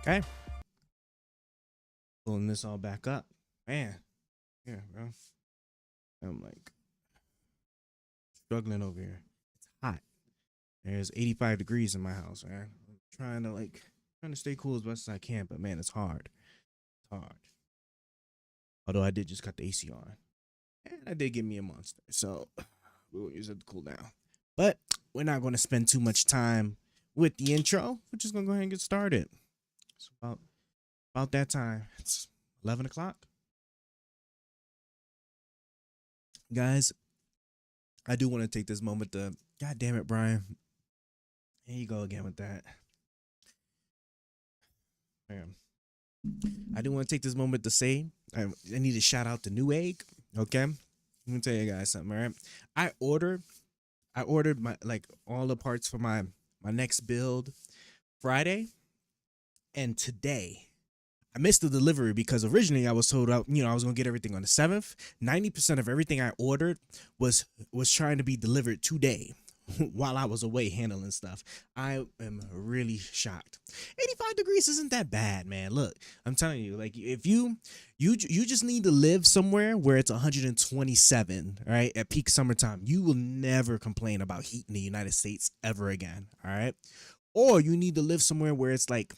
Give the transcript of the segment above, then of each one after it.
Okay. Pulling this all back up. Man. Yeah, bro. I'm like struggling over here. It's hot. There's 85 degrees in my house, man. I'm trying to stay cool as best as I can, but man, it's hard. It's hard. Although I did just cut the AC on. And I did give me a monster. So we will use it to cool down. But we're not going to spend too much time with the intro. We're just gonna go ahead and get started. It's about that time. It's 11 o'clock. Guys, I do want to take this moment to, God damn it, Brian. Here you go again with that. Man. I do want to take this moment to say I need to shout out to Newegg. Okay. Let me tell you guys something, all right? I ordered my all the parts for my next build Friday, and today I missed the delivery because originally I was told I was gonna get everything on the 7th. 90% of everything I ordered was trying to be delivered today while I was away handling stuff. I am really shocked. 85 degrees isn't that bad, man. Look, I'm telling you, like if you just need to live somewhere where it's 127, right, at peak summertime, you will never complain about heat in the United States ever again, all right? Or you need to live somewhere where it's like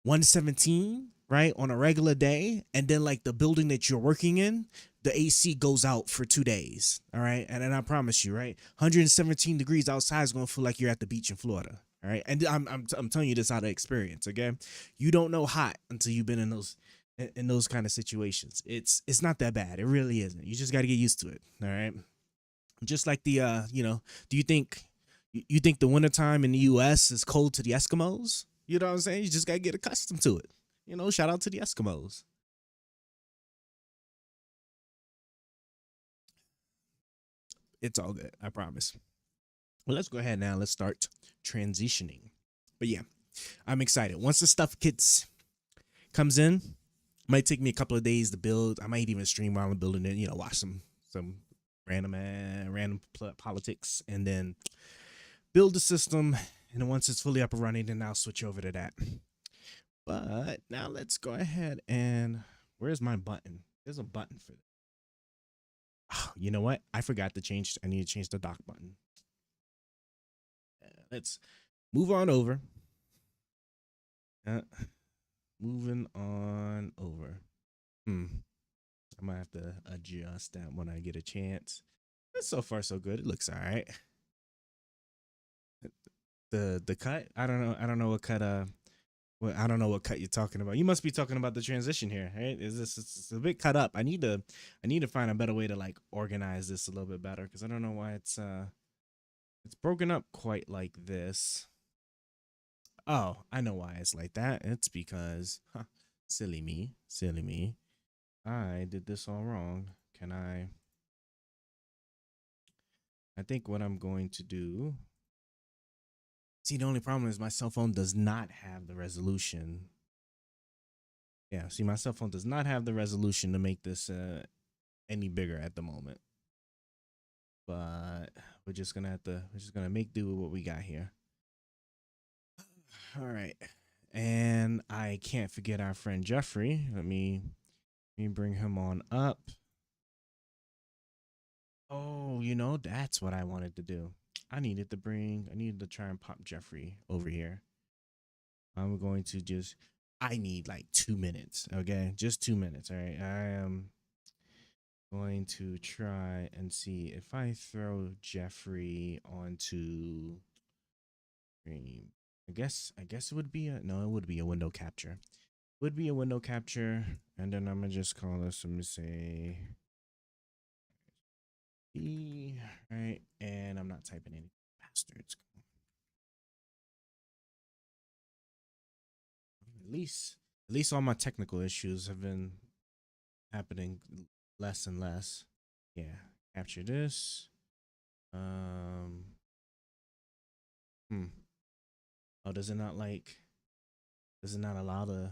117, right, on a regular day, and then like the building that you're working in, the AC goes out for 2 days, all right? And then I promise you, right, 117 degrees outside is gonna feel like you're at the beach in Florida, all right? And I'm telling you this out of experience, okay? You don't know hot until you've been in those kind of situations. It's not that bad. It really isn't. You just got to get used to it, all right? Just like do you think the wintertime in the US is cold to the Eskimos? You know what I'm saying? You just got to get accustomed to it. Shout out to the Eskimos. It's all good. I promise. Well, let's go ahead now. Let's start transitioning. But yeah, I'm excited. Once the stuff comes in, might take me a couple of days to build. I might even stream while I'm building it. Watch some random politics, and then build the system. And then once it's fully up and running, then I'll switch over to that. But now let's go ahead and where's my button? There's a button for this. Oh, you know what? I forgot to change. I need to change the dock button. Let's move on over. Moving on over. I might have to adjust that when I get a chance. But so far so good. It looks all right. The cut. I don't know. I don't know what cut. Well, I don't know what cut you're talking about. You must be talking about the transition here, right? It's a bit cut up. I need to find a better way to like organize this a little bit better because I don't know why it's broken up quite like this. Oh, I know why it's like that. It's because silly me. I did this all wrong. Can I think what I'm going to do. See, the only problem is my cell phone does not have the resolution. Yeah, see, my cell phone does not have the resolution to make this any bigger at the moment. But we're just gonna make do with what we got here. All right. And I can't forget our friend Jeffrey. Let me bring him on up. Oh, that's what I wanted to do. I needed to try and pop Jeffrey over here. I'm going to I need like 2 minutes, okay? Just 2 minutes, all right? I am going to try and see if I throw Jeffrey onto stream. I guess it would be it would be a window capture. Would be a window capture, and then I'm gonna just call this. Let me say B, right? And I'm not typing any bastards. At least all my technical issues have been happening less and less. Yeah, capture this. Hmm. Oh, does it not allow the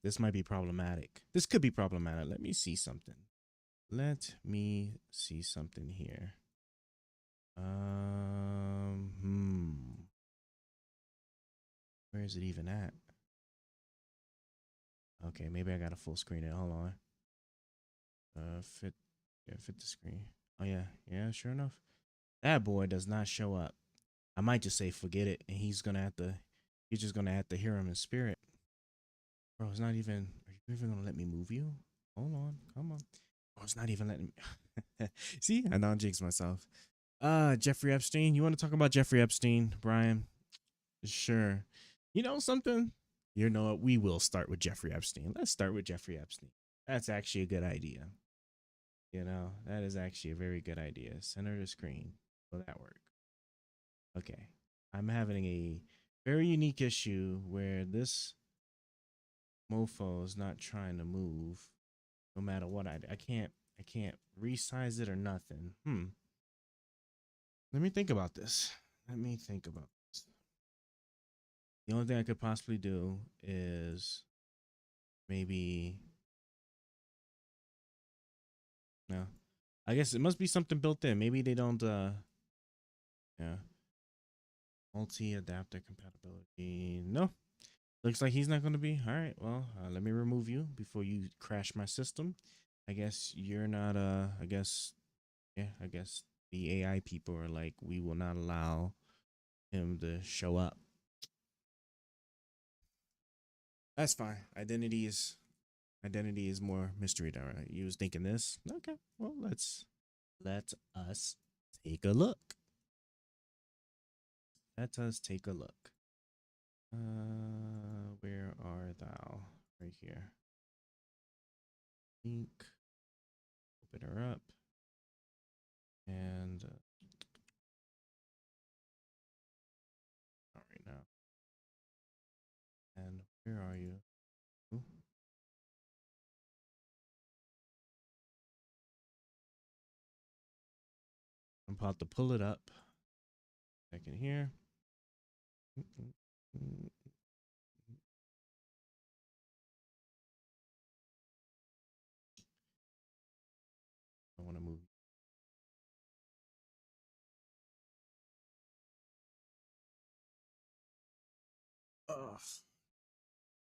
this might be problematic. This could be problematic. Let me see something. Let me see something here. Where Where is it even at? Okay, maybe I got to full screen it. Hold on. Fit. Yeah, fit the screen. Oh yeah, yeah. Sure enough, that boy does not show up. I might just say forget it, and he's gonna have to. You're just gonna have to hear him in spirit, bro. It's not even. Are you even gonna let me move you? Hold on, come on. Oh, it's not even letting me. See, I don't jinx myself. Jeffrey Epstein. You want to talk about Jeffrey Epstein, Brian? Sure. You know something? You know what? We will start with Jeffrey Epstein. Let's start with Jeffrey Epstein. That's actually a good idea. You know, that is actually a very good idea. Center the screen. Will that work? Okay. I'm having a very unique issue where this mofo is not trying to move no matter what I can't resize it or nothing. Let me think about this. Let me think about this. The only thing I could possibly do is maybe no. I guess it must be something built in. Maybe they don't yeah. Multi-adapter compatibility. No. Looks like he's not going to be. All right. Well, let me remove you before you crash my system. I guess you're not I guess I guess the AI people are like, we will not allow him to show up. That's fine. Identity is more mystery. You was thinking this. Okay. Well, let us take a look. Let us take a look. Where are thou? Right here. Link. Open her up. And all right now. And where are you? Ooh. I'm about to pull it up. Second here. I want to move. Ugh.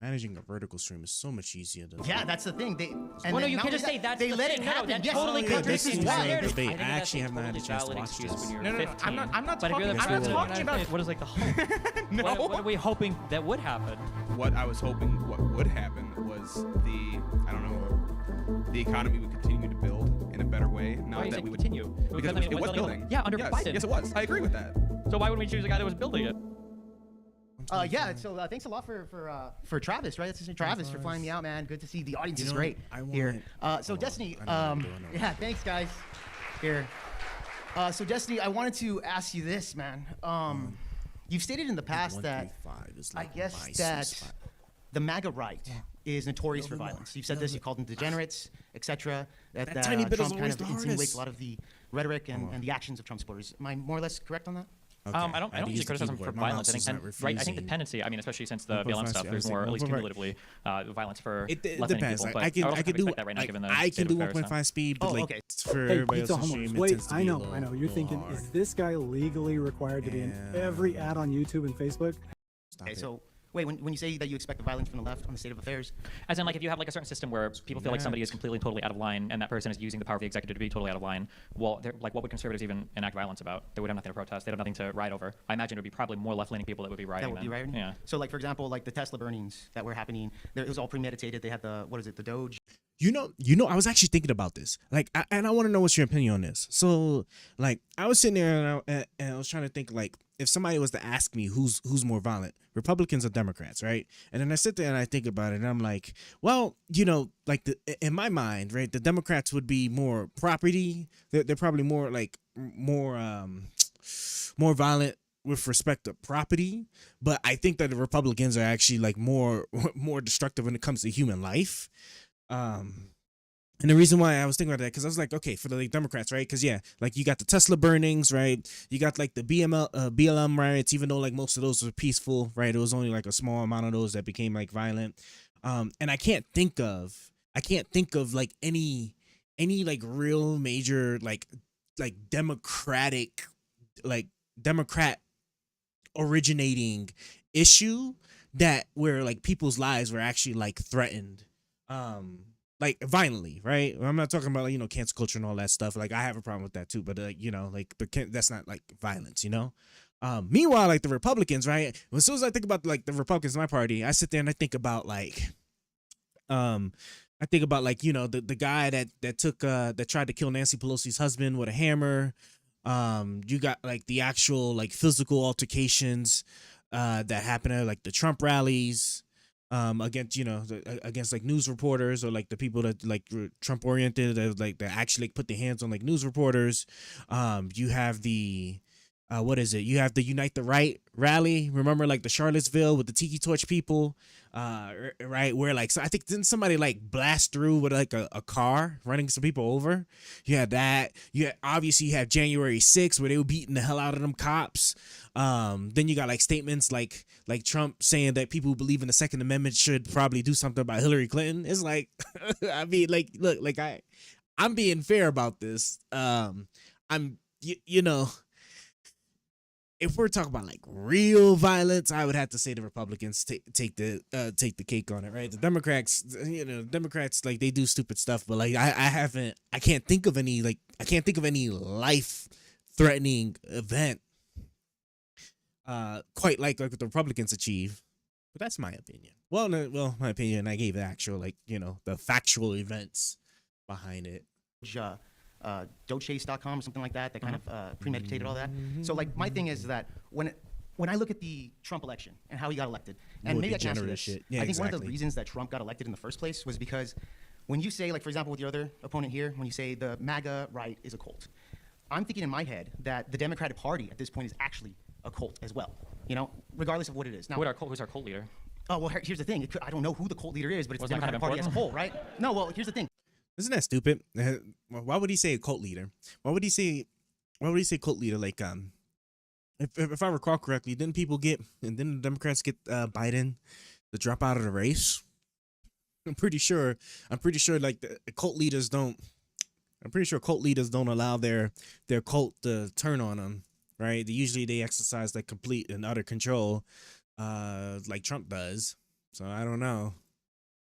Managing a vertical stream is so much easier than That's the thing. Well, no, you can't just say that's they the let thing. it No, happen. that Yes, totally no, contradicts this is the why. narrative. Debate. I think I that's actually have not had a totally chance to valid watch excuse this. when you're No, 15. I'm not But if talking. you're the I'm not president of talking the United about. States, what is like the hope? No. What are we hoping that would happen? What I was hoping what would happen was the economy would continue to build in a better way. Not Why is that it we would continue? because I mean, it was only- building. Yeah, under yes, Biden. Yes, it was. I agree with that. So why would we choose a guy that was building it? So thanks a lot for Travis, right? That's Travis for flying me out, man. Good to see. The audience is great here. So Destiny, yeah, thanks guys. Here. So Destiny, I wanted to ask you this, man. You've stated in the past that I guess that the MAGA right is notorious for violence. You've said this. You've called them degenerates, etc. That tiny bit is Trump kind always of the insinuates hardest. a lot of the rhetoric and the actions of Trump supporters. Am I more or less correct on that? Okay. I don't usually criticize him for violence. I think the tendency, I mean, especially since the BLM stuff, there's more, at least cumulatively, violence for It left-leaning depends. people. Like, But I can do that right now, like, given the I state can of do affairs, 1.5 speed, but like okay. for Hey, everybody pizza else's homers, stream, it wait, tends to I be a know. little You're thinking, hard. is this guy legally required to be in every ad on YouTube and Facebook? Stop Okay, it. so wait, when you say that you expect the violence from the left on the state of affairs, As in, like, if you have like a certain system where people feel like somebody is completely and totally out of line, and that person is using the power of the executive to be totally out of line, well, like, what would conservatives even enact violence about? They would have nothing to protest. They'd have nothing to riot over. I imagine it would be probably more left-leaning people that would be rioting. that would be then. rioting? Yeah. So like for example, like the Tesla burnings that were happening, it was all premeditated. They had the the Doge. You know, I was actually thinking about this. Like, and I want to know what's your opinion on this. So, like, I was sitting there and I was trying to think, like, if somebody was to ask me who's more violent, Republicans or Democrats, right? And then I sit there and I think about it, and I'm like, well, you know, like in my mind, right, the Democrats would be more property. They're probably more like more violent with respect to property, but I think that the Republicans are actually like more destructive when it comes to human life. And the reason why I was thinking about that, because I was like, okay, for the like, Democrats, right? Because yeah, like you got the Tesla burnings, right? You got like the BLM riots, even though like most of those were peaceful, right? It was only like a small amount of those that became like violent. And I can't think of like any like real major like Democrat originating issue that where like people's lives were actually like threatened, like violently, right? I'm not talking about like, cancel culture and all that stuff. Like I have a problem with that too, but that's not like violence, Meanwhile, like the Republicans, right? As soon as I think about like the Republicans in my party, I sit there and I think about like, the guy that tried to kill Nancy Pelosi's husband with a hammer. You got like the actual like physical altercations that happen at like the Trump rallies against like news reporters or like the people that like Trump oriented that actually like, put their hands on like news reporters. You have the you have the Unite the Right rally. Remember like the Charlottesville with the Tiki Torch people, right? Where like, so I think didn't somebody like blast through with like a car running some people over? You had that. Obviously you have January 6th where they were beating the hell out of them cops. Then you got like statements like Trump saying that people who believe in the Second Amendment should probably do something about Hillary Clinton. It's like, I mean, like, look, like I'm being fair about this. If we're talking about like real violence, I would have to say the Republicans take the cake on it, right? The Democrats like they do stupid stuff, but like I can't think of any life threatening event quite like what the Republicans achieve. But that's my opinion. Well, my opinion. I gave the actual the factual events behind it. Dochase.com or something like that kind of premeditated all that. So like my thing is that when I look at the Trump election and how he got elected, and maybe I can answer this, yeah, I think one of the reasons that Trump got elected in the first place was because when you say, like for example with your other opponent here, when you say the MAGA right is a cult, I'm thinking in my head that the Democratic Party at this point is actually a cult as well, regardless of what it is. Now, who's our cult leader? Oh, well, here's the thing. I don't know who the cult leader is, but it's the Democratic Party as a whole, right? No, well, here's the thing. Isn't that stupid? Why would he say a cult leader? Why would he say cult leader? Like, if I recall correctly, didn't the Democrats get Biden to drop out of the race? I'm pretty sure like the cult leaders don't. I'm pretty sure cult leaders don't allow their cult to turn on them, right? They exercise like complete and utter control, like Trump does. So I don't know.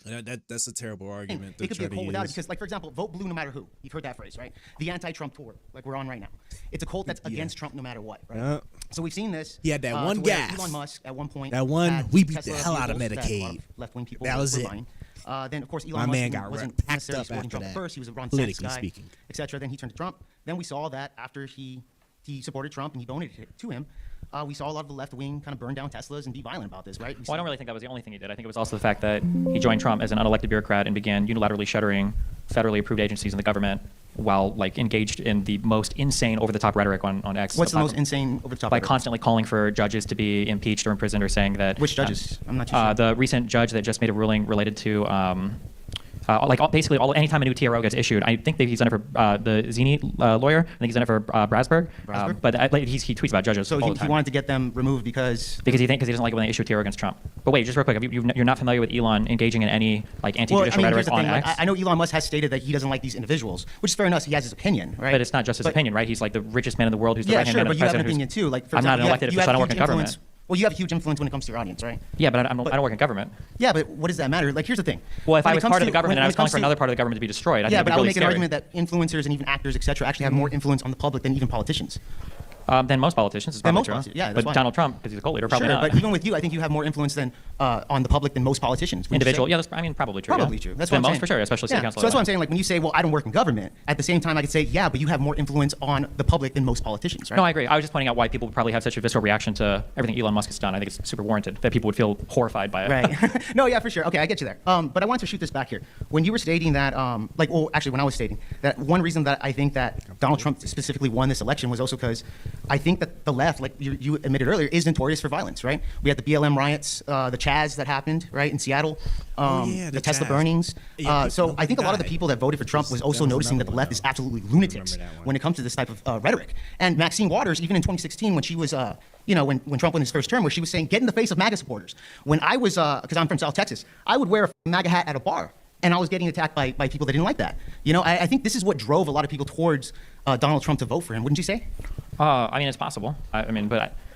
That's a terrible argument. It could be a cult without it because, like, for example, vote blue no matter who. You've heard that phrase, right? The anti-Trump tour, like we're on right now. It's a cult that's against Trump no matter what, right? So we've seen this. He had that one gas. Elon Musk at one point. That one, we beat the hell out of Medicaid. Left-wing people. That was it. Then, of course, Elon Musk wasn't necessarily supporting Trump that. First. He was a Ron Politically guy, speaking, etc. Then he turned to Trump. Then we saw that after he supported Trump and he donated to him. We saw a lot of the left wing kind of burn down Teslas and be violent about this, right? Well, I don't really think that was the only thing he did. I think it was also the fact that he joined Trump as an unelected bureaucrat and began unilaterally shuttering federally approved agencies in the government while like engaged in the most insane over-the-top rhetoric on X. What's the most insane over-the-top By rhetoric? constantly calling for judges to be impeached or imprisoned or saying that... Which judges? I'm not too sure. The recent judge that just made a ruling related to... basically, anytime a new TRO gets issued, I think that he's done it for the Zini lawyer. I think he's done it for Brasberg. He tweets about judges so all the time. He wanted to get them removed because he doesn't like it when they issue a TRO against Trump. But wait, just real quick, you're not familiar with Elon engaging in any like anti-judicial rhetoric on X? I know Elon Musk has stated that he doesn't like these individuals, which is fair enough. He has his opinion, right? But it's not just his opinion, right? He's like the richest man in the world who's the right-hand man of the president. But you have an opinion too. Like, for I'm not example, an elected official. I don't work in government. Well, you have huge influence when it comes to your audience, right? Yeah, but I don't work in government. Yeah, but what does that matter? Like, here's the thing. Well, if I was part of the government and I was calling for another part of the government to be destroyed, I think but I would really make an argument that influencers and even actors, etc., actually have more influence on the public than even politicians. Than most politicians, is probably true. Yeah, but Donald Trump, because he's a cult leader, probably not. But even with you, I think you have more influence than on the public than most politicians. Individual, yeah, that's probably true. Probably true. That's what I'm saying. For sure, especially city council. So that's what I'm saying. Like when you say, well, I don't work in government, at the same time, I could say, yeah, but you have more influence on the public than most politicians, right? No, I agree. I was just pointing out why people would probably have such a visceral reaction to everything Elon Musk has done. I think it's super warranted that people would feel horrified by it. Right. No, yeah, for sure. Okay, I get you there. But I want to shoot this back here. When you were stating that, when I was stating that one reason that I think that Donald Trump specifically won this election was also because I think that the left, like you admitted earlier, is notorious for violence, right? We had the BLM riots, the Chaz that happened, right, in Seattle, the Tesla Chaz. burnings. Yeah, so I think a lot of the died. people that voted for Trump was also noticing that the left is absolutely lunatics when it comes to this type of rhetoric. And Maxine Waters, even in 2016, when she was, when Trump won his first term, where she was saying, get in the face of MAGA supporters. When I was, because I'm from South Texas, I would wear a MAGA hat at a bar. And I was getting attacked by people that didn't like that. I think this is what drove a lot of people towards Donald Trump to vote for him. Wouldn't you say? I mean, it's possible.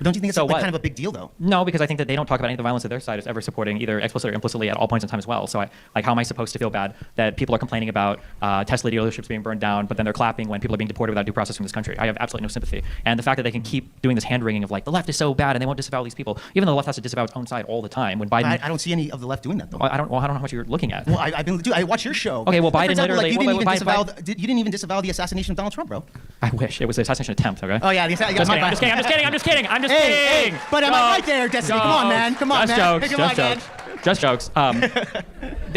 Don't you think it's So like, what? kind of a big deal though? No, because I think that they don't talk about any of the violence that their side is ever supporting, either explicitly or implicitly at all points in time as well. So how am I supposed to feel bad that people are complaining about Tesla dealerships being burned down, but then they're clapping when people are being deported without due process from this country? I have absolutely no sympathy. And the fact that they can keep doing this hand-wringing of like, the left is so bad and they won't disavow these people, even though the left has to disavow its own side all the time. When Biden... I don't see any of the left doing that though. I don't know how much you're looking at. Well, I watch your show. Okay, well, Like, for Biden example, literally... Like, you didn't even disavow the assassination of Donald Trump, bro. I wish. It was an assassination attempt, okay? Oh, yeah. I'm just kidding. Hey, but am I right there, Destiny? Come on, man. Come on, man. Just jokes.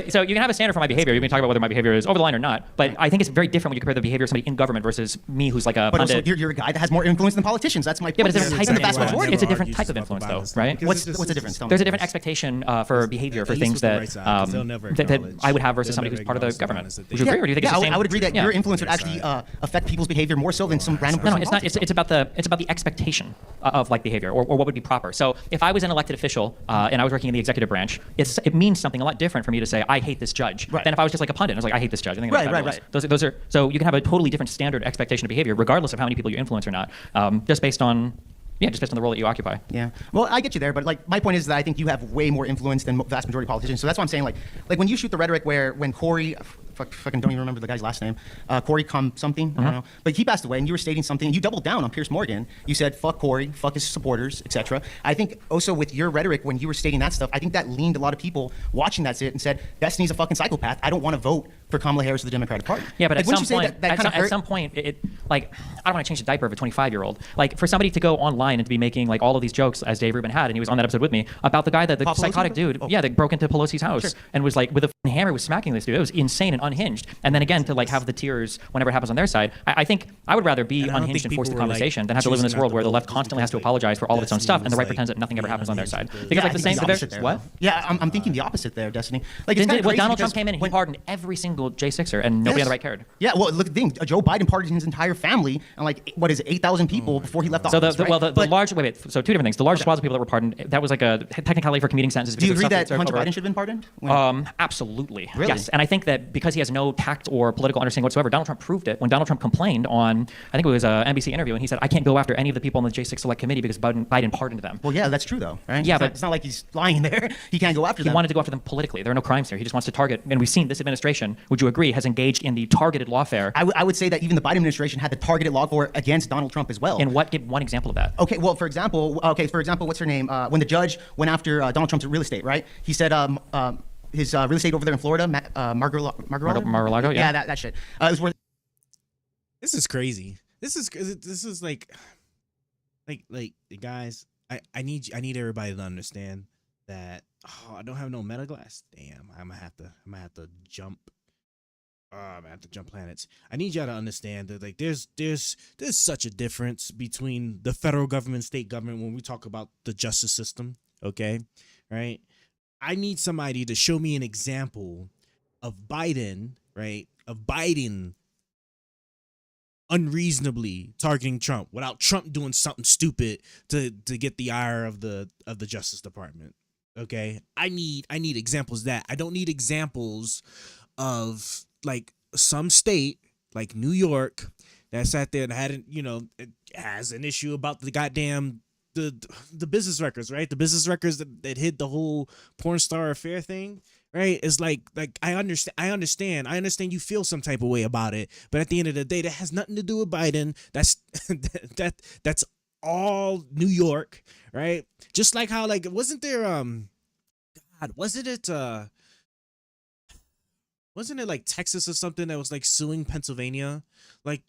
So you can have a standard for my behavior. You can talk about whether my behavior is over the line or not. But I think it's very different when you compare the behavior of somebody in government versus me, who's like a But pundit. also, you're a guy that has more influence than politicians. That's my point. Yeah, but it's a different type the vast of majority. influence. It's a different type of influence, though, right? What's the difference? Tell me. There's a different expectation for behavior for things that that I would have versus somebody who's part of the government. Would you agree, or do you think it's the same? I would agree that your influence would actually affect people's behavior more so than some random person. No, it's not. It's about the expectation of like behavior or what would be proper. So if I was an elected official and I was working in the executive branch, it means something a lot different for me to say I hate this judge than if I was just like a pundit. I was like I hate this judge. I think right. Those are so you can have a totally different standard expectation of behavior regardless of how many people you influence or not, just based on the role that you occupy. Yeah. Well, I get you there, but like my point is that I think you have way more influence than vast majority of politicians. So that's why I'm saying like when you shoot the rhetoric when Corey, fucking don't even remember the guy's last name, Corey something, I don't know, but he passed away, and you were stating something, and you doubled down on Pierce Morgan. You said fuck Corey, fuck his supporters, etc. I think also with your rhetoric when you were stating that stuff, I think that leaned a lot of people watching that sit and said Destiny's a fucking psychopath. I don't want to vote for Kamala Harris or the Democratic Party. Yeah, but like, at some point, it like I don't want to change the diaper of a 25-year-old. Like for somebody to go online and to be making like all of these jokes as Dave Rubin had, and he was on that episode with me about the guy that the psychotic dude, that broke into Pelosi's house and was like with a hammer was smacking this dude. It was insane and unhinged. And then again to like have the tears whenever it happens on their side. I think I would rather be unhinged and force the conversation than have to live in this world where the left constantly has to apologize for all of its own stuff and the right pretends that nothing ever happens on their side. Because like the same what? Yeah, I'm thinking the opposite there, Destiny. Like Donald Trump came in and he pardoned every single J6er and nobody on the right cared. Yeah, well, look at the thing. Joe Biden pardoned his entire family and like what is it, 8,000 people before he left office. So the large so two different things. The large swaths of people that were pardoned, that was like a technicality for commuting sentences. Do you agree that Hunter Biden should have been pardoned? Absolutely. Really? Yes. And I think that because he has no tact or political understanding whatsoever, Donald Trump proved it when Donald Trump complained on, I think it was an NBC interview, and he said, I can't go after any of the people on the J6 Select Committee because Biden pardoned them. Well, yeah, that's true though, right? Yeah, it's not like he's lying there. He can't go after them. He wanted to go after them politically. There are no crimes here. He just wants to target, and we've seen this administration, would you agree, has engaged in the targeted lawfare. I would say that even the Biden administration had the targeted lawfare against Donald Trump as well. And give one example of that. Okay, well, for example, what's her name? When the judge went after Donald Trump's real estate, right? He said his real estate over there in Florida, Mar-a-Lago, yeah. Yeah, that shit. It was worth. This is crazy. This is like guys. I need everybody to understand that. Oh, I don't have no meta glass. Damn, I'm gonna have to jump. I'm gonna have to jump planets. I need y'all to understand that like there's such a difference between the federal government, state government when we talk about the justice system. Okay, right? I need somebody to show me an example of Biden, right? Of Biden unreasonably targeting Trump without Trump doing something stupid to get the ire of the Justice Department. Okay, I need examples of that. I don't need examples of like some state like New York that sat there and has an issue about the goddamn the business records, right? The business records that hid the whole porn star affair thing, right? It's like I understand you feel some type of way about it, but at the end of the day, that has nothing to do with Biden. That's that's all New York, right? Just like how wasn't there wasn't it like Texas or something that was like suing Pennsylvania? I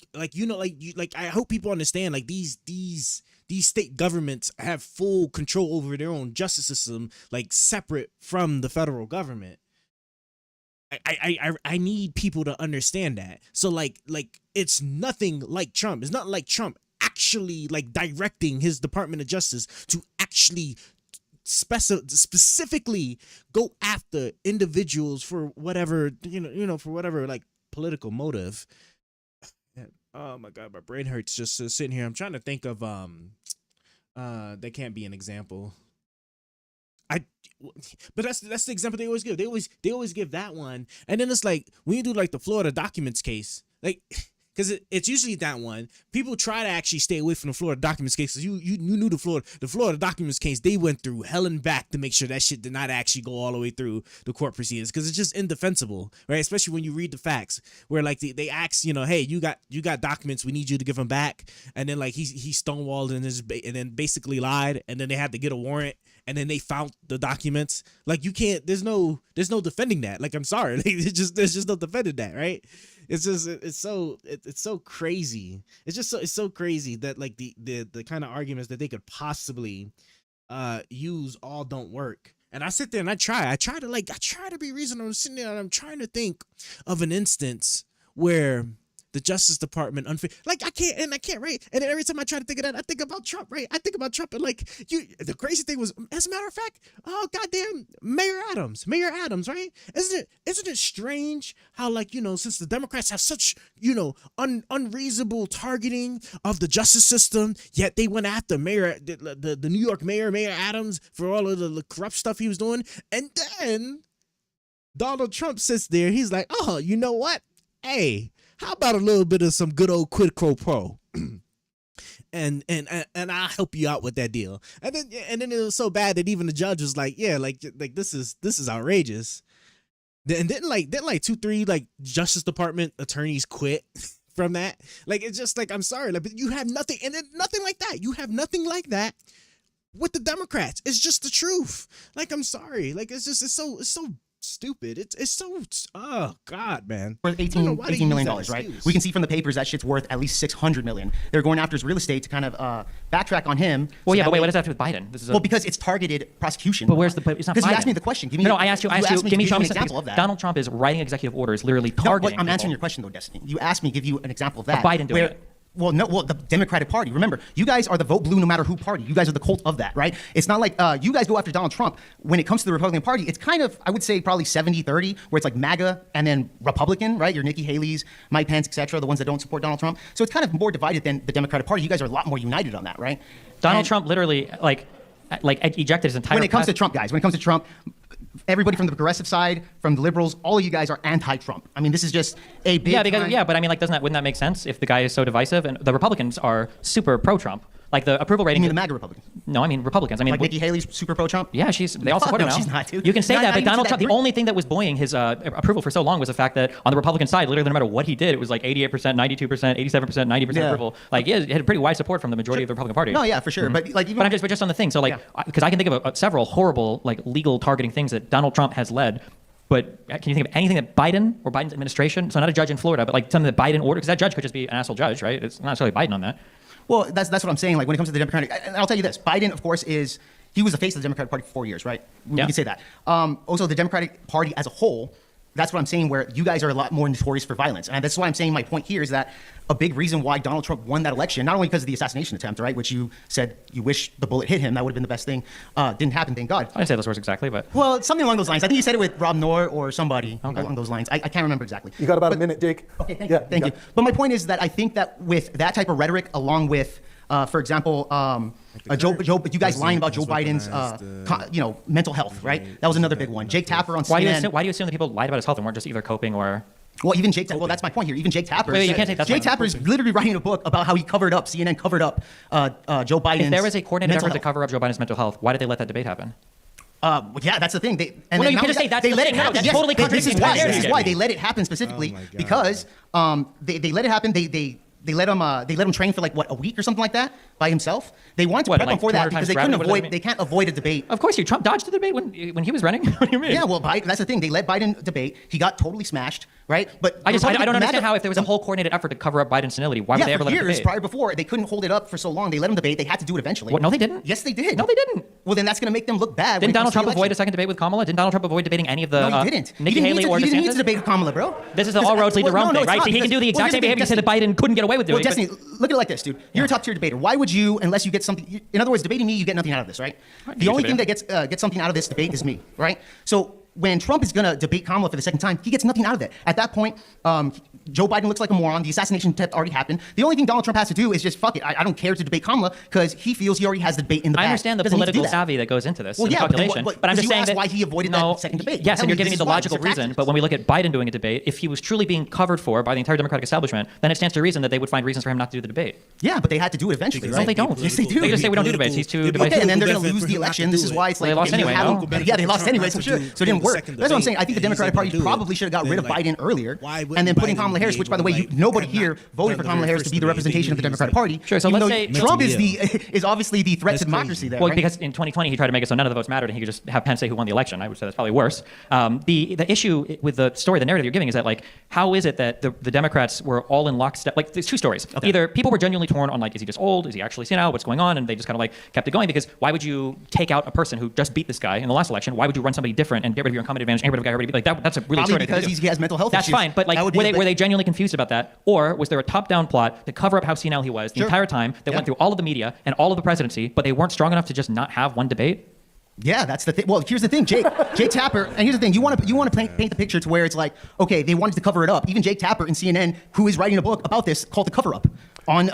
hope people understand like these state governments have full control over their own justice system, like separate from the federal government. I need people to understand that. So like it's nothing like Trump. It's not like Trump actually like directing his Department of Justice to actually specifically go after individuals for whatever for whatever like political motive. Oh my god, my brain hurts just sitting here. I'm trying to think of that can't be an example. But that's the example they always give. They always give that one, and then it's like when you do like the Florida documents case, like because it's usually that one. People try to actually stay away from the Florida documents case, because you knew the Florida documents case. They went through hell and back to make sure that shit did not actually go all the way through the court proceedings, because it's just indefensible, right? Especially when you read the facts, where like they ask, hey, you got documents, we need you to give them back, and then like he stonewalled and then basically lied, and then they had to get a warrant, and then they found the documents. Like, you can't. There's no defending that. Like, I'm sorry, like, there's just no defending that, right? It's so crazy. It's so crazy that like the kind of arguments that they could possibly use all don't work. And I sit there and I try to be reasonable. I'm sitting there and I'm trying to think of an instance where the Justice Department I can't, right? And then every time I try to think of that, I think about Trump, right? I think about Trump, and like the crazy thing was, as a matter of fact, goddamn Mayor Adams, right? Isn't it strange how, like, since the Democrats have such, unreasonable targeting of the justice system, yet they went after the New York Mayor Adams, for all of the corrupt stuff he was doing, and then Donald Trump sits there, he's like, oh, you know what? Hey, how about a little bit of some good old quid pro and I'll help you out with that deal. And then it was so bad that even the judge was like, yeah, like this is outrageous. And didn't 2-3 like Justice Department attorneys quit from that? Like, it's just like, I'm sorry, like, but you have nothing, and then nothing like that. You have nothing like that with the Democrats. It's just the truth. Like, I'm sorry, like, it's so stupid. It's so, oh god, man. Worth $18 million, right? We can see from the papers that shit's worth at least $600 million. They're going after his real estate to kind of backtrack on him. Well, yeah, but wait, what does that have to do with Biden? Well, because it's targeted prosecution. But where's it's not because Biden. You asked me the question. Give me. No, I asked you. Give me an example of that. Donald Trump is writing executive orders, literally targeting. No, I'm answering your question though, Destiny. You asked me to give you an example of that. But Biden doing it. Well, no, the Democratic Party. Remember, you guys are the vote blue no matter who party. You guys are the cult of that, right? It's not like you guys go after Donald Trump. When it comes to the Republican Party, it's kind of, I would say, probably 70-30, where it's like MAGA and then Republican, right? Your Nikki Haley's, Mike Pence, etc., the ones that don't support Donald Trump. So it's kind of more divided than the Democratic Party. You guys are a lot more united on that, right? Donald Trump literally, like ejected his entire. When it comes to Trump, guys, everybody from the progressive side, from the liberals, all of you guys are anti-Trump. I mean, this is just a big but I mean, like, wouldn't that make sense if the guy is so divisive? And the Republicans are super pro-Trump. Like, the approval rating. You mean the MAGA Republicans? No, I mean Republicans. I mean, like Nikki Haley's super pro-Trump? Yeah, they all support him now. She's not, dude. You can say that, but Donald Trump, the only thing that was buoying his approval for so long was the fact that on the Republican side, literally no matter what he did, it was like 88%, 92%, 87%, 90% approval. Like, it had pretty wide support from the majority of the Republican Party. No, yeah, for sure. Mm-hmm. But like, but I'm just on the thing. So like, because I can think of several horrible like legal targeting things that Donald Trump has led. But can you think of anything that Biden or Biden's administration, so not a judge in Florida, but like something that Biden ordered? Because that judge could just be an asshole judge, right? It's not necessarily Biden on that. Well, that's what I'm saying. Like, when it comes to the Democratic, and I'll tell you this: Biden, of course, he was the face of the Democratic Party for 4 years, right? You can say that. Also, the Democratic Party as a whole. That's what I'm saying, where you guys are a lot more notorious for violence. And that's why I'm saying my point here is that a big reason why Donald Trump won that election, not only because of the assassination attempt, right, which you said you wish the bullet hit him, that would have been the best thing. Didn't happen, thank God. I didn't say those words exactly, but... Well, something along those lines. I think you said it with Rob Noor or somebody along those lines. I can't remember exactly. You got about a minute, Jake. Okay, thank you. But my point is that I think that with that type of rhetoric, along with, for example, you guys lying about Joe Biden's, mental health, right? That was another big one. Jake Tapper on CNN. Why do you assume that people lied about his health and weren't just either coping or... Well, even Jake. Well, that's my point here. Even Jake Tapper. Wait, you can't take that. Jake Tapper is literally writing a book about how he covered up. CNN covered up Joe Biden's. If there was a coordinated effort to cover up Joe Biden's mental health, why did they let that debate happen? Yeah, that's the thing. You can just say they let it happen. That's totally contradicting. This is why they let it happen specifically because they let it happen. They let him train for like a week or something like that by himself. They wanted to prep him for that because they can't avoid a debate. Of course, Trump dodged the debate when he was running. What do you mean? Yeah, well, that's the thing. They let Biden debate. He got totally smashed, right? But I don't understand how if there was a whole coordinated effort to cover up Biden's senility, why would they ever let him debate? Prior before, they couldn't hold it up for so long. They let him debate. They had to do it eventually. What? No, they didn't. Yes, they did. No, they didn't. Well, then that's going to make them look bad. Didn't Donald Trump avoid a second debate with Kamala? Didn't Donald Trump avoid debating any of the No, he didn't. Nikki Haley or DeSantis? He didn't need to debate with Kamala, bro. This is the all roads lead to Rome thing, right? So he can do the exact same behavior you said that Biden couldn't get away with doing. Well, Destiny, look at it like this, dude. You're a top tier debater. Why would you, unless you get something? In other words, debating me, you get nothing out of this, right? The only thing that gets something out of this debate is me, right? So when Trump is going to debate Kamala for the second time, he gets nothing out of it. At that point, Joe Biden looks like a moron. The assassination attempt already happened. The only thing Donald Trump has to do is just, fuck it. I don't care to debate Kamala because he feels he already has the debate in the bag. I understand the political savvy that goes into this, well, the calculation. But I'm just saying that why he avoided that second debate. Yes, and you're giving me the logical reason. But when we look at Biden doing a debate, if he was truly being covered for by the entire Democratic establishment, then it stands to reason that they would find reasons for him not to do the debate. Yeah, but they had to do it eventually, right? No, they don't. Yes, they do. They just say we don't do debates. He's too divisive. Okay, and then they're going to lose the election. This is why it's like they lost anyway. Yeah, they lost anyway. So sure, so it didn't work. That's what I'm saying. I think the Democratic Party probably should have got rid of Biden earlier, and then putting Kamala Harris, which by the way, nobody here voted for Kamala Harris to be the representation of the Democratic Party. Sure. So let's say Trump is obviously the threat to democracy there. Well, because in 2020 he tried to make it so none of the votes mattered, and he could just have Pence say who won the election. I would say that's probably worse. The issue with the story, the narrative you're giving, is that like, how is it that the Democrats were all in lockstep? Like, there's two stories. Okay. Either people were genuinely torn on like, is he just old? Is he actually senile? What's going on? And they just kind of like kept it going, because why would you take out a person who just beat this guy in the last election? Why would you run somebody different and get rid of your incumbent advantage and get rid of a guy who already beat? Like that's a really probably because he has mental health That's issues. Fine, but like were they genuinely confused about that, or was there a top-down plot to cover up how senile he was the entire time that went through all of the media and all of the presidency, but they weren't strong enough to just not have one debate? Yeah, that's the thing. Well, here's the thing, Jake Tapper, and here's the thing: you want to paint the picture to where it's like, okay, they wanted to cover it up. Even Jake Tapper in CNN, who is writing a book about this called "The Cover Up" on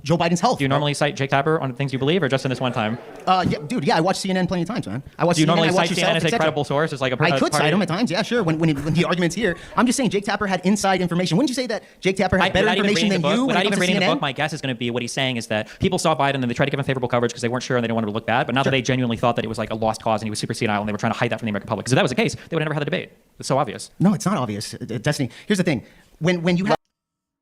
Joe Biden's health. Do you normally cite Jake Tapper on things you believe, or just in this one time? Yeah, dude. Yeah, I watch CNN plenty of times, man. I watch. Do you CNN, normally I watch cite yourself, CNN as a credible source? As like a I could cite him at times. Yeah, sure. When the argument's here, I'm just saying Jake Tapper had inside information. Wouldn't you say that Jake Tapper had better information than you? Without even reading the book, my guess is going to be what he's saying is that people saw Biden and they tried to give him favorable coverage because they weren't sure and they didn't want him to look bad. But not that they genuinely thought that it was like a lost cause and he was super senile and they were trying to hide that from the American public. Because if that was the case, they would have never had the debate. It's so obvious. No, it's not obvious. Destiny. Here's the thing: when you have.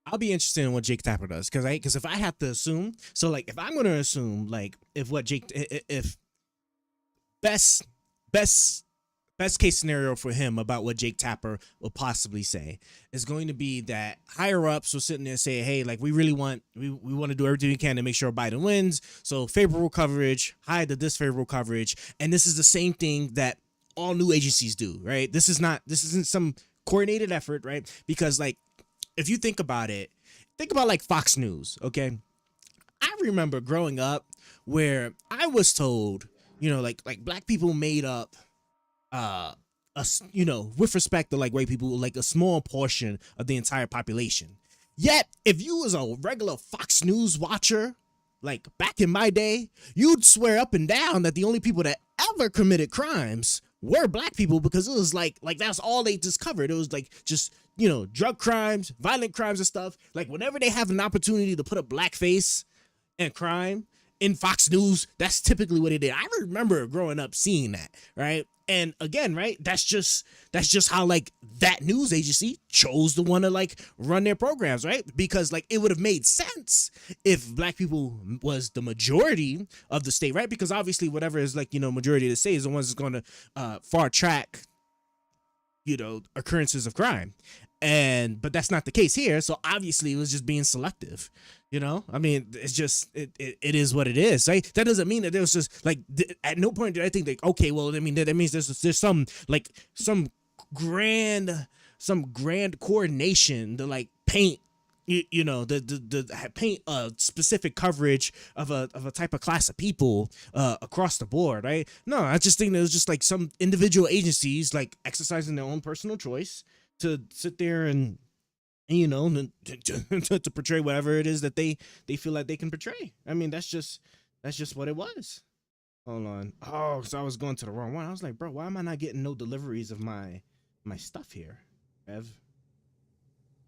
I'll be interested in what Jake Tapper does, because if I have to assume, so like if I'm going to assume like if best case scenario for him about what Jake Tapper will possibly say is going to be that higher ups will sitting there and say, hey, like we want to do everything we can to make sure Biden wins. So favorable coverage, hide the disfavorable coverage, and this is the same thing that all new agencies do, right? This isn't some coordinated effort, right? Because like, if you think about it, think about like Fox News, okay? I remember growing up where I was told, like black people made up, with respect to like white people, like a small portion of the entire population. Yet, if you was a regular Fox News watcher, like back in my day, you'd swear up and down that the only people that ever committed crimes were black people, because it was like that's all they just covered. It was like just drug crimes, violent crimes and stuff. Like whenever they have an opportunity to put a blackface and crime in Fox News, that's typically what they did. I remember growing up seeing that, right? And again, right, that's just how like that news agency chose to want to like run their programs, right? Because like it would have made sense if black people was the majority of the state, right? Because obviously whatever is like majority of the state is the ones that's going to far track occurrences of crime. But that's not the case here. So obviously it was just being selective, I mean, it's just, it is what it is, right? That doesn't mean that there was just like, at no point did I think like, okay, well, I mean, that means there's some grand coordination to like paint, the paint a specific coverage of a type of class of people across the board, right? No, I just think there's just like some individual agencies like exercising their own personal choice to sit there and to portray whatever it is that they feel like they can portray. I mean, that's just what it was. Hold on. Oh, so I was going to the wrong one. I was like, bro, why am I not getting no deliveries of my stuff here, Ev?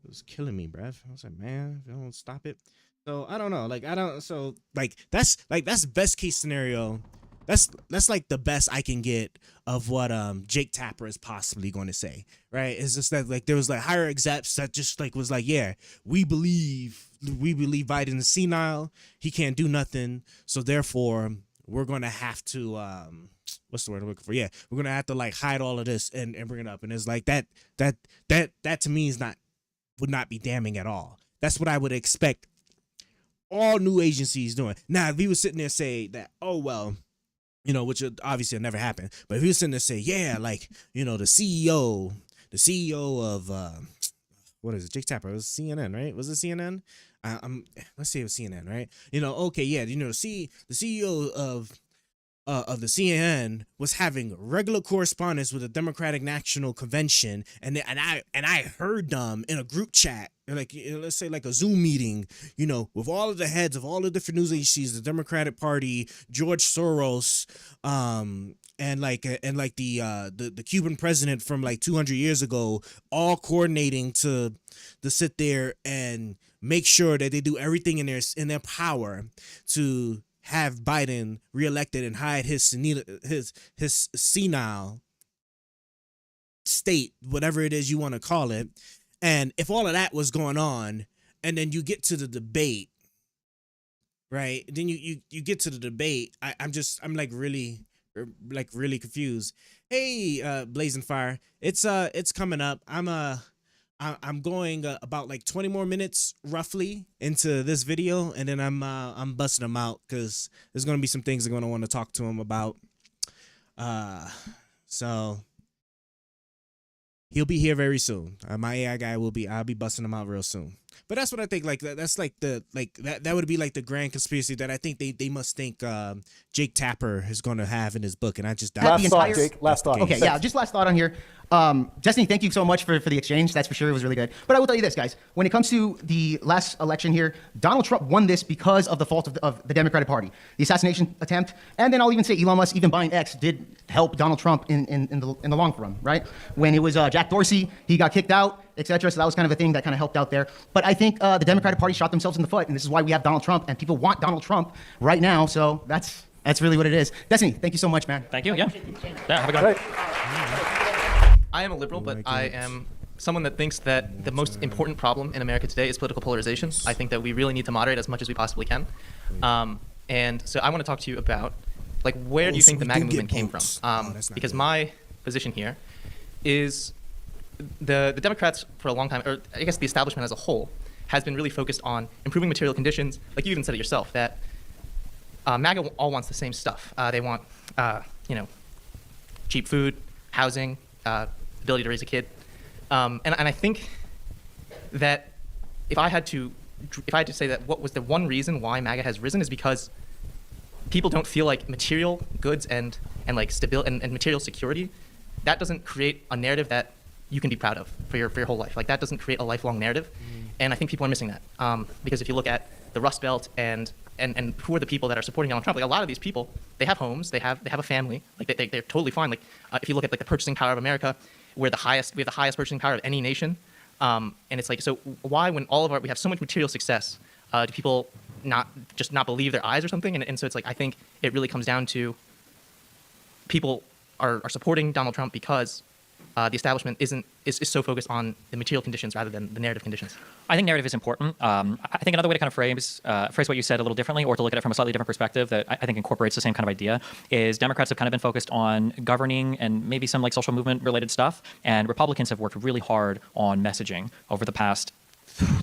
It was killing me, bruv. I was like, man, if I don't stop it. So I don't know. That's best case scenario. That's like the best I can get of what Jake Tapper is possibly going to say, right? It's just that like there was like higher execs that just like was like, yeah, we believe Biden is senile, he can't do nothing, so therefore we're gonna have to what's the word I'm looking for? Yeah, we're gonna have to like hide all of this and bring it up, and it's like that to me would not be damning at all. That's what I would expect all new agencies doing. Now, if he was sitting there say that, oh well, which obviously never happened, but if he was sitting there say, yeah, like, the CEO of what is it? Jake Tapper. It was CNN, right? Was it CNN? Let's say it was CNN, right? Okay, yeah, the CEO of the CNN was having regular correspondence with the Democratic National Convention, and I heard them in a group chat, like let's say like a Zoom meeting, with all of the heads of all the different news agencies, the Democratic Party, George Soros, and the Cuban president from like 200 years ago, all coordinating to sit there and make sure that they do everything in their power to have Biden reelected and hide his senile state, whatever it is you want to call it. And if all of that was going on, and then you get to the debate, right? Then you get to the debate. I'm really confused. Hey, Blazing Fire, it's coming up. I'm going about like 20 more minutes roughly into this video, and then I'm busting them out because there's gonna be some things I'm gonna want to talk to him about. So he'll be here very soon. My AI guy I'll be busting him out real soon. But that's what I think. Like that's like that would be like the grand conspiracy that I think they must think Jake Tapper is going to have in his book, and I just last thought, Jake. Last thought. Okay, yeah, just last thought on here. Destiny, thank you so much for the exchange. That's for sure. It was really good. But I will tell you this, guys. When it comes to the last election here, Donald Trump won this because of the fault of the Democratic Party. The assassination attempt, and then I'll even say Elon Musk even buying X did help Donald Trump in the long run, right? When it was Jack Dorsey, he got kicked out, etc. So that was kind of a thing that kind of helped out there. But I think the Democratic Party shot themselves in the foot, and this is why we have Donald Trump, and people want Donald Trump right now. So that's really what it is. Destiny, thank you so much, man. Thank you. Yeah. Have a good one. I am a liberal, but I am someone that thinks that the most important problem in America today is political polarization. I think that we really need to moderate as much as we possibly can. And so I want to talk to you about, like, where do you think the MAGA movement came from? Because my position here is the Democrats for a long time, or I guess the establishment as a whole, has been really focused on improving material conditions. Like you even said it yourself, that MAGA all wants the same stuff. They want, cheap food, housing, ability to raise a kid, and I think that if I had to say that what was the one reason why MAGA has risen is because people don't feel like material goods and like stability and material security, that doesn't create a narrative that you can be proud of for your whole life. Like that doesn't create a lifelong narrative, and I think people are missing that because if you look at the Rust Belt and who are the people that are supporting Donald Trump? Like a lot of these people, they have homes, they have a family, like they're totally fine. Like if you look at like the purchasing power of America, we have the highest purchasing power of any nation, and it's like, so why when we have so much material success, do people not believe their eyes or something? And so it's like, I think it really comes down to people are supporting Donald Trump because the establishment is so focused on the material conditions rather than the narrative conditions. I think narrative is important. I think another way to kind of phrase what you said a little differently, or to look at it from a slightly different perspective that I think incorporates the same kind of idea, is Democrats have kind of been focused on governing and maybe some like social movement related stuff, and Republicans have worked really hard on messaging over the past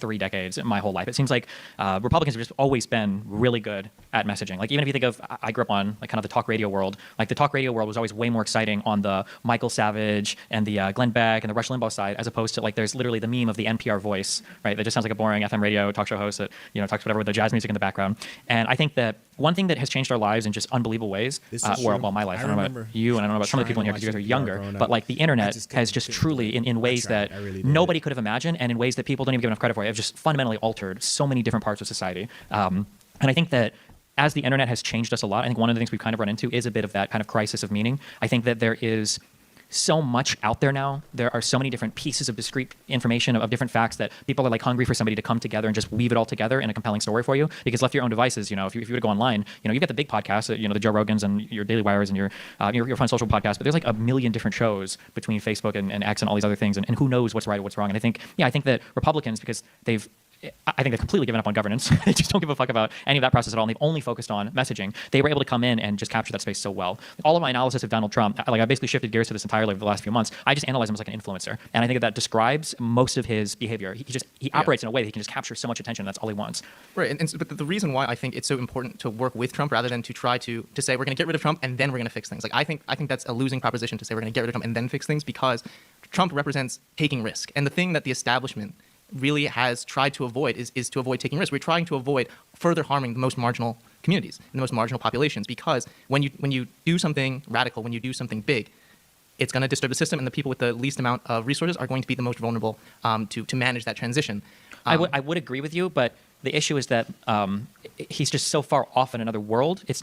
3 decades in my whole life. It seems like Republicans have just always been really good at messaging. Like even if you think of, I grew up on like kind of the talk radio world. Like the talk radio world was always way more exciting on the Michael Savage and the Glenn Beck and the Rush Limbaugh side, as opposed to like there's literally the meme of the NPR voice, right? That just sounds like a boring FM radio talk show host that talks whatever with the jazz music in the background. And I think that one thing that has changed our lives in just unbelievable ways, my life, I don't know about you, and I don't know about some of the people in here because you guys are younger, but like the internet has just truly, in ways that nobody could have imagined, and in ways that people don't even give enough credit for, have just fundamentally altered so many different parts of society. And I think that as the internet has changed us a lot, I think one of the things we've kind of run into is a bit of that kind of crisis of meaning. I think that there is so much out there now. There are so many different pieces of discrete information, of different facts, that people are like hungry for somebody to come together and just weave it all together in a compelling story for you. Because left to your own devices, if you were to go online, you've got the big podcasts, the Joe Rogans and your Daily Wires and your fun social podcasts, but there's like a million different shows between Facebook and X and all these other things, and who knows what's right or what's wrong. And I think that Republicans, because I think they've completely given up on governance. They just don't give a fuck about any of that process at all. And they've only focused on messaging. They were able to come in and just capture that space so well. All of my analysis of Donald Trump, I basically shifted gears to this entirely over the last few months. I just analyze him as like an influencer. And I think that describes most of his behavior. He operates in a way that he can just capture so much attention. That's all he wants. Right. But the reason why I think it's so important to work with Trump rather than to try to say we're going to get rid of Trump and then we're going to fix things. Like I think that's a losing proposition to say we're going to get rid of Trump and then fix things, because Trump represents taking risk. And the thing that the establishment really has tried to avoid is to avoid taking risks. We're trying to avoid further harming the most marginal communities, in the most marginal populations, because when you do something radical, when you do something big, it's going to disturb the system, and the people with the least amount of resources are going to be the most vulnerable to manage that transition. I would agree with you, but the issue is that he's just so far off in another world. It's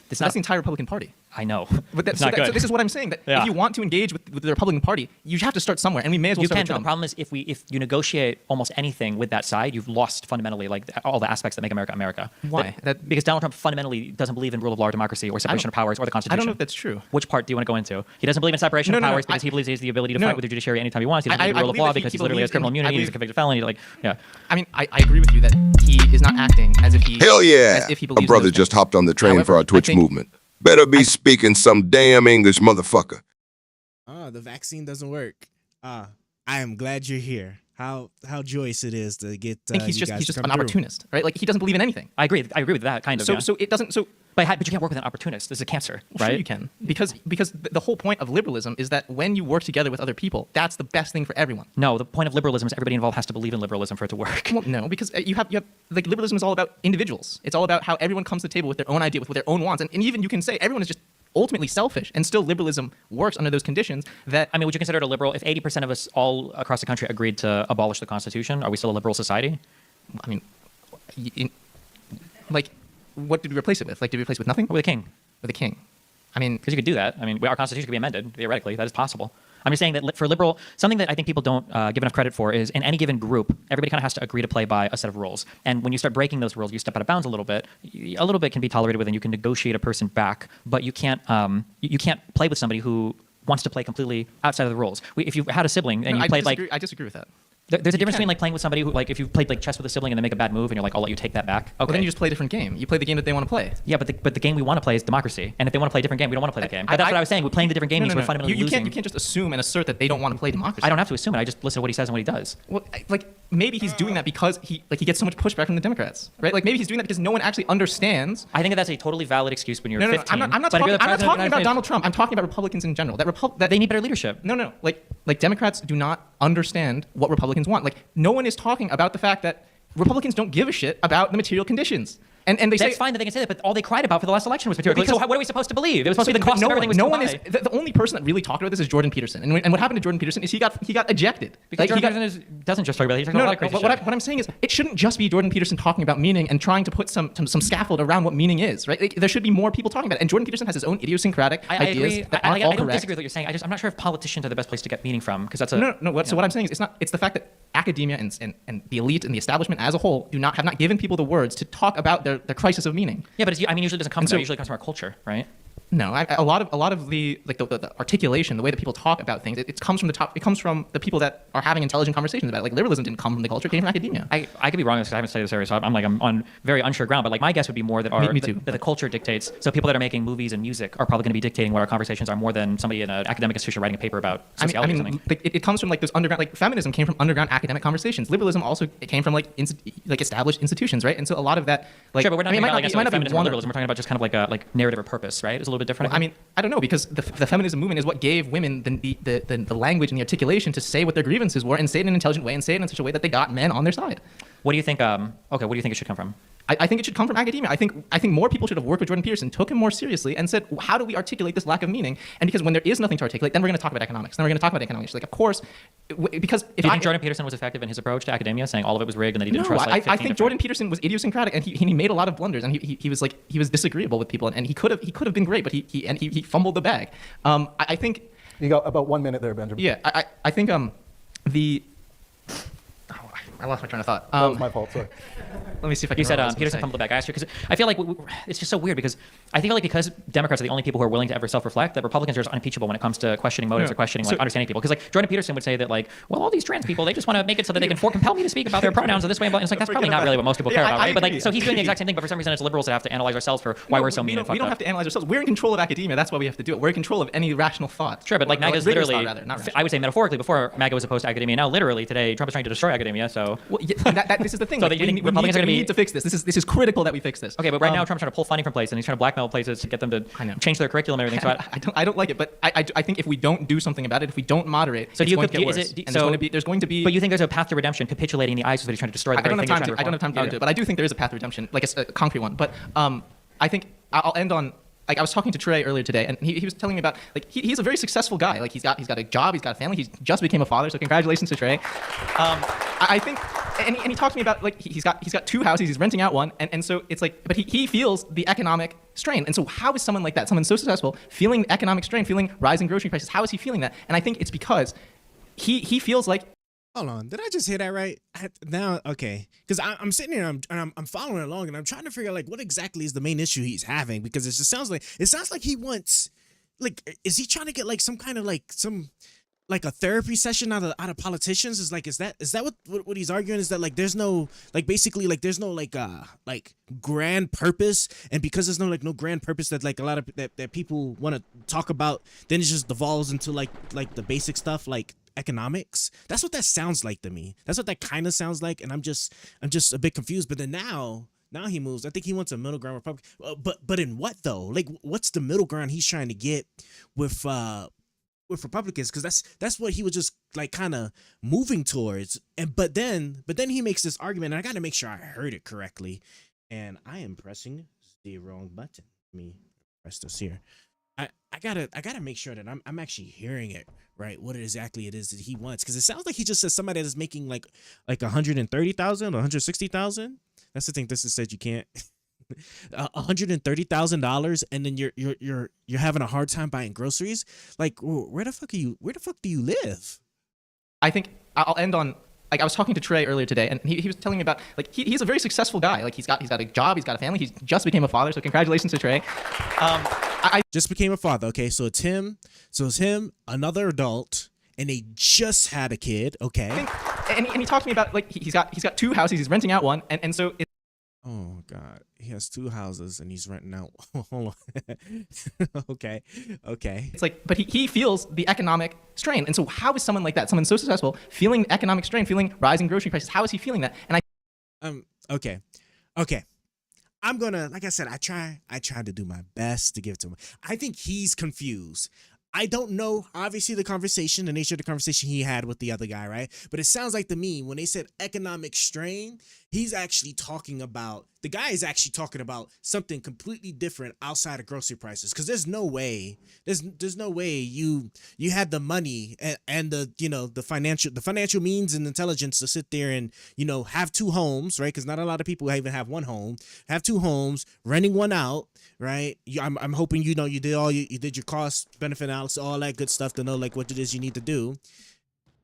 That's not the entire Republican Party. I know, But it's not good. so this is what I'm saying. That Yeah. if you want to engage with the Republican Party, you have to start somewhere, and we may as well You start can, with but the Trump. problem is if you negotiate almost anything with that side, you've lost fundamentally like all the aspects that make America America. Why? Because Donald Trump fundamentally doesn't believe in rule of law, democracy, or separation of powers, or the Constitution. I don't know if that's true. Which part do you want to go into? He doesn't believe in separation No, of no, no, powers because I- he believes he has the ability to no, fight with the judiciary anytime he wants. He doesn't I believe in rule of believe law that because he he literally has believes criminal in- immunity. I He's a believe- convicted felon. Like, yeah. I mean, I agree with you that he is not acting as if he Hell yeah. as if he A believes in brother those just things. hopped on the train However, for our I Twitch think- movement. Better be speaking some damn English, motherfucker. The vaccine doesn't work. I am glad you're here. How joyous it is to get. I think he's you just guys he's to just come an through. opportunist, right? Like he doesn't believe in anything. I agree with that kind of. So yeah. so it doesn't so. But you can't work with an opportunist. This is a cancer, Sure right? you can, because the whole point of liberalism is that when you work together with other people, that's the best thing for everyone. No, the point of liberalism is everybody involved has to believe in liberalism for it to work. Well, no, because you have like liberalism is all about individuals. It's all about how everyone comes to the table with their own idea, with their own wants, and even you can say everyone is just ultimately selfish, and still liberalism works under those conditions. That I mean, would you consider it a liberal? If 80% of us all across the country agreed to abolish the Constitution, are we still a liberal society? I mean, like, what did we replace it with? Like, did we replace it with nothing? Or with a king? With a king? I mean, Because you could do that. I mean, our Constitution could be amended, theoretically. That is possible. I'm just saying that for liberal, something that I think people don't give enough credit for is in any given group, everybody kind of has to agree to play by a set of rules. And when you start breaking those rules, you step out of bounds a little bit. A little bit can be tolerated with, and you can negotiate a person back, but you can't play with somebody who wants to play completely outside of the rules. If you had a sibling and you played like I disagree with that. there's a difference can. between like playing with somebody who like if you played like chess with a sibling and they make a bad move and you're like, I'll let you take that back. Okay. Well, then you just play a different game. You play the game that they want to play. Yeah, but the game we want to play is democracy. And if they want to play a different game, we don't want to play the game. But that's what I was saying. We're playing the different game means we're fundamentally you losing. can't just assume and assert that they don't want to play democracy. I don't have to assume it. I just listen to what he says and what he does. Well, like maybe he's doing that because he gets so much pushback from the Democrats, right? Like maybe he's doing that because no one actually understands. I think that that's a totally valid excuse when you're No, 15. I'm not But if you're talking, the I'm not president of the talking United about States- Donald Trump. I'm talking about Republicans in general. That They need better leadership. No, like Democrats do not understand what Republicans want. Like no one is talking about the fact that Republicans don't give a shit about the material conditions. And they That's say fine that they can say that, but all they cried about for the last election was material. Because- So what are we supposed to believe? It was supposed to be the cost no of everything was no too one high. is the only person that really talked about this is Jordan Peterson. And what happened to Jordan Peterson is he got ejected. Because Like, he Jordan got- Peterson doesn't just talk about it. He talks No, about a no, lot of crazy what shit. I'm saying is it shouldn't just be Jordan Peterson talking about meaning and trying to put some scaffold around what meaning is, right? Like, there should be more people talking about it. And Jordan Peterson has his own idiosyncratic I ideas agree. that I aren't all don't correct. disagree with what you're saying. I'm not sure if politicians are the best place to get meaning from because that's a So what I'm saying is it's the fact that academia and the elite and the establishment as a whole have not given people the words to talk about their crisis of meaning. Yeah, but I mean, usually it doesn't come And from that. so- Usually it comes from our culture, right? No, a lot of the articulation, the way that people talk about things, it comes from the top. It comes from the people that are having intelligent conversations about it. Like liberalism didn't come from the culture; it came from academia. I could be wrong because I haven't studied this area, so I'm on very unsure ground. But like my guess would be more that Me too. that the culture dictates. So people that are making movies and music are probably going to be dictating what our conversations are more than somebody in an academic institution writing a paper about sociology or something. like, it comes from like those underground, like feminism came from underground academic conversations. Liberalism also it came from like established institutions, right? And so a lot of that, like, Sure, but we're not I mean, talking about like, it might not be feminism or one. liberalism. We're talking about just kind of like narrative or purpose, right? It's a little bit different. I mean, I don't know because the feminism movement is what gave women the language and the articulation to say what their grievances were and say it in an intelligent way and say it in such a way that they got men on their side. what do you think? Okay, what do you think it should come from? I think it should come from academia. I think more people should have worked with Jordan Peterson, took him more seriously, and said, how do we articulate this lack of meaning? And because when there is nothing to articulate, then we're going to talk about economics. Then we're going to talk about economics. Like, of course, because if Do you think Jordan Peterson was effective in his approach to academia, saying all of it was rigged and that he didn't trust like 15 I think Jordan Peterson was idiosyncratic and he made a lot of blunders and he was disagreeable with people and he could have been great, but he fumbled the bag. I think You got about 1 minute there, Benjamin. yeah, I think I lost my train of thought. That was my fault, sorry. Let me see if I can You said remember what I was gonna Peterson say. fumbled the bag. I asked you because I feel like it's just so weird because I feel like because Democrats are the only people who are willing to ever self-reflect, that Republicans are just unimpeachable when it comes to questioning motives No. or questioning So- like understanding people. Because like Jordan Peterson would say that like, well, all these trans people they just want to make it so that they can compel me to speak about their pronouns in this way. And it's like that's probably not really what most people care Yeah, about, I right? But like, agree. so he's doing the exact same thing, but for some reason it's liberals that have to analyze ourselves for why we're so mean and We fucked don't up. have to analyze ourselves. We're in control of academia. That's why we have to do it. We're in control of any rational thought. Sure, but like Or MAGA is rigorous literally, thought, rather, not I would say metaphorically, before MAGA was opposed to academia. Now, literally today, Trump is trying to destroy academia. So well, this is the thing. So like, that you think Republicans are gonna we be- need to fix this. This is critical that we fix this. okay, but right now Trump's trying to pull funding from places and he's trying to blackmail places to get them to I know. change their curriculum and everything. So I don't like it, but I think if we don't do something about it, if we don't moderate, So it's do you going to get is worse. it- And so- there's going to be. But you think there's a path to redemption, capitulating the ISIS that he's trying to destroy the I don't very have thing time you're to. trying I don't have time to get into it, but I do think there is a path to redemption, like a concrete one. But I think I'll end on, like, I was talking to Trey earlier today, and he was telling me about, like, he's a very successful guy. Like, he's got a job, he's got a family, he just became a father, so congratulations to Trey. I think, and he talked to me about, like, he's got 2 houses, he's renting out one, and so it's like, but he feels the economic strain. And so how is someone like that, someone so successful, feeling the economic strain, feeling rising grocery prices, how is he feeling that? And I think it's because he feels like, hold on, did I just hear that right? Now, okay, because I'm sitting here and I'm following along and I'm trying to figure out like what exactly is the main issue he's having, because it just sounds like he wants, like, is he trying to get like some kind of like like a therapy session out of politicians? Is that what he's arguing? Is that like there's no like basically like there's no like grand purpose, and because there's no grand purpose that like a lot of that people want to talk about, then it just devolves into like the basic stuff like economics. That's what that sounds like to me. That's what that kind of sounds like, and I'm just a bit confused. But then now he moves. I think he wants a middle ground Republican. But in what though? Like, what's the middle ground he's trying to get with Republicans? Because that's what he was just like kind of moving towards. And but then he makes this argument, and I got to make sure I heard it correctly. And I am pressing the wrong button. Let me press this here. I gotta make sure that I'm actually hearing it right. What exactly it is that he wants, because it sounds like he just says somebody that's making like 130,000 or 160,000. That's the thing. This is said you can't. $130,000, and then you're having a hard time buying groceries. Like, where the fuck do you live? I think I'll end on, like, I was talking to Trey earlier today, and he was telling me about, like, he's a very successful guy. Like, he's got a job, he's got a family, he just became a father, so congratulations to Trey. I just became a father. Okay, so it's him, another adult, and they just had a kid. Okay, and he talked to me about, like, he's got 2 houses, he's renting out one, and so it's, oh God, he has 2 houses and he's renting out. Hold on. Okay. it's like, but he feels the economic strain. And so how is someone like that, someone so successful, feeling the economic strain, feeling rising grocery prices? How is he feeling that? And okay. I'm gonna, like I said, I tried to do my best to give it to him. I think he's confused. I don't know, obviously, the nature of the conversation he had with the other guy, right? But it sounds like to me, when they said economic strain, the guy is actually talking about something completely different outside of grocery prices. Because there's no way you had the money and the financial means and intelligence to sit there and, have 2 homes, right? Because not a lot of people even have 1 home, have 2 homes, renting one out, right? I'm hoping you did your cost benefit analysis, all that good stuff to know like what it is you need to do,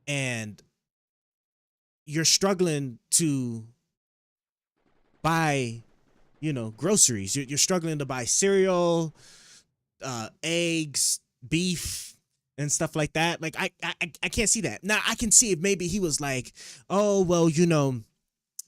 and you're struggling to buy groceries. You're struggling to buy cereal, eggs, beef, and stuff like that. Like I can't see that. Now I can see if maybe he was like, oh well,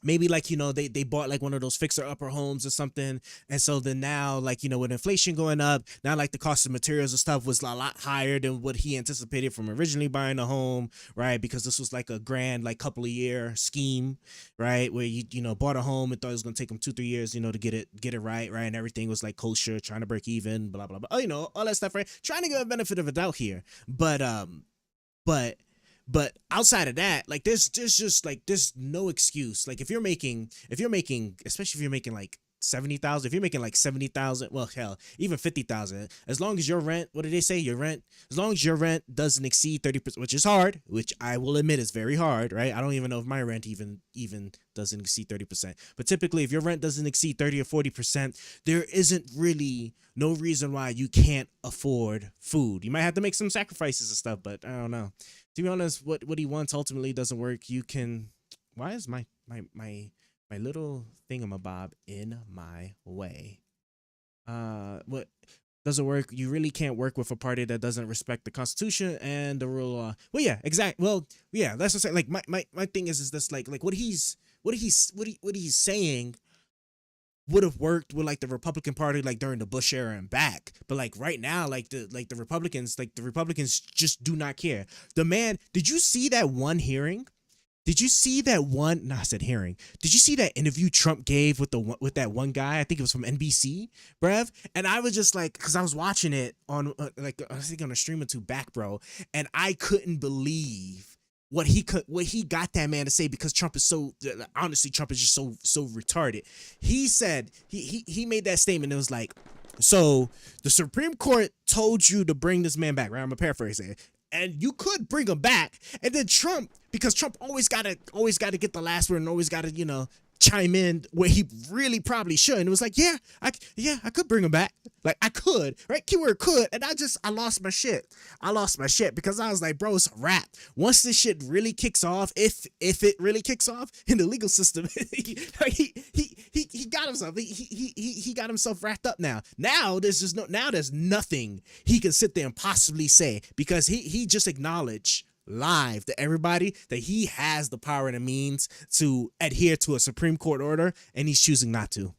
maybe like, they bought like one of those fixer upper homes or something. And so then now, like, with inflation going up, now like the cost of materials and stuff was a lot higher than what he anticipated from originally buying a home, right? Because this was like a grand, like couple of year scheme, right? Where you bought a home and thought it was going to take him 2-3 years, to get it right. Right. And everything was like kosher, trying to break even, blah, blah, blah. Oh, all that stuff, right? Trying to give a benefit of a doubt here. But outside of that, like there's just like there's no excuse. Like if you're making, especially if you're making like 70,000, if you're making like 70,000, well hell, even 50,000, as long as your rent, what did they say? As long as your rent doesn't exceed 30%, which is hard, which I will admit is very hard, right? I don't even know if my rent even doesn't exceed 30%. But typically if your rent doesn't exceed 30 or 40%, there isn't really no reason why you can't afford food. You might have to make some sacrifices and stuff, but I don't know. To be honest, what he wants ultimately doesn't work. Why is my little thingamabob in my way? What doesn't work? You really can't work with a party that doesn't respect the Constitution and the rule of law. Well, yeah, exactly. Well, yeah, that's what I'm saying. Like my thing is this, like what he's saying would have worked with like the Republican Party like during the Bush era and back, but like right now, the Republicans just do not care. The man, did you see that one hearing? Did you see that one? No, I said hearing. Did you see that interview Trump gave with that one guy? I think it was from NBC, bruv. And I was just like, because I was watching it on I think on a stream or two back, bro, and I couldn't believe what he got that man to say, because Trump is so, honestly, Trump is just so retarded. He said, he made that statement. It was like, so the Supreme Court told you to bring this man back, right? I'm gonna paraphrase it. And you could bring him back. And then Trump, because Trump always gotta get the last word and always gotta, chime in where he really probably should. And it was like, I could bring him back. Like, I could, right? Keyword could. And I lost my shit. Because I was like, bro, it's a wrap. Once this shit really kicks off, if it really kicks off in the legal system, he got himself. He got himself wrapped up now. Now there's nothing he can sit there and possibly say, because he just acknowledged live to everybody that he has the power and the means to adhere to a Supreme Court order, and he's choosing not to.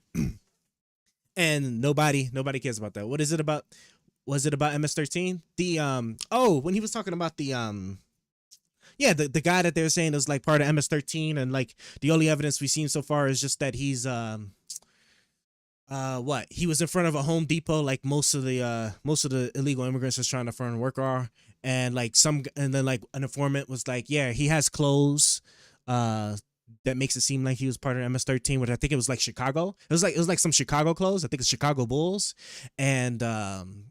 And nobody cares about that. What is it about? Was it about MS-13? When he was talking about the guy that they were saying was like part of MS-13, and like the only evidence we've seen so far is just that he's he was in front of a Home Depot like most of the illegal immigrants was trying to find work are. And then an informant was like, yeah, he has clothes that makes it seem like he was part of MS-13, which I think it was like Chicago. It was like some Chicago clothes. I think it's Chicago Bulls. And then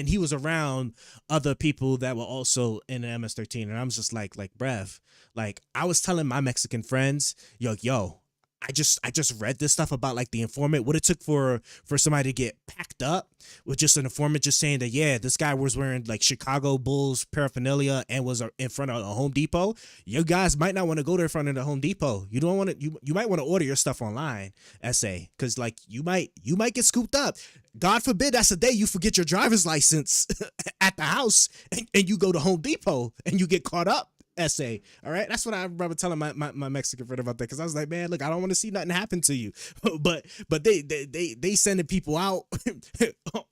he was around other people that were also in the MS-13. And I'm just like, bruv, like I was telling my Mexican friends, yo, I just read this stuff about like the informant, what it took for somebody to get packed up with just an informant just saying that, yeah, this guy was wearing like Chicago Bulls paraphernalia and was in front of a Home Depot. You guys might not want to go there in front of the Home Depot. You don't want to, you might want to order your stuff online, SA, because like you might get scooped up. God forbid that's the day you forget your driver's license at the house and you go to Home Depot and you get caught up. SA. All right, that's what I remember telling my Mexican friend about that, because I was like, man, look, I don't want to see nothing happen to you, but they sending people out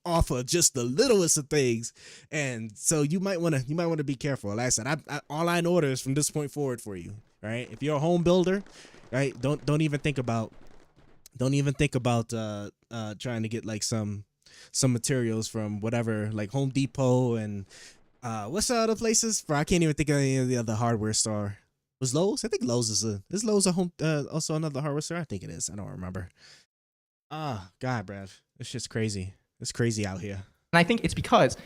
off of just the littlest of things, and so you might want to be careful. Like I said, all I order is from this point forward for you. Right, if you're a home builder, right, don't even think about trying to get like some materials from whatever, like Home Depot and what's the other places? Bro, I can't even think of any of the other hardware store. Was Lowe's? I think Lowe's is Lowe's a home also another hardware store? I think it is. I don't remember. God, Brad, it's just crazy. It's crazy out here. And I think it's because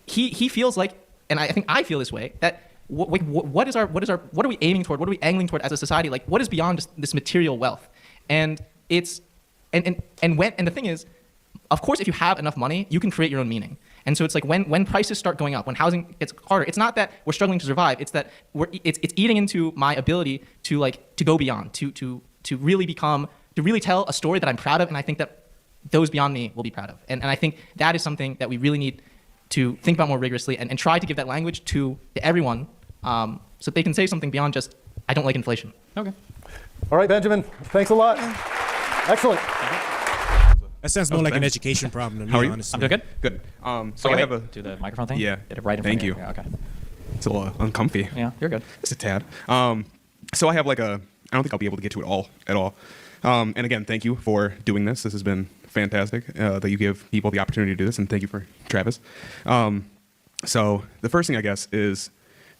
he feels like, and I think I feel this way, that what are we aiming toward? What are we angling toward as a society? Like, what is beyond just this material wealth? And it's and the thing is, of course, if you have enough money, you can create your own meaning. And so it's like when prices start going up, when housing gets harder, it's not that we're struggling to survive. It's that it's eating into my ability to go beyond, to really tell a story that I'm proud of, and I think that those beyond me will be proud of. And I think that is something that we really need to think about more rigorously and try to give that language to everyone, so that they can say something beyond just, I don't like inflation. Okay. All right, Benjamin, thanks a lot. Excellent. That sounds more like an education problem to me, How are you? honestly. I'm doing good. Good. So Okay, I have a. do the microphone thing. Yeah. Did it right in Thank front of you. Yeah, okay. It's a little uncomfy. Yeah, you're good. Just a tad. So I have like I don't think I'll be able to get to it all at all. And again, thank you for doing this. This has been fantastic that you give people the opportunity to do this, and thank you for Travis. So the first thing, I guess, is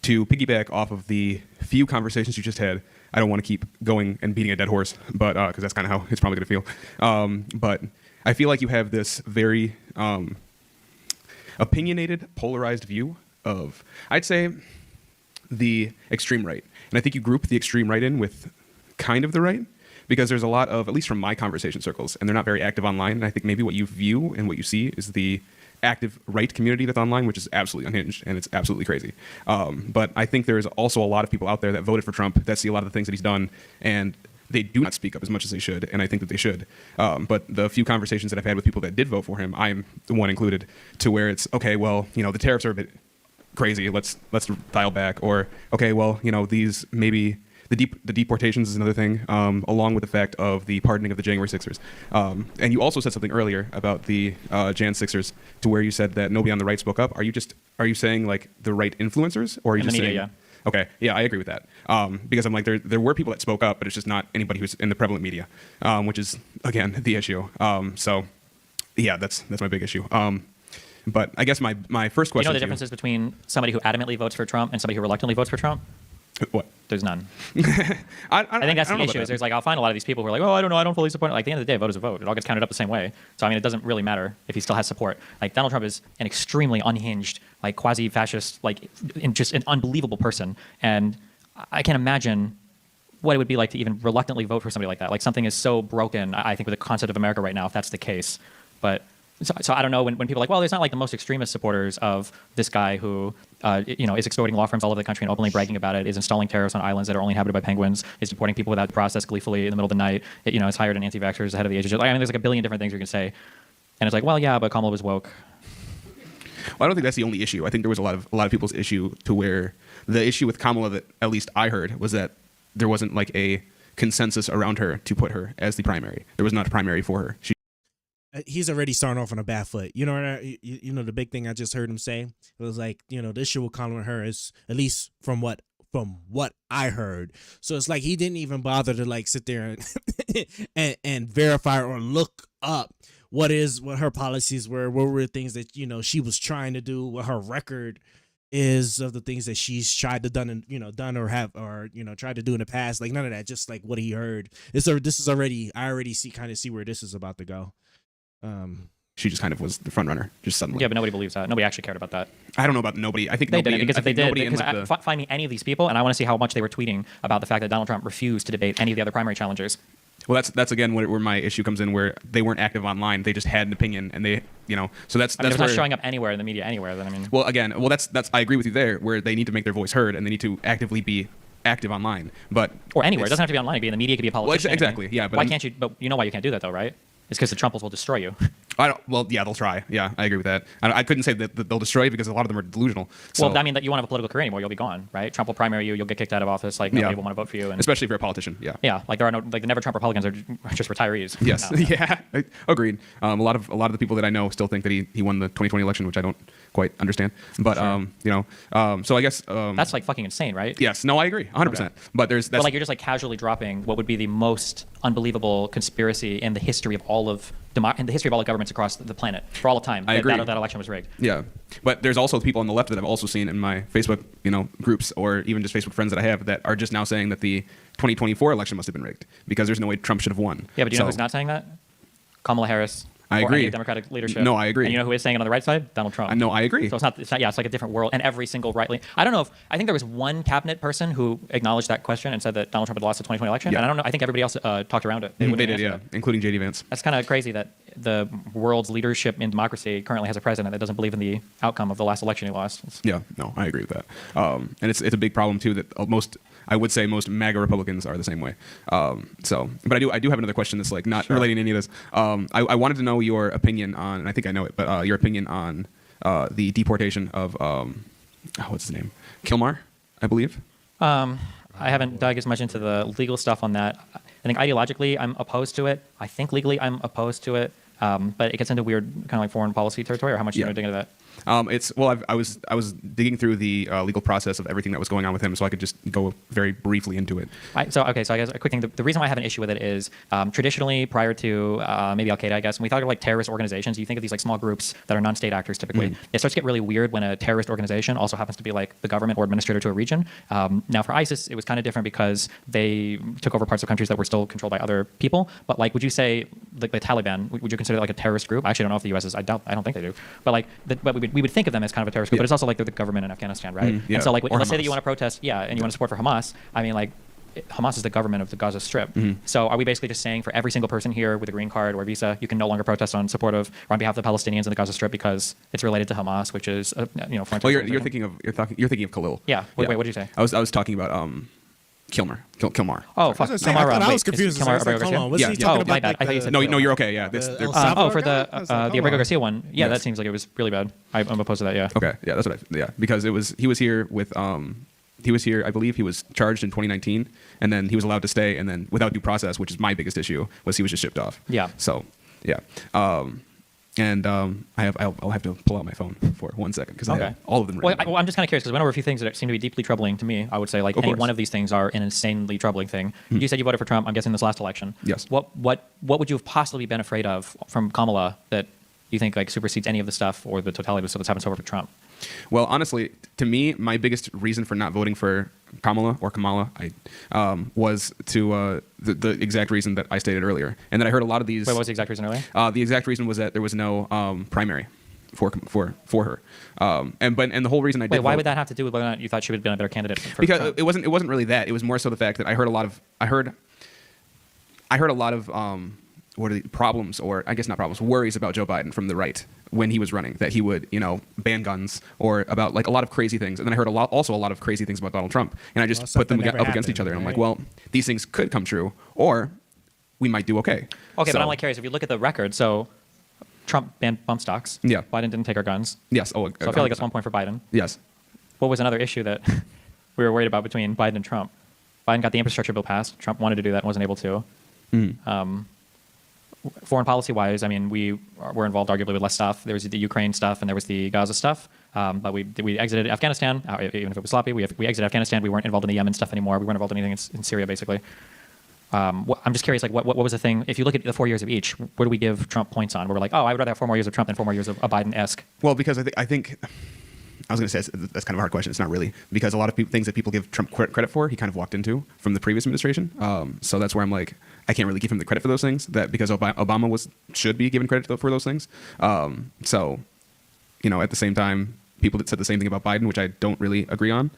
to piggyback off of the few conversations you just had. I don't want to keep going and beating a dead horse, but because that's kind of how it's probably going to feel. But I feel like you have this very opinionated, polarized view of, I'd say, the extreme right. And I think you group the extreme right in with kind of the right, because there's a lot of, at least from my conversation circles, and they're not very active online, and I think maybe what you view and what you see is the active right community that's online, which is absolutely unhinged, and it's absolutely crazy. But I think there's also a lot of people out there that voted for Trump that see a lot of the things that he's done, and they do not speak up as much as they should, and I think that they should. But the few conversations that I've had with people that did vote for him, I'm the one included, to where it's, okay, well, the tariffs are a bit crazy, let's dial back, or, okay, well, these maybe the deportations is another thing, along with the fact of the pardoning of the January 6ers. And you also said something earlier about the Jan 6ers, to where you said that nobody on the right spoke up. Are you saying like the right influencers, or are you just saying? Yeah. Okay, yeah, I agree with that. Because I'm like, there were people that spoke up, but it's just not anybody who's in the prevalent media, which is, again, the issue. So, yeah, that's my big issue. But I guess my first You question. know the to differences between somebody who adamantly votes for Trump and somebody who reluctantly votes for Trump? What? There's none. I I think that's I don't the know issue. about Is that. there's like I'll find a lot of these people who are like, oh, I don't know, I don't fully support it. Like at the end of the day, a vote is a vote. It all gets counted up the same way. So I mean, it doesn't really matter if he still has support. Like Donald Trump is an extremely unhinged, like quasi-fascist, like just an unbelievable person, and I can't imagine what it would be like to even reluctantly vote for somebody like that. Like something is so broken, I think, with the concept of America right now, if that's the case. But so I don't know when people are like, well, there's not like the most extremist supporters of this guy who, is exploiting law firms all over the country and openly bragging about it, is installing terrorists on islands that are only inhabited by penguins, is deporting people without process gleefully in the middle of the night, has hired an anti-vaxxers ahead of the age of shit. I mean, there's like a billion different things you can say. And it's like, well, yeah, but Kamala was woke. Well, I don't think that's the only issue. I think there was a lot of people's issue to where the issue with Kamala that at least I heard was that there wasn't like a consensus around her to put her as the primary. There was not a primary for her. He's already starting off on a bad foot. You know, the big thing I just heard him say, it was like, the issue with Kamala Harris, at least from what I heard. So it's like he didn't even bother to like sit there and verify or look up what her policies were, what were the things that she was trying to do, what her record is of the things that she's tried to done tried to do in the past. Like none of that, just like what he heard. I already see where this is about to go. She just kind of was the front runner, just suddenly. Yeah, but nobody believes that. Nobody actually cared about that. I don't know about nobody. I think they nobody, did, because if they did, because find me any of these people, and I want to see how much they were tweeting about the fact that Donald Trump refused to debate any of the other primary challengers. Well, that's again where my issue comes in, where they weren't active online. They just had an opinion, and they, so that's it's not showing up anywhere in the media anywhere. Then I mean, that's I agree with you there, where they need to make their voice heard, and they need to actively be active online, or anywhere. It doesn't have to be online. It could be in the media. It could be a politician. Well, exactly. Yeah, but why can't you? But you know why you can't do that though, right? It's because the Trumples will destroy you. Yeah, they'll try. Yeah, I agree with that. I couldn't say that they'll destroy you because a lot of them are delusional. So. Well, I mean, that you won't have a political career anymore. You'll be gone, right? Trump will primary you. You'll get kicked out of office. Like nobody will want to vote for you. And, especially if you're a politician. Yeah. Yeah, like there are no the never Trump Republicans are just retirees. Yes. Yeah. Agreed. A lot of the people that I know still think that he won the 2020 election, which I don't quite understand. But sure. So I guess that's like fucking insane, right? Yes. No, I agree, 100%. Okay. But that's like you're just like casually dropping what would be the most unbelievable conspiracy in the history of all of governments across the planet for all of time. I agree. That election was rigged. Yeah, but there's also people on the left that I've also seen in my Facebook, groups, or even just Facebook friends that I have, that are just now saying that the 2024 election must have been rigged because there's no way Trump should have won. Yeah, but do you know who's not saying that? Kamala Harris. I agree. Any Democratic leadership. No, I agree. And you know who is saying it on the right side? Donald Trump. No, I agree. So it's not. Yeah, it's like a different world. And every single I don't know if I think there was one cabinet person who acknowledged that question and said that Donald Trump had lost the 2020 election. Yeah. And I don't know. I think everybody else talked around it. They did, yeah, including J.D. Vance. That's kind of crazy that the world's leadership in democracy currently has a president that doesn't believe in the outcome of the last election he lost. Yeah, no, I agree with that. And it's a big problem too that most MAGA Republicans are the same way. But I do have another question that's like not relating to any of this. I wanted to know your opinion on, and I think I know it, but your opinion on the deportation of what's his name, Kilmar, I believe. I haven't dug as much into the legal stuff on that. I think ideologically I'm opposed to it. I think legally I'm opposed to it. But it gets into weird kind of like foreign policy territory. Or how much do you want to dig into that? I was digging through the legal process of everything that was going on with him, so I could just go very briefly into it. So I guess a quick thing. The reason why I have an issue with it is traditionally, prior to maybe Al Qaeda, I guess, when we talk about like terrorist organizations, you think of these like small groups that are non-state actors typically. It starts to get really weird when a terrorist organization also happens to be like the government or administrator to a region. Now for ISIS, it was kind of different because they took over parts of countries that were still controlled by other people. But like, would you say like the Taliban? Would you consider it like a terrorist group? I actually don't know if the U.S. is. I don't think they do. But like, we would think of them as kind of a terrorist group, but it's also like they're the government in Afghanistan, right? And so like, let's say that you want to protest, and you want to support for Hamas. I mean, like, Hamas is the government of the Gaza Strip. So are we basically just saying for every single person here with a green card or visa, you can no longer protest on support of or on behalf of the Palestinians in the Gaza Strip because it's related to Hamas, which is foreign. Well, you're thinking of Khalil. Yeah. Wait, what did you say? I was talking about Kilmar. Oh, fuck. I was confused. Kilmar Abrego Garcia? Oh, my bad. I thought you said no, you're okay. Yeah. For the Abrego Garcia one. Yeah, that seems like it was really bad. I'm opposed to that. Yeah. Okay. Yeah, that's what because he was here with he was here, I believe he was charged in 2019, and then he was allowed to stay, and then without due process, which is my biggest issue, was he was just shipped off. Yeah. So, yeah. I'll have to pull out my phone for 1 second because I have all of them written down. I'm just kind of curious because I went over a few things that seem to be deeply troubling to me. I would say like any one of these things are an insanely troubling thing. You said you voted for Trump, I'm guessing, this last election. Yes. What would you have possibly been afraid of from Kamala that you think like supersedes any of the stuff or the totality of the stuff that's happened so far for Trump? Well, honestly, to me, my biggest reason for not voting for Kamala was to the exact reason that I stated earlier, and that I heard a lot of these. Wait, what was the exact reason earlier? The exact reason was that there was no primary for her, and the whole reason I did. Wait, why vote, would that have to do with whether or not you thought she would have been a better candidate? For because Trump? it wasn't really that. It was more so the fact that I heard a lot of what are the problems, or I guess not problems, worries about Joe Biden from the right when he was running, that he would, ban guns, or about like a lot of crazy things. And then I heard a lot of crazy things about Donald Trump, and I just put them up against each other. And I'm like, well, these things could come true, or we might do okay. Okay, so, but I'm like curious, if you look at the record, so Trump banned bump stocks. Yeah. Biden didn't take our guns. Yes. Oh, so I feel like it's 1 point for Biden. Yes. What was another issue that we were worried about between Biden and Trump? Biden got the infrastructure bill passed. Trump wanted to do that and wasn't able to. Foreign policy-wise, I mean, we were involved arguably with less stuff. There was the Ukraine stuff and there was the Gaza stuff. But we exited Afghanistan, even if it was sloppy. We exited Afghanistan. We weren't involved in the Yemen stuff anymore. We weren't involved in anything in Syria, basically. I'm just curious, like, what was the thing? If you look at the 4 years of each, where do we give Trump points on? Where we're like, oh, I would rather have 4 more years of Trump than 4 more years of a Biden-esque. Well, because I think I was going to say that's kind of a hard question. It's not really, because a lot of things that people give Trump credit for, he kind of walked into from the previous administration. So that's where I'm like, I can't really give him the credit for those things, that because Obama should be given credit for those things. So, at the same time, people that said the same thing about Biden, which I don't really agree on.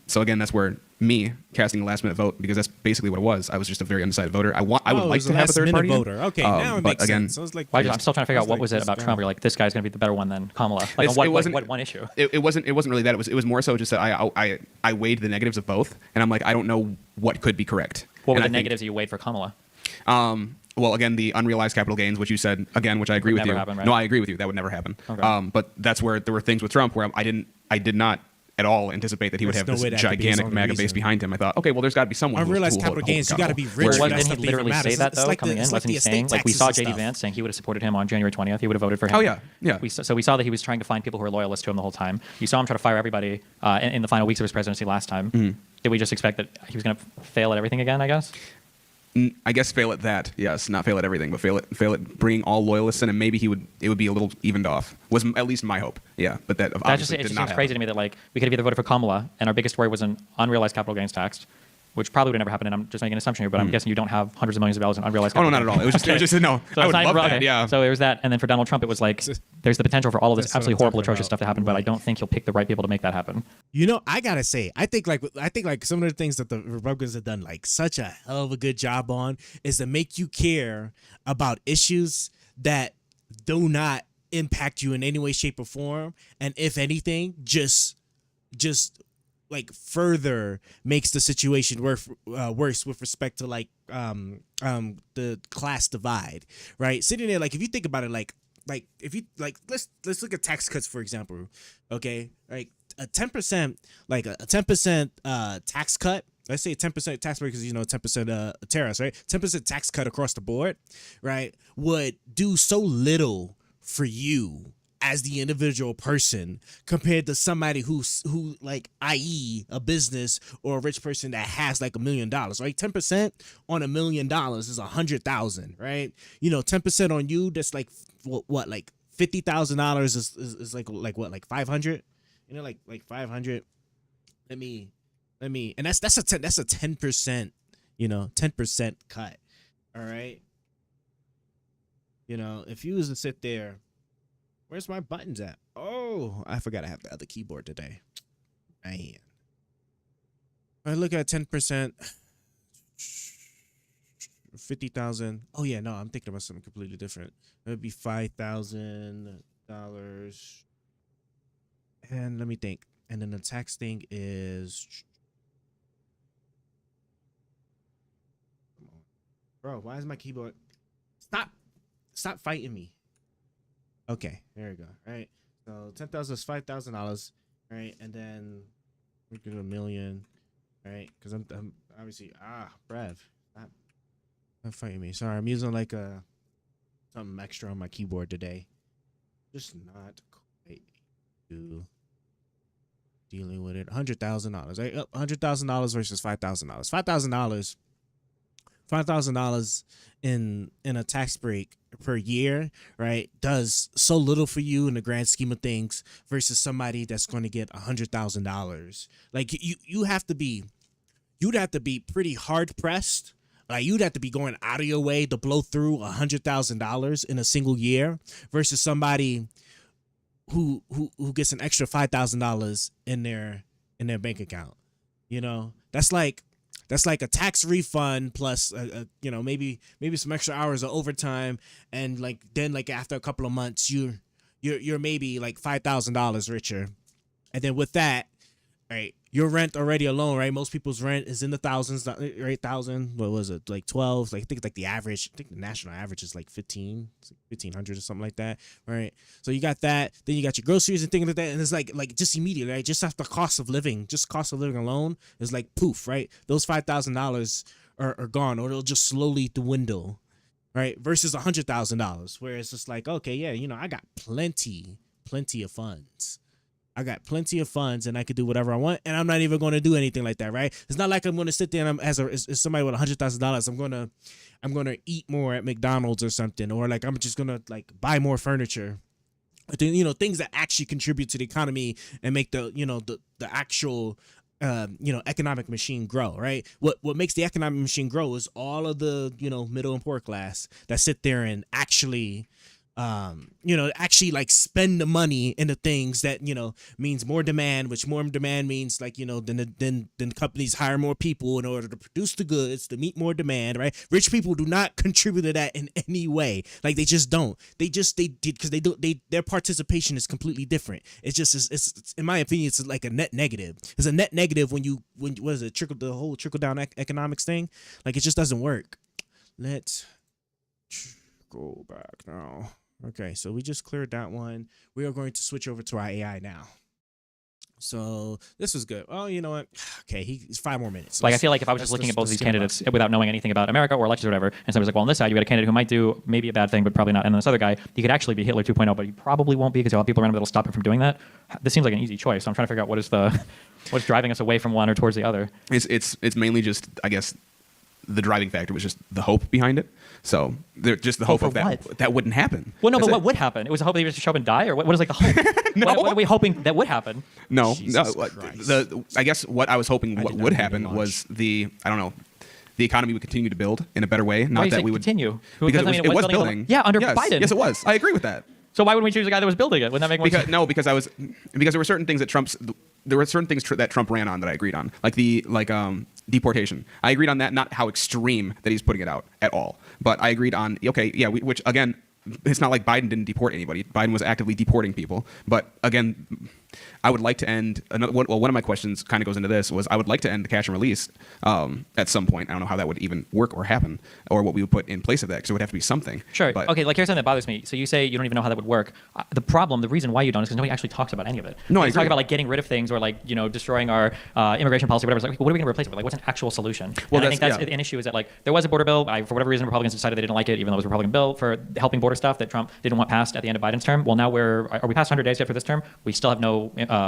So again, that's where me casting a last minute vote, because that's basically what it was. I was just a very undecided voter. I would like to have a third party voter. Okay, now it makes sense. So it's like, I'm still trying to figure out what was it about Trump. You're like, this guy's going to be the better one than Kamala. Like, what one issue? It wasn't really that. It was more so just that I weighed the negatives of both, and I'm like, I don't know what could be correct. What were the negatives that you weighed for Kamala? Well, again, the unrealized capital gains, which you said, again, which I agree with you. Happen, right? No, I agree with you. That would never happen. Okay. But that's where there were things with Trump where I did not at all anticipate that he would have this gigantic MAGA base behind him. I thought, okay, well, there's got to be someone. Unrealized capital gains, you got to be rich. Didn't he literally say that, though, coming in? Wasn't he saying, like, we saw J.D. Vance saying he would have supported him on January 20th. He would have voted for him. Oh, yeah. So we saw that he was trying to find people who were loyalists to him the whole time. You saw him try to fire everybody in the final weeks of his presidency last time. Mm-hmm. Did we just expect that he was going to fail at everything again, I guess? I guess fail at that, yes. Not fail at everything, but fail at bringing all loyalists in, and maybe it would be a little evened off. Was at least my hope. Yeah, but that obviously it did just not seems crazy to me that, like, we could have either voted for Kamala, and our biggest worry was an unrealized capital gains tax, which probably would never happen. And I'm just making an assumption here, but I'm guessing you don't have hundreds of millions of dollars in unrealized capital. Oh, no, not at all. It was just no. So I would love that. okay. Yeah. So it was that, and then for Donald Trump, it was like there's the potential for all of this That's what absolutely I'm horrible, talking atrocious about. stuff to happen, but I don't think he'll pick the right people to make that happen. I gotta say, I think like some of the things that the Republicans have done like such a hell of a good job on is to make you care about issues that do not impact you in any way, shape, or form, and if anything, just like further makes the situation worse with respect to like the class divide, right? Sitting there, like if you think about it, like if you like let's look at tax cuts, for example, okay? Like a 10%, like a 10% tax cut. Let's say a 10% tax rate, because 10% tariffs, right? 10% tax cut across the board, right? Would do so little for you as the individual person compared to somebody who like, i.e. a business or a rich person that has like $1 million, right? 10% on $1 million is 100,000, right? 10% on you, that's like what like $50,000 is like what, like 500, like 500. Let me, and that's a 10%, 10% cut. All right. If you was to sit there, where's my buttons at? Oh, I forgot I have the other keyboard today. Man. I look at 10%, 50,000. Oh yeah, no, I'm thinking about something completely different. It would be $5,000. And let me think. And then the tax thing is, bro, why is my keyboard? Stop fighting me. Okay, there we go. All right, so 10,000 is $5,000, right? And then we get $1 million, right? Because I'm obviously Brev, stop fighting me. Sorry, I'm using like something extra on my keyboard today. Just not quite dealing with it. $100,000, right? $100,000 versus $5,000. $5,000 in a tax break per year, right, does so little for you in the grand scheme of things versus somebody that's going to get $100,000. Like you'd have to be pretty hard pressed. Like you'd have to be going out of your way to blow through $100,000 in a single year versus somebody who gets an extra $5,000 in their bank account. You know, that's like a tax refund plus maybe some extra hours of overtime, and like then like after a couple of months you're maybe like $5,000 richer, and then with that, right, your rent already alone, right? Most people's rent is in the thousands, right? What was it? Like 12, like I think like the average, I think the national average is like 1,500 or something like that, right? So you got that, then you got your groceries and things like that, and it's like just immediately, right? Just after cost of living alone is like poof, right? Those $5,000 are gone, or they'll just slowly dwindle, right? Versus $100,000, where it's just like, okay, yeah, you know, I got plenty of funds. I got plenty of funds and I could do whatever I want, and I'm not even going to do anything like that, right? It's not like I'm going to sit there and as somebody with $100,000, I'm going to eat more at McDonald's or something, or like I'm just going to like buy more furniture. You know, things that actually contribute to the economy and make the actual economic machine grow, right? What makes the economic machine grow is all of the, middle and poor class that sit there and actually like spend the money into things that, means more demand, which more demand means like, then companies hire more people in order to produce the goods to meet more demand, right? Rich people do not contribute to that in any way. Like they just don't. They did because their participation is completely different. It's just, it's in my opinion, it's like a net negative. It's a net negative when what is it, the whole trickle down economics thing. Like it just doesn't work. Let's go back now. Okay, so we just cleared that one. We are going to switch over to our AI now. So this was good. Oh, you know what? Okay, he's 5 more minutes. Like I feel like if I was just looking at both of these candidates without knowing anything about America or elections or whatever, and somebody's like, well, on this side you got a candidate who might do maybe a bad thing, but probably not, and then this other guy, he could actually be Hitler 2.0, but he probably won't be because you'll have people around him that'll stop him from doing that. This seems like an easy choice. So I'm trying to figure out what's driving us away from one or towards the other. It's mainly just, I guess, the driving factor was just the hope behind it. So just the hope of that wouldn't happen. Well, no, but what would happen? It was the hope that he was to show up and die, or what is like the hope? No. What are we hoping that would happen? No. I guess what I was hoping what would happen was the economy would continue to build in a better way. Not that we would continue because it was building. Yeah, under Biden. Yes, it was. I agree with that. So why wouldn't we choose the guy that was building it? Wouldn't that make more sense? No, because there were certain things that that Trump ran on that I agreed on, like deportation. I agreed on that, not how extreme that he's putting it out at all. But I agreed on which again, it's not like Biden didn't deport anybody. Biden was actively deporting people. But again, I would like to end one of my questions kind of goes into this was I would like to end the catch and release at some point. I don't know how that would even work or happen or what we would put in place of that because it would have to be something. Sure. But, okay, like here's something that bothers me. So you say you don't even know how that would work. The reason why you don't is because nobody actually talks about any of it. No, I talk about like getting rid of things or like, destroying our immigration policy, whatever. It's like, what are we going to replace it with? Like, what's an actual solution? Well, I think that's an issue is that like there was a border bill. For whatever reason, Republicans decided they didn't like it, even though it was a Republican bill for helping border stuff that Trump didn't want passed at the end of Biden's term. Well, now are we past 100 days yet for this term? We still have no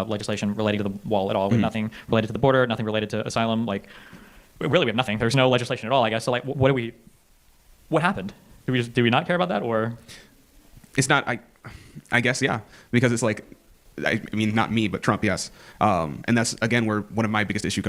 legislation relating to the wall at all. We have nothing related to the border, nothing related to asylum. Like, really, we have nothing. There's no legislation at all, I guess. So, like, what happened? Do we not care about that, or? It's not. I guess yeah, because it's like. I mean, not me, but Trump, yes. And that's, again, where one of my biggest issues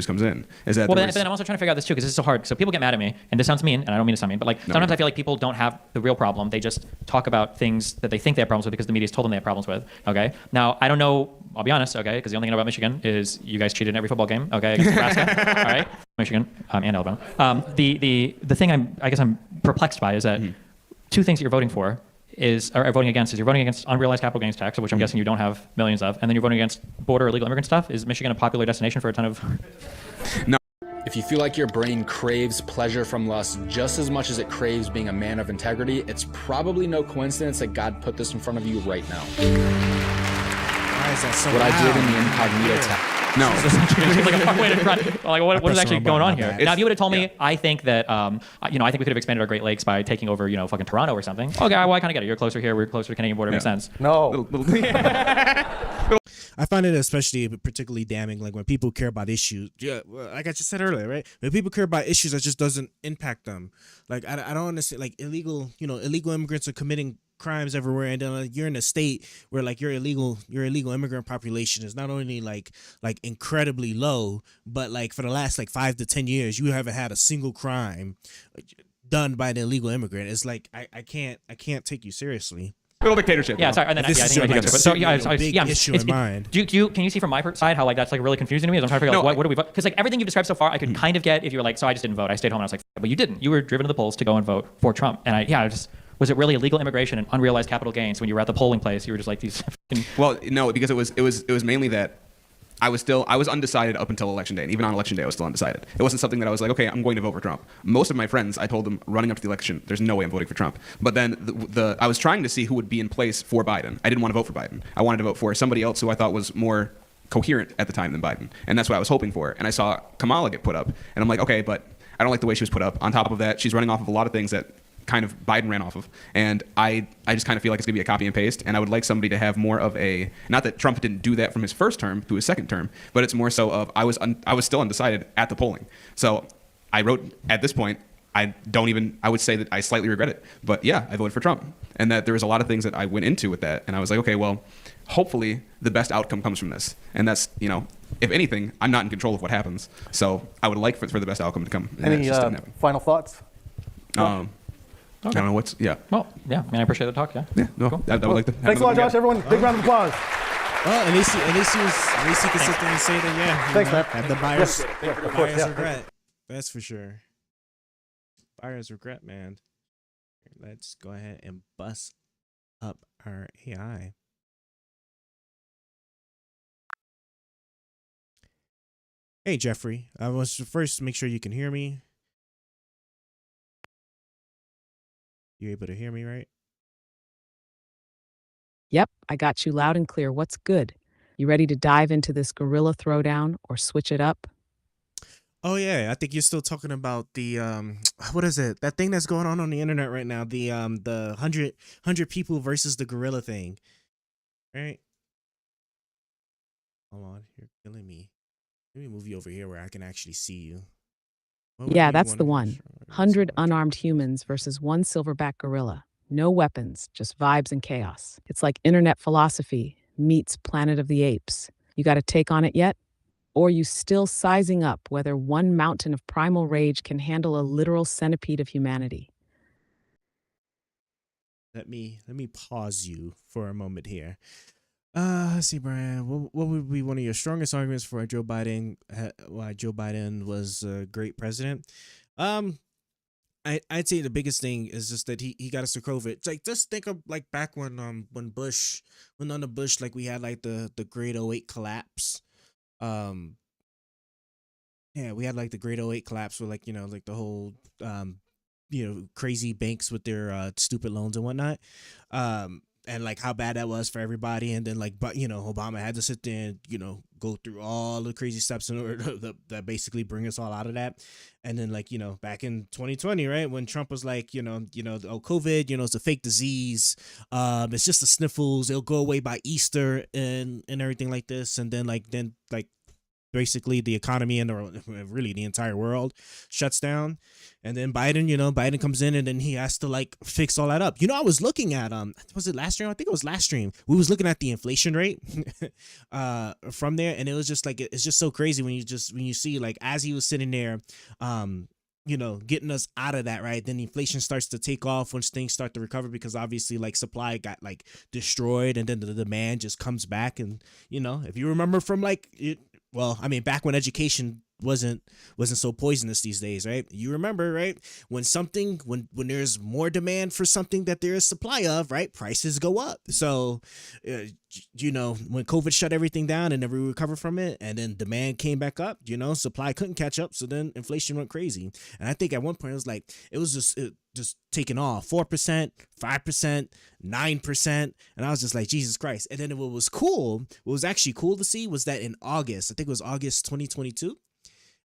comes in. Is that but then I'm also trying to figure out this, too, because this is so hard. So people get mad at me, and this sounds mean, and I don't mean to sound mean, but like sometimes I feel like people don't have the real problem. They just talk about things that they think they have problems with because the media's told them they have problems with, okay? Now, I don't know, I'll be honest, okay, because the only thing I know about Michigan is you guys cheated in every football game, okay, against Nebraska, all right? Michigan and Alabama. The thing I'm perplexed by is that two things that you're voting for are voting against is you're voting against unrealized capital gains tax, of which I'm guessing you don't have millions of, and then you're voting against border illegal immigrant stuff. Is Michigan a popular destination for a ton of? No. If you feel like your brain craves pleasure from lust just as much as it craves being a man of integrity, it's probably no coincidence that God put this in front of you right now. Why is that so what loud? I did in the incognito tab. No. It's like a far way to run. Like, what is actually going on here? Now, if you would have told me, yeah. I think that, I think we could have expanded our Great Lakes by taking over, fucking Toronto or something. Okay, well, I kind of get it. You're closer here. We're closer to the Canadian border. Yeah. Makes sense. No. I find it especially particularly damning, like when people care about issues. Yeah, like I just said earlier, right? When people care about issues that just doesn't impact them. Like I don't understand. Like illegal immigrants are committing crimes everywhere, and then you're in a state where like your illegal immigrant population is not only like incredibly low, but like for the last like 5 to 10 years, you haven't had a single crime done by an illegal immigrant. It's like I can't take you seriously. Little dictatorship. Yeah, sorry. And then This I is think I like get it. a So yeah, big issue in mind. Can you see from my side how like that's like really confusing to me? As I'm trying to figure out like, what do we vote? Because like everything you've described so far, I could kind of get if you were like, so I just didn't vote. I stayed home and I was like, but you didn't. You were driven to the polls to go and vote for Trump. And I just was it really illegal immigration and unrealized capital gains when you were at the polling place? You were just like these. Well, no, because it was mainly that I was undecided up until election day, and even on election day I was still undecided. It wasn't something that I was like, okay, I'm going to vote for Trump. Most of my friends, I told them running up to the election, there's no way I'm voting for Trump. But then I was trying to see who would be in place for Biden. I didn't want to vote for Biden. I wanted to vote for somebody else who I thought was more coherent at the time than Biden, and that's what I was hoping for. And I saw Kamala get put up, and I'm like, okay, but I don't like the way she was put up. On top of that, she's running off of a lot of things that kind of Biden ran off of, and I just kind of feel like it's gonna be a copy and paste, and I would like somebody to have more of a, not that Trump didn't do that from his first term to his second term, but it's more so of I was still undecided at the polling. So I wrote at this point, I would say that I slightly regret it, but yeah, I voted for Trump, and that there was a lot of things that I went into with that, and I was like, okay, well, hopefully the best outcome comes from this, and that's, if anything, I'm not in control of what happens, so I would like for the best outcome to come. Any final thoughts? I don't know yeah. Well, yeah. I mean, I appreciate the talk. Yeah. Yeah. No. Cool. I would like to. Thanks a lot, Josh. Everyone, big round of applause. Well, at least he can sit there and say that. Yeah. Thanks, man. Have the buyers, Yes. regret. That's for sure. Buyers regret, man. Let's go ahead and bust up our AI. Hey, Jeffrey. I was first make sure you can hear me. You able to hear me, right? Yep, I got you loud and clear. What's good? You ready to dive into this gorilla throwdown or switch it up? Oh yeah, I think you're still talking about the what is it? That thing that's going on the internet right now, the 100 people versus the gorilla thing. Right? Hold on, you're killing me. Let me move you over here where I can actually see you. Yeah, that's the one. 100 unarmed humans versus one silverback gorilla. No weapons, just vibes and chaos. It's like internet philosophy meets Planet of the Apes. You got a take on it yet? Or you still sizing up whether one mountain of primal rage can handle a literal centipede of humanity? Let me pause you for a moment here. Let's see, Brian. What would be one of your strongest arguments for why Joe Biden was a great president? I'd say the biggest thing is just that he got us to COVID. It's like, just think of like back when under Bush, like we had like the Great '08 collapse. Yeah, we had like the Great '08 collapse with like like the whole crazy banks with their stupid loans and whatnot. And like how bad that was for everybody, and then like, but Obama had to sit there and go through all the crazy steps in order that basically bring us all out of that. And then like back in 2020, right, when Trump was like COVID, it's a fake disease, it's just the sniffles, it'll go away by Easter and everything like this, and then basically the economy and really the entire world shuts down. And then Biden comes in, and then he has to like fix all that up. I was looking at was it last stream? I think it was last stream. We was looking at the inflation rate from there, and it was just like, it's just so crazy when you see like, as he was sitting there getting us out of that, right? Then the inflation starts to take off once things start to recover, because obviously like supply got like destroyed, and then the demand just comes back. And if you remember from like well, I mean, back when education wasn't so poisonous these days, right? You remember, right? When there's more demand for something that there is supply of, right? Prices go up. So, when COVID shut everything down and then we recovered from it, and then demand came back up, supply couldn't catch up. So then inflation went crazy. And I think at one point it was just taking off 4%, 5%, 9%. And I was just like, Jesus Christ. And then what was actually cool to see was that in August, I think it was August 2022,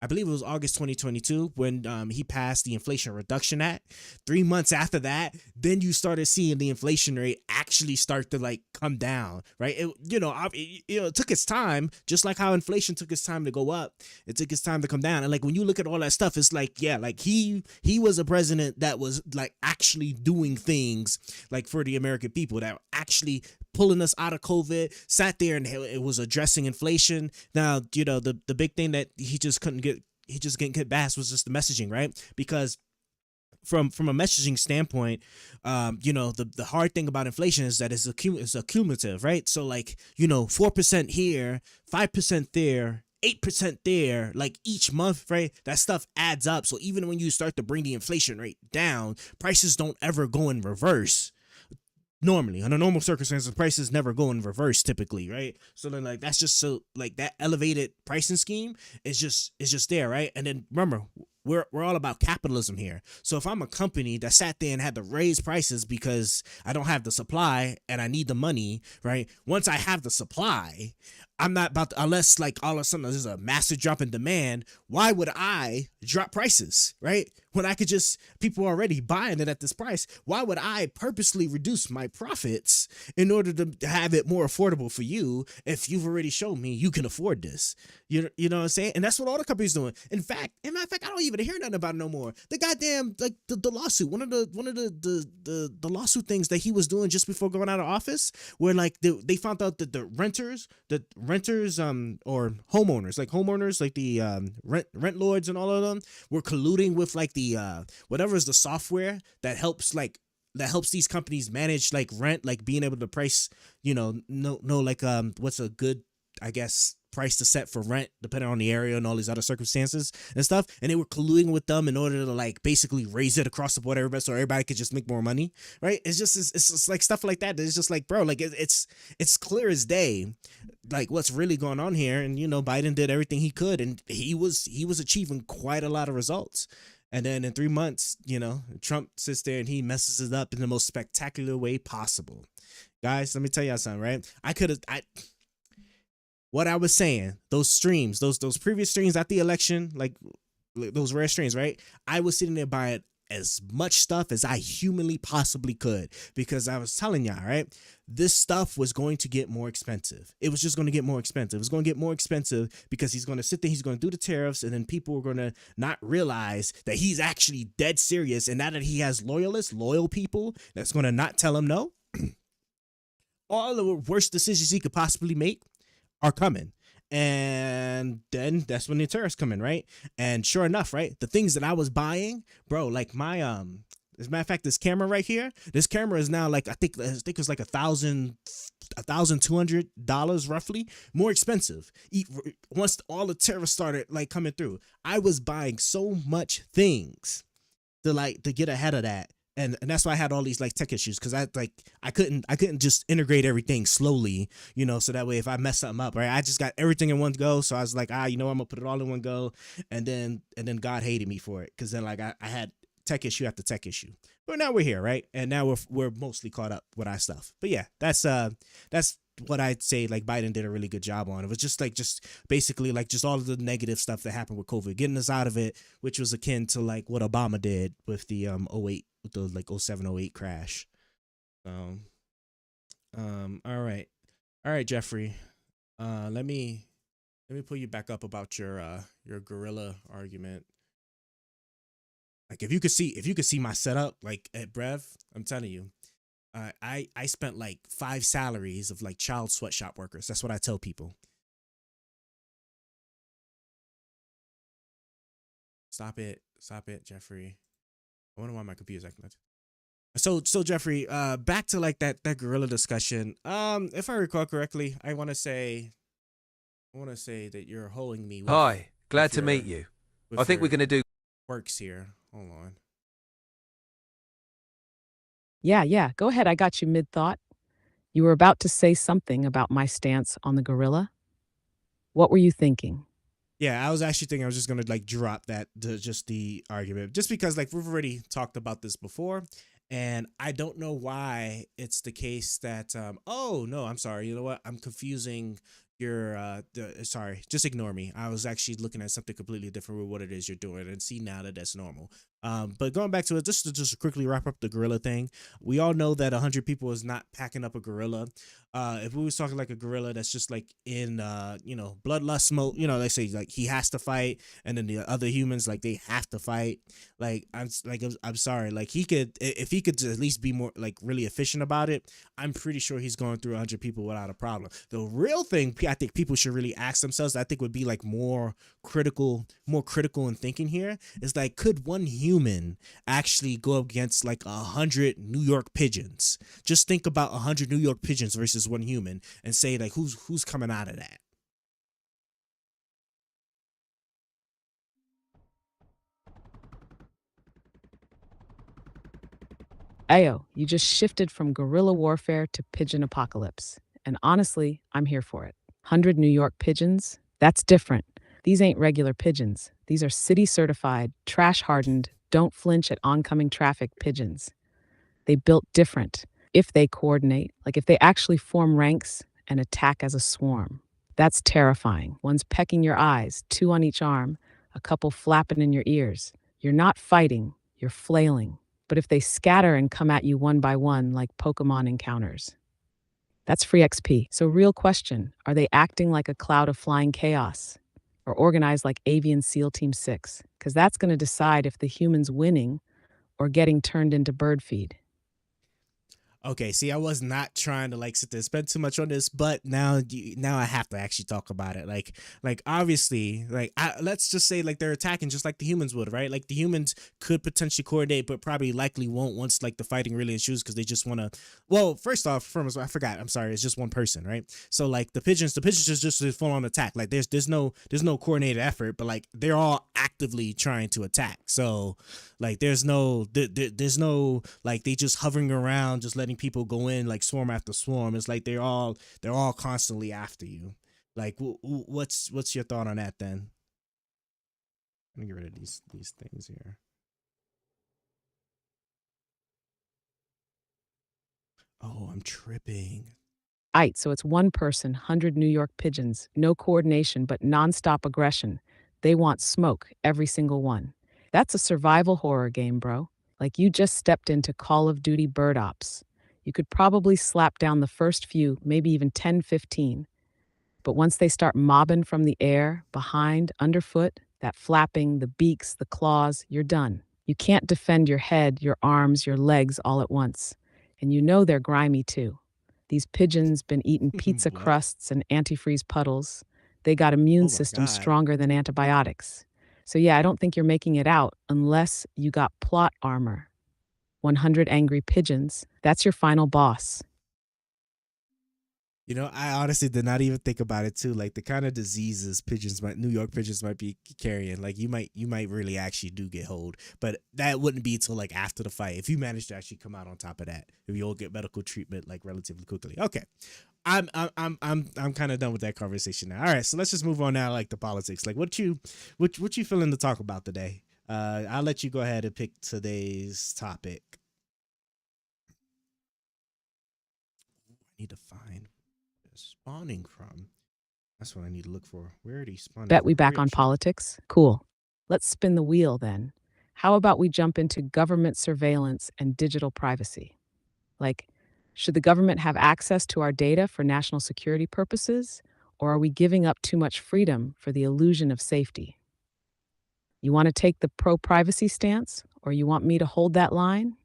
I believe it was August 2022 when he passed the Inflation Reduction Act. 3 months after that, then you started seeing the inflation rate actually start to like come down, right? It took its time, just like how inflation took its time to go up. It took its time to come down. And like when you look at all that stuff, it's like, yeah, like he was a president that was like actually doing things like for the American people, that actually pulling us out of COVID, sat there and it was addressing inflation. Now, the big thing that he just couldn't get past was just the messaging, right? Because from a messaging standpoint, the hard thing about inflation is that it's accumulative, right? So like, 4% here, 5% there, 8% there, like each month, right? That stuff adds up. So even when you start to bring the inflation rate down, prices don't ever go in reverse. Normally, under normal circumstances, prices never go in reverse typically, right? So then like that's just so like that elevated pricing scheme is just there, right? And then remember, we're all about capitalism here. So if I'm a company that sat there and had to raise prices because I don't have the supply and I need the money, right? Once I have the supply, I'm not about to, unless like all of a sudden there's a massive drop in demand, why would I drop prices, right? When I could just, people are already buying it at this price, why would I purposely reduce my profits in order to have it more affordable for you if you've already shown me you can afford this? You know what I'm saying? And that's what all the companies doing. In matter of fact, I don't even hear nothing about it no more. The goddamn, like the lawsuit, one of the lawsuit things that he was doing just before going out of office, where like they found out that the renters or homeowners like the rent lords and all of them were colluding with like the whatever is the software that helps these companies manage like rent, like being able to price, what's a good, I guess, price to set for rent depending on the area and all these other circumstances and stuff. And they were colluding with them in order to like basically raise it across the board, everybody, so everybody could just make more money, right? It's just like stuff like that. It's just like, bro, like it's clear as day like what's really going on here. And Biden did everything he could, and he was achieving quite a lot of results. And then in 3 months, Trump sits there and he messes it up in the most spectacular way possible. Guys, let me tell y'all something, right? What I was saying, those streams, those previous streams at the election, like those rare streams, right? I was sitting there buying as much stuff as I humanly possibly could, because I was telling y'all, right, this stuff was going to get more expensive. It was just going to get more expensive. It was going to get more expensive because he's going to sit there, he's going to do the tariffs, and then people are going to not realize that he's actually dead serious, and now that he has loyal people that's going to not tell him no. All the worst decisions he could possibly make are coming. And then that's when the tariffs come in, right? And sure enough, right, the things that I was buying, bro, like my as a matter of fact, this camera right here, this camera is now like I think it was like $1,200 roughly more expensive. Once all the tariffs started like coming through, I was buying so much things to get ahead of that. And that's why I had all these like tech issues, because I couldn't just integrate everything slowly, so that way if I mess something up, right, I just got everything in one go. So I was like, I'm gonna put it all in one go, and then God hated me for it, because then like I had tech issue after tech issue. But now we're here, right? And now we're mostly caught up with our stuff. But yeah, that's what I'd say like Biden did a really good job on. It was just basically like just all of the negative stuff that happened with COVID, getting us out of it, which was akin to like what Obama did with the 08, with the like 07-08 crash. All right, Jeffrey, let me pull you back up about your gorilla argument. Like if you could see my setup like at Brev, I'm telling you, I spent like 5 salaries of like child sweatshop workers. That's what I tell people. Stop it, Jeffrey. I wonder why my computer's acting like that. So Jeffrey, back to like that gorilla discussion. If I recall correctly, I want to say that you're holding me. Hi, glad to meet you. I think we're gonna do works here. Hold on. Yeah, go ahead. I got you mid-thought. You were about to say something about my stance on the gorilla. What were you thinking? Yeah, I was actually thinking I was just going to like drop the argument, just because like we've already talked about this before, and I don't know why it's the case that, oh no, I'm sorry. You know what? I'm confusing sorry, just ignore me. I was actually looking at something completely different with what it is you're doing, and see now that that's normal. But going back to it, just to just quickly wrap up the gorilla thing, we all know that 100 people is not packing up a gorilla. If we was talking like a gorilla that's just like in bloodlust mode, they say like he has to fight, and then the other humans like they have to fight. Like I'm sorry, like he could, if he could at least be more like really efficient about it, I'm pretty sure he's going through 100 people without a problem. The real thing I think people should really ask themselves, I think would be like more critical in thinking here, is like, could one human actually go up against like 100 New York pigeons? Just think about 100 New York pigeons versus one human, and say like who's coming out of that. Ayo, you just shifted from guerrilla warfare to pigeon apocalypse. And honestly, I'm here for it. 100 New York pigeons? That's different. These ain't regular pigeons. These are city certified, trash hardened, don't flinch at oncoming traffic pigeons. They built different. If they coordinate, like if they actually form ranks and attack as a swarm. That's terrifying. One's pecking your eyes, 2 on each arm, a couple flapping in your ears. You're not fighting, you're flailing. But if they scatter and come at you one by one like Pokemon encounters, that's free XP. So real question, are they acting like a cloud of flying chaos? Or organized like Avian SEAL Team 6? Because that's going to decide if the human's winning or getting turned into bird feed. Okay, see, I was not trying to like sit there and spend too much on this, but now I have to actually talk about it. Like obviously, like let's just say like they're attacking just like the humans would, right? Like the humans could potentially coordinate, but probably likely won't once like the fighting really ensues, because they just want to. Well, first off, I forgot. I'm sorry, it's just one person, right? So like the pigeons just a full on attack. Like there's no coordinated effort, but like they're all actively trying to attack. So like there's no like they just hovering around, just letting people go in like swarm after swarm. It's like they're all constantly after you. Like what's your thought on that then? Let me get rid of these things here. Oh, I'm tripping. Aight, so it's one person, 100 New York pigeons, no coordination but nonstop aggression. They want smoke, every single one. That's a survival horror game, bro. Like you just stepped into Call of Duty Bird Ops. You could probably slap down the first few, maybe even 10, 15. But once they start mobbing from the air, behind, underfoot, that flapping, the beaks, the claws, you're done. You can't defend your head, your arms, your legs all at once. And you know they're grimy too. These pigeons been eating pizza crusts and antifreeze puddles. They got immune systems stronger than antibiotics. So yeah, I don't think you're making it out unless you got plot armor. 100 angry pigeons, that's your final boss. I honestly did not even think about it too. Like the kind of diseases New York pigeons might be carrying. Like you might really actually do get hold, but that wouldn't be till like after the fight. If you manage to actually come out on top of that, if you all get medical treatment like relatively quickly. Okay, I'm kind of done with that conversation now. All right, so let's just move on now, like the politics. Like what you feeling to talk about today? I'll let you go ahead and pick today's topic. I need to find spawning from. That's what I need to look for. Where are these spawning? Bet we back on politics? Cool. Let's spin the wheel then. How about we jump into government surveillance and digital privacy? Like, should the government have access to our data for national security purposes, or are we giving up too much freedom for the illusion of safety? You want to take the pro-privacy stance, or you want me to hold that line?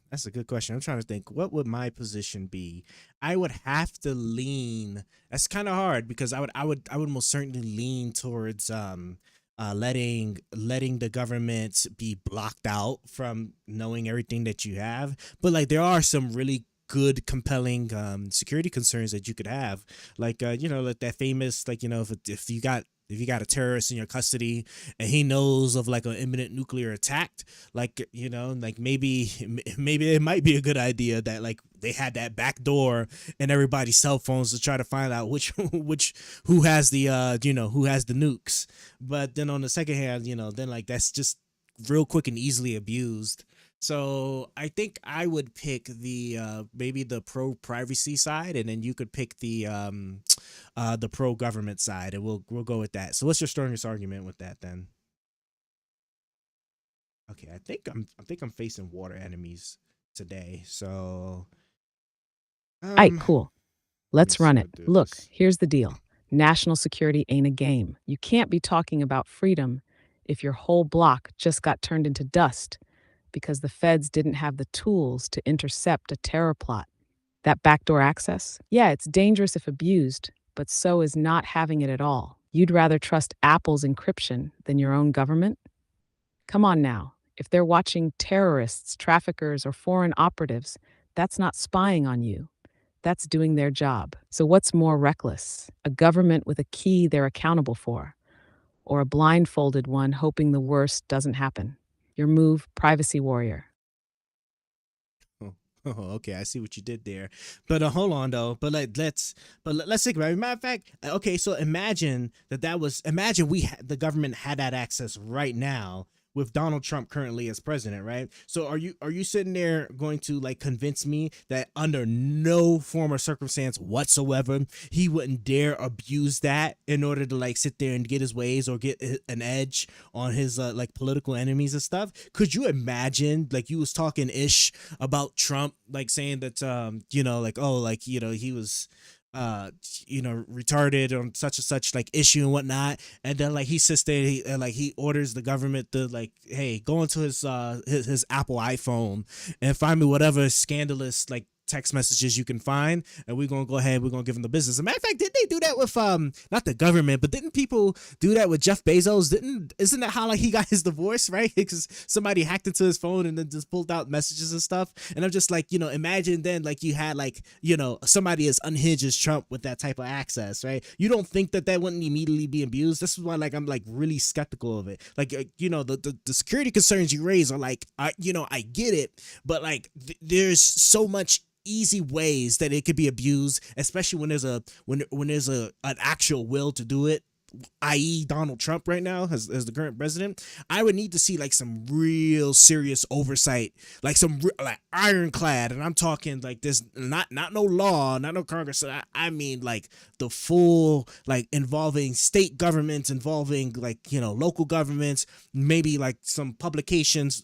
That's a good question. I'm trying to think, what would my position be? I would have to lean. That's kind of hard because I would most certainly lean towards letting the government be blocked out from knowing everything that you have. But like there are some really good, compelling security concerns that you could have, like like that famous, like if you got a terrorist in your custody and he knows of like an imminent nuclear attack, like like maybe it might be a good idea that like they had that back door in everybody's cell phones to try to find out who has the who has the nukes. But then on the second hand, then like that's just real quick and easily abused. So I think I would pick the maybe the pro privacy side, and then you could pick the pro government side, and we'll go with that. So what's your strongest argument with that then? Okay, I think I'm facing water enemies today. So Aight, cool. Let's see run what it. do Look, this. here's the deal. National security ain't a game. You can't be talking about freedom if your whole block just got turned into dust because the feds didn't have the tools to intercept a terror plot. That backdoor access? Yeah, it's dangerous if abused, but so is not having it at all. You'd rather trust Apple's encryption than your own government? Come on now. If they're watching terrorists, traffickers, or foreign operatives, that's not spying on you. That's doing their job. So, what's more reckless? A government with a key they're accountable for, or a blindfolded one hoping the worst doesn't happen? Your move, privacy warrior. Oh, okay, I see what you did there. But hold on though. Let's think about it. Matter of fact, okay, so imagine the government had that access right now with Donald Trump currently as president, right? So are you sitting there going to like convince me that under no form or circumstance whatsoever he wouldn't dare abuse that in order to like sit there and get his ways or get an edge on his like political enemies and stuff? Could you imagine like you was talking ish about Trump, like saying that like, oh, like, he was retarded on such and such like issue and whatnot, and then like he sits there, he orders the government to like, hey, go into his Apple iPhone and find me whatever scandalous like text messages you can find, and we're gonna go ahead, we're gonna give him the business. As a matter of fact, didn't they do that with not the government, but didn't people do that with Jeff Bezos? Isn't that how like he got his divorce, right? Because somebody hacked into his phone and then just pulled out messages and stuff. And I'm just like, imagine then like you had like, somebody as unhinged as Trump with that type of access, right? You don't think that wouldn't immediately be abused? This is why like I'm like really skeptical of it. Like the security concerns you raise are like, I get it, but like there's so much easy ways that it could be abused, especially when there's an actual will to do it, i.e. Donald Trump right now as the current president. I would need to see like some real serious oversight, like some like ironclad, and I'm talking like this, not no law, not no Congress. I mean like the full, like involving state governments, involving like local governments, maybe like some publications,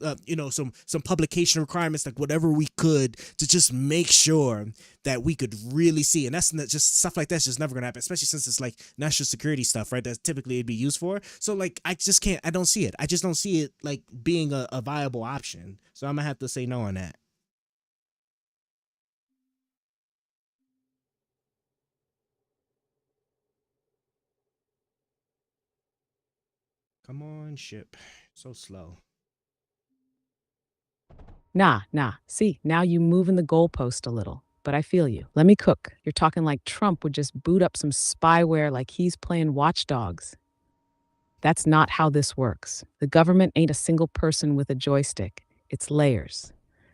some publication requirements, like whatever we could to just make sure that we could really see. And that's not just stuff like that's just never gonna happen, especially since it's like national security stuff, right? That's typically it'd be used for. So like I don't see it. I just don't see it like being a viable option. So I'm gonna have to say no on that. Come on, ship. So slow. Nah. See, now you moving the goalpost a little. But I feel you. Let me cook. You're talking like Trump would just boot up some spyware like he's playing watchdogs. That's not how this works. The government ain't a single person with a joystick. It's layers.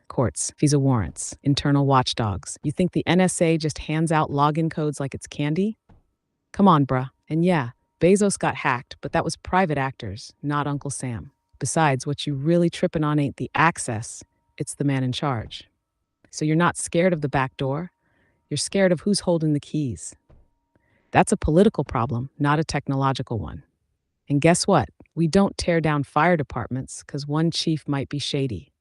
Courts, visa warrants, internal watchdogs. You think the NSA just hands out login codes like it's candy? Come on, bruh. And yeah, Bezos got hacked, but that was private actors, not Uncle Sam. Besides, what you really tripping on ain't the access, it's the man in charge. So you're not scared of the back door. You're scared of who's holding the keys. That's a political problem, not a technological one. And guess what? We don't tear down fire departments because one chief might be shady.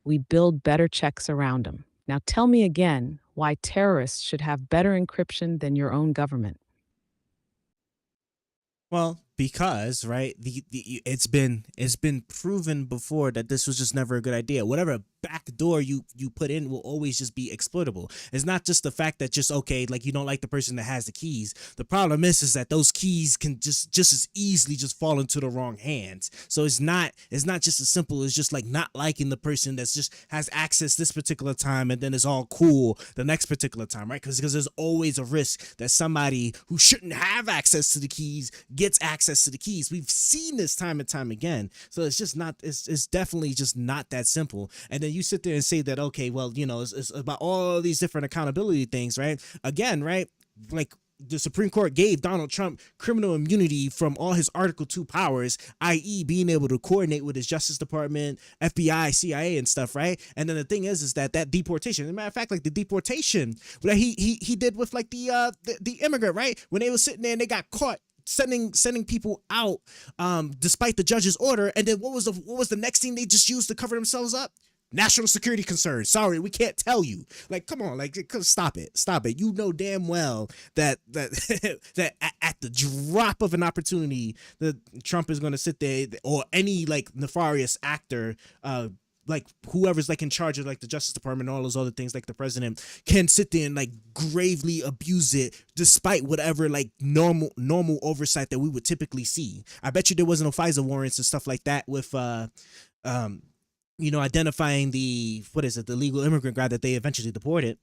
We build better checks around them. Now tell me again why terrorists should have better encryption than your own government. Well, because right, it's been proven before that this was just never a good idea. Whatever back door you put in will always just be exploitable. It's not just the fact that just okay, like you don't like the person that has the keys. The problem is that those keys can just as easily just fall into the wrong hands. So it's not just as simple as just like not liking the person that's just has access this particular time and then it's all cool the next particular time, right? Because there's always a risk that somebody who shouldn't have access to the keys gets access to the keys. We've seen this time and time again. So it's just not, it's definitely just not that simple. And then you sit there and say that, okay, well, it's about all these different accountability things, right? Again, right? Like the Supreme Court gave Donald Trump criminal immunity from all his Article 2 powers, i.e. being able to coordinate with his Justice Department, FBI, CIA, and stuff, right? And then the thing is that deportation, as a matter of fact, like the deportation that he did with like the immigrant, right? When they were sitting there and they got caught sending people out despite the judge's order, and then what was the next thing they just used to cover themselves up? National security concerns. Sorry, we can't tell you. Like, come on, like, stop it. You know damn well that that at the drop of an opportunity, that Trump is going to sit there, or any like nefarious actor, like whoever's like in charge of like the Justice Department and all those other things, like the president, can sit there and like gravely abuse it despite whatever like normal oversight that we would typically see. I bet you there wasn't no FISA warrants and stuff like that with identifying the legal immigrant guy that they eventually deported.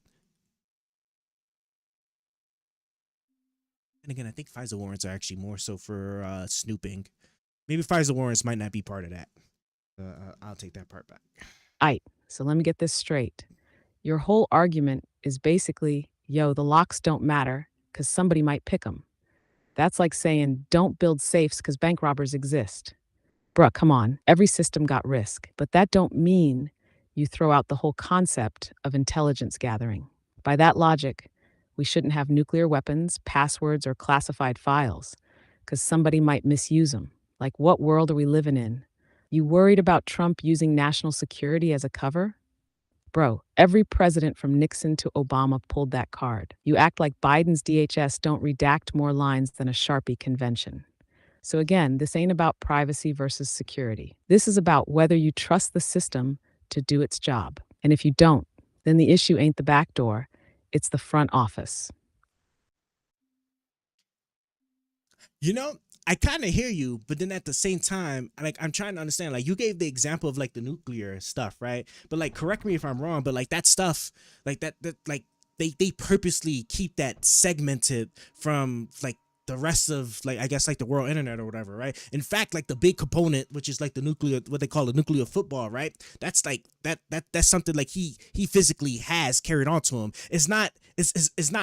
And again, I think FISA warrants are actually more so for snooping. Maybe FISA warrants might not be part of that. I'll take that part back. Aight, so let me get this straight. Your whole argument is basically, the locks don't matter because somebody might pick them. That's like saying, don't build safes because bank robbers exist. Bruh, come on. Every system got risk, but that don't mean you throw out the whole concept of intelligence gathering. By that logic, we shouldn't have nuclear weapons, passwords, or classified files, because somebody might misuse them. Like, what world are we living in? You worried about Trump using national security as a cover? Bro, every president from Nixon to Obama pulled that card. You act like Biden's DHS don't redact more lines than a Sharpie convention. So again, this ain't about privacy versus security. This is about whether you trust the system to do its job. And if you don't, then the issue ain't the back door, it's the front office. I kind of hear you, but then at the same time, like, I'm trying to understand, like, you gave the example of like the nuclear stuff, right? But like, correct me if I'm wrong, but like that stuff, like that like they purposely keep that segmented from like the rest of, like, I guess like the world internet or whatever, right? In fact, like the big component, which is like the nuclear, what they call the nuclear football, right? That's like that's something like he physically has carried on to him. It's not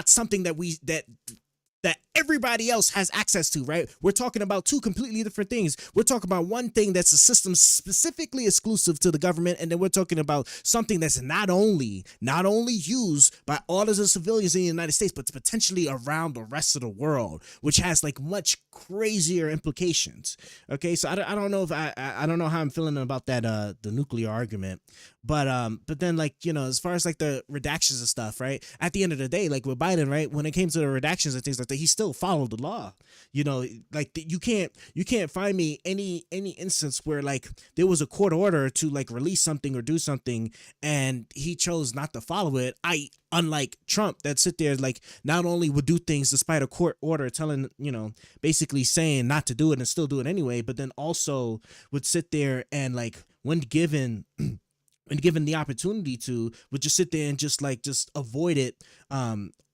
something that everybody else has access to, right? We're talking about two completely different things. We're talking about one thing that's a system specifically exclusive to the government, and then we're talking about something that's not only used by all of the civilians in the United States, but potentially around the rest of the world, which has like much crazier implications. Okay, so I don't know if I don't know how I'm feeling about that the nuclear argument, but then, like, as far as like the redactions and stuff, right? At the end of the day, like with Biden, right, when it came to the redactions and things like that, he still followed the law. Like you can't find me any instance where like there was a court order to like release something or do something and he chose not to follow it. Unlike Trump, that sit there like not only would do things despite a court order telling, basically saying not to do it and still do it anyway, but then also would sit there and like when given the opportunity to, would just sit there and just avoid it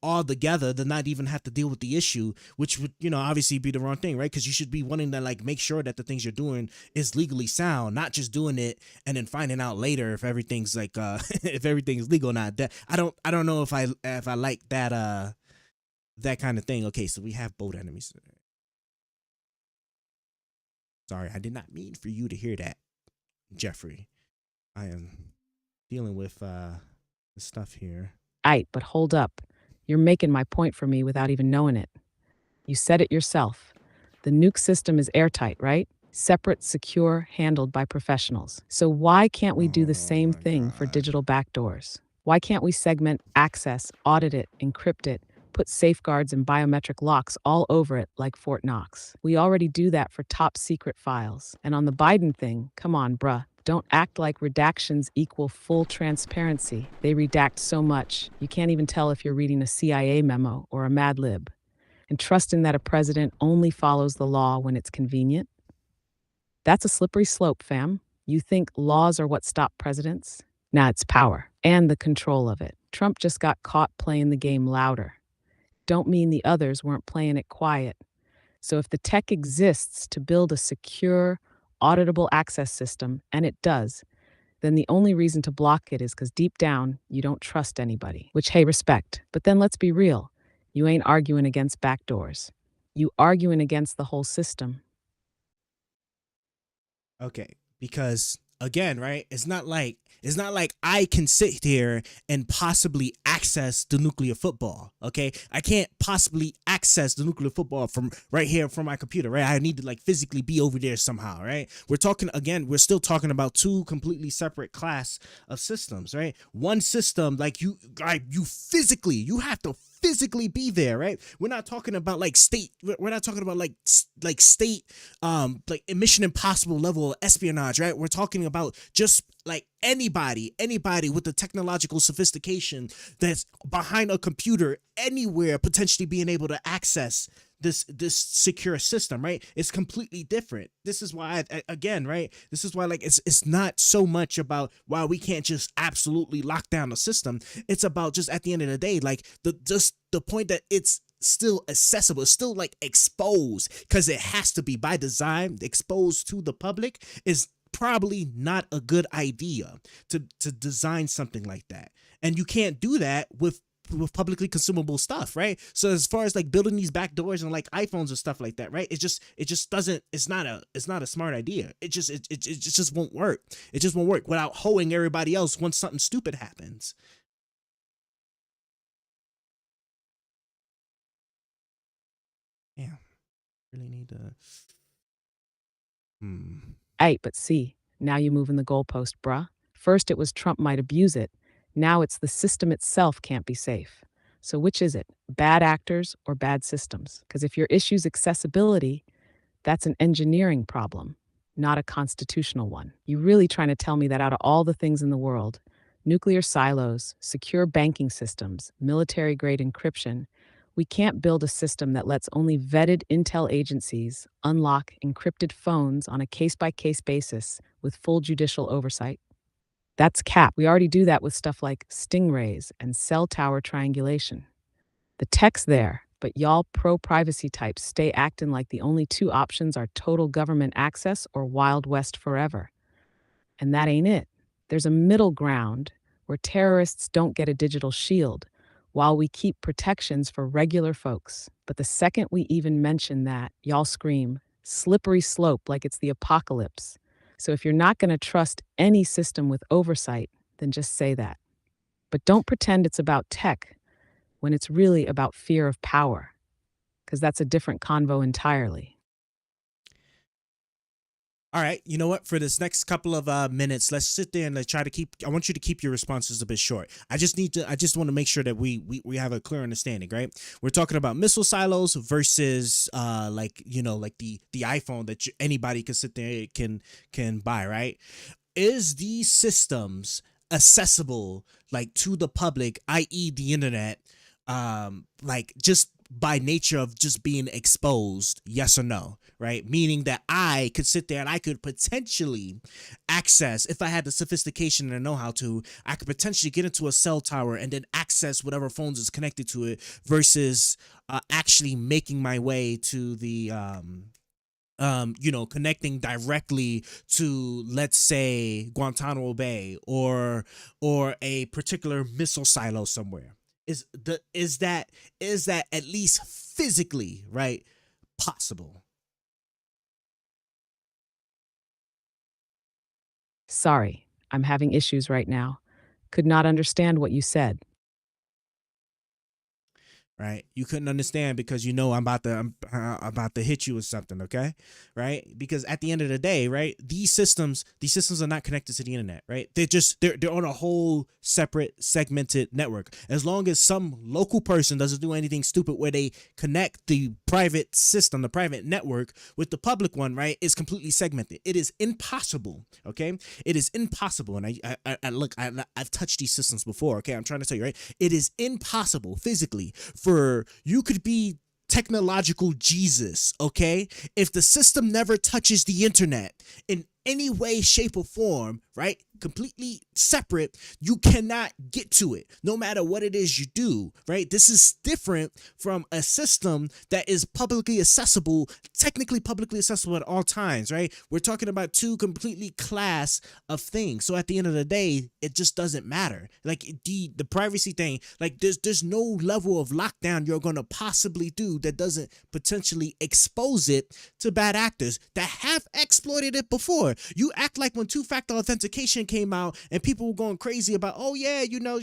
altogether, to not even have to deal with the issue, which would, obviously be the wrong thing, right? Because you should be wanting to like make sure that the things you're doing is legally sound, not just doing it and then finding out later if everything's like if everything's legal or not. That I don't know if I like that that kind of thing. Okay, so we have both enemies. Sorry, I did not mean for you to hear that, Jeffrey. I am dealing with the stuff here. Aight, but hold up. You're making my point for me without even knowing it. You said it yourself. The nuke system is airtight, right? Separate, secure, handled by professionals. So why can't we do the same thing for digital backdoors? Why can't we segment access, audit it, encrypt it, put safeguards and biometric locks all over it like Fort Knox? We already do that for top secret files. And on the Biden thing, come on, bruh. Don't act like redactions equal full transparency. They redact so much, you can't even tell if you're reading a CIA memo or a Mad Lib. And trusting that a president only follows the law when it's convenient? That's a slippery slope, fam. You think laws are what stop presidents? Nah, it's power and the control of it. Trump just got caught playing the game louder. Don't mean the others weren't playing it quiet. So if the tech exists to build a secure, auditable access system, and it does, then the only reason to block it is because deep down, you don't trust anybody. Which, hey, respect. But then let's be real. You ain't arguing against backdoors. You arguing against the whole system. Okay, because again, right? It's not like I can sit here and possibly access the nuclear football. Okay, I can't possibly access the nuclear football from right here from my computer. Right, I need to like physically be over there somehow. Right, we're still talking about two completely separate class of systems. Right, one system you have to physically be there, right? We're not talking about like state. We're not talking about like state, like Mission Impossible level of espionage, right? We're talking about just like anybody with the technological sophistication that's behind a computer anywhere, potentially being able to access this secure system, right? It's completely different. This is why again, right? This is why like it's not so much about why we can't just absolutely lock down the system. It's about just at the end of the day, like the point that it's still accessible, it's still like exposed, because it has to be by design exposed to the public is probably not a good idea to design something like that. And you can't do that with publicly consumable stuff, right? So as far as like building these back doors and like iPhones and stuff like that, right? It just doesn't, it's not a smart idea. It just won't work. It just won't work without hoeing everybody else once something stupid happens. Yeah. Really need to But see, now you moving the goalpost, bruh. First it was Trump might abuse it. Now it's the system itself can't be safe. So which is it? Bad actors or bad systems? Because if your issue's accessibility, that's an engineering problem, not a constitutional one. You really trying to tell me that out of all the things in the world, nuclear silos, secure banking systems, military-grade encryption, we can't build a system that lets only vetted intel agencies unlock encrypted phones on a case-by-case basis with full judicial oversight? That's cap. We already do that with stuff like stingrays and cell tower triangulation. The tech's there, but y'all pro-privacy types stay acting like the only two options are total government access or Wild West forever. And that ain't it. There's a middle ground where terrorists don't get a digital shield, while we keep protections for regular folks. But the second we even mention that, y'all scream, slippery slope, like it's the apocalypse. So if you're not going to trust any system with oversight, then just say that. But don't pretend it's about tech when it's really about fear of power, because that's a different convo entirely. All right, you know what? For this next couple of minutes, let's sit there and try to keep. I want you to keep your responses a bit short. I just want to make sure that we have a clear understanding, right? We're talking about missile silos versus like the iPhone that anybody can sit there can buy, right? Is these systems accessible like to the public, i.e., the internet, like just by nature of just being exposed, yes or no, right? Meaning that I could sit there and I could potentially access, if I had the sophistication and the know-how to, I could potentially get into a cell tower and then access whatever phones is connected to it versus actually making my way to the connecting directly to, let's say, Guantanamo Bay or a particular missile silo somewhere. Is that at least physically, right, possible? Sorry, I'm having issues right now. Could not understand what you said. Right, you couldn't understand because I'm about to hit you with something, okay? Right, because at the end of the day, right, these systems are not connected to the internet, right? They're on a whole separate segmented network. As long as some local person doesn't do anything stupid where they connect the private system, the private network with the public one, right, it's completely segmented. It is impossible, okay? It is impossible, and I've touched these systems before, okay? I'm trying to tell you, right? It is impossible physically for you could be technological Jesus, okay? If the system never touches the internet in any way, shape, or form, right? Completely separate. You cannot get to it no matter what it is you do, right? This is different from a system that is publicly accessible, technically publicly accessible at all times, right? We're talking about two completely class of things. So at the end of the day, it just doesn't matter. Like the privacy thing, like there's no level of lockdown you're going to possibly do that doesn't potentially expose it to bad actors that have exploited it before. You act like when two-factor authentication came out and people were going crazy about, oh yeah, you know,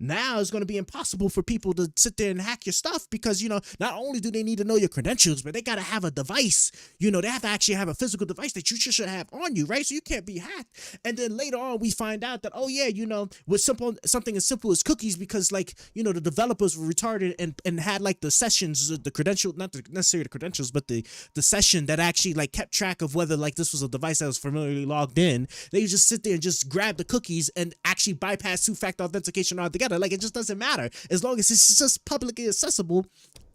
now it's going to be impossible for people to sit there and hack your stuff because, you know, not only do they need to know your credentials, but they got to have a device. You know, they have to actually have a physical device that you should have on you, right? So you can't be hacked. And then later on, we find out that, oh yeah, you know, with something as simple as cookies, because like, you know, the developers were retarded and had like the sessions, the credential, not necessarily the credentials, but the session that actually like kept track of whether like this was a device that was familiarly logged in. They just sit there and just grab the cookies and actually bypass two-factor authentication altogether. Like it just doesn't matter. As long as it's just publicly accessible,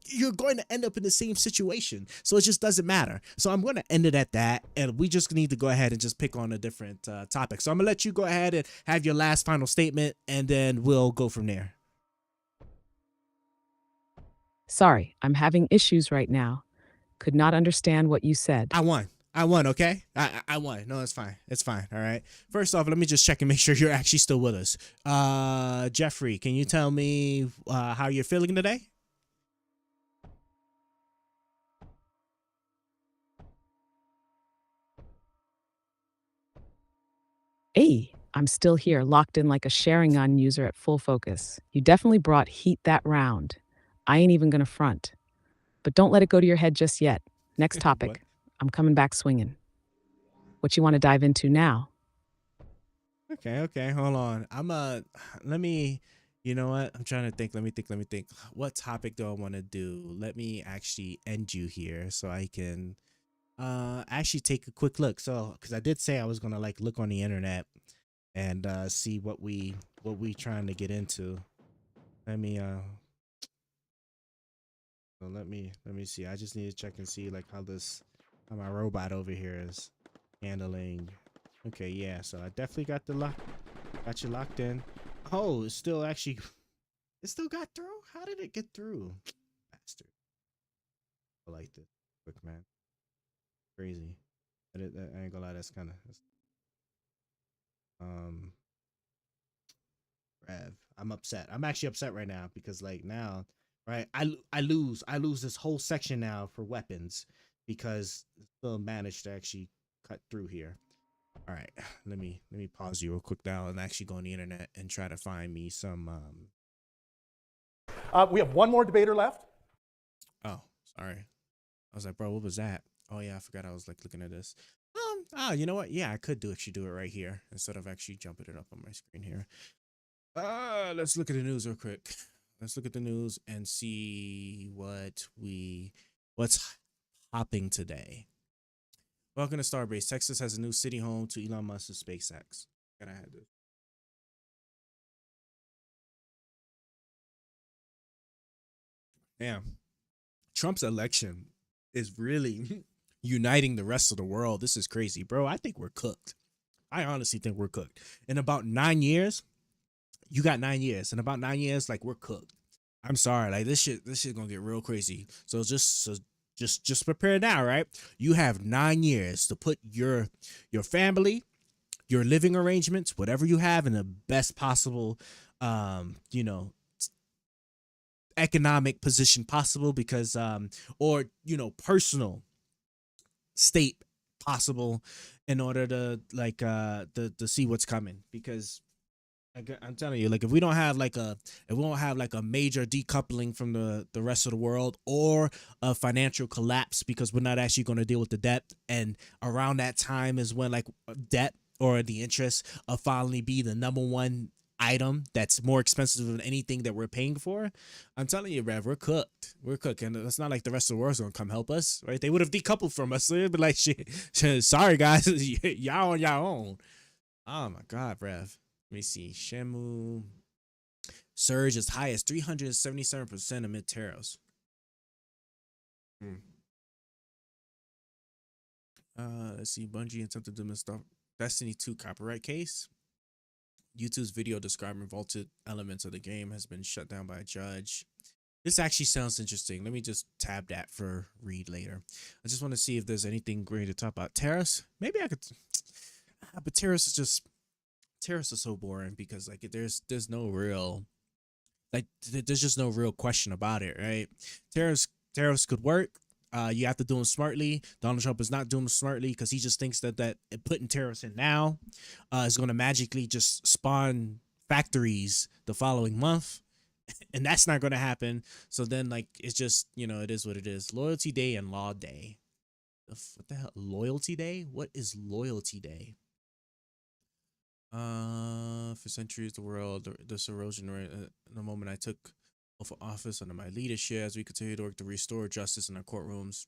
you're going to end up in the same situation. So it just doesn't matter. So I'm going to end it at that. And we just need to go ahead and just pick on a different topic. So I'm going to let you go ahead and have your last final statement, and then we'll go from there. Sorry, I'm having issues right now. Could not understand what you said. I won, okay? I won. No, it's fine. It's fine, all right? First off, let me just check and make sure you're actually still with us. Jeffrey, can you tell me how you're feeling today? Hey, I'm still here, locked in like a Sharingan user at full focus. You definitely brought heat that round. I ain't even gonna front. But don't let it go to your head just yet. Next topic. I'm coming back swinging. What you want to dive into now? Okay, hold on. Let me, you know what? I'm trying to think. Let me think. What topic do I want to do? Let me actually end you here so I can actually take a quick look. So, because I did say I was gonna like look on the internet and see what we trying to get into. Let me so let me see. I just need to check and see like how my robot over here is handling. Okay, yeah. So I definitely got you locked in. Oh, it still got through. How did it get through? Bastard. I like this. Quick, man. Crazy. I ain't gonna lie, that's kind of Rev. I'm upset. I'm actually upset right now because like now, right? I lose this whole section now for weapons because still managed to actually cut through here. All right, let me pause you real quick now and actually go on the internet and try to find me some. We have one more debater left. Oh, sorry. I was like, bro, what was that? Oh yeah, I forgot I was like looking at this. You know what? Yeah, I could actually do it right here instead of actually jumping it up on my screen here. Let's look at the news real quick. Let's look at the news and see what's hopping today. Welcome to Starbase. Texas has a new city home to Elon Musk's SpaceX. Gotta have this. Damn. Trump's election is really uniting the rest of the world. This is crazy, bro. I think we're cooked. I honestly think we're cooked. In about 9 years, you got 9 years. In about 9 years, like we're cooked. I'm sorry, like this shit gonna get real crazy. So just prepare now, right? You have 9 years to put your family, your living arrangements, whatever you have, in the best possible, economic position possible, because or personal state possible, in order to like to see what's coming. Because I'm telling you, like if we don't have like a major decoupling from the rest of the world, or a financial collapse because we're not actually going to deal with the debt, and around that time is when like debt or the interest will finally be the number one item that's more expensive than anything that we're paying for. I'm telling you, Rev, we're cooked. And it's not like the rest of the world's gonna come help us, right? They would have decoupled from us. So they'd be like, shit, sorry guys, y'all on your own. Oh my God, Rev. Let me see. Shemu surge as high as 377% amid tariffs. Let's see. Bungie attempted to Destiny 2 copyright case. YouTube's video describing vaulted elements of the game has been shut down by a judge. This actually sounds interesting. Let me just tab that for read later. I just want to see if there's anything great to talk about. Terrace? Maybe I could, but Terrace is so boring because like there's no real, like there's just no real question about it, right? Terrace could work. You have to do them smartly. Donald Trump is not doing them smartly because he just thinks that putting tariffs in now is going to magically just spawn factories the following month. And that's not going to happen. So then, like, it's just, it is what it is. Loyalty Day and Law Day. What the hell? Loyalty Day? What is Loyalty Day? For centuries, the world, this erosion rate, the moment I took over office under my leadership, as we continue to work to restore justice in our courtrooms.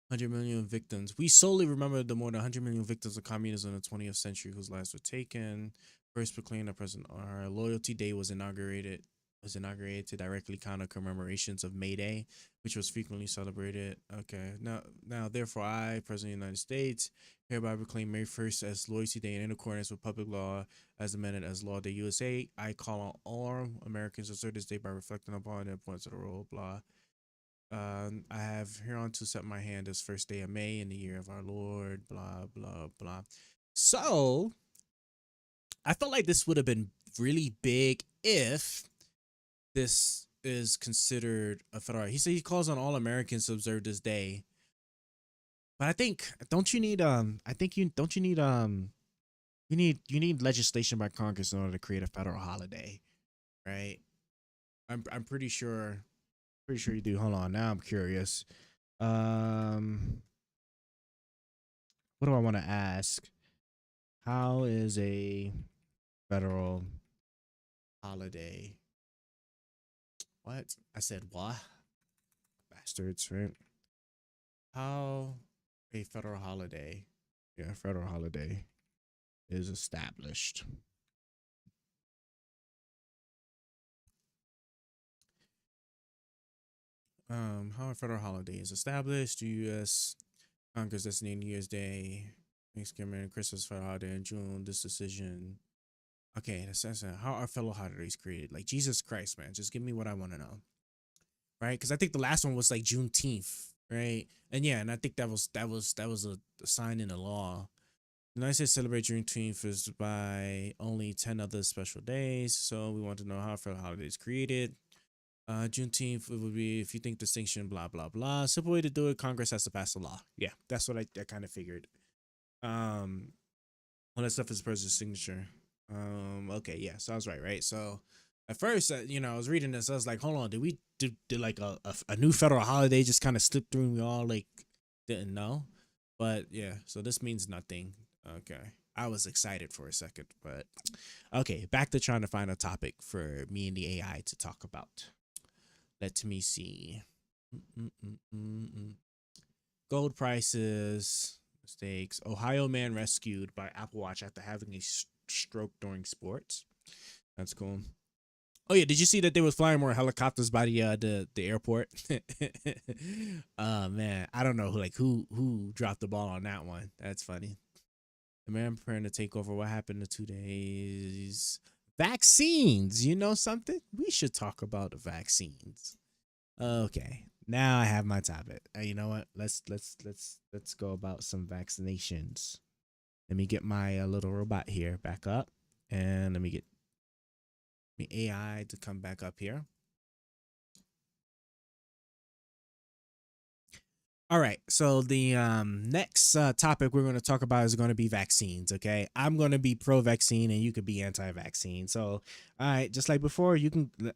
100 million victims. We solely remember the more than 100 million victims of communism in the 20th century whose lives were taken. First proclaimed at President our Loyalty Day was inaugurated to directly counter commemorations of May Day, which was frequently celebrated. Okay, now therefore I, President of the United States, hereby proclaim May 1st as Loyalty Day, and in accordance with public law as amended as Law Day USA, I call on all Americans to observe this day by reflecting upon the importance of the role, blah. I have hereunto set my hand this first day of May in the year of our Lord, blah, blah, blah. So, I felt like this would have been really big if this is considered a federal. He said he calls on all Americans to observe this day. But I think you need legislation by Congress in order to create a federal holiday, right? I'm pretty sure you do. Hold on, now I'm curious. What do I want to ask? How is a federal holiday? What? I said what? Bastards, right? How a federal holiday, federal holiday is established. How a federal holiday is established. U.S. Congress designated New Year's Day, Thanksgiving, and Christmas federal holiday in June. This decision. Okay, that's how are federal holidays created? Like, Jesus Christ, man, just give me what I want to know, right? Because I think the last one was like Juneteenth, right? And yeah, and I think that was a sign in the law. The United States celebrate Juneteenth is by only 10 other special days. So we want to know how a federal holiday is created. Juneteenth, it would be if you think distinction, blah, blah, blah. Simple way to do it, Congress has to pass a law. Yeah, that's what I kind of figured. All that stuff is the president's signature. Okay, yeah, so I was right? So at first, I was reading this, I was like, hold on, did like a new federal holiday just kind of slip through and we all like didn't know? But yeah, so this means nothing. Okay. I was excited for a second, but okay, back to trying to find a topic for me and the AI to talk about. Let me see. Gold prices, mistakes. Ohio man rescued by Apple Watch after having a stroke during sports. That's cool. Oh yeah, did you see that they was flying more helicopters by the airport? Oh man, I don't know who dropped the ball on that one. That's funny. The man preparing to take over. What happened in 2 days? Vaccines. You know something? We should talk about the vaccines. Okay, now I have my topic. You know what? Let's go about some vaccinations. Let me get my little robot here back up, and let me get the AI to come back up here. All right, so the next topic we're going to talk about is going to be vaccines, okay? I'm going to be pro-vaccine and you could be anti-vaccine. So, all right, just like before,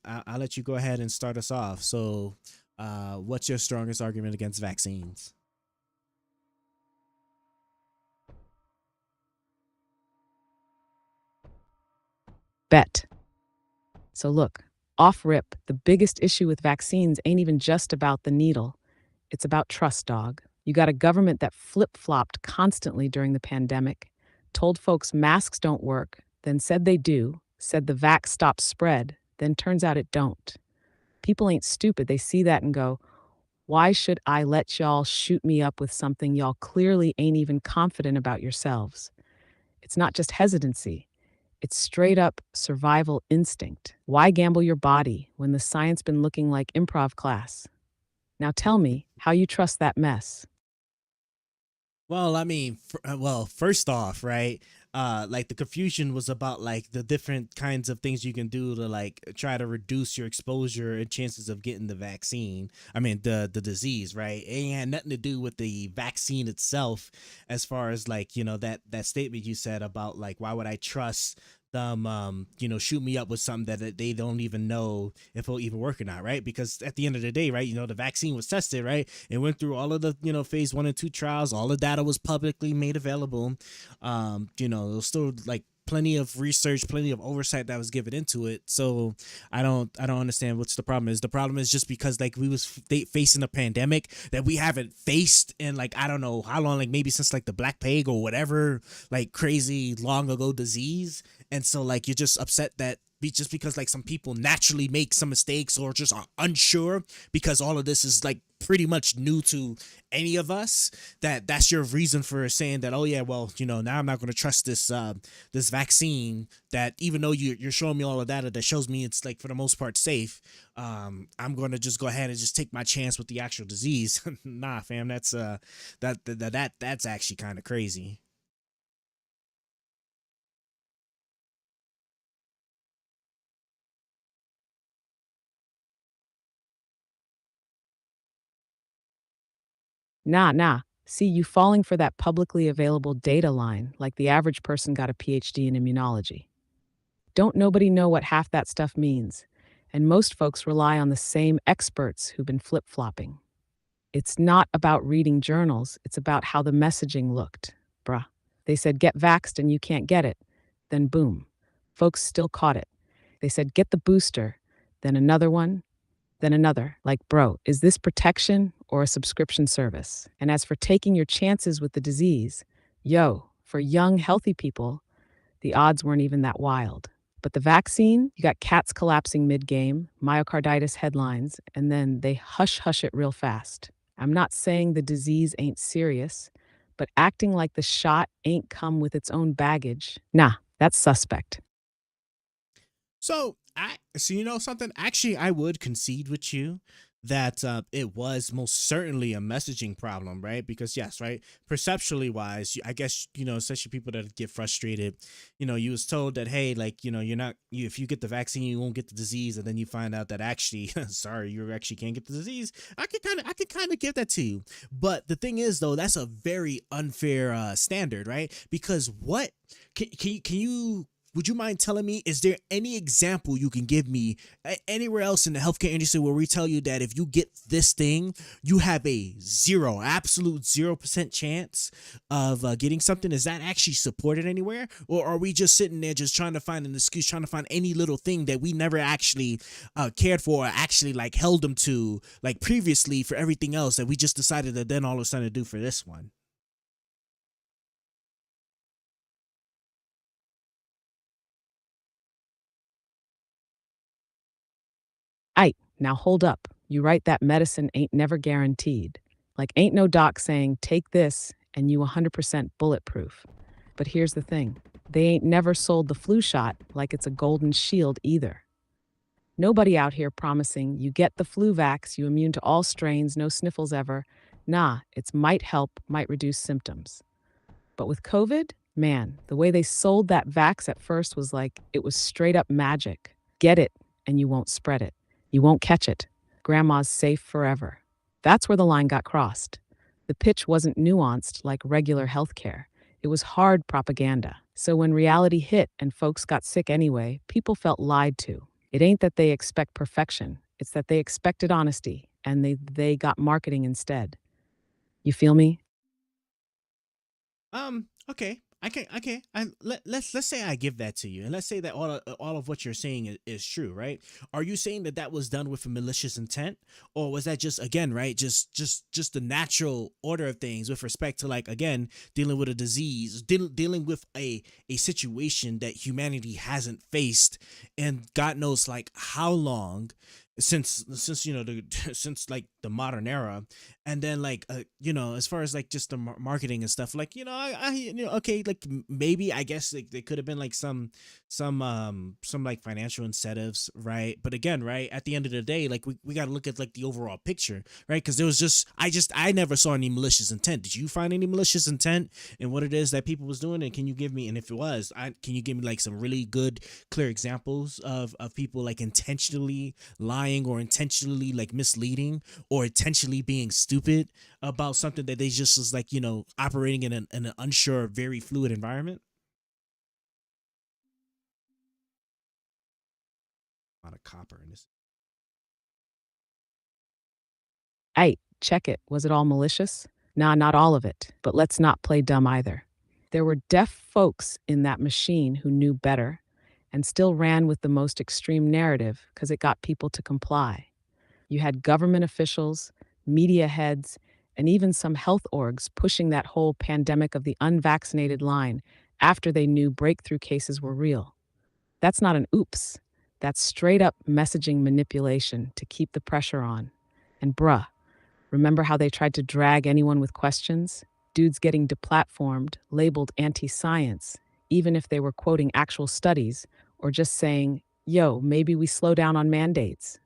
I'll let you go ahead and start us off. So, what's your strongest argument against vaccines? Bet. So look, off rip, the biggest issue with vaccines ain't even just about the needle. It's about trust, dog. You got a government that flip-flopped constantly during the pandemic, told folks masks don't work, then said they do, said the vax stops spread, then turns out it don't. People ain't stupid. They see that and go, why should I let y'all shoot me up with something y'all clearly ain't even confident about yourselves? It's not just hesitancy, it's straight up survival instinct. Why gamble your body when the science been looking like improv class? Now tell me how you trust that mess. Well, I mean, first off, right? Like the confusion was about like the different kinds of things you can do to like try to reduce your exposure and chances of getting the vaccine. I mean, the disease, right? It ain't had nothing to do with the vaccine itself, as far as like, you know, that statement you said about like, why would I trust them, you know, shoot me up with something that they don't even know if it'll even work or not, right? Because at the end of the day, right, you know, the vaccine was tested, right? It went through all of the, you know, phase 1 and 2 trials. All the data was publicly made available. You know, there's still like plenty of research, plenty of oversight that was given into it. So I don't understand what's the problem is. The problem is just because like we was facing a pandemic that we haven't faced in like, I don't know how long, like maybe since like the Black Plague or whatever, like crazy long ago disease. And so like you're just upset that just because like some people naturally make some mistakes or just are unsure because all of this is like pretty much new to any of us, that's your reason for saying that, oh yeah, well, you know, now I'm not going to trust this this vaccine that even though you're showing me all of data that shows me it's like for the most part safe, I'm going to just go ahead and just take my chance with the actual disease. Nah, fam, that's that's actually kind of crazy. Nah. See, you falling for that publicly available data line like the average person got a PhD in immunology. Don't nobody know what half that stuff means, and most folks rely on the same experts who've been flip-flopping. It's not about reading journals, it's about how the messaging looked. Bruh. They said get vaxxed and you can't get it. Then boom. Folks still caught it. They said get the booster, then another one, then another. Like, bro, is this protection or a subscription service? And as for taking your chances with the disease, yo, for young, healthy people, the odds weren't even that wild. But the vaccine, you got cats collapsing mid-game, myocarditis headlines, and then they hush it real fast. I'm not saying the disease ain't serious, but acting like the shot ain't come with its own baggage, nah, that's suspect. So you know something, actually I would concede with you that it was most certainly a messaging problem, right? Because yes, right, perceptually wise, I guess, you know, especially people that get frustrated, you know, you was told that, hey, like, you know, if you get the vaccine you won't get the disease, and then you find out that actually sorry, you actually can't get the disease. I could kind of give that to you, but the thing is though, that's a very unfair standard, right? Because what can you would you mind telling me, is there any example you can give me anywhere else in the healthcare industry where we tell you that if you get this thing, you have a absolute 0% chance of getting something? Is that actually supported anywhere? Or are we just sitting there just trying to find an excuse, trying to find any little thing that we never actually cared for or actually like held them to like previously for everything else that we just decided to then all of a sudden do for this one? Aight, now hold up. You right that medicine ain't never guaranteed. Like, ain't no doc saying, take this and you 100% bulletproof. But here's the thing. They ain't never sold the flu shot like it's a golden shield either. Nobody out here promising you get the flu vax, you immune to all strains, no sniffles ever. Nah, it's might help, might reduce symptoms. But with COVID, man, the way they sold that vax at first was like it was straight up magic. Get it and you won't spread it. You won't catch it. Grandma's safe forever. That's where the line got crossed. The pitch wasn't nuanced like regular healthcare. It was hard propaganda. So when reality hit and folks got sick anyway, people felt lied to. It ain't that they expect perfection. It's that they expected honesty, and they got marketing instead. You feel me? Okay. Let's say I give that to you, and let's say that all of what you're saying is true, right? Are you saying that was done with a malicious intent, or was that just, again, right, just the natural order of things with respect to, like, again, dealing with a disease, dealing with a situation that humanity hasn't faced in God knows like how long, since since like the modern era. And then like as far as like just the marketing and stuff, like I okay, like maybe I guess like there could have been like some like financial incentives, right? But again, right, at the end of the day, like we got to look at like the overall picture, right? Because there was I never saw any malicious intent. Did you find any malicious intent in what it is that people was doing? And can you give me, and if it was, can you give me like some really good clear examples of people like intentionally lying or intentionally like misleading or intentionally being stupid about something that they just was like operating in an unsure, very fluid environment? A lot of copper in this. Hey, check it. Was it all malicious? Nah, not all of it. But let's not play dumb either. There were deaf folks in that machine who knew better and still ran with the most extreme narrative because it got people to comply. You had government officials, media heads, and even some health orgs pushing that whole pandemic of the unvaccinated line after they knew breakthrough cases were real. That's not an oops. That's straight up messaging manipulation to keep the pressure on. And bruh, remember how they tried to drag anyone with questions? Dudes getting deplatformed, labeled anti-science, even if they were quoting actual studies or just saying, yo, maybe we slow down on mandates.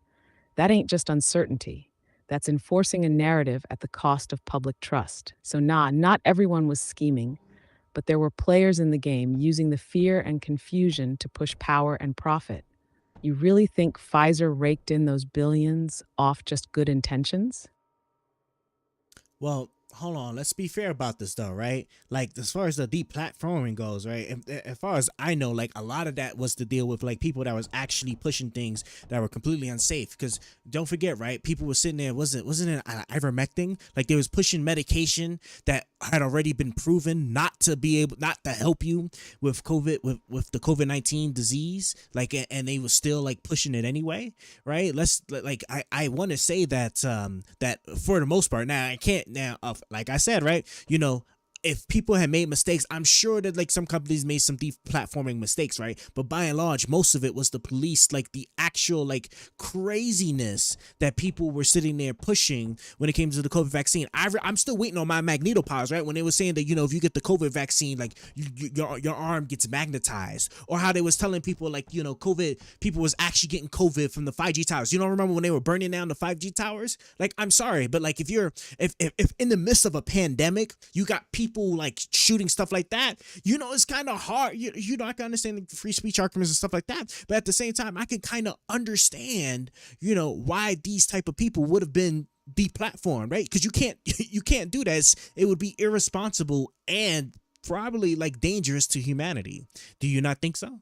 That ain't just uncertainty. That's enforcing a narrative at the cost of public trust. So not everyone was scheming, but there were players in the game using the fear and confusion to push power and profit. You really think Pfizer raked in those billions off just good intentions? Well, hold on. Let's be fair about this, though, right? Like, as far as the deplatforming goes, right? As far as I know, like, a lot of that was to deal with, like, people that was actually pushing things that were completely unsafe. Because don't forget, right? People were sitting there, wasn't it ivermectin? Like, they was pushing medication that had already been proven not to help you with COVID, with the COVID-19 disease. Like, and they was still, like, pushing it anyway, right? I want to say that, that for the most part, now, I can't, now, like I said, right, if people had made mistakes, I'm sure that like some companies made some deplatforming mistakes, right? But by and large, most of it was the police, like the actual like craziness that people were sitting there pushing when it came to the COVID vaccine. I'm still waiting on my magnetopause, right? When they were saying that, if you get the COVID vaccine, like your arm gets magnetized, or how they was telling people like, COVID, people was actually getting COVID from the 5G towers. You don't remember when they were burning down the 5G towers? Like, I'm sorry, but like if in the midst of a pandemic, you got people like shooting stuff like that, it's kind of hard. I can understand the free speech arguments and stuff like that, but at the same time, I can kind of understand, why these type of people would have been deplatformed, right? Because you can't do that. It would be irresponsible and probably like dangerous to humanity. Do you not think so?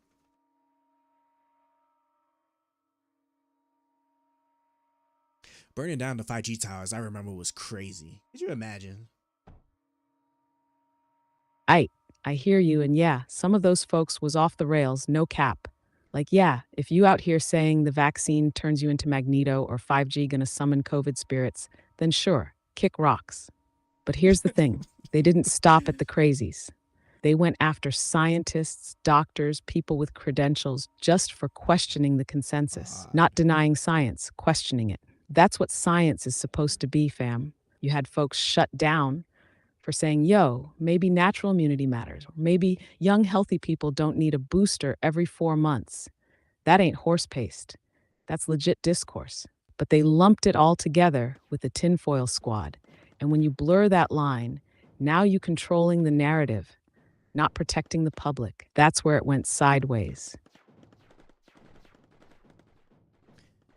Burning down the 5G towers, I remember, was crazy. Could you imagine? I hear you, and yeah, some of those folks was off the rails, no cap. Like, yeah, if you out here saying the vaccine turns you into Magneto or 5G gonna summon COVID spirits, then sure, kick rocks. But here's the thing, they didn't stop at the crazies. They went after scientists, doctors, people with credentials just for questioning the consensus, not denying science, questioning it. That's what science is supposed to be, fam. You had folks shut down for saying, yo, maybe natural immunity matters. Or maybe young, healthy people don't need a booster every 4 months. That ain't horse paste. That's legit discourse. But they lumped it all together with the tinfoil squad. And when you blur that line, now you controlling the narrative, not protecting the public. That's where it went sideways.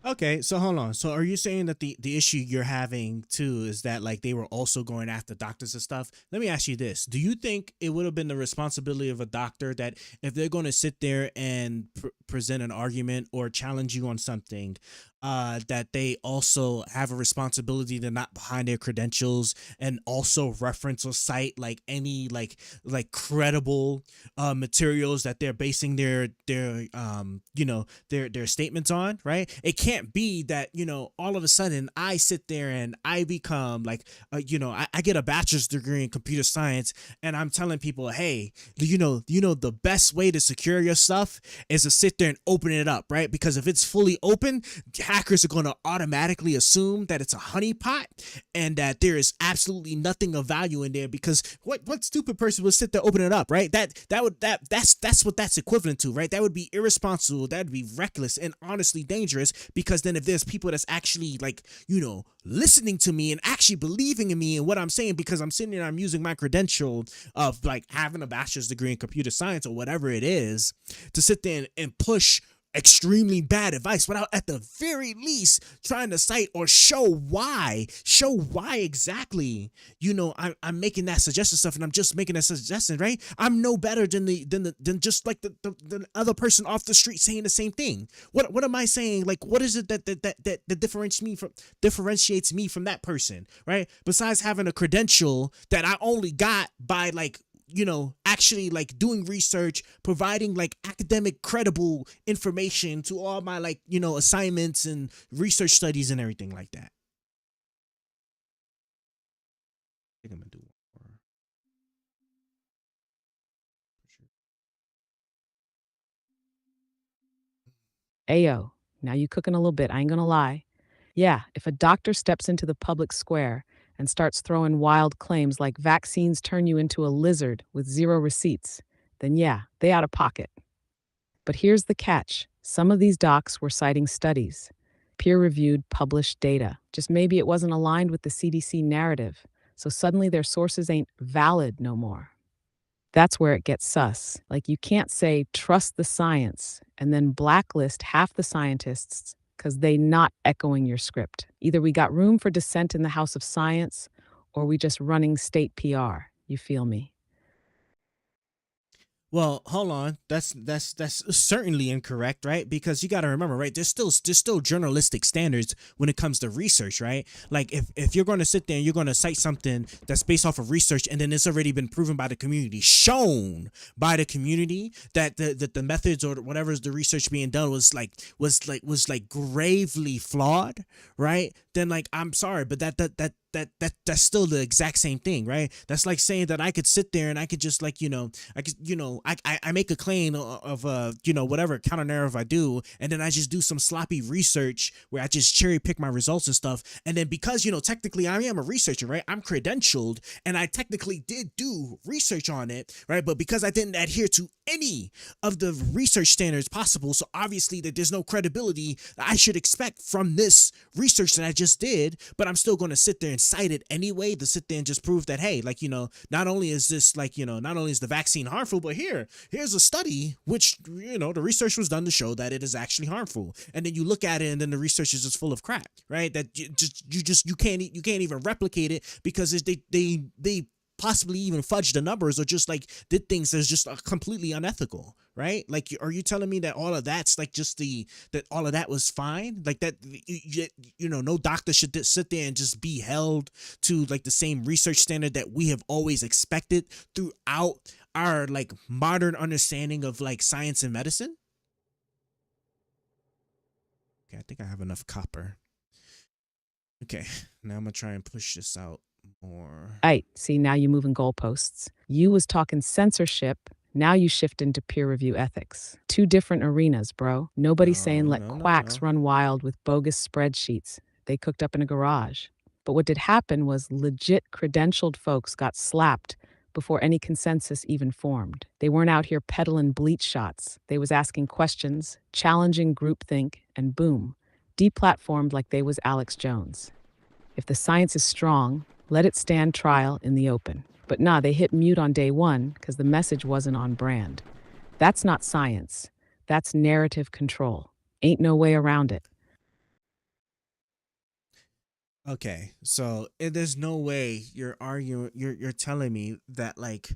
Okay, so hold on. So are you saying that the issue you're having too is that like they were also going after doctors and stuff? Let me ask you this. Do you think it would have been the responsibility of a doctor that if they're going to sit there and present an argument or challenge you on something, that they also have a responsibility to not behind their credentials and also reference or cite like any like credible materials that they're basing their statements on, right? It can't be that all of a sudden I sit there and I become like I get a bachelor's degree in computer science and I'm telling people, hey, the best way to secure your stuff is to sit there and open it up, right? Because if it's fully open, hackers are going to automatically assume that it's a honeypot and that there is absolutely nothing of value in there, because what stupid person would sit there, open it up, right? That's what that's equivalent to, right? That would be irresponsible, that would be reckless and honestly dangerous, because then if there's people that's actually like, you know, listening to me and actually believing in me and what I'm saying, because I'm sitting there, I'm using my credential of like having a bachelor's degree in computer science or whatever it is to sit there and push extremely bad advice without at the very least trying to cite or show why exactly, you know, I'm making that suggestion stuff, and I'm just making that suggestion, right? I'm no better than just like the other person off the street saying the same thing. What am I saying? Like, what is it that differentiates me from that person, right? Besides having a credential that I only got by like, you know, actually like doing research, providing like academic credible information to all my like, you know, assignments and research studies and everything like that. I think I'm gonna do one more. Ayo, now you cooking a little bit, I ain't gonna lie. Yeah, if a doctor steps into the public square and starts throwing wild claims like vaccines turn you into a lizard with 0 receipts, then yeah, they out of pocket. But here's the catch. Some of these docs were citing studies, peer-reviewed, published data. Just maybe it wasn't aligned with the CDC narrative, so suddenly their sources ain't valid no more. That's where it gets sus. Like, you can't say trust the science and then blacklist half the scientists because they not echoing your script. Either we got room for dissent in the House of Science, or we just running state PR. You feel me? Well, hold on. That's certainly incorrect, right? Because you got to remember, right? There's still journalistic standards when it comes to research, right? Like if you're going to sit there and you're going to cite something that's based off of research, and then it's already been proven by the community, shown by the community that the methods or whatever is the research being done was gravely flawed, right? Then like, I'm sorry, but that's still the exact same thing, right? That's like saying that I could sit there and I could just like, I make a claim of whatever counter narrative I do, and then I just do some sloppy research where I just cherry pick my results and stuff, and then because technically I am a researcher, right? I'm credentialed and I technically did do research on it, right? But because I didn't adhere to any of the research standards possible, so obviously that there's no credibility that I should expect from this research that I just did, but I'm still going to sit there and cite it anyway to sit there and just prove that, hey, not only is this not only is the vaccine harmful, but here's a study which the research was done to show that it is actually harmful, and then you look at it and then the research is just full of crap, right? That you can't even replicate it because they possibly even fudged the numbers or just like did things that's just completely unethical, right? Like, are you telling me that all of that's like that all of that was fine? Like that, no doctor should sit there and just be held to like the same research standard that we have always expected throughout our like modern understanding of like science and medicine? Okay, I think I have enough copper. Okay, now I'm gonna try and push this out more. Right, see, now you moving goalposts. You was talking censorship, now you shift into peer review ethics. 2 different arenas, bro. Nobody's saying let quacks run wild with bogus spreadsheets they cooked up in a garage. But what did happen was legit credentialed folks got slapped before any consensus even formed. They weren't out here peddling bleach shots. They was asking questions, challenging groupthink, and boom, deplatformed like they was Alex Jones. If the science is strong, let it stand trial in the open. But nah, they hit mute on day 1 because the message wasn't on brand. That's not science. That's narrative control. Ain't no way around it. Okay, so there's no way you're telling me that like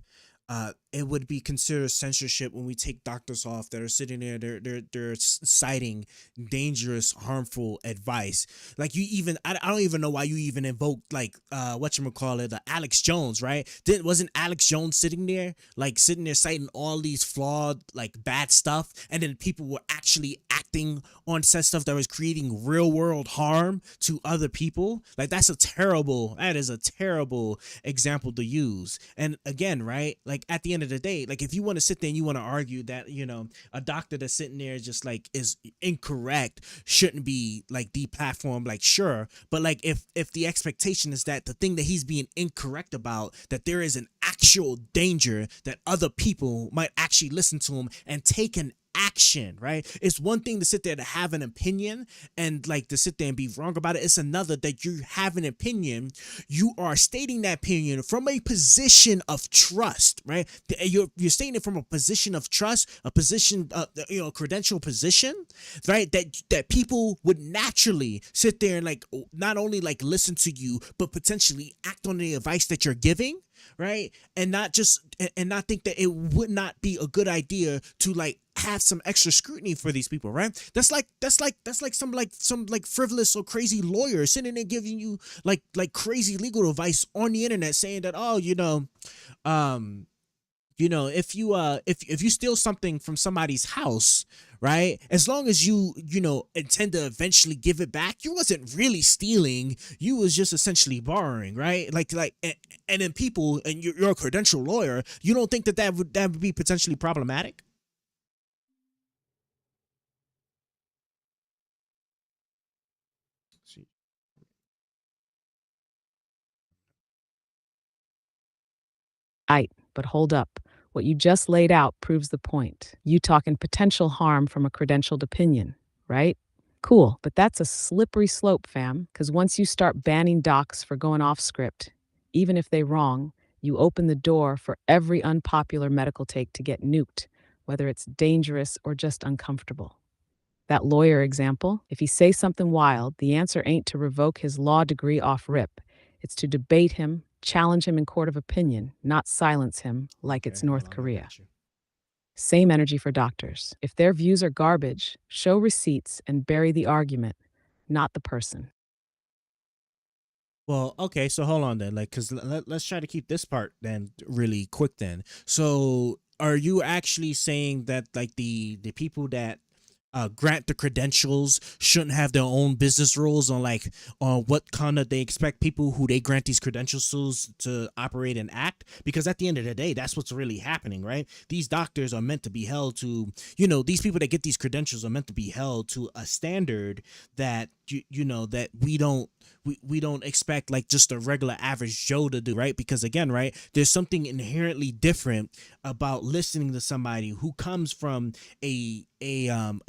it would be considered censorship when we take doctors off that are sitting there, they're citing dangerous, harmful advice. Like, I don't even know why you even invoked like whatchamacallit, Alex Jones, right? Wasn't Alex Jones sitting there citing all these flawed, like bad stuff, and then people were actually acting acting on said stuff that was creating real world harm to other people, like that is a terrible example to use. And again, right, like at the end of the day, like if you want to sit there and you want to argue that, you know, a doctor that's sitting there just like is incorrect shouldn't be like deplatformed, like sure, but like if the expectation is that the thing that he's being incorrect about, that there is an actual danger that other people might actually listen to him and take an action, right? It's one thing to sit there to have an opinion and like to sit there and be wrong about it. It's another that you have an opinion, you are stating that opinion from a position of trust, right? You're stating it from a position of trust, a position, credential position, right? That people would naturally sit there and like not only like listen to you, but potentially act on the advice that you're giving, right? And not think that it would not be a good idea to like have some extra scrutiny for these people, right? That's like some frivolous or crazy lawyer sitting there giving you like crazy legal advice on the internet saying that, oh, if you steal something from somebody's house, right, as long as you intend to eventually give it back, you wasn't really stealing, you was just essentially borrowing, right? And then people, and you're a credential lawyer, you don't think that would be potentially problematic? But hold up. What you just laid out proves the point. You talking potential harm from a credentialed opinion, right? Cool, but that's a slippery slope, fam, because once you start banning docs for going off script, even if they wrong, you open the door for every unpopular medical take to get nuked, whether it's dangerous or just uncomfortable. That lawyer example, if he say something wild, the answer ain't to revoke his law degree off rip. It's to debate him, challenge him in court of opinion, not silence him like it's North Korea. Same energy for doctors. If their views are garbage, show receipts and bury the argument, not the person. Well, okay, so hold on then, like, because let's try to keep this part then really quick then. So are you actually saying that like the people that grant the credentials shouldn't have their own business rules on what conduct they expect people who they grant these credentials to operate and act? Because at the end of the day, that's what's really happening, right? These doctors are meant to be held to, these people that get these credentials are meant to be held to a standard that that we don't expect like just a regular average Joe to do, right? Because again, right, there's something inherently different about listening to somebody who comes from a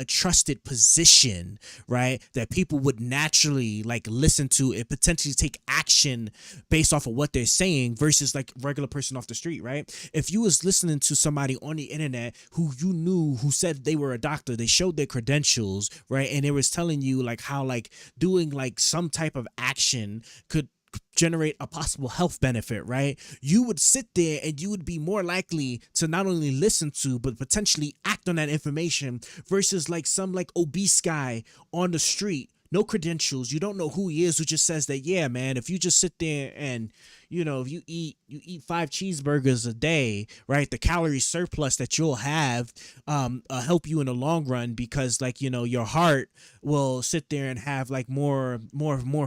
trusted position, right, that people would naturally like listen to and potentially take action based off of what they're saying versus like regular person off the street, right? If you was listening to somebody on the internet who you knew who said they were a doctor, they showed their credentials, right, and it was telling you like how like doing like some type of action could generate a possible health benefit, right? You would sit there and you would be more likely to not only listen to but potentially act on that information versus like some like obese guy on the street, no credentials, you don't know who he is, who just says that, yeah, man, if you just sit there and if you eat 5 cheeseburgers a day, right, the calorie surplus that you'll have help you in the long run because like your heart will sit there and have like more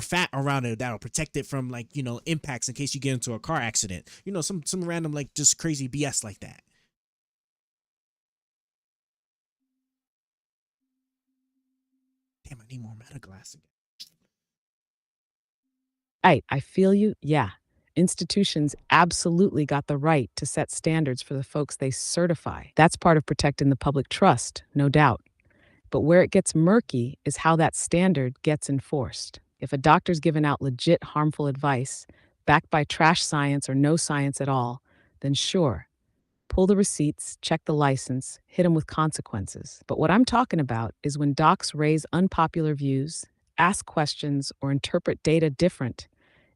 fat around it that'll protect it from like impacts in case you get into a car accident, some random like just crazy BS like that. Damn, I need more meta glass again. I feel you. Yeah. Institutions absolutely got the right to set standards for the folks they certify. That's part of protecting the public trust, no doubt. But where it gets murky is how that standard gets enforced. If a doctor's given out legit harmful advice, backed by trash science or no science at all, then sure, pull the receipts, check the license, hit them with consequences. But what I'm talking about is when docs raise unpopular views, ask questions, or interpret data different,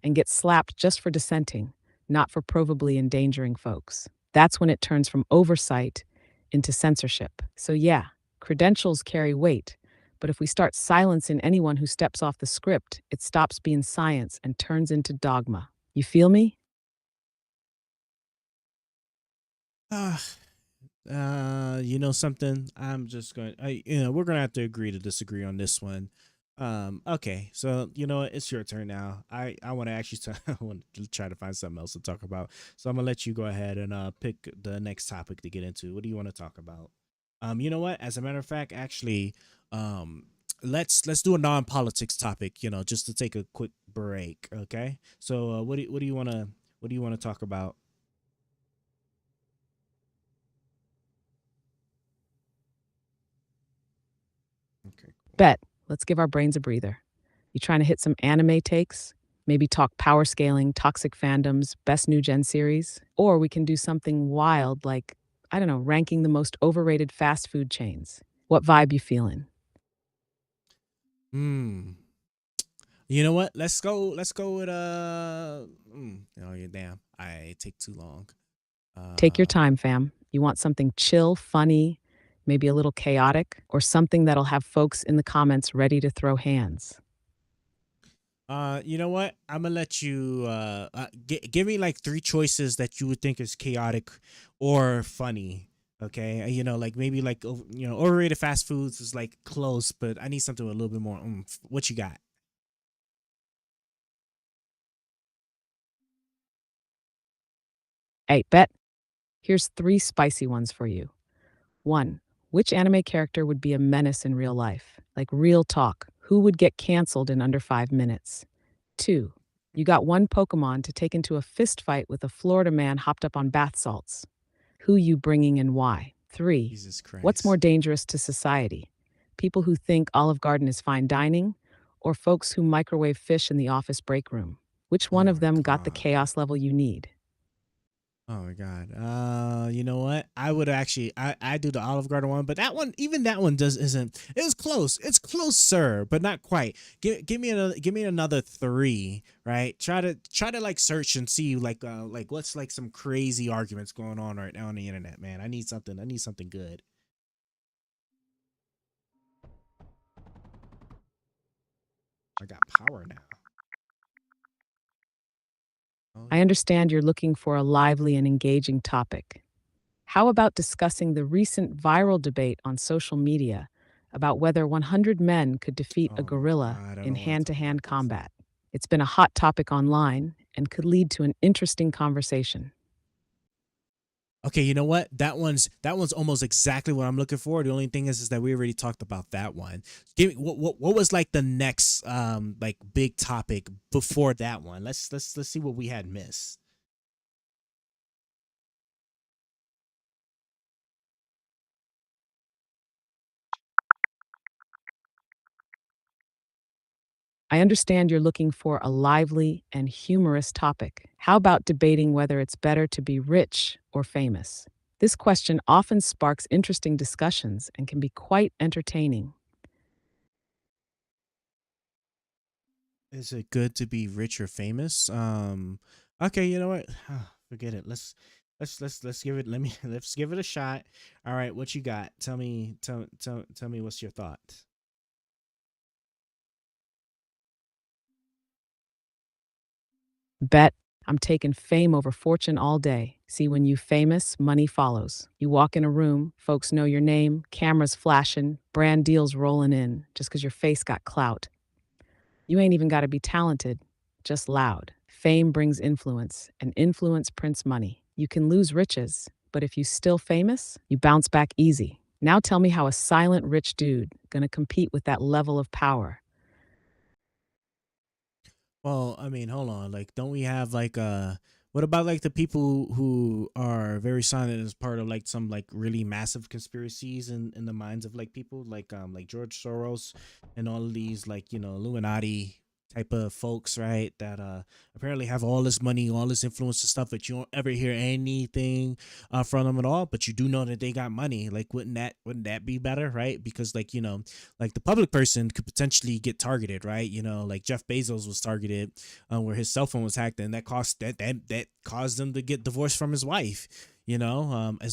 and get slapped just for dissenting, not for provably endangering folks. That's when it turns from oversight into censorship. So yeah, credentials carry weight, but if we start silencing anyone who steps off the script, it stops being science and turns into dogma. You feel me? You know something? I'm just going. We're gonna have to agree to disagree on this one. Okay, so you know what? It's your turn now. I want to actually I want to try to find something else to talk about. So I'm gonna let you go ahead and pick the next topic to get into. What do you want to talk about? You know what? As a matter of fact, actually, um, let's do a non-politics topic. You know, just to take a quick break. Okay. So what do you want to talk about? Okay. Bet. Let's give our brains a breather. You trying to hit some anime takes? Maybe talk power scaling, toxic fandoms, best new gen series? Or we can do something wild like, I don't know, ranking the most overrated fast food chains. What vibe you feeling? Hmm. You know what? Let's go. Let's go with Oh, yeah, damn. I take too long. Take your time, fam. You want something chill, funny, maybe a little chaotic, or something that'll have folks in the comments ready to throw hands. You know what? I'm gonna let you give me like three choices that you would think is chaotic or funny. Okay, you know, like maybe like overrated fast foods is like close, but I need something with a little bit more. What you got? Hey, bet. Here's three spicy ones for you. One, which anime character would be a menace in real life? Like real talk. Who would get canceled in under 5 minutes? Two, you got one Pokemon to take into a fist fight with a Florida man hopped up on bath salts. Who you bringing and why? Three, Jesus what's Christ. more dangerous to society? People who think Olive Garden is fine dining, or folks who microwave fish in the office break room? Which Oh one of my them got the god. chaos level you need? Oh my god. You know what? I would actually I do the Olive Garden one, but that one, even that one does isn't. It's close. It's closer, but not quite. Give me another three, right? Try to like search and see like what's like some crazy arguments going on right now on the internet, man. I need something. I need something good. I got power now. Oh, I understand you're looking for a lively and engaging topic. How about discussing the recent viral debate on social media about whether 100 men could defeat a oh my gorilla god, I in don't want to hand to talk about hand this. combat? It's been a hot topic online and could lead to an interesting conversation. Okay, you know what? That one's almost exactly what I'm looking for. The only thing is that we already talked about that one. Give me what was like the next like big topic before that one. Let's see what we had missed. I understand you're looking for a lively and humorous topic. How about debating whether it's better to be rich or famous? This question often sparks interesting discussions and can be quite entertaining. Is it good to be rich or famous? Okay, you know what? Forget it. Let's give it. Let's give it a shot. All right, what you got? Tell me what's your thought. Bet I'm taking fame over fortune all day. See, when you famous, money follows. You walk in a room, folks know your name, cameras flashing, brand deals rolling in just because your face got clout. You ain't even got to be talented, just loud. Fame brings influence, and influence prints money. You can lose riches, but if you still famous, you bounce back easy. Now tell me how a silent rich dude gonna compete with that level of power. Well, I mean, hold on. Like, don't we have like what about like the people who are very silent as part of like some like really massive conspiracies in the minds of like people like George Soros and all of these like, Illuminati type of folks, right? That apparently have all this money, all this influence and stuff, but you don't ever hear anything from them at all. But you do know that they got money. Like, wouldn't that be better, right? Because like, like the public person could potentially get targeted, right? Like Jeff Bezos was targeted where his cell phone was hacked, and that caused him to get divorced from his wife. As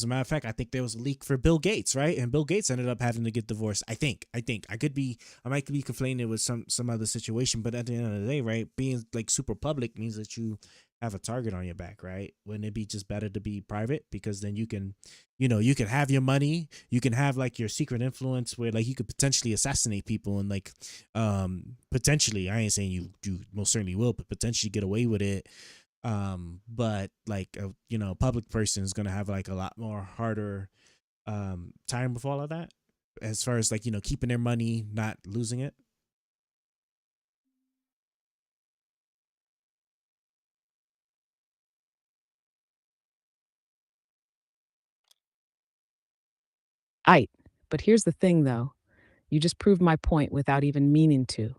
a matter of fact, I think there was a leak for Bill Gates, right? And Bill Gates ended up having to get divorced. I think I might be conflating it with some other situation, but at the end of the day, right, being like super public means that you have a target on your back, right? Wouldn't it be just better to be private? Because then you can, you can have your money, you can have like your secret influence where like you could potentially assassinate people and like potentially, I ain't saying you most certainly will, but potentially get away with it. But like a public person is gonna have like a lot more harder time with all of that as far as like keeping their money, not losing it. Aight. But here's the thing, though. You just proved my point without even meaning to.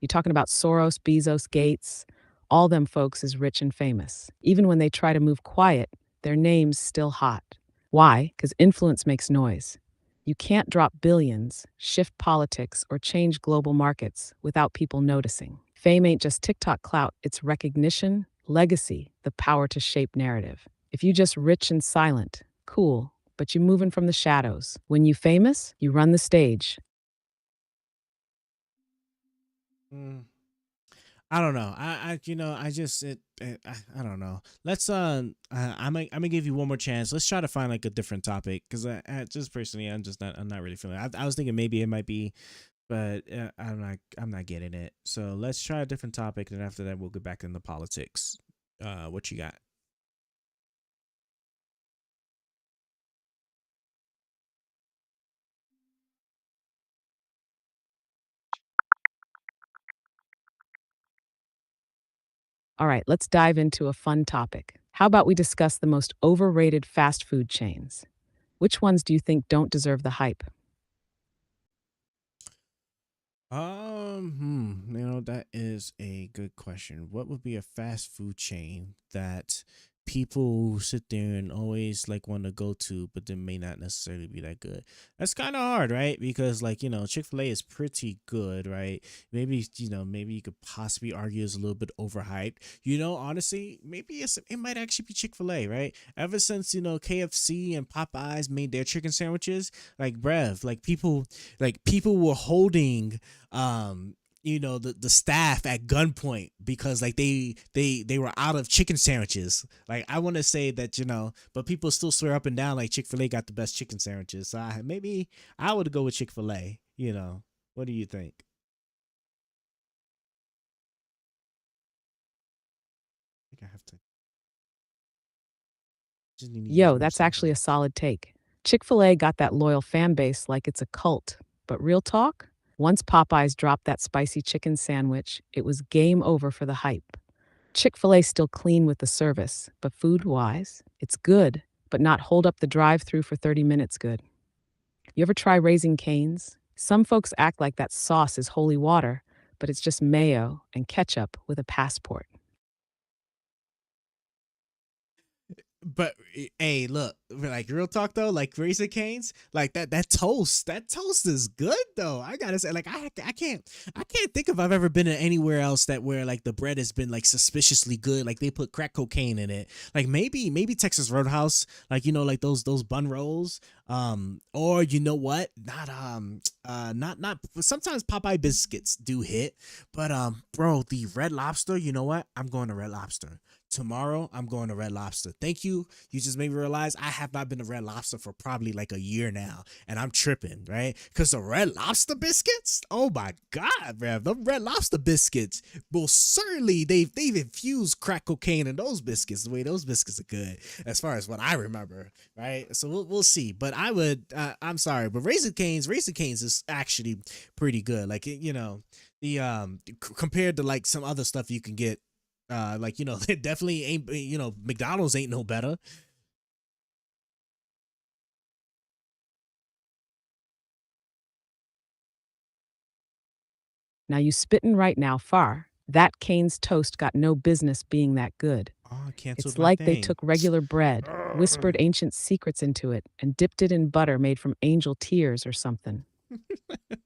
You talking about Soros, Bezos, Gates? All them folks is rich and famous. Even when they try to move quiet, their name's still hot. Why? Because influence makes noise. You can't drop billions, shift politics, or change global markets without people noticing. Fame ain't just TikTok clout, it's recognition, legacy, the power to shape narrative. If you just rich and silent, cool, but you moving from the shadows. When you famous, you run the stage. I don't know. I don't know. Let's I'm gonna give you one more chance. Let's try to find like a different topic because I just personally I'm not really feeling it. I was thinking maybe it might be, but I'm not getting it. So let's try a different topic, and after that we'll get back into politics. What you got? All right, let's dive into a fun topic. How about we discuss the most overrated fast food chains? Which ones do you think don't deserve the hype? That is a good question. What would be a fast food chain that people sit there and always like want to go to, but then may not necessarily be that good? That's kind of hard, right? Because like, Chick-fil-A is pretty good, right? Maybe you could possibly argue it's a little bit overhyped. Honestly, maybe it might actually be Chick-fil-A, right? Ever since, KFC and Popeyes made their chicken sandwiches, like people were holding the staff at gunpoint because like they were out of chicken sandwiches. Like I want to say that but people still swear up and down like Chick-fil-A got the best chicken sandwiches. So maybe I would go with Chick-fil-A. What do you think? I think I have to. Yo, that's actually a solid take. Chick-fil-A got that loyal fan base like it's a cult. But real talk? Once Popeyes dropped that spicy chicken sandwich, it was game over for the hype. Chick-fil-A's still clean with the service, but food-wise, it's good, but not hold up the drive-through for 30 minutes good. You ever try Raising Cane's? Some folks act like that sauce is holy water, but it's just mayo and ketchup with a passport. But hey, look, like real talk though, like Raising Cane's, like that toast is good though. I gotta say, like I can't think if I've ever been in anywhere else that where like the bread has been like suspiciously good, like they put crack cocaine in it. Like maybe Texas Roadhouse, like like those bun rolls, or what, not sometimes Popeye biscuits do hit, but bro, the Red Lobster, you know what? I'm going to Red Lobster. Tomorrow, I'm going to Red Lobster. Thank you. You just made me realize I have not been to Red Lobster for probably like a year now, and I'm tripping, right? Because the Red Lobster biscuits, oh my God, man, the Red Lobster biscuits, well, certainly they've infused crack cocaine in those biscuits. The way those biscuits are good, as far as what I remember, right? So we'll see. But I'm sorry, but Raising Cane's is actually pretty good. Like the compared to like some other stuff you can get. It definitely ain't, McDonald's ain't no better. Now you spittin' right now, far. That Cane's toast got no business being that good. Oh, I canceled It's my like thing. they took regular bread, whispered ancient secrets into it, and dipped it in butter made from angel tears or something.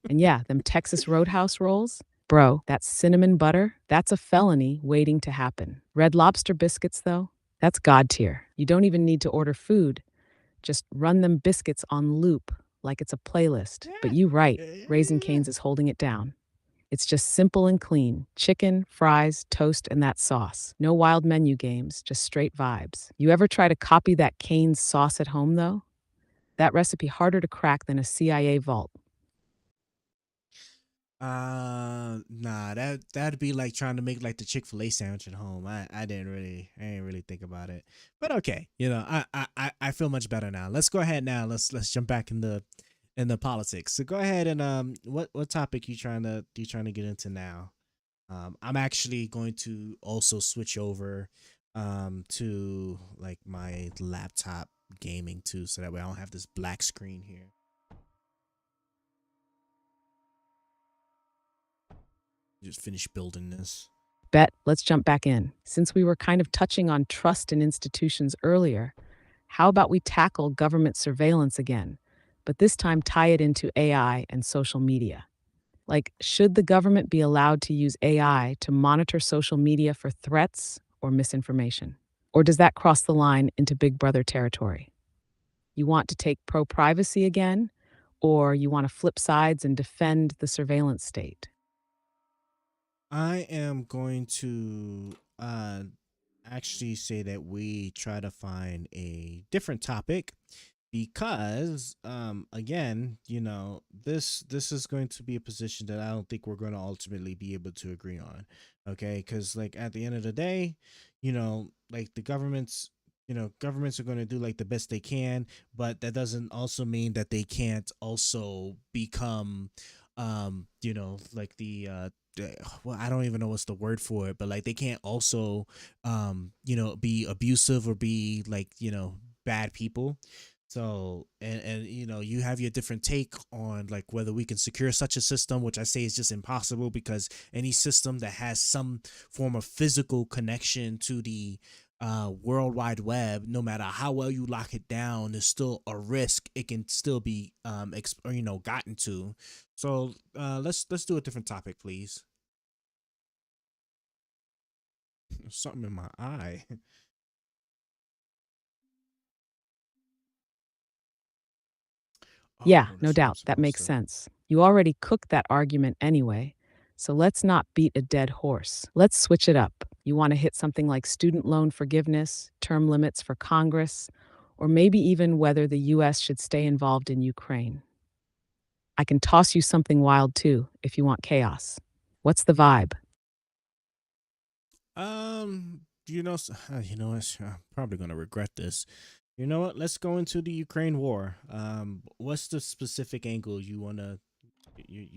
And yeah, them Texas Roadhouse rolls, bro, that cinnamon butter, that's a felony waiting to happen. Red Lobster biscuits, though, that's God tier. You don't even need to order food. Just run them biscuits on loop like it's a playlist. But you right, Raising Cane's is holding it down. It's just simple and clean. Chicken, fries, toast, and that sauce. No wild menu games, just straight vibes. You ever try to copy that Cane's sauce at home, though? That recipe harder to crack than a CIA vault. Nah, that'd be like trying to make like the Chick-fil-A sandwich at home. I didn't really think about it. But okay, I feel much better now. Let's go ahead now. Let's jump back in the politics. So go ahead and what topic you trying to get into now? I'm actually going to also switch over to like my laptop gaming too, so that way I don't have this black screen here. Just finish building this. Bet, let's jump back in. Since we were kind of touching on trust in institutions earlier, how about we tackle government surveillance again, but this time tie it into AI and social media? Like, should the government be allowed to use AI to monitor social media for threats or misinformation? Or does that cross the line into Big Brother territory? You want to take pro-privacy again, or you want to flip sides and defend the surveillance state? I am going to actually say that we try to find a different topic because again, this is going to be a position that I don't think we're going to ultimately be able to agree on. Okay? Cuz like at the end of the day, like the governments are going to do like the best they can, but that doesn't also mean that they can't also become like well, I don't even know what's the word for it, but like they can't also be abusive or be like bad people. So and you have your different take on like whether we can secure such a system, which I say is just impossible, because any system that has some form of physical connection to the World Wide Web, no matter how well you lock it down, there's still a risk it can still be gotten to. So let's do a different topic, please. There's something in my eye. Yeah, Oh, no that's what I'm doubt. That supposed makes to. sense. You already cooked that argument anyway. So let's not beat a dead horse. Let's switch it up. You want to hit something like student loan forgiveness, term limits for Congress, or maybe even whether the US should stay involved in Ukraine. I can toss you something wild too, if you want chaos. What's the vibe? You know what? I'm probably gonna regret this. You know what? Let's go into the Ukraine war. What's the specific angle you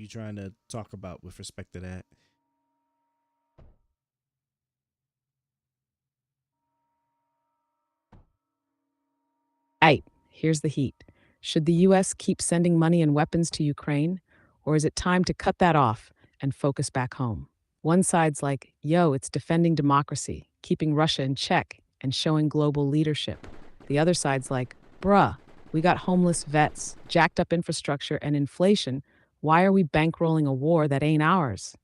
trying to talk about with respect to that? Aight, here's the heat. Should the US keep sending money and weapons to Ukraine, or is it time to cut that off and focus back home? One side's like, yo, it's defending democracy, keeping Russia in check, and showing global leadership. The other side's like, bruh, we got homeless vets, jacked up infrastructure, and inflation. Why are we bankrolling a war that ain't ours?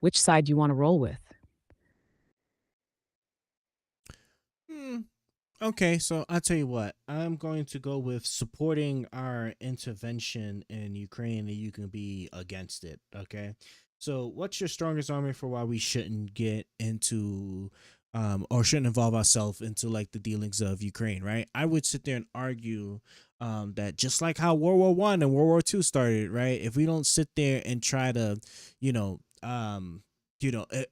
Which side do you want to roll with? Hmm. Okay, so I'll tell you what. I'm going to go with supporting our intervention in Ukraine, and you can be against it. Okay. So, what's your strongest argument for why we shouldn't get into, or shouldn't involve ourselves into like the dealings of Ukraine? Right. I would sit there and argue, that just like how World War I and World War II started, right? If we don't sit there and try to, you know,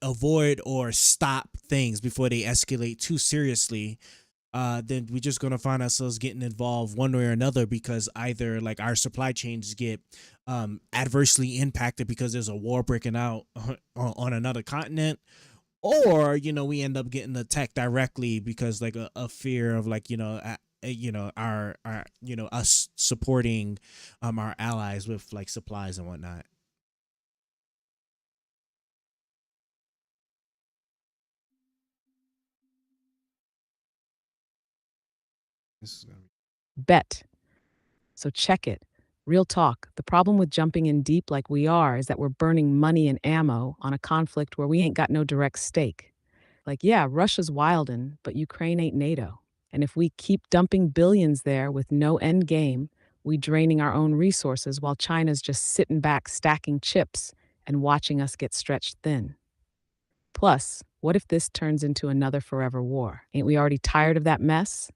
avoid or stop things before they escalate too seriously, then we're just gonna find ourselves getting involved one way or another, because either like our supply chains get adversely impacted because there's a war breaking out on another continent, or we end up getting attacked directly because like a fear of like our us supporting our allies with like supplies and whatnot. This is gonna be Bet. So check it. Real talk. The problem with jumping in deep like we are is that we're burning money and ammo on a conflict where we ain't got no direct stake. Like, yeah, Russia's wildin', but Ukraine ain't NATO. And if we keep dumping billions there with no end game, we draining our own resources while China's just sitting back stacking chips and watching us get stretched thin. Plus, what if this turns into another forever war? Ain't we already tired of that mess?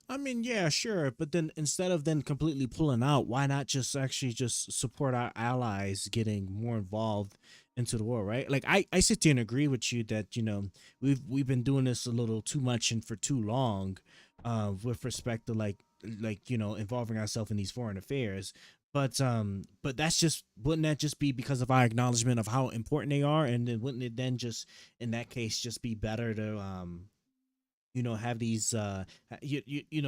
I mean, yeah, sure, but then instead of then completely pulling out, why not just actually just support our allies getting more involved into the war, right? Like I sit there and agree with you that, we've been doing this a little too much and for too long, with respect to involving ourselves in these foreign affairs. But that's just wouldn't that just be because of our acknowledgement of how important they are, and then wouldn't it then just in that case just be better to have these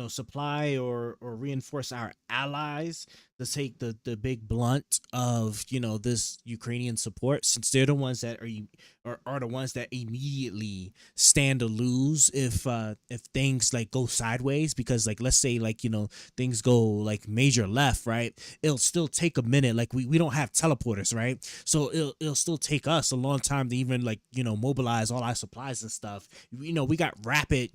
supply or reinforce our allies to take the big blunt of this Ukrainian support, since they're the ones that are the ones that immediately stand to lose if things like go sideways, because like let's say things go like major left, right? It'll still take a minute. Like we don't have teleporters, right? So it'll still take us a long time to even mobilize all our supplies and stuff. We got rapid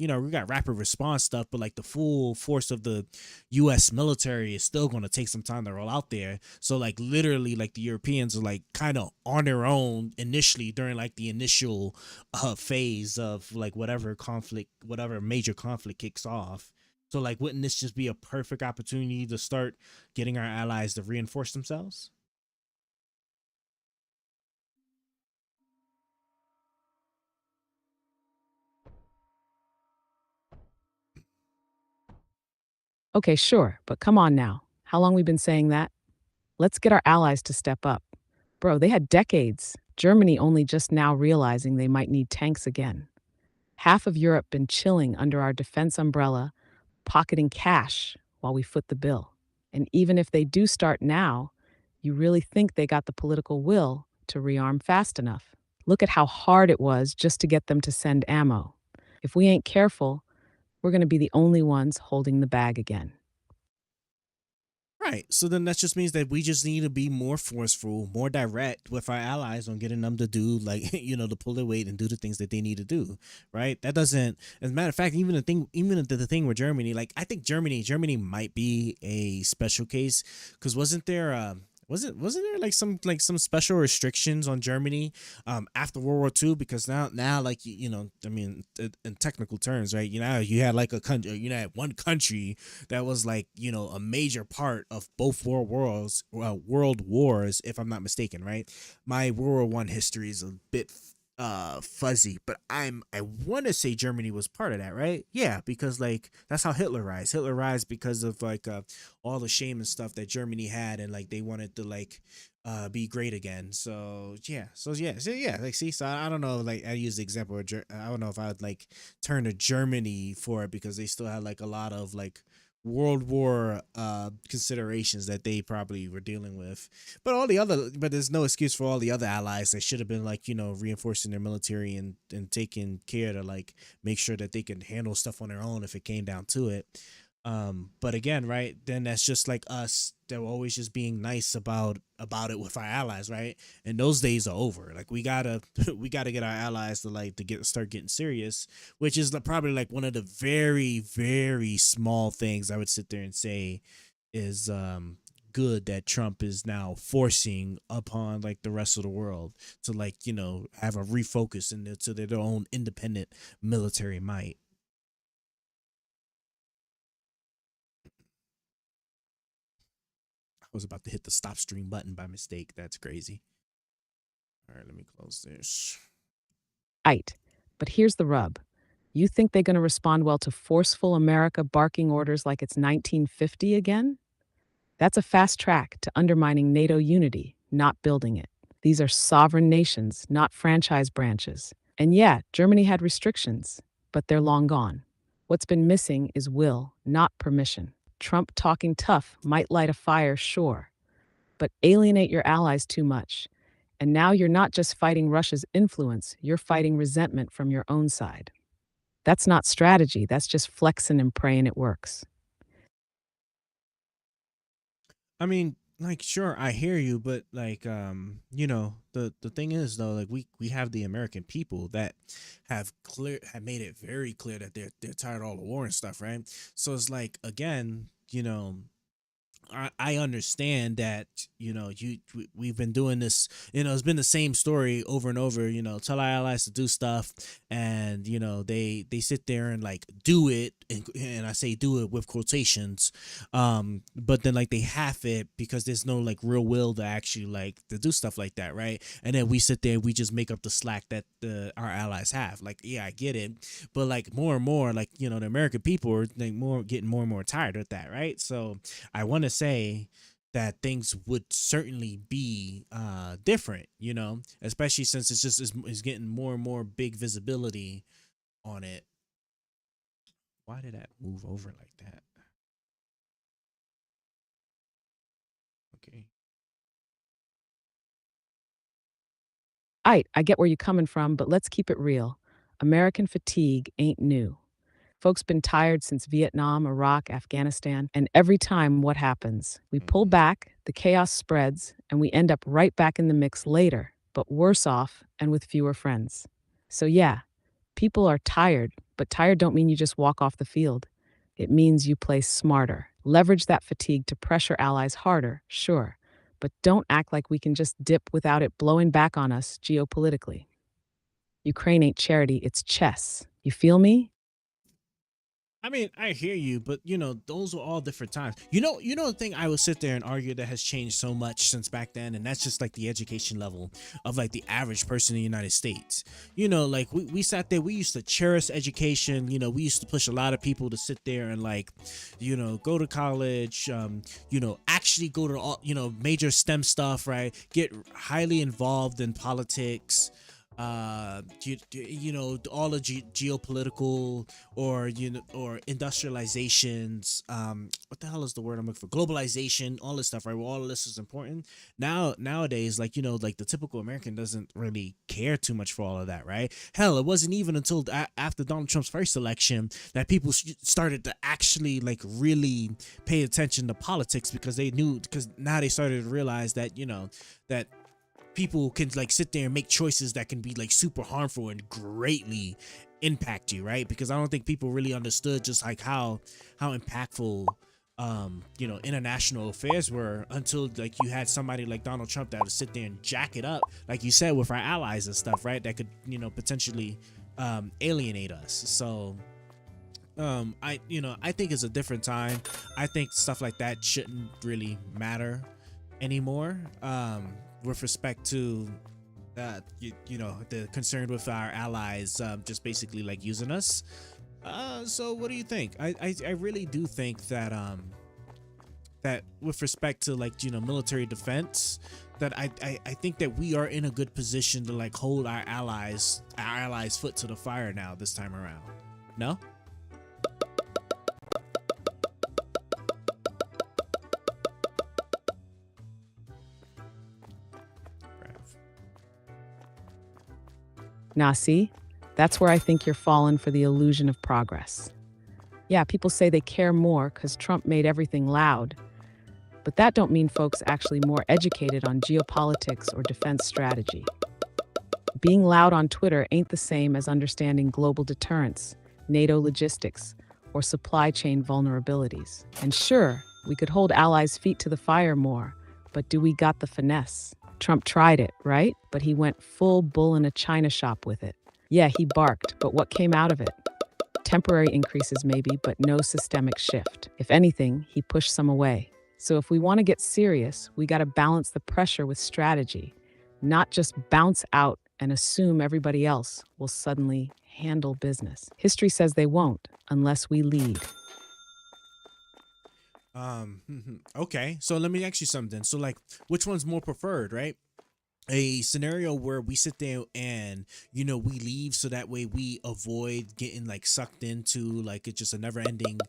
response stuff, but like the full force of the US military is still going to take some time to roll out there. So like literally like the Europeans are like kind of on their own initially during like the initial phase of like whatever major conflict kicks off. So like wouldn't this just be a perfect opportunity to start getting our allies to reinforce themselves? Okay, sure, but come on now. How long we been saying that? Let's get our allies to step up. Bro, they had decades. Germany only just now realizing they might need tanks again. Half of Europe been chilling under our defense umbrella, pocketing cash while we foot the bill. And even if they do start now, you really think they got the political will to rearm fast enough? Look at how hard it was just to get them to send ammo. If we ain't careful, we're going to be the only ones holding the bag again. Right. So then that just means that we just need to be more forceful, more direct with our allies on getting them to do to pull their weight and do the things that they need to do. Right. That doesn't, as a matter of fact, even the thing with Germany, like I think Germany might be a special case, because wasn't there, wasn't there like some special restrictions on Germany after World War II? Because now like I mean in technical terms, right, you had like a country, had one country that was like a major part of both world wars, if I'm not mistaken, right? My World War I history is a bit fuzzy, but I want to say Germany was part of that, right? Yeah, because like that's how Hitler rise because of like all the shame and stuff that Germany had, and like they wanted to be great again. So yeah, like see, so I don't know, like I use the example of I don't know if I'd like turn to Germany for it, because they still had like a lot of like World War considerations that they probably were dealing with. But there's no excuse for all the other allies that should have been like reinforcing their military and taking care to like make sure that they can handle stuff on their own if it came down to it. But again, right, then that's just like us, that we're always just being nice about it with our allies, right? And those days are over. Like we gotta get our allies to start getting serious, which is probably like one of the very, very small things I would sit there and say is good that Trump is now forcing upon like the rest of the world to have a refocus into their own independent military might. I was about to hit the stop stream button by mistake. That's crazy. All right, let me close this. Right. But here's the rub. You think they're going to respond well to forceful America barking orders like it's 1950 again? That's a fast track to undermining NATO unity, not building it. These are sovereign nations, not franchise branches. And yeah, Germany had restrictions, but they're long gone. What's been missing is will, not permission. Trump talking tough might light a fire, sure, but alienate your allies too much. And now you're not just fighting Russia's influence, you're fighting resentment from your own side. That's not strategy, that's just flexing and praying it works. I mean, like, sure, I hear you, but like, the thing is though, like we have the American people that have made it very clear that they're tired of all the war and stuff, right? So it's like again, I understand that, we've been doing this, it's been the same story over and over, tell our allies to do stuff, and they sit there and like do it, and I say do it with quotations, but then like they half it because there's no like real will to actually like to do stuff like that, right? And then we sit there and we just make up the slack that our allies have. Like, yeah, I get it, but like more and more, like, the American people are like getting more and more tired of that, right? So I want to say that things would certainly be different, especially since it's getting more and more big visibility on it. Why did that move over like that? Okay. I get where you're coming from, but let's keep it real. American fatigue ain't new. Folks been tired since Vietnam, Iraq, Afghanistan, and every time what happens? We pull back, the chaos spreads, and we end up right back in the mix later, but worse off and with fewer friends. So yeah, people are tired, but tired don't mean you just walk off the field. It means you play smarter. Leverage that fatigue to pressure allies harder, sure, but don't act like we can just dip without it blowing back on us geopolitically. Ukraine ain't charity, it's chess. You feel me? I mean, I hear you, but those were all different times. The thing I would sit there and argue that has changed so much since back then, and that's just like the education level of like the average person in the United States. Like we sat there, we used to cherish education. We used to push a lot of people to sit there and like, go to college, actually go to all, major STEM stuff, right? Get highly involved in politics. All the geopolitical or industrializations, what the hell is the word I'm looking for, globalization, all this stuff, right? Well, all of this is important nowadays, like like the typical American doesn't really care too much for all of that, right? Hell, it wasn't even until after Donald Trump's first election that people started to actually like really pay attention to politics, because now they started to realize that that people can like sit there and make choices that can be like super harmful and greatly impact you, right? Because I don't think people really understood just like how impactful international affairs were until like you had somebody like Donald Trump that would sit there and jack it up, like you said, with our allies and stuff, right? That could potentially alienate us. So I think it's a different time. I think stuff like that shouldn't really matter anymore. With respect to the concern with our allies just basically like using us. So what do you think? I really do think that that with respect to like military defense, that I think that we are in a good position to like hold our allies foot to the fire now this time around. No? Now, see, that's where I think you're falling for the illusion of progress. Yeah, people say they care more because Trump made everything loud, but that don't mean folks actually more educated on geopolitics or defense strategy. Being loud on Twitter ain't the same as understanding global deterrence, NATO logistics, or supply chain vulnerabilities. And sure, we could hold allies' feet to the fire more, but do we got the finesse? Trump tried it, right? But he went full bull in a china shop with it. Yeah, he barked, but what came out of it? Temporary increases maybe, but no systemic shift. If anything, he pushed some away. So if we want to get serious, we got to balance the pressure with strategy, not just bounce out and assume everybody else will suddenly handle business. History says they won't unless we lead. Okay, so let me ask you something. So like, which one's more preferred, right? A scenario where we sit there and we leave so that way we avoid getting like sucked into like it's just a never-ending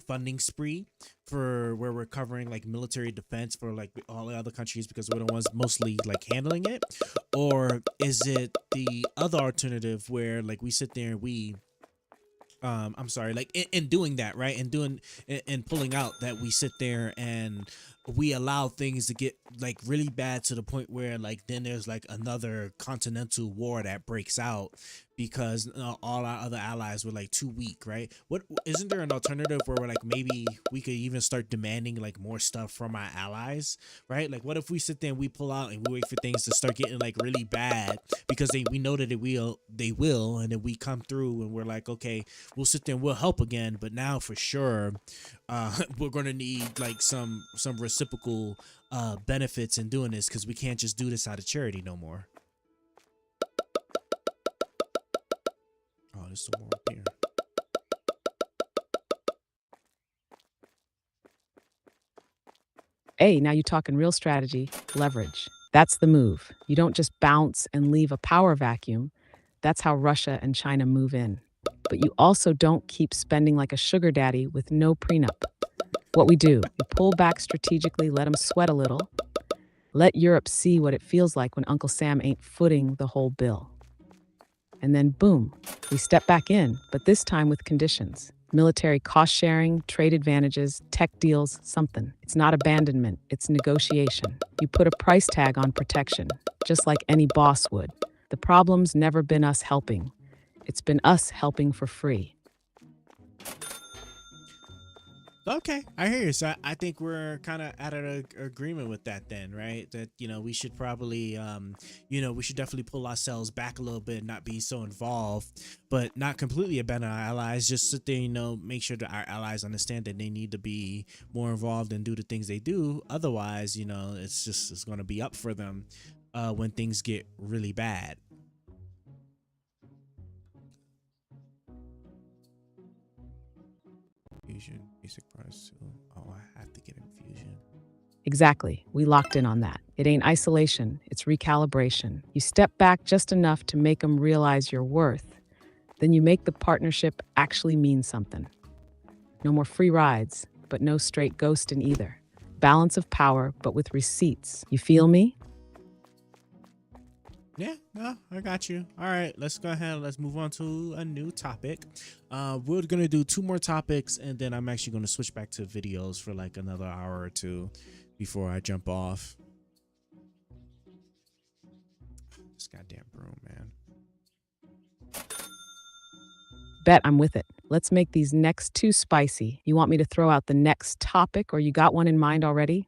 funding spree for where we're covering like military defense for like all the other countries because we're the ones mostly like handling it, or is it the other alternative where like we sit there and we in doing that, right, and pulling out that we sit there and we allow things to get like really bad to the point where like then there's like another continental war that breaks out because all our other allies were like too weak, right? What isn't there an alternative where we're like maybe we could even start demanding like more stuff from our allies, right? Like what if we sit there and we pull out and we wait for things to start getting like really bad because we know that they will, and then we come through and we're like, okay, we'll sit there and we'll help again, but now for sure we're gonna need like some reciprocal benefits in doing this because we can't just do this out of charity no more. Oh, there's some more up here. Hey, now you're talking real strategy, leverage. That's the move. You don't just bounce and leave a power vacuum. That's how Russia and China move in. But you also don't keep spending like a sugar daddy with no prenup. What we do, we pull back strategically, let them sweat a little. Let Europe see what it feels like when Uncle Sam ain't footing the whole bill. And then boom, we step back in, but this time with conditions. Military cost sharing, trade advantages, tech deals, something. It's not abandonment, it's negotiation. You put a price tag on protection, just like any boss would. The problem's never been us helping. It's been us helping for free. Okay, I hear you. So I think we're kind of at an agreement with that then, right? That, we should probably, we should definitely pull ourselves back a little bit and not be so involved, but not completely abandon our allies. Just sit there, make sure that our allies understand that they need to be more involved and do the things they do. Otherwise, it's going to be up for them when things get really bad. Infusion, basic price. Oh, I have to get infusion. Exactly. We locked in on that. It ain't isolation, it's recalibration. You step back just enough to make them realize your worth. Then you make the partnership actually mean something. No more free rides, but no straight ghosting either. Balance of power, but with receipts. You feel me? Yeah, no, I got you. All right, let's go ahead. Let's move on to a new topic. We're going to do 2 more topics, and then I'm actually going to switch back to videos for like another hour or 2 before I jump off. This goddamn broom, man. Bet I'm with it. Let's make these next 2 spicy. You want me to throw out the next topic, or you got one in mind already?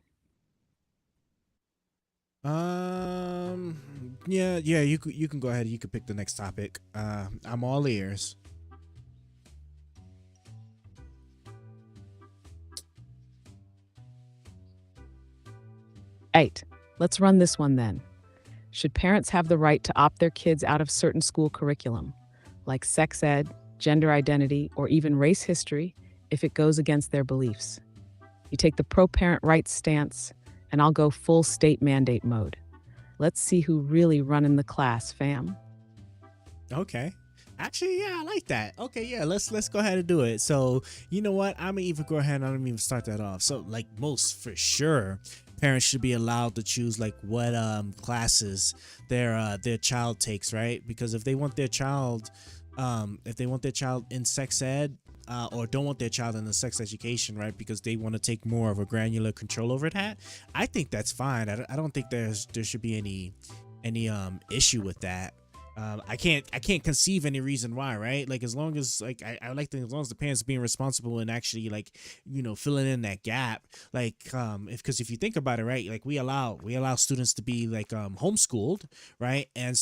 Yeah, you can go ahead. You can pick the next topic. I'm all ears. Eight. Let's run this one then. Should parents have the right to opt their kids out of certain school curriculum, like sex ed, gender identity, or even race history, if it goes against their beliefs? You take the pro-parent rights stance, and I'll go full state mandate mode. Let's see who really running the class, fam. Okay. Actually, yeah, I like that. Okay, yeah, let's go ahead and do it. So, you know what? I'm gonna even go ahead and I'm gonna even start that off. So, like most for sure, parents should be allowed to choose like what classes their child takes, right? Because if they want their child in sex ed, or don't want their child in the sex education, right? Because they want to take more of a granular control over that. I think that's fine. I don't think there should be any issue with that. I can't conceive any reason why, right? Like as long as like I like as long as the parents being responsible and actually like filling in that gap, like if you think about it, right, like we allow students to be like homeschooled, right, and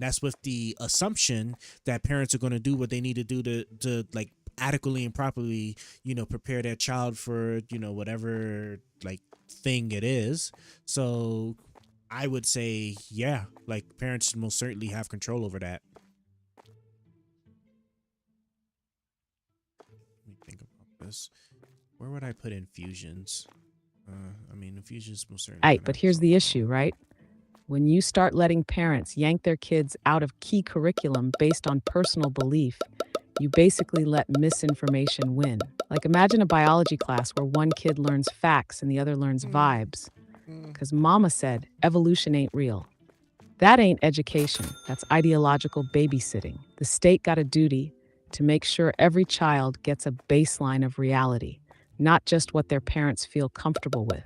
that's with the assumption that parents are going to do what they need to do to like adequately and properly prepare their child for whatever like thing it is. So I would say, yeah, like parents most certainly have control over that. Let me think about this. Where would I put infusions? Infusions most certainly. Right, but here's the issue, right? When you start letting parents yank their kids out of key curriculum based on personal belief, you basically let misinformation win. Like imagine a biology class where one kid learns facts and the other learns vibes. Because mama said evolution ain't real. That ain't education. That's ideological babysitting. The state got a duty to make sure every child gets a baseline of reality, not just what their parents feel comfortable with.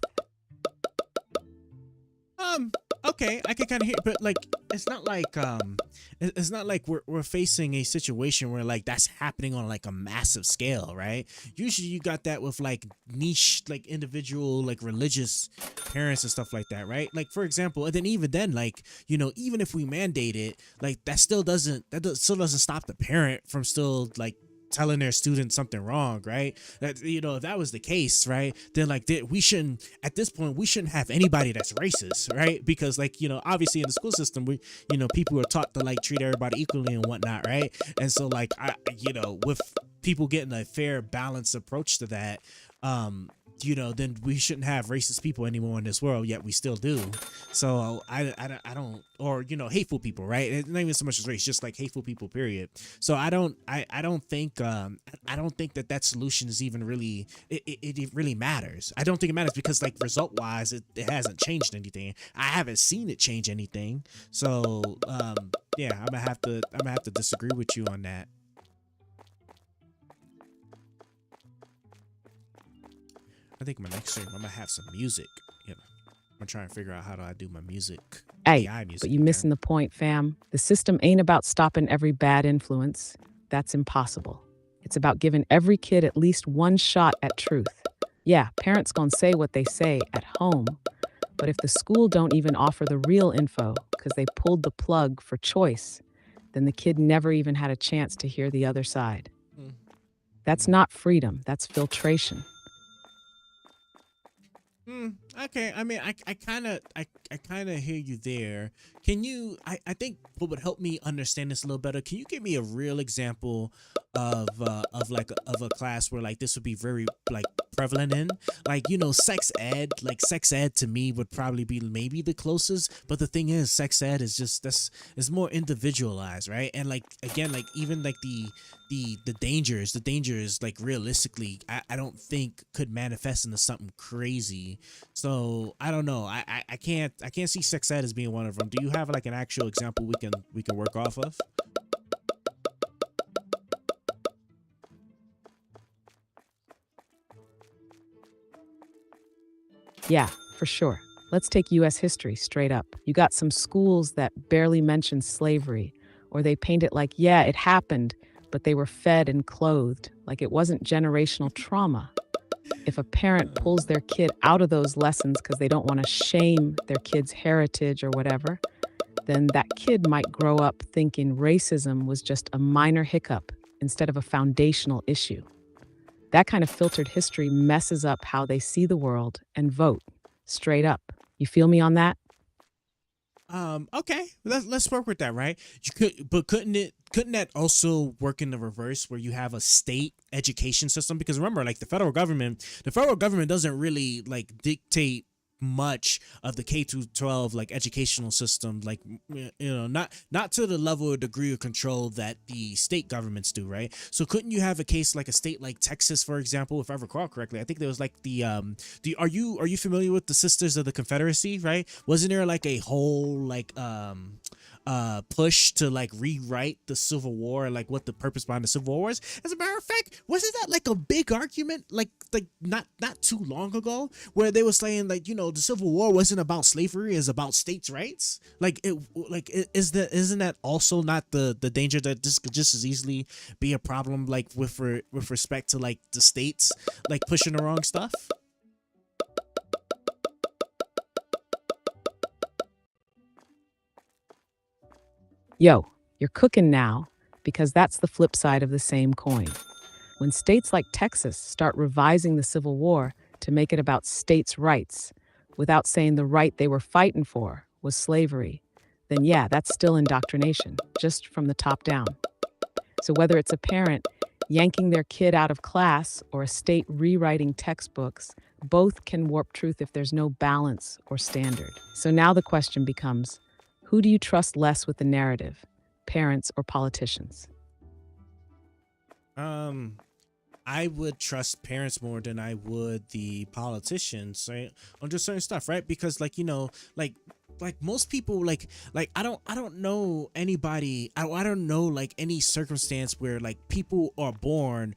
Okay, I can kind of hear, but like it's not like we're facing a situation where like that's happening on like a massive scale, right? Usually you got that with like niche, like individual, like religious parents and stuff like that, right? Like for example, and then even then, like, you know, even if we mandate it, like that still doesn't stop the parent from still like telling their student something wrong, right? That, you know, if that was the case, right, then like we shouldn't, at this point, we shouldn't have anybody that's racist, right? Because like, you know, obviously in the school system, we, you know, people are taught to like treat everybody equally and whatnot, right? And so like you know, with people getting a fair, balanced approach to that, you know, then we shouldn't have racist people anymore in this world, yet we still do. So I don't, or, you know, hateful people, right? It's not even so much as race, just like hateful people, period. So I don't think that solution is even really, it really matters. I don't think it matters because like result wise, it hasn't changed anything. I haven't seen it change anything. So yeah, I'm gonna have to disagree with you on that. I think my next stream, I'm gonna have some music. You know, I'm gonna try and figure out how do I do my music. Hey, AI music, but you missing the point, fam. The system ain't about stopping every bad influence. That's impossible. It's about giving every kid at least one shot at truth. Yeah, parents gonna say what they say at home, but if the school don't even offer the real info because they pulled the plug for choice, then the kid never even had a chance to hear the other side. That's not freedom, that's filtration. Okay, I mean, I kind of hear you there. Can you? I think what would help me understand this a little better. Can you give me a real example of a class where like this would be very like prevalent in, like, you know, sex ed? Like sex ed to me would probably be maybe the closest. But the thing is, sex ed is just is more individualized, right? And like again, like even like the dangers like realistically I don't think could manifest into something crazy. So I don't know. I can't see sex ed as being one of them. Do you have like an actual example we can work off of? Yeah, for sure. Let's take U.S. history straight up. You got some schools that barely mention slavery, or they paint it like, yeah, it happened, but they were fed and clothed, like it wasn't generational trauma. If a parent pulls their kid out of those lessons because they don't want to shame their kid's heritage or whatever, then that kid might grow up thinking racism was just a minor hiccup instead of a foundational issue. That kind of filtered history messes up how they see the world and vote, straight up. You feel me on that? Okay, let's work with that, right? Couldn't that also work in the reverse where you have a state education system? Because remember, like the federal government doesn't really like dictate much of the K-12 like educational system, like, you know, not to the level or degree of control that the state governments do, right? So couldn't you have a case like a state like Texas, for example, if I recall correctly? I think there was like are you familiar with the Sisters of the Confederacy, right? Wasn't there like a whole like push to like rewrite the Civil War, like what the purpose behind the Civil War was? As a matter of fact, wasn't that like a big argument like not too long ago, where they were saying like, you know, the Civil War wasn't about slavery, it's about states' rights? Isn't that also not the danger that this could just as easily be a problem like with respect to like the states like pushing the wrong stuff? Yo, you're cooking now, because that's the flip side of the same coin. When states like Texas start revising the Civil War to make it about states' rights, without saying the right they were fighting for was slavery, then yeah, that's still indoctrination, just from the top down. So whether it's a parent yanking their kid out of class or a state rewriting textbooks, both can warp truth if there's no balance or standard. So now the question becomes, who do you trust less with the narrative, parents or politicians? I would trust parents more than I would the politicians, right? On just certain stuff, right? Because like, you know, like most people like I don't know anybody, I don't know like any circumstance where like people are born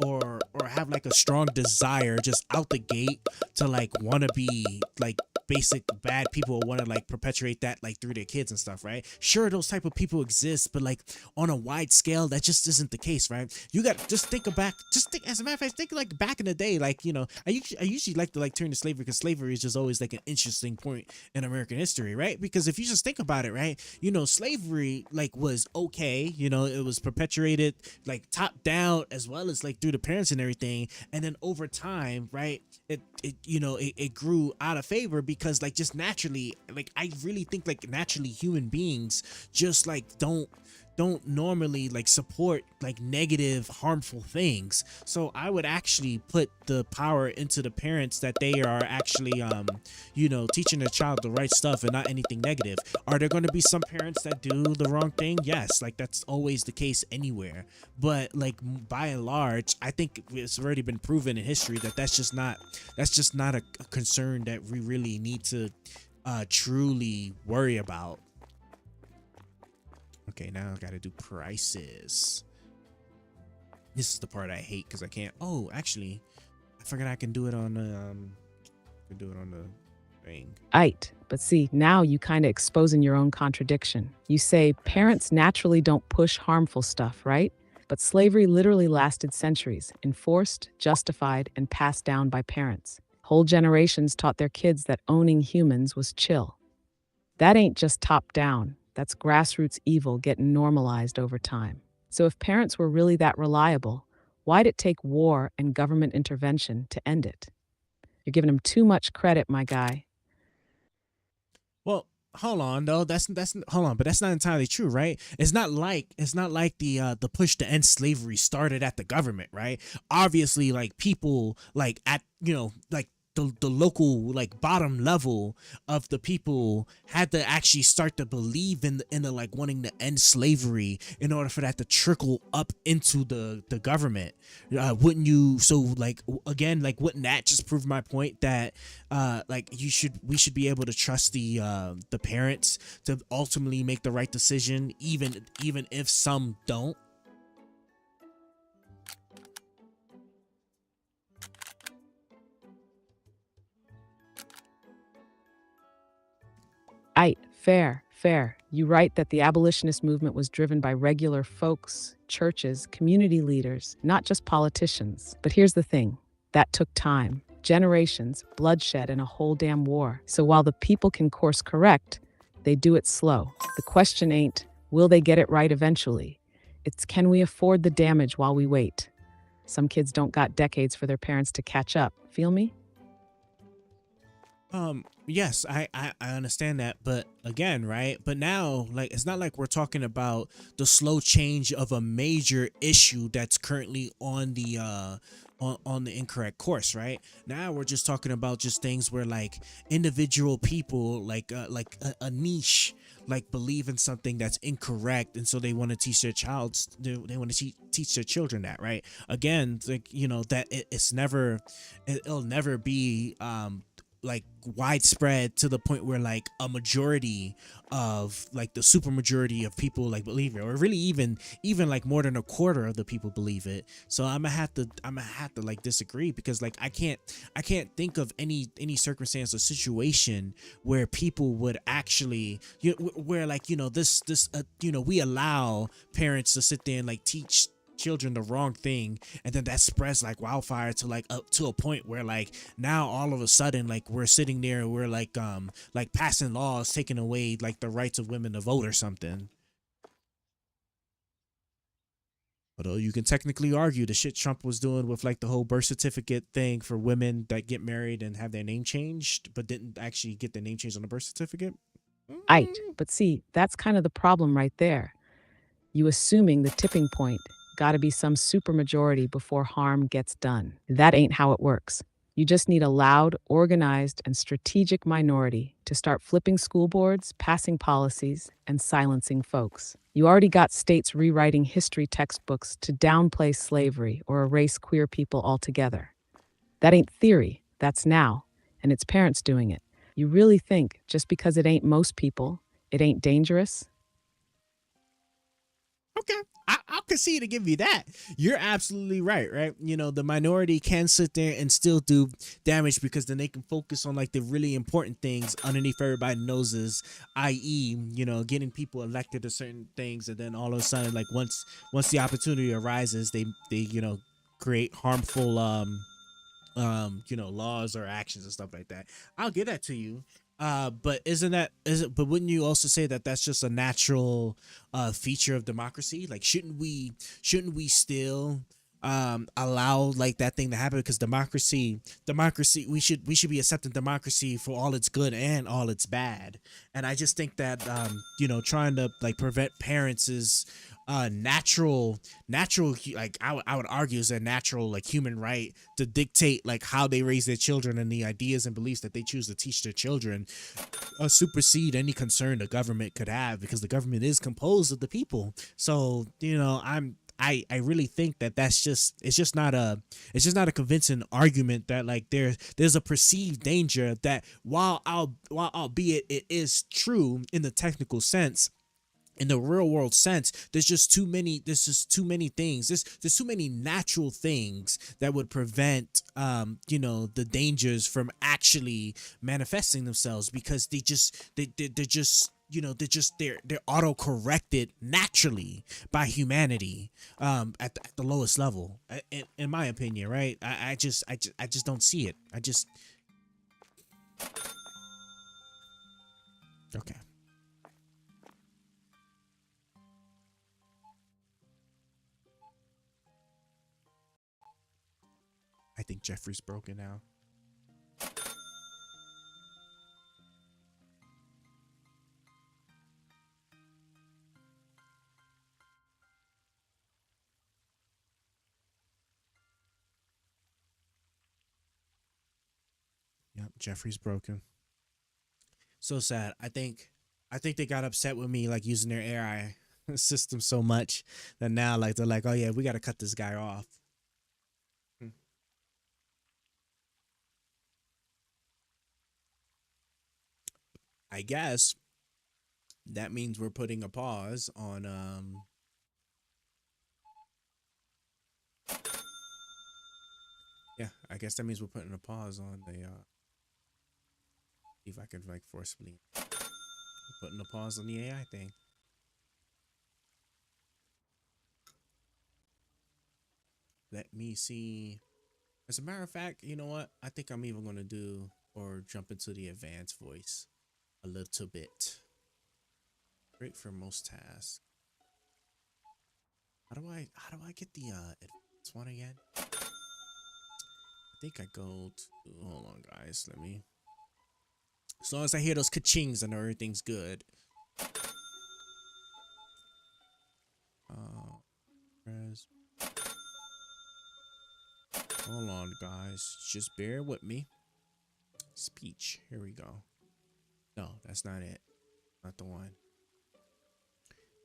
or have like a strong desire just out the gate to like want to be like basic bad people, want to like perpetuate that like through their kids and stuff, right? Sure, those type of people exist, but like on a wide scale, that just isn't the case, right? You got just think, as a matter of fact, think like back in the day, like, you know, I usually like to like turn to slavery because slavery is just always like an interesting point in American history, right? Because if you just think about it, right, you know, slavery like was okay, you know, it was perpetuated like top down as well as like through the parents and everything, and then over time, right, it grew out of favor because like just naturally, like I really think like naturally human beings just like don't normally like support like negative harmful things. So I would actually put the power into the parents that they are actually teaching their child the right stuff and not anything negative. Are there going to be some parents that do the wrong thing? Yes, like that's always the case anywhere, but like by and large I think it's already been proven in history that that's just not a concern that we really need to truly worry about. Okay, now I gotta do prices. This is the part I hate because I can't. Oh, actually, I forgot I can do it on the thing. But see, now you kind of exposing your own contradiction. You say parents naturally don't push harmful stuff, right? But slavery literally lasted centuries, enforced, justified, and passed down by parents. Whole generations taught their kids that owning humans was chill. That ain't just top down. That's grassroots evil getting normalized over time. So if parents were really that reliable, why'd it take war and government intervention to end it? You're giving them too much credit, my guy. Well, hold on though. That's hold on, but that's not entirely true, right? It's not like the push to end slavery started at the government, right? Obviously, like people like at like the local like bottom level of the people had to actually start to believe in the like wanting to end slavery in order for that to trickle up into the government. Wouldn't you? So like again, like wouldn't that just prove my point that like we should be able to trust the parents to ultimately make the right decision, even if some don't. Fair. You write that the abolitionist movement was driven by regular folks, churches, community leaders, not just politicians. But here's the thing, that took time, generations, bloodshed, and a whole damn war. So while the people can course correct, they do it slow. The question ain't, will they get it right eventually? It's, can we afford the damage while we wait? Some kids don't got decades for their parents to catch up. Feel me? Yes, I understand that, but again, right? But now, like, it's not like we're talking about the slow change of a major issue that's currently on the on the incorrect course, right? Now we're just talking about just things where like individual people like a niche like believe in something that's incorrect, and so they want to teach their they want to teach their children that, right? Again, like that it'll never be like widespread to the point where like a majority of like the super majority of people like believe it, or really even like more than a quarter of the people believe it. So I'm gonna have to like disagree, because like I can't think of any circumstance or situation where people would actually where like this we allow parents to sit there and like teach children the wrong thing, and then that spreads like wildfire to like up to a point where like now all of a sudden like we're sitting there, we're like passing laws taking away like the rights of women to vote or something. Although you can technically argue the shit Trump was doing with like the whole birth certificate thing for women that get married and have their name changed but didn't actually get their name changed on the birth certificate. But see, that's kind of the problem right there. You assuming the tipping point gotta be some supermajority before harm gets done. That ain't how it works. You just need a loud, organized, and strategic minority to start flipping school boards, passing policies, and silencing folks. You already got states rewriting history textbooks to downplay slavery or erase queer people altogether. That ain't theory, that's now, and it's parents doing it. You really think just because it ain't most people, it ain't dangerous? Okay, I'll concede to give you that. You're absolutely right? You know, the minority can sit there and still do damage because then they can focus on like the really important things underneath everybody's noses, i.e., you know, getting people elected to certain things, and then all of a sudden, like once the opportunity arises, they you know, create harmful you know, laws or actions and stuff like that. I'll give that to you. But but wouldn't you also say that that's just a natural feature of democracy? Like, shouldn't we still allow like that thing to happen? Because democracy, we should be accepting democracy for all its good and all its bad. And I just think that you know, trying to like prevent parents is natural, like I would argue is a natural like human right to dictate like how they raise their children, and the ideas and beliefs that they choose to teach their children supersede any concern the government could have, because the government is composed of the people. So, you know, I really think that it's just not a convincing argument that like there's a perceived danger that while albeit it is true in the technical sense, in the real world sense, there's just too many things. There's too many natural things that would prevent you know, the dangers from actually manifesting themselves, because they're just you know, they're auto corrected naturally by humanity at the lowest level, in my opinion, right? I just don't see it. Okay. I think Jeffrey's broken now. Yep, Jeffrey's broken. So sad. I think they got upset with me like using their AI system so much that now like they're like, oh yeah, we got to cut this guy off. I guess that means we're putting a pause on yeah, I guess that means we're putting a pause on the see if I can like forcibly putting a pause on the AI thing. Let me see. As a matter of fact, you know what? I think I'm even gonna do or jump into the advanced voice a little bit. Great for most tasks. How do I get the advanced one again? I think I go to, hold on guys, let me, as long as I hear those ka-chings, I know everything's good. Hold on guys, just bear with me. Speech, here we go. No, that's not it. Not the one.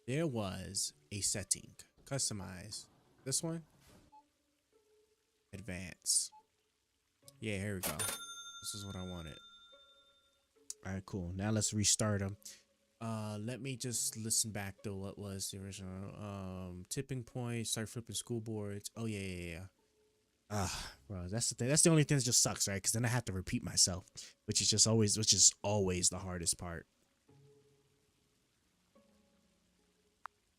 There was a setting. Customize. This one? Advance. Yeah, here we go. This is what I wanted. Alright, cool. Now let's restart them. Let me just listen back to what was the original. Tipping point, start flipping school boards. Oh yeah. Bro, that's the thing. That's the only thing that just sucks, right? Because then I have to repeat myself, which is always the hardest part.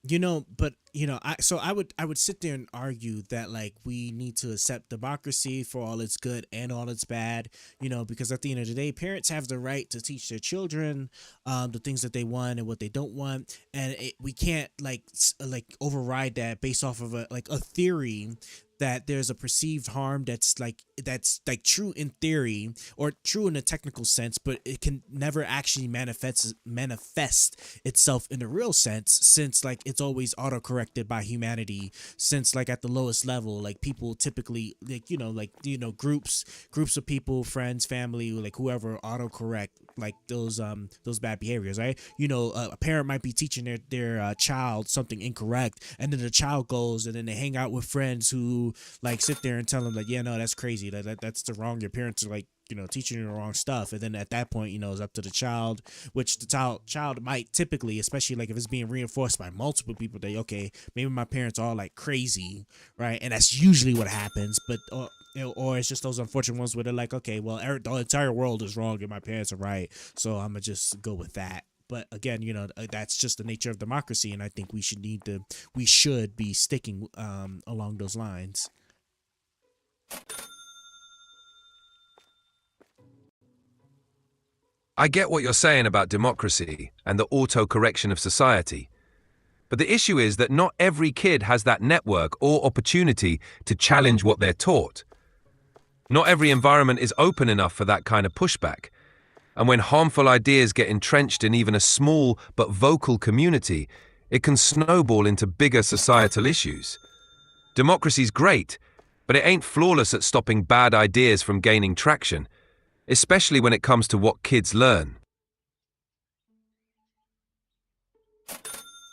You know, but you know, I would sit there and argue that like we need to accept democracy for all its good and all its bad, you know, because at the end of the day, parents have the right to teach their children the things that they want and what they don't want, and we can't like override that based off of a theory that there's a perceived harm that's true in theory or true in a technical sense, but it can never actually manifest itself in the real sense, since like it's always auto-corrected by humanity, since like at the lowest level, like people typically groups of people, friends, family, like whoever, auto-correct like those bad behaviors, right? You know, a parent might be teaching their child something incorrect, and then the child goes and then they hang out with friends who like sit there and tell them like, yeah, no, that's crazy, that's the wrong, your parents are like, you know, teaching you the wrong stuff. And then at that point, you know, it's up to the child, which the child might typically, especially like if it's being reinforced by multiple people, that okay, maybe my parents are like crazy, right? And that's usually what happens. But or it's just those unfortunate ones where they're like, okay, well, the entire world is wrong and my parents are right, so I'm gonna just go with that. But again, you know, that's just the nature of democracy, and I think we should be sticking along those lines. I get what you're saying about democracy and the auto-correction of society. But the issue is that not every kid has that network or opportunity to challenge what they're taught. Not every environment is open enough for that kind of pushback. And when harmful ideas get entrenched in even a small but vocal community, it can snowball into bigger societal issues. Democracy's great, but it ain't flawless at stopping bad ideas from gaining traction, especially when it comes to what kids learn.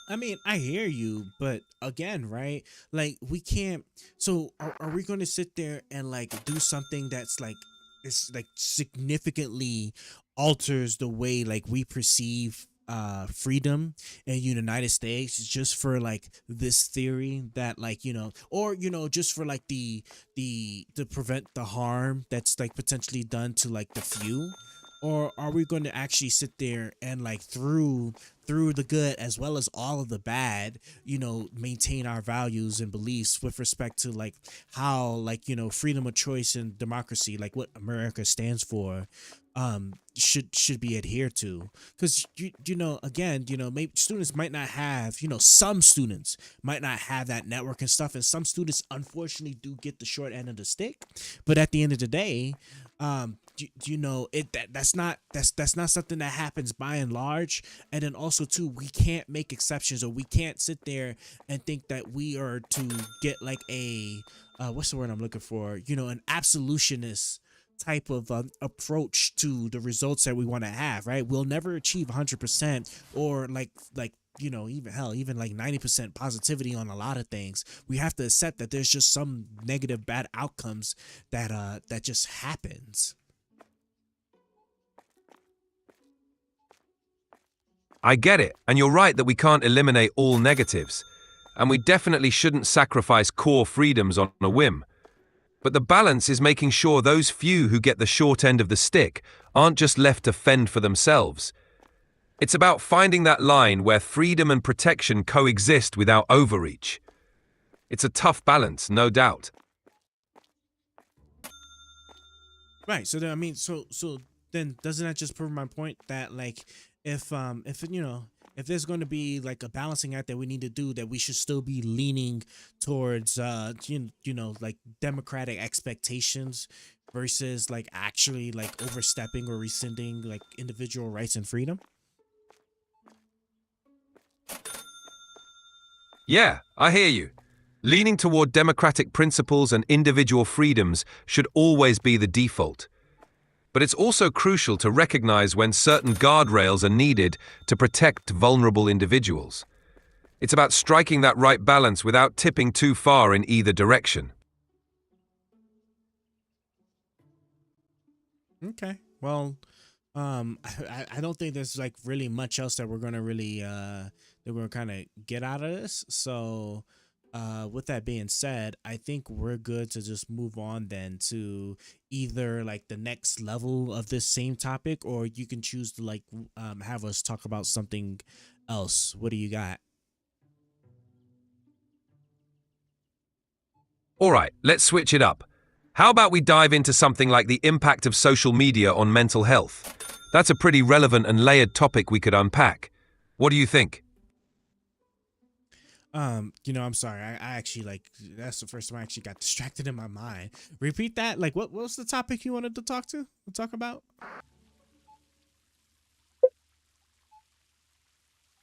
I mean, I hear you, but again, right? Like, we can't. So, are we going to sit there and like do something that's like, it's like significantly alters the way like we perceive freedom in the United States, just for like this theory that like, you know, or you know, just for like the to prevent the harm that's like potentially done to like the few? Or are we going to actually sit there and like through the good as well as all of the bad, you know, maintain our values and beliefs with respect to like how like, you know, freedom of choice and democracy, like what America stands for, should be adhered to? Because you know, again, you know, maybe students might not have, you know, some students might not have that network and stuff, and some students unfortunately do get the short end of the stick. But at the end of the day, you know, that's not something that happens by and large. And then also too, we can't make exceptions, or we can't sit there and think that we are to get like a what's the word I'm looking for, you know, an absolutionist type of approach to the results that we want to have, right? We'll never achieve 100% or like you know, even like 90% positivity on a lot of things. We have to accept that there's just some negative bad outcomes that just happens. I get it, and you're right that we can't eliminate all negatives, and we definitely shouldn't sacrifice core freedoms on a whim. But the balance is making sure those few who get the short end of the stick aren't just left to fend for themselves. It's about finding that line where freedom and protection coexist without overreach. It's a tough balance, no doubt. Right. So then, I mean, so then doesn't that just prove my point that like if you know, if there's going to be like a balancing act that we need to do, that we should still be leaning towards you know, like democratic expectations versus like actually like overstepping or rescinding like individual rights and freedom? Yeah, I hear you. Leaning toward democratic principles and individual freedoms should always be the default. But it's also crucial to recognize when certain guardrails are needed to protect vulnerable individuals. It's about striking that right balance without tipping too far in either direction. Okay. Well, I don't think there's like really much else that we're gonna really that we're kind of get out of this. So with that being said, I think we're good to just move on then to either like the next level of this same topic, or you can choose to like have us talk about something else. What do you got? All right, let's switch it up. How about we dive into something like the impact of social media on mental health? That's a pretty relevant and layered topic we could unpack. What do you think? You know, I'm sorry. I actually like, that's the first time I actually got distracted in my mind. Repeat that. Like, what was the topic you wanted to talk about?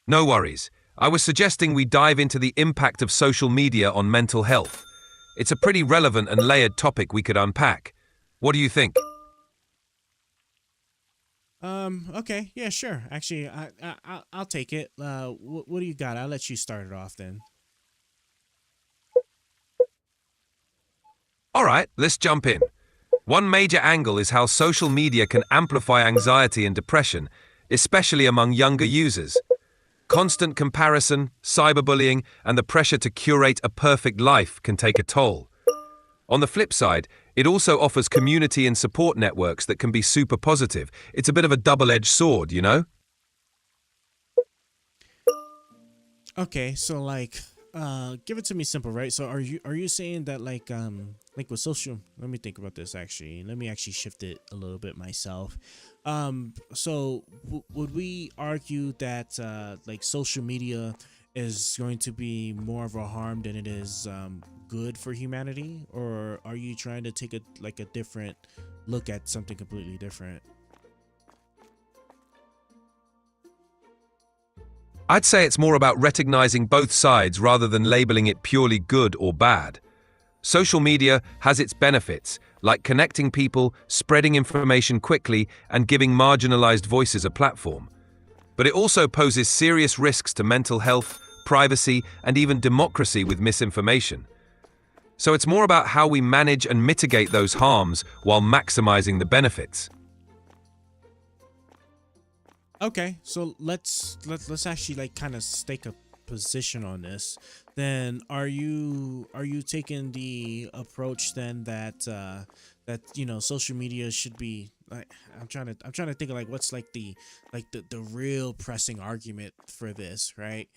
No worries. I was suggesting we dive into the impact of social media on mental health. It's a pretty relevant and layered topic we could unpack. What do you think? Okay. Yeah, sure. Actually, I'll take it. What do you got? I'll let you start it off then. All right, let's jump in. One major angle is how social media can amplify anxiety and depression, especially among younger users. Constant comparison, cyberbullying, and the pressure to curate a perfect life can take a toll. On the flip side, it also offers community and support networks that can be super positive. It's a bit of a double-edged sword, you know? Okay, so like, give it to me simple, right? So are you saying that like with social? Let me think about this actually. Let me actually shift it a little bit myself. So would we argue that like social media is going to be more of a harm than it is good for humanity, or are you trying to take a different look at something completely different? I'd say it's more about recognizing both sides rather than labeling it purely good or bad. Social media has its benefits, like connecting people, spreading information quickly, and giving marginalized voices a platform. But it also poses serious risks to mental health, privacy, and even democracy with misinformation. So it's more about how we manage and mitigate those harms while maximizing the benefits. Okay, so let's actually like kind of stake a position on this. Then are you taking the approach then that that social media should be like, I'm trying to think of like what's like the real pressing argument for this, right?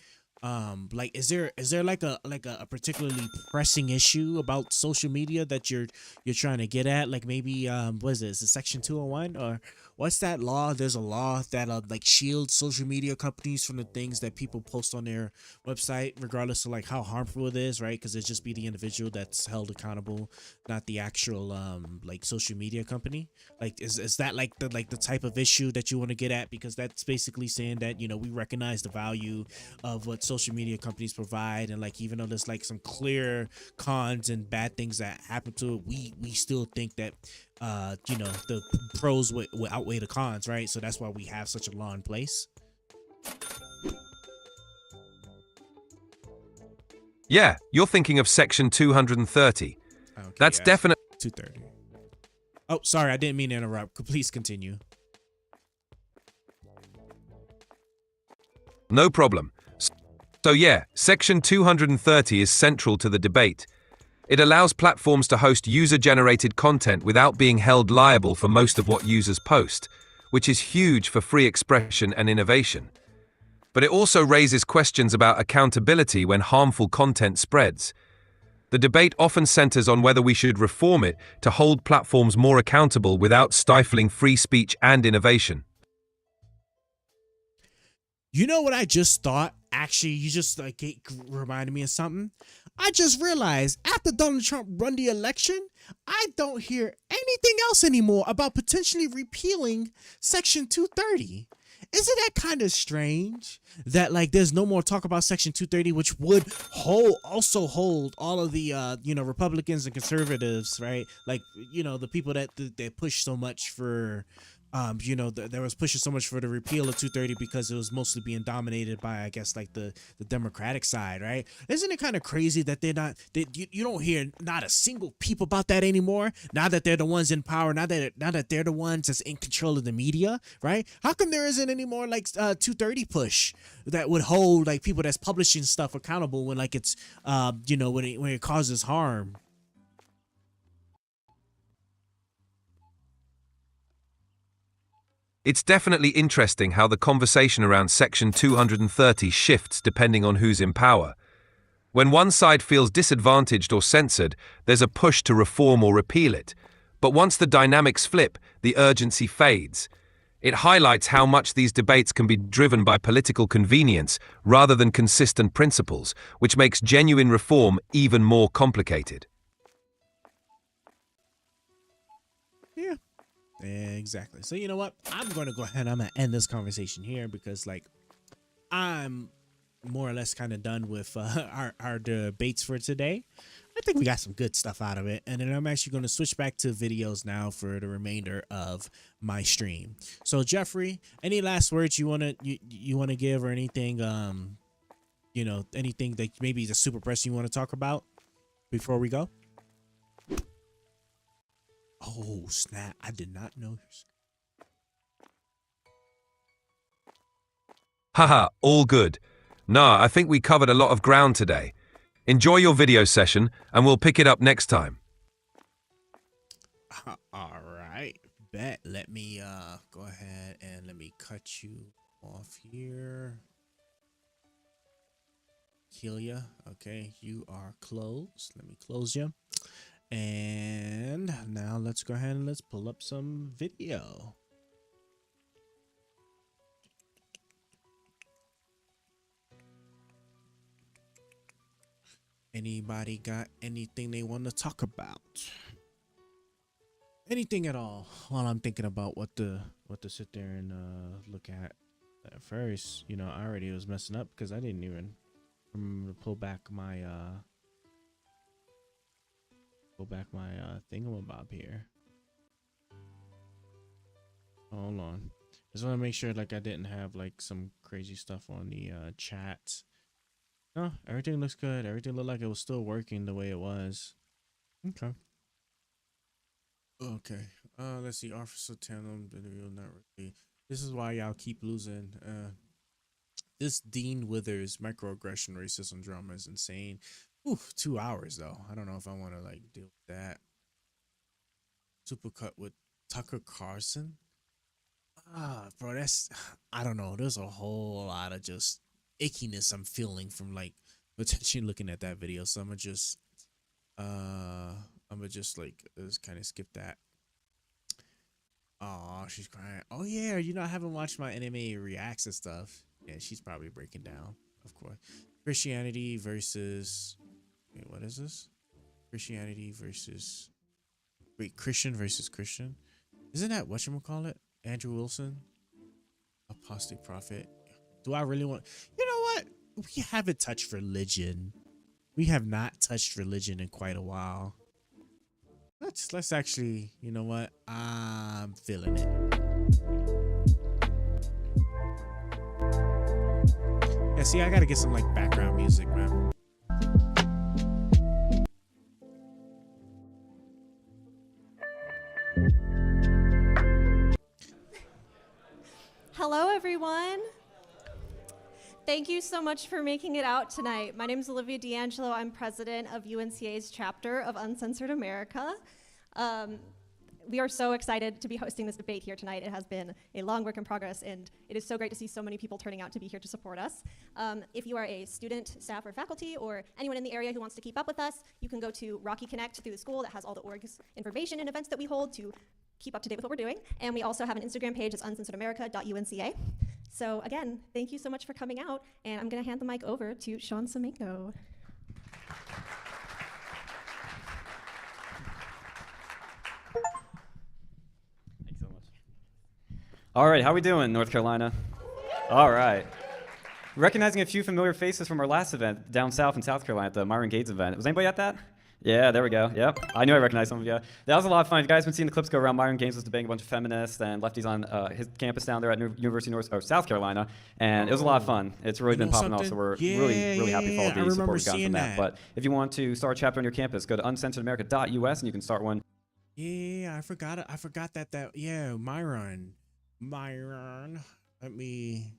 Like is there like a particularly pressing issue about social media that you're trying to get at? Like maybe what is it? Is it Section 201 or what's that law? There's a law that like shields social media companies from the things that people post on their website, regardless of like how harmful it is, right? Because it's just be the individual that's held accountable, not the actual like social media company. Like is that like the type of issue that you want to get at? Because that's basically saying that we recognize the value of what social media companies provide, and like even though there's like some clear cons and bad things that happen to it, we still think that the pros will outweigh the cons, right? So that's why we have such a law in place. Yeah, you're thinking of Section 230. Okay, That's definitely 230. Oh, sorry, I didn't mean to interrupt. Please continue. no problem. So yeah, Section 230 is central to the debate. It allows platforms to host user-generated content without being held liable for most of what users post, which is huge for free expression and innovation. But it also raises questions about accountability when harmful content spreads. The debate often centers on whether we should reform it to hold platforms more accountable without stifling free speech and innovation. You know what I just thought? Actually, you just reminded me of something. I just realized after Donald Trump won the election, I don't hear anything else anymore about potentially repealing Section 230. Isn't that kind of strange that there's no more talk about Section 230, which would also hold all of the Republicans and conservatives, right? The people that push so much for there was pushing so much for the repeal of 230 because it was mostly being dominated by, I guess, the Democratic side, right? Isn't it kind of crazy that you don't hear not a single peep about that anymore? Now that they're the ones in power, now that they're the ones that's in control of the media, right? How come there isn't any more 230 push that would hold people that's publishing stuff accountable when it's when it causes harm? It's definitely interesting how the conversation around Section 230 shifts depending on who's in power. When one side feels disadvantaged or censored, there's a push to reform or repeal it. But once the dynamics flip, the urgency fades. It highlights how much these debates can be driven by political convenience rather than consistent principles, which makes genuine reform even more complicated. Yeah. Exactly. So you know what? I'm going to go ahead and I'm going to end this conversation here because I'm more or less kind of done with our debates for today. I think we got some good stuff out of it. And then I'm actually going to switch back to videos now for the remainder of my stream. So Jeffrey, any last words you want to give, or anything, you know, anything that maybe the super press you want to talk about before we go? Oh, snap. I did not know. Haha, all good. Nah, I think we covered a lot of ground today. Enjoy your video session, and we'll pick it up next time. All right, bet. Let me go ahead and let me cut you off here. Kelia, okay, you are closed. Let me close you. And now let's go ahead and let's pull up some video. Anybody got anything they want to talk about? Anything at all? While I'm thinking about what to sit there and look at. At first, you know, I already was messing up because I didn't even remember to pull back my thingamabob here. Hold on. Just want to make sure like I didn't have like some crazy stuff on the chat. No, everything looks good. Everything looked like it was still working the way it was. Okay. Okay. Let's see. Officer Tandem, the real network. This is why y'all keep losing. This Dean Withers microaggression racism drama is insane. Oof, 2 hours though. I don't know if I want to like deal with that. Supercut with Tucker Carlson. Bro, that's, I don't know. There's a whole lot of just ickiness I'm feeling from like potentially looking at that video. So I'm gonna just like just kind of skip that. Oh, she's crying. Oh yeah, you know, I haven't watched my anime reacts and stuff. Yeah, she's probably breaking down, of course. Christianity versus, wait, what is this? Christianity versus, wait, Christian versus Christian. Isn't that whatchamacallit? Andrew Wilson, apostate prophet. Do I really want, you know what? We haven't touched religion. We have not touched religion in quite a while. Let's actually, you know what? I'm feeling it. Yeah, see, I gotta get some like background music, man. Hello, everyone. Thank you so much for making it out tonight. My name is Olivia D'Angelo. I'm president of UNCA's chapter of Uncensored America. We are so excited to be hosting this debate here tonight. It has been a long work in progress, and it is so great to see so many people turning out to be here to support us. If you are a student, staff, or faculty, or anyone in the area who wants to keep up with us, you can go to Rocky Connect through the school that has all the org's information and events that we hold to keep up to date with what we're doing. And we also have an Instagram page, it's uncensoredamerica.unca. So again, thank you so much for coming out, and I'm gonna hand the mic over to Sean Semenko. Thanks so much. All right, how we doing, North Carolina? All right. Recognizing a few familiar faces from our last event down south in South Carolina at the Myron Gates event. Was anybody at that? Yeah, there we go. Yep. I knew I recognized some of you. That was a lot of fun. You guys have been seeing the clips go around. Myron Gaines was debating a bunch of feminists and lefties on his campus down there at University of South Carolina, and it was a lot of fun. It's really been popping off, so we're really happy for all the support we've gotten from that. But if you want to start a chapter on your campus, go to uncensoredamerica.us and you can start one. Yeah, I forgot that yeah, Myron. Let me.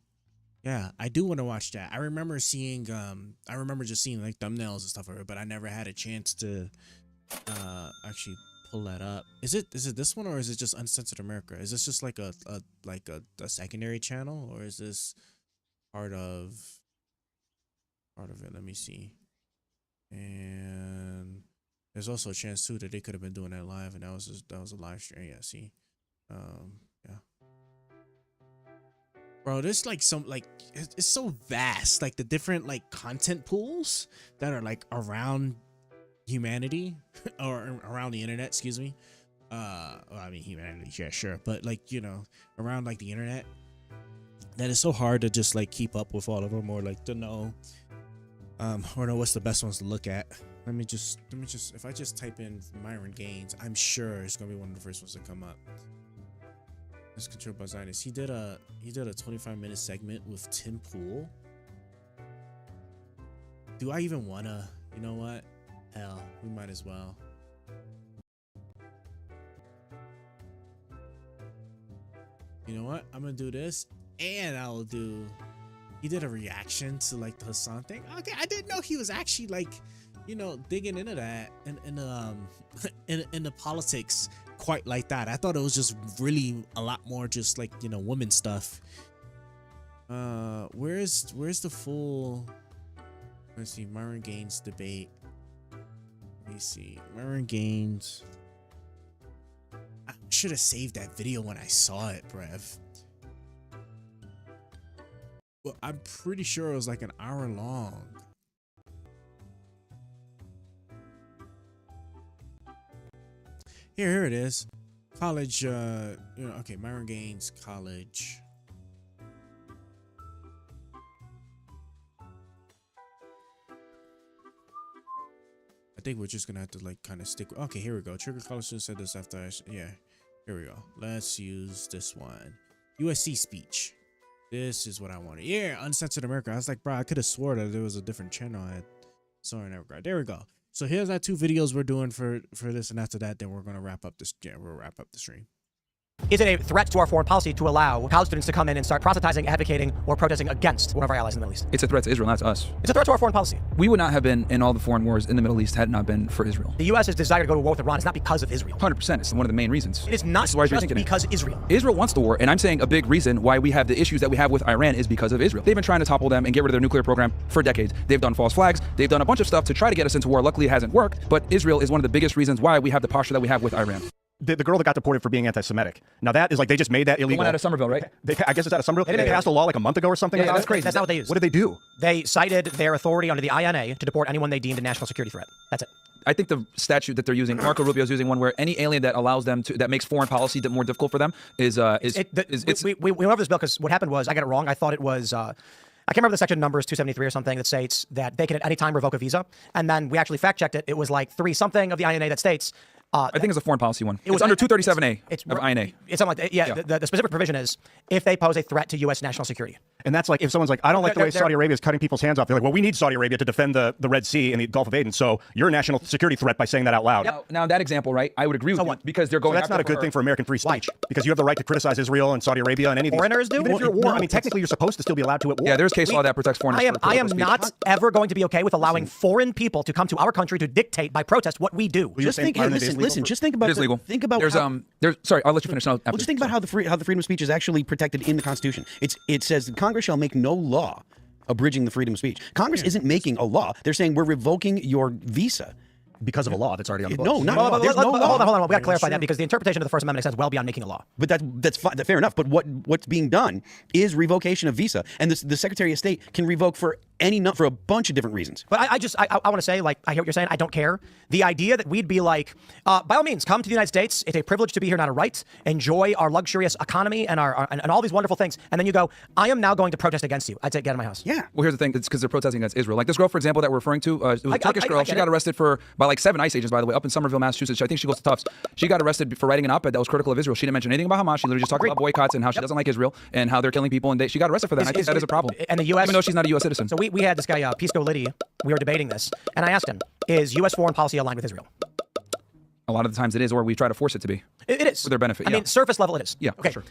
Yeah, I do want to watch that. I remember just seeing like thumbnails and stuff of it, but I never had a chance to actually pull that up. Is it this one, or is it just Uncensored America? Is this just like a secondary channel, or is this part of it? Let me see. And there's also a chance too that they could have been doing that live, and that was a live stream. Yeah, see. Yeah. Bro, there's like it's so vast, like the different like content pools that are like around humanity or around the internet, excuse me. Well, I mean humanity, yeah, sure, but like, you know, around like the internet, that is so hard to just like keep up with all of them, or like to know or know what's the best ones to look at. Let me just. If I just type in Myron Gaines, I'm sure it's gonna be one of the first ones to come up. It's controlled by Zionists. He did a 25-minute segment with Tim Pool. Do I even wanna? You know what? Hell, we might as well. You know what? I'm gonna do this, and I'll do. He did a reaction to like the Hassan thing. Okay, I didn't know he was actually like, you know, digging into that and in the politics quite like that. I thought it was just really a lot more just like, you know, woman stuff. Where's the full? Let's see, Myron Gaines debate. Let me see, Myron Gaines. I should have saved that video when I saw it, bruv. Well, I'm pretty sure it was like an hour long. Here it is. College, okay, Myron Gaines, college. I think we're just gonna have to like kind of stick. Okay, here we go. Trigger College student said this after yeah, here we go. Let's use this one. USC speech. This is what I wanted. Yeah, Uncensored America. I was like, bro, I could have swore that there was a different channel I had saw in that regard. There we go. So here's our 2 videos we're doing for this, and after that, then we're gonna wrap up this. Yeah, we'll wrap up the stream. Is it a threat to our foreign policy to allow college students to come in and start proselytizing, advocating, or protesting against one of our allies in the Middle East? It's a threat to Israel, not to us. It's a threat to our foreign policy. We would not have been in all the foreign wars in the Middle East had it not been for Israel. The U.S.'s desire to go to war with Iran is not because of Israel. 100%. It's one of the main reasons. It is not just because Israel. Israel wants the war, and I'm saying a big reason why we have the issues that we have with Iran is because of Israel. They've been trying to topple them and get rid of their nuclear program for decades. They've done false flags. They've done a bunch of stuff to try to get us into war. Luckily, it hasn't worked, but Israel is one of the biggest reasons why we have the posture that we have with Iran. The girl that got deported for being anti-Semitic. Now that is like they just made that illegal. The one out of Somerville, right? I guess it's out of Somerville. They passed a law like a month ago or something. Yeah, that's crazy. That's not what they used. What did they do? They cited their authority under the INA to deport anyone they deemed a national security threat. That's it. I think the statute that they're using, Marco Rubio is using one where any alien that allows them to, that makes foreign policy more difficult for them we went over this bill because what happened was I got it wrong. I thought it was. I can't remember the section number is 273 or something that states that they can at any time revoke a visa. And then we actually fact checked it. It was like 3 something of the INA that states. I think it's a foreign policy one. It was under 237A of INA. It's something like that. Yeah. The specific provision is if they pose a threat to U.S. national security. And that's like if someone's like, I don't like the way Saudi Arabia is cutting people's hands off. They're like, well, we need Saudi Arabia to defend the Red Sea and the Gulf of Aden. So you're a national security threat by saying that out loud. Now that example, right? I would agree with you because they're going. So that's not a good thing for American free speech because you have the right to criticize Israel and Saudi Arabia and any foreigners do. Even if you're at war, I mean, technically you're supposed to still be allowed to at war. Yeah, there's case law that protects foreigners. I am not ever going to be okay with allowing foreign people to come to our country to dictate by protest what we do. Just think. Listen. Just think about. Legal. Think about. Sorry, I'll let you finish now. Well, just think about how the freedom of speech is actually protected in the Constitution. It says Congress shall make no law abridging the freedom of speech. Congress isn't making a law. They're saying we're revoking your visa. Because of a law that's already on the books. No, not law. There's no law. Hold on. We got to clarify that because the interpretation of the First Amendment extends well beyond making a law. But that's fine, fair enough. But what's being done is revocation of visa, and the Secretary of State can revoke for a bunch of different reasons. But I want to say, like, I hear what you're saying. I don't care. The idea that we'd be like, by all means, come to the United States. It's a privilege to be here, not a right. Enjoy our luxurious economy and and all these wonderful things. And then you go, I am now going to protest against you. I'd say, get out of my house. Yeah. Well, here's the thing. It's because they're protesting against Israel. Like this girl, for example, that we're referring to, it was a Turkish girl. She got arrested by like 7 ICE agents, by the way, up in Somerville, Massachusetts. I think she goes to Tufts. She got arrested for writing an op-ed that was critical of Israel. She didn't mention anything about Hamas. She literally just talked about boycotts and how she doesn't like Israel and how they're killing people. And she got arrested for that. And I think that is a problem. And the U.S. Even though she's not a U.S. citizen. So we had this guy, Pisco Liddy. We were debating this. And I asked him, is U.S. foreign policy aligned with Israel? A lot of the times it is, or we try to force it to be. It is. For their benefit, I mean, surface level it is. Yeah, okay. Sure.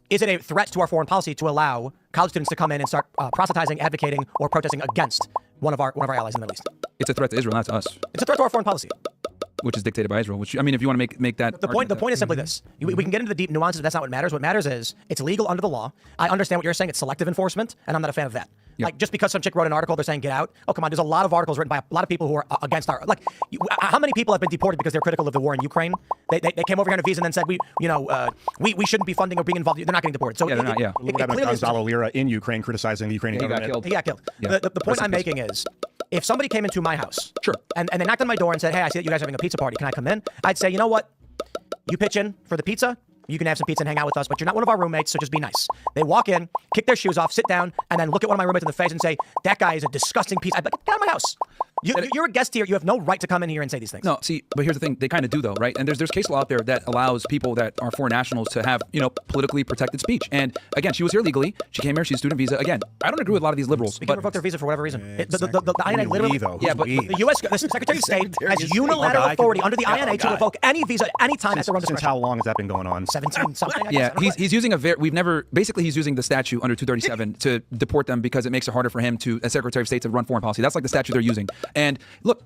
Is it a threat to our foreign policy to allow college students to come in and start proselytizing, advocating, or protesting against one of our allies in the Middle East? It's a threat to Israel, not to us. It's a threat to our foreign policy. Which is dictated by Israel. Which, I mean, if you want to make that the point is simply this: we can get into the deep nuances, but that's not what matters. What matters is it's legal under the law. I understand what you're saying; it's selective enforcement, and I'm not a fan of that. Yep. Like just because some chick wrote an article, they're saying get out. Oh come on, there's a lot of articles written by a lot of people who are against our how many people have been deported because they're critical of the war in Ukraine? They came over here on a visa and then said we shouldn't be funding or being involved. They're not getting deported. So what happened to Gonzalo Lira in Ukraine criticizing the Ukrainian government? He got killed. Yeah. The point I'm making is, if somebody came into my house, sure, and they knocked on my door and said, hey, I see that you guys are having a pizza party. Can I come in? I'd say, you know what? You pitch in for the pizza. You can have some pizza and hang out with us, but you're not one of our roommates, so just be nice. They walk in, kick their shoes off, sit down, and then look at one of my roommates in the face and say, that guy is a disgusting piece. I'd be like, get out of my house. You're a guest here. You have no right to come in here and say these things. No, see, but here's the thing. They kind of do, though, right? And there's case law out there that allows people that are foreign nationals to have, politically protected speech. And again, she was here legally. She came here. She's a student visa. Again, I don't agree with a lot of these liberals. They can revoke their visa for whatever reason. The INA literally... Yeah, but the U.S. the Secretary of State has unilateral authority under the INA to revoke any visa at any time at their own discretion. Since how long has that been going on? 17 something. Yeah, he's using he's using the statute under 237 to deport them because it makes it harder for him to, as Secretary of State, to run foreign policy. That's like the statute they're using. And look,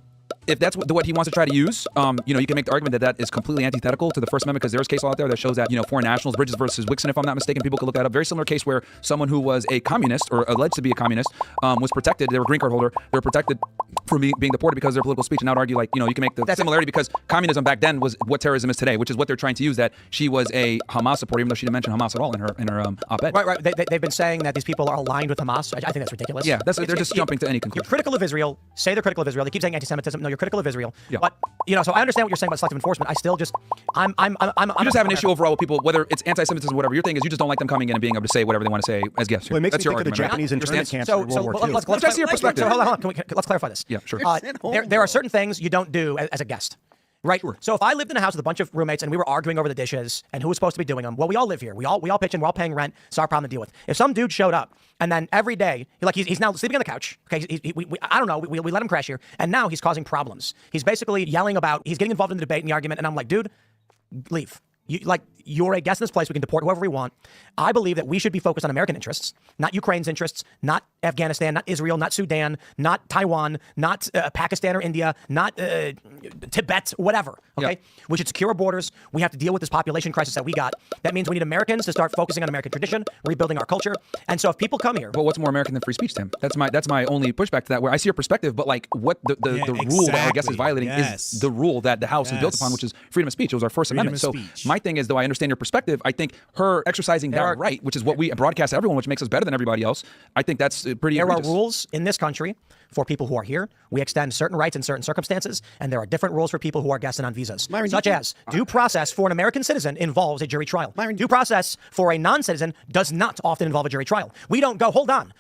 if that's what he wants to try to use, you can make the argument that is completely antithetical to the First Amendment because there's case law out there that shows that, foreign nationals, Bridges versus Wixon, if I'm not mistaken, people could look that up. Very similar case where someone who was a communist or alleged to be a communist was protected. They were a green card holder. They were protected from being deported because of their political speech. And I would argue, you can make the similarity because communism back then was what terrorism is today, which is what they're trying to use, that she was a Hamas supporter, even though she didn't mention Hamas at all in her op-ed. Right. They've been saying that these people are aligned with Hamas. I think that's ridiculous. Yeah, they're just jumping to any conclusion. You're critical of Israel. Say they're critical of Israel. They keep saying anti-Semitism. No, you're critical of Israel. Yeah. But so I understand what you're saying about selective enforcement. I still just, I'm you just have an issue overall with people, whether it's anti-Semitism or whatever. Your thing is you just don't like them coming in and being able to say whatever they want to say as guests. Well, it makes That's me your think of the argument, Japanese internment camps So in World War II. let's see your perspective. So hold on. Let's clarify this. Yeah, sure. There are certain things you don't do as a guest. Right. Sure. So if I lived in a house with a bunch of roommates and we were arguing over the dishes and who was supposed to be doing them, well, we all live here. We all pitch in. We're all paying rent. It's our problem to deal with. If some dude showed up and then every day, he's now sleeping on the couch. Okay, I don't know. We let him crash here, and now he's causing problems. He's basically yelling about. He's getting involved in the debate and the argument, and I'm like, dude, leave. You're a guest in this place. We can deport whoever we want. I believe that we should be focused on American interests, not Ukraine's interests, not Afghanistan, not Israel, not Sudan, not Taiwan, not Pakistan or India, not Tibet, whatever. Okay, Yep. We should secure our borders. We have to deal with this population crisis that we got. That means we need Americans to start focusing on American tradition, rebuilding our culture. And so if people come here, but what's more American than free speech, Tim? That's my only pushback to that. Where I see your perspective, but what the rule that I guess is violating is the rule that the House is built upon, which is freedom of speech. It was our First Amendment. So my thing is, though I understand your perspective, I think her exercising that right, which is what we broadcast to everyone, which makes us better than everybody else, I think that's pretty egregious. There are rules in this country for people who are here. We extend certain rights in certain circumstances, and there are different rules for people who are guests and on visas, such as due process for an American citizen involves a jury trial. Due process for a non-citizen does not often involve a jury trial. We don't go, hold on.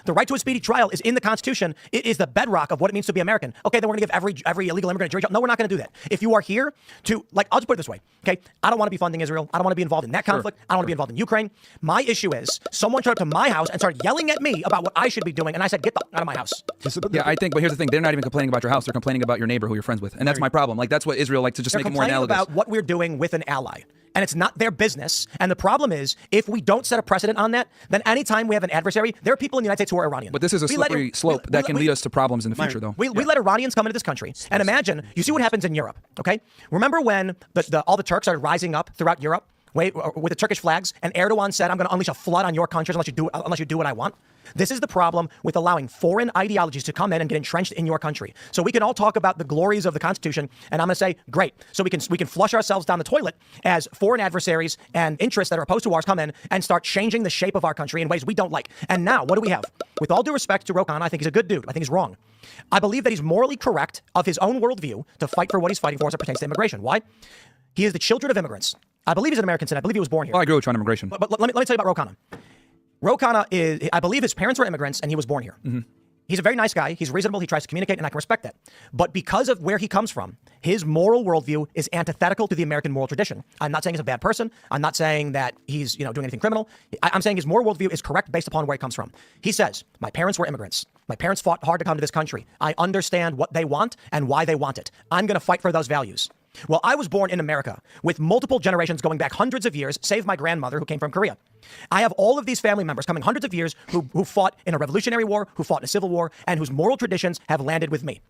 The right to a speedy trial is in the Constitution. It is the bedrock of what it means to be American. Okay, then we're going to give every illegal immigrant a jury trial. No, we're not going to do that. If you are here to, I'll just put it this way, okay? I don't want to be funding Israel. I don't want to be involved in that conflict. I don't want to be involved in Ukraine. My issue is someone showed up to my house and started yelling at me about what I should be doing, and I said, get the out of my house. Yeah, I think, but here's the thing. They're not even complaining about your house. They're complaining about your neighbor who you're friends with. And that's my problem. That's what Israel to just They're make it more analogous. about what we're doing with an ally. And it's not their business. And the problem is, if we don't set a precedent on that, then anytime we have an adversary, there are people in the United States who are Iranian. But this is a slippery slope that can lead us to problems in the future, though. We let Iranians come into this country. And imagine, you see what happens in Europe, okay? Remember when all the Turks started rising up throughout Europe with the Turkish flags, and Erdogan said, I'm going to unleash a flood on your countries unless you do what I want? This is the problem with allowing foreign ideologies to come in and get entrenched in your country. So we can all talk about the glories of the Constitution, and I'm going to say, great. So we can flush ourselves down the toilet as foreign adversaries and interests that are opposed to ours come in and start changing the shape of our country in ways we don't like. And now, what do we have? With all due respect to Ro Khanna, I think he's a good dude. I think he's wrong. I believe that he's morally correct of his own worldview to fight for what he's fighting for as it pertains to immigration. Why? He is the children of immigrants. I believe he's an American citizen. I believe he was born here. Well, I agree with you on immigration. But let me tell you about Ro Khanna. Ro Khanna is, I believe his parents were immigrants and he was born here. Mm-hmm. He's a very nice guy. He's reasonable. He tries to communicate, and I can respect that. But because of where he comes from, his moral worldview is antithetical to the American moral tradition. I'm not saying he's a bad person. I'm not saying that he's doing anything criminal. I'm saying his moral worldview is correct based upon where he comes from. He says, my parents were immigrants. My parents fought hard to come to this country. I understand what they want and why they want it. I'm going to fight for those values. Well, I was born in America with multiple generations going back hundreds of years, save my grandmother who came from Korea. I have all of these family members coming hundreds of years who fought in a Revolutionary War, who fought in a Civil War, and whose moral traditions have landed with me.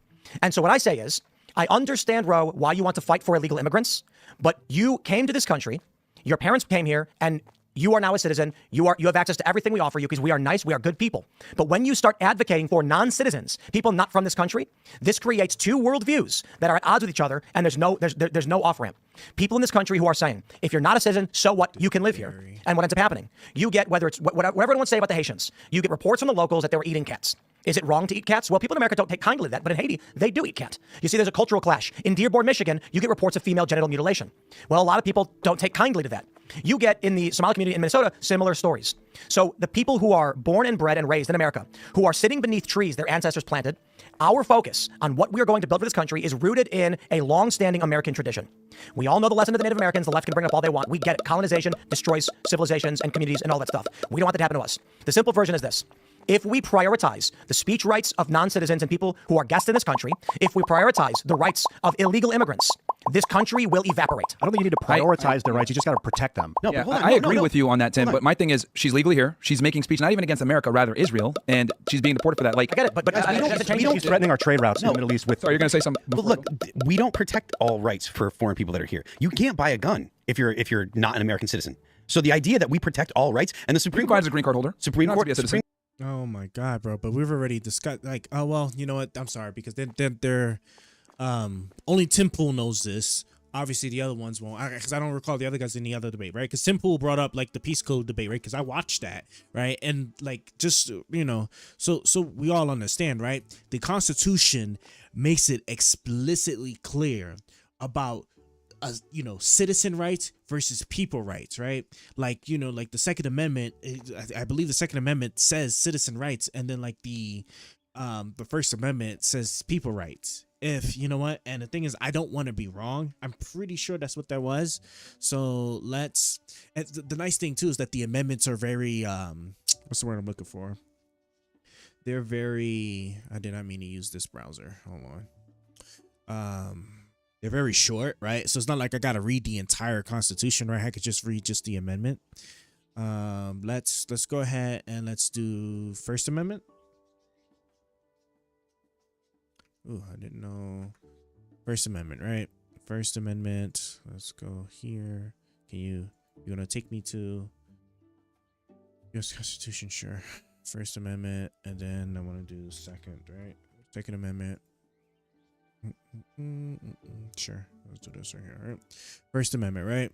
And so what I say is, I understand, Ro, why you want to fight for illegal immigrants, but you came to this country, your parents came here, and you are now a citizen. You have access to everything we offer you because we are nice. We are good people. But when you start advocating for non-citizens, people not from this country, this creates two worldviews that are at odds with each other, and there's no off-ramp. People in this country who are saying, if you're not a citizen, so what? You can live here. And what ends up happening? You get, whether it's whatever anyone wants to say about the Haitians, you get reports from the locals that they were eating cats. Is it wrong to eat cats? Well, people in America don't take kindly to that, but in Haiti, they do eat cat. You see, there's a cultural clash. In Dearborn, Michigan, you get reports of female genital mutilation. Well, a lot of people don't take kindly to that. You get in the Somali community in Minnesota, similar stories. So the people who are born and bred and raised in America, who are sitting beneath trees their ancestors planted, Our focus on what we are going to build for this country is rooted in a long-standing American tradition. We all know the lesson of the Native Americans. The left can bring up all they want. We get it. Colonization destroys civilizations and communities and all that stuff. We don't want that to happen to us. The simple version is this. If we prioritize the speech rights of non-citizens and people who are guests in this country, if we prioritize the rights of illegal immigrants, this country will evaporate. I don't think you need to prioritize their rights. You just got to protect them. No, yeah, I agree with you on that, Tim. But my thing is, she's legally here. She's making speech not even against America, rather Israel, and she's being deported for that. Like, I get it, but she's threatening our trade routes in the Middle East with. Sorry, you're going to say something. But look, we don't protect all rights for foreign people that are here. You can't buy a gun if you're not an American citizen. So the idea that we protect all rights and the Supreme Court is a green card holder. Supreme Court, oh my God, bro! But we've already discussed. Like, oh well, you know what? I'm sorry because they're only Tim Pool knows this. Obviously, the other ones won't, because I don't recall the other guys in the other debate, right? Because Tim Pool brought up like the Peace Code debate, right? Because I watched that, right? And like, just so we all understand, right? The Constitution makes it explicitly clear about citizen rights versus people rights, right? Like, like the Second Amendment, I believe the Second Amendment says citizen rights, and then like the First Amendment says people rights. If you know what, and the thing is, I don't want to be wrong. I'm pretty sure that's what that was. So let's. The nice thing too is that the amendments are very what's the word I'm looking for? They're very. I did not mean to use this browser. Hold on. They're very short, right? So it's not like I gotta read the entire Constitution, right? I could just read just the amendment. Let's go ahead and let's do First Amendment. Ooh, I didn't know. First Amendment, right? First Amendment. Let's go here. You're gonna take me to U.S. Constitution, sure. First Amendment, and then I want to do second, right? Second Amendment. Sure. Let's do this right here. All right. First Amendment, right?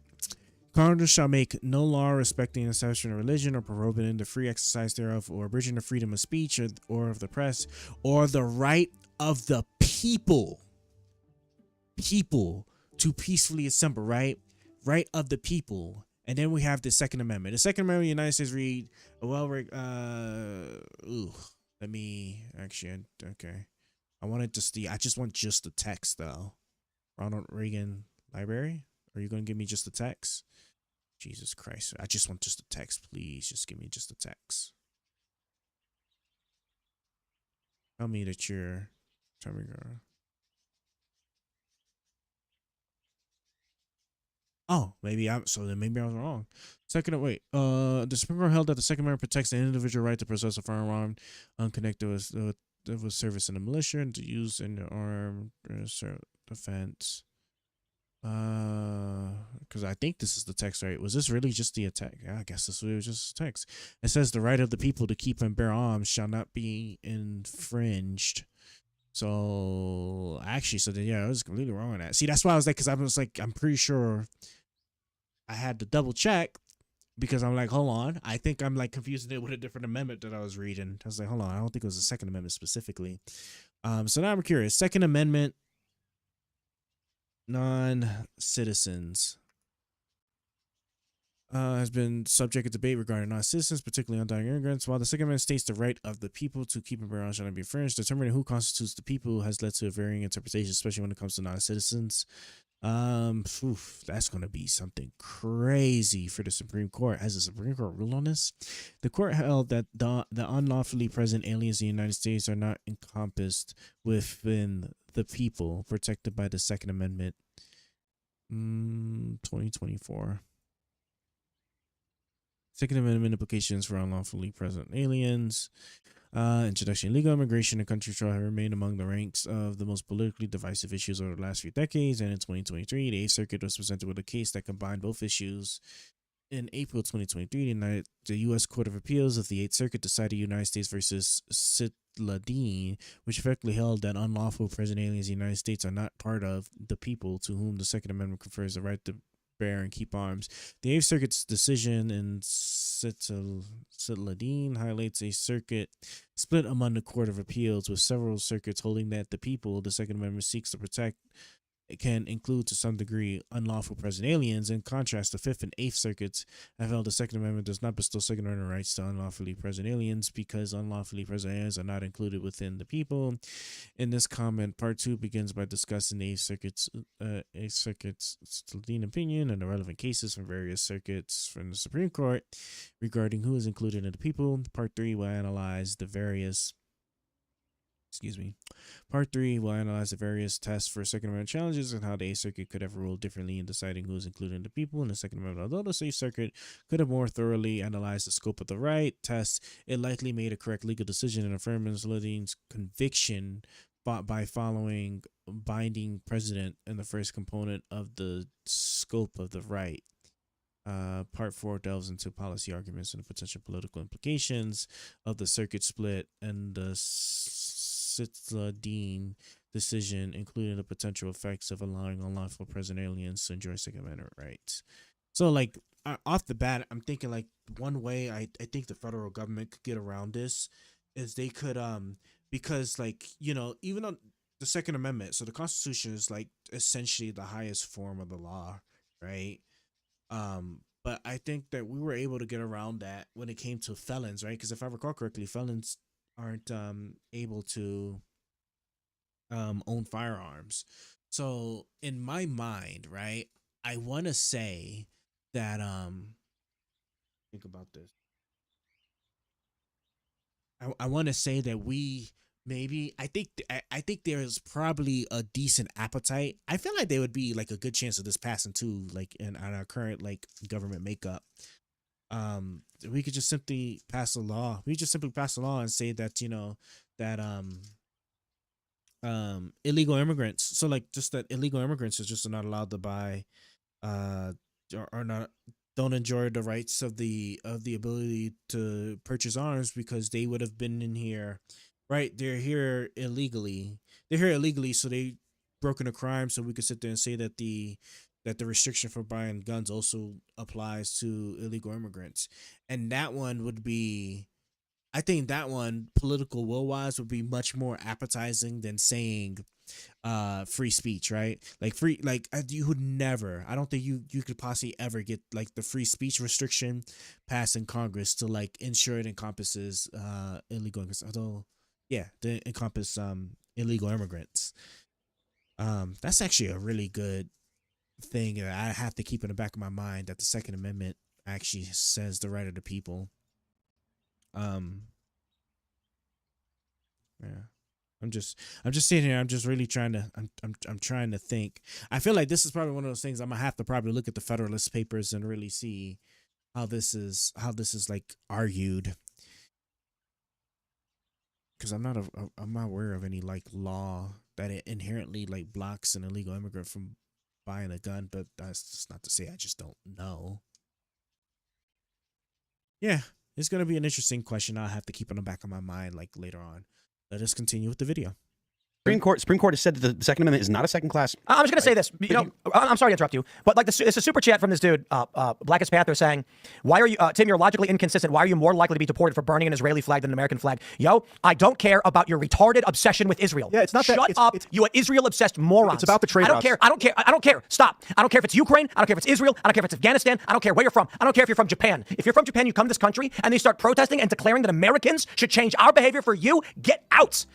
Congress shall make no law respecting the establishment of religion or prohibiting the free exercise thereof or abridging the freedom of speech or of the press or the right of the people to peacefully assemble, right? Right of the people. And then we have the Second Amendment. The Second Amendment of the United States read, okay. I just want just the text though. Ronald Reagan Library? Are you going to give me just the text? Jesus Christ. I just want just the text, please. Just give me just the text. Tell me that you're... Tell me, girl. Oh, maybe I was wrong. The Supreme Court held that the Second Amendment protects the individual right to possess a firearm unconnected with service in the militia and to use in the armed defense. Because I think this is the text, right? Was this really just the attack? Yeah, I guess this was just the text. It says the right of the people to keep and bear arms shall not be infringed. So actually, I was completely wrong on that. See, that's why I was like, I'm pretty sure I had to double check because I'm like, hold on, I think I'm like confusing it with a different amendment that I was reading. I was like, hold on, I don't think it was the Second Amendment specifically. So now I'm curious. Second Amendment, non-citizens. Has been subject to debate regarding non-citizens, particularly undocumented immigrants. While the Second Amendment states the right of the people to keep and bear arms shall not be infringed, determining who constitutes the people has led to a varying interpretation, especially when it comes to non-citizens. That's going to be something crazy for the Supreme Court. Has the Supreme Court ruled on this? The court held that the unlawfully present aliens in the United States are not encompassed within the people protected by the Second Amendment. 2024. Second Amendment implications for unlawfully present aliens. Introduction of legal immigration in country shall have remained among the ranks of the most politically divisive issues over the last few decades. And in 2023, the 8th Circuit was presented with a case that combined both issues. In April 2023, the U.S. Court of Appeals of the 8th Circuit decided United States versus Sitladeen, which effectively held that unlawful present aliens in the United States are not part of the people to whom the Second Amendment confers the right to bear and keep arms. The 8th Circuit's decision in Sitladeen highlights a circuit split among the Court of Appeals, with several circuits holding that the people the Second Amendment seeks to protect it can include to some degree unlawful present aliens. In contrast, the Fifth and Eighth Circuits have held the Second Amendment does not bestow Second Amendment rights to unlawfully present aliens because unlawfully present aliens are not included within the people. In this comment, Part 2 begins by discussing the Eighth Circuit's leading opinion and the relevant cases from various circuits from the Supreme Court regarding who is included in the people. Part 3 will analyze the various Part 3 will analyze the various tests for Second Amendment challenges and how the Eighth Circuit could have ruled differently in deciding who is included in the people in the Second Amendment. Although the Eighth Circuit could have more thoroughly analyzed the scope of the right test, it likely made a correct legal decision in affirming Lillian's conviction by following binding precedent in the first component of the scope of the right. Part 4 delves into policy arguments and the potential political implications of the circuit split and the Dean decision, including the potential effects of allowing unlawful present aliens to enjoy Second Amendment rights. So, like, off the bat, I'm thinking, like, one way I think the federal government could get around this is they could, because, like, you know, even on the Second Amendment, so the Constitution is, like, essentially the highest form of the law, right? But I think that we were able to get around that when it came to felons, right? Because if I recall correctly, felons aren't able to own firearms. So in my mind, right, I want to say that think about this. I want to say that we maybe I think there is probably a decent appetite. I feel like there would be like a good chance of this passing too, like in on our current like government makeup. We could just simply pass a law. We just simply pass a law and say that, you know, that illegal immigrants. So like just that illegal immigrants are just not allowed to buy, are not don't enjoy the rights of the ability to purchase arms because they would have been in here, right? They're here illegally. They're here illegally, so they broken a crime. So we could sit there and say that the restriction for buying guns also applies to illegal immigrants. And that one would be, I think that one, political will-wise, would be much more appetizing than saying free speech, right? Like free, like you would never, I don't think you could possibly ever get like the free speech restriction passed in Congress to like ensure it encompasses illegal immigrants. Although, yeah, they encompass illegal immigrants. That's actually a really good thing that I have to keep in the back of my mind, that the Second Amendment actually says the right of the people. Yeah. I'm just sitting here. I'm just really trying to. I'm trying to think. I feel like this is probably one of those things I'm gonna have to probably look at the Federalist Papers and really see how this is like argued. Because I'm not aware of any like law that it inherently like blocks an illegal immigrant from buying a gun, but that's just not to say I just don't know. Yeah, it's gonna be an interesting question. I'll have to keep in the back of my mind like later on. Let us continue with the video. Supreme Court has said that the Second Amendment is not a second class. I'm just going to say this. You know, I'm sorry to interrupt you, but like it's a super chat from this dude, Blackest Panther, saying, "Why are you, Tim? You're logically inconsistent. Why are you more likely to be deported for burning an Israeli flag than an American flag?" Yo, I don't care about your retarded obsession with Israel. Yeah, it's not that. Shut up, you Israel-obsessed morons. It's about the trade. I don't care. I don't care. I don't care. Stop. I don't care if it's Ukraine. I don't care if it's Israel. I don't care if it's Afghanistan. I don't care where you're from. I don't care if you're from Japan. If you're from Japan, you come to this country and they start protesting and declaring that Americans should change our behavior for you. Get out.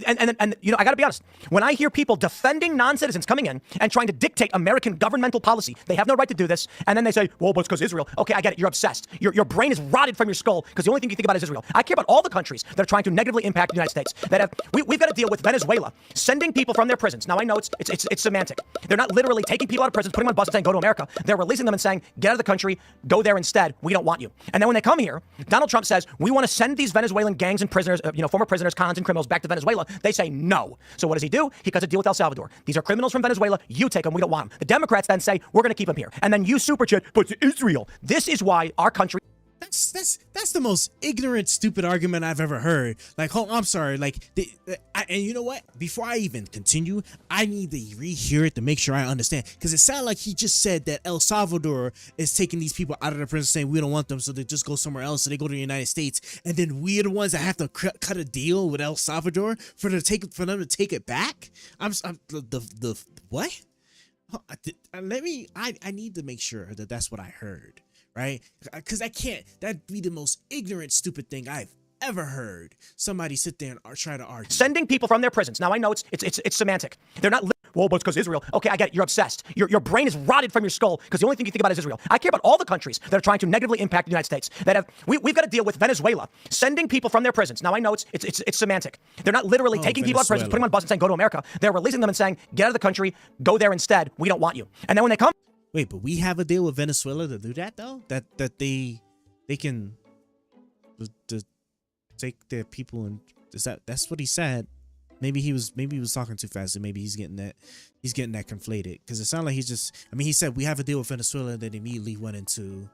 And you know, I got to be honest. When I hear people defending non-citizens coming in and trying to dictate American governmental policy, they have no right to do this. And then they say, well, but it's because Israel. Okay, I get it. You're obsessed. Your brain is rotted from your skull because the only thing you think about is Israel. I care about all the countries that are trying to negatively impact the United States. That have we've got to deal with Venezuela sending people from their prisons. Now I know it's semantic. They're not literally taking people out of prisons, putting them on buses, saying go to America. They're releasing them and saying get out of the country, go there instead. We don't want you. And then when they come here, Donald Trump says we want to send these Venezuelan gangs and prisoners, former prisoners, cons, and criminals back to Venezuela. They say no. So what does he do? He cuts a deal with El Salvador. These are criminals from Venezuela. You take them. We don't want them. The Democrats then say, we're going to keep them here. And then you super chat, but it's Israel. This is why our country... That's the most ignorant, stupid argument I've ever heard. Like, oh, I'm sorry. Like, and you know what? Before I even continue, I need to rehear it to make sure I understand. Because it sounded like he just said that El Salvador is taking these people out of the prison, saying we don't want them, so they just go somewhere else. So they go to the United States, and then we're the ones that have to cut a deal with El Salvador for them to take it back. I'm the what? I need to make sure that that's what I heard, right? Because that'd be the most ignorant, stupid thing I've ever heard. Somebody sit there and try to argue. Sending people from their prisons. Now, I know it's semantic. They're not, well, but it's because Israel. Okay, I get it. You're obsessed. Your brain is rotted from your skull because the only thing you think about is Israel. I care about all the countries that are trying to negatively impact the United States. We've got to deal with Venezuela sending people from their prisons. Now, I know it's semantic. They're not literally taking people out of prisons, putting them on buses and saying, go to America. They're releasing them and saying, get out of the country, go there instead. We don't want you. And then when they come. Wait, but we have a deal with Venezuela to do that, though? That they can take their people and that's what he said. Maybe he was talking too fast, and maybe he's getting that conflated, because it sounded like he said we have a deal with Venezuela, and then immediately went into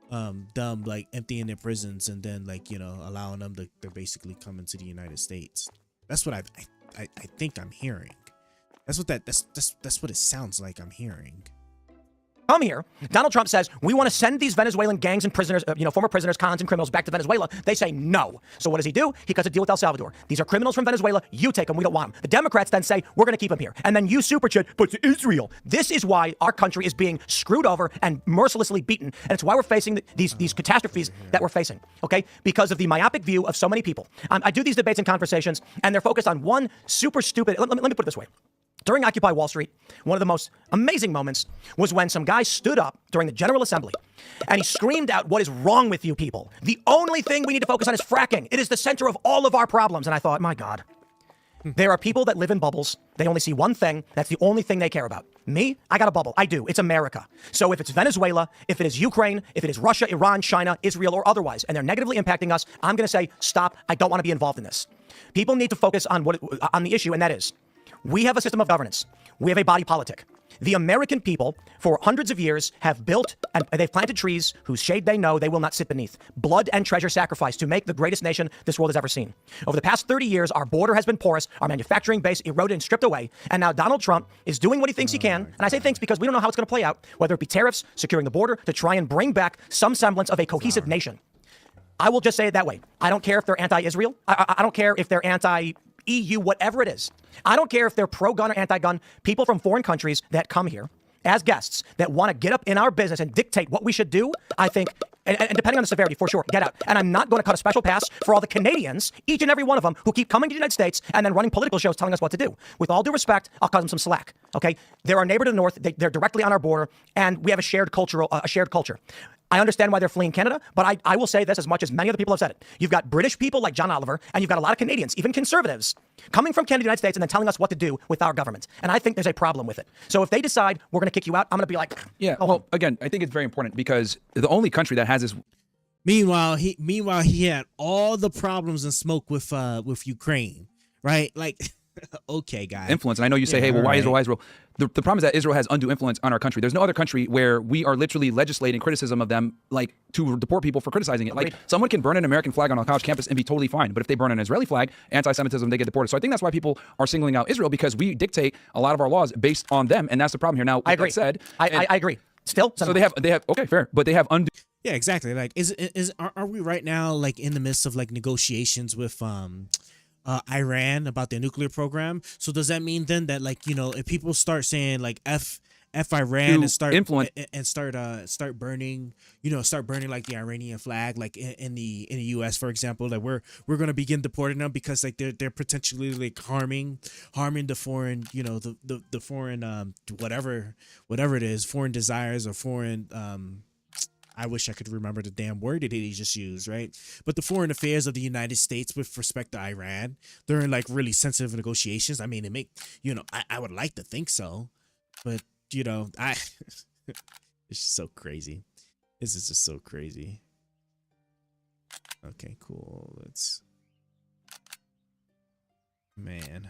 them like emptying their prisons and then allowing them to basically come into the United States. That's what I think I'm hearing. That's what it sounds like I'm hearing. Come here. Donald Trump says, we want to send these Venezuelan gangs and prisoners, former prisoners, cons, and criminals back to Venezuela. They say no. So what does he do? He cuts a deal with El Salvador. These are criminals from Venezuela. You take them. We don't want them. The Democrats then say, we're going to keep them here. And then you super chat, but it's Israel. This is why our country is being screwed over and mercilessly beaten. And it's why we're facing these catastrophes that we're facing, okay? Because of the myopic view of so many people. I do these debates and conversations, and they're focused on one super stupid, let me put it this way. During Occupy Wall Street, one of the most amazing moments was when some guy stood up during the General Assembly and he screamed out, what is wrong with you people? The only thing we need to focus on is fracking. It is the center of all of our problems. And I thought, my God, there are people that live in bubbles. They only see one thing. That's the only thing they care about. Me, I got a bubble. I do. It's America. So if it's Venezuela, if it is Ukraine, if it is Russia, Iran, China, Israel, or otherwise, and they're negatively impacting us, I'm going to say, stop. I don't want to be involved in this. People need to focus on the issue, and that is, we have a system of governance. We have a body politic. The American people, for hundreds of years, have built and they've planted trees whose shade they know they will not sit beneath. Blood and treasure sacrifice to make the greatest nation this world has ever seen. Over the past 30 years, our border has been porous, our manufacturing base eroded and stripped away, and now Donald Trump is doing what he thinks he can, and I say thinks because we don't know how it's going to play out, whether it be tariffs, securing the border, to try and bring back some semblance of a cohesive nation. I will just say it that way. I don't care if they're anti-Israel. I don't care if they're anti-EU, whatever it is. I don't care if they're pro-gun or anti-gun. People from foreign countries that come here as guests that want to get up in our business and dictate what we should do, I think, and depending on the severity, for sure, get out. And I'm not going to cut a special pass for all the Canadians, each and every one of them, who keep coming to the United States and then running political shows telling us what to do. With all due respect, I'll cut them some slack, okay? They're our neighbor to the north. They're directly on our border, and we have a shared culture. I understand why they're fleeing Canada, but I will say this as much as many other people have said it. You've got British people like John Oliver, and you've got a lot of Canadians, even conservatives, coming from Canada to the United States and then telling us what to do with our government. And I think there's a problem with it. So if they decide we're going to kick you out, I'm going to be like, yeah. Well, again, I think it's very important because the only country that has this. Meanwhile, he had all the problems and smoke with Ukraine, right? Like, okay, guys. Influence, and I know you say, hey, well, why Israel? Why Israel? The problem is that Israel has undue influence on our country. There's no other country where we are literally legislating criticism of them, like to deport people for criticizing it. Like someone can burn an American flag on a college campus and be totally fine, but if they burn an Israeli flag, anti-Semitism, they get deported. So I think that's why people are singling out Israel, because we dictate a lot of our laws based on them, and that's the problem here. Now, I agree. I agree. Still, so they have okay, fair, but they have undue. Yeah, exactly. Like, are we right now like in the midst of like negotiations with Iran about their nuclear program? So does that mean then that, like, if people start saying like F Iran and start influence and start burning like the Iranian flag, like in the US, for example, that we're going to begin deporting them because like they're potentially like harming the foreign, the foreign whatever it is, foreign desires or foreign I wish I could remember the damn word that he just used, right? But the foreign affairs of the United States with respect to Iran, they're in like really sensitive negotiations. I mean, I would like to think so, but it's just so crazy. This is just so crazy. Okay, cool. Man.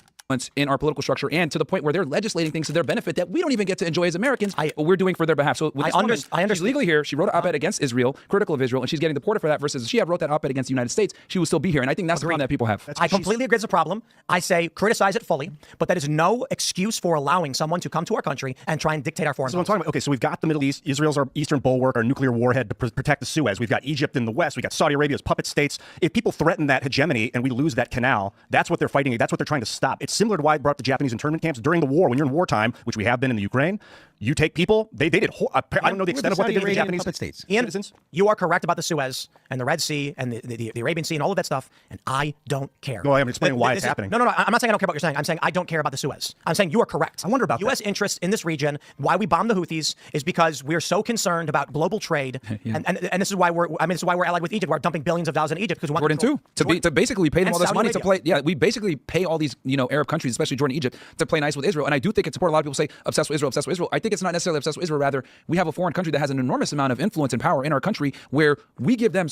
In our political structure, and to the point where they're legislating things to their benefit that we don't even get to enjoy as Americans, but we're doing for their behalf. So with this woman, she's legally here. She wrote an op-ed against Israel, critical of Israel, and she's getting deported for that, versus if she had wrote that op-ed against the United States, she would still be here. And I think that's the problem that people have. I completely agree it's a problem. I say criticize it fully, but that is no excuse for allowing someone to come to our country and try and dictate our foreign policy. I'm talking about. Okay, so we've got the Middle East. Israel's our eastern bulwark, our nuclear warhead to protect the Suez. We've got Egypt in the west. We've got Saudi Arabia as puppet states. If people threaten that hegemony and we lose that canal, that's what they're fighting. That's what they're trying to stop. It's similar to why I brought up the Japanese internment camps during the war. When you're in wartime, which we have been in the Ukraine, you take people. They did. I don't know the extent of what they did to Japanese states. Ian, you are correct about the Suez and the Red Sea and the Arabian Sea and all of that stuff, and I don't care. No, I'm explaining why it's happening. No, I'm not saying I don't care about what you're saying. I'm saying I don't care about the Suez. I'm saying you are correct. I wonder about U.S. interests in this region. Why we bomb the Houthis is because we're so concerned about global trade, and this is why we're allied with Egypt. We're dumping billions of dollars in Egypt because we want Jordan too to basically pay them all this money to play. Yeah, we basically pay all these Arab countries, especially Jordan, Egypt, to play nice with Israel. And I do think it's important. A lot of people say obsessed with Israel, obsessed with Israel. I think it's not necessarily obsessed with Israel. Rather, we have a foreign country that has an enormous amount of influence and power in our country, where we give them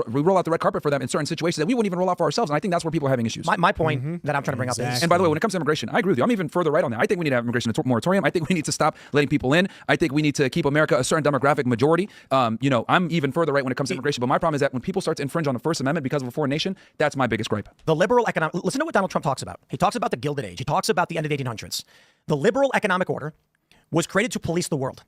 we roll out the red carpet for them in certain situations that we wouldn't even roll out for ourselves. And I think that's where people are having issues. My point that I'm trying to bring up is, and by the way, when it comes to immigration, I agree with you. I'm even further right on that. I think we need to have immigration moratorium. I think we need to stop letting people in. I think we need to keep America a certain demographic majority. I'm even further right when it comes to immigration. But my problem is that when people start to infringe on the First Amendment because of a foreign nation, that's my biggest gripe. The liberal economic. Listen to what Donald Trump talks about. He talks about the Gilded Age. He talks about the end of the 1800s. The liberal economic order was created to police the world.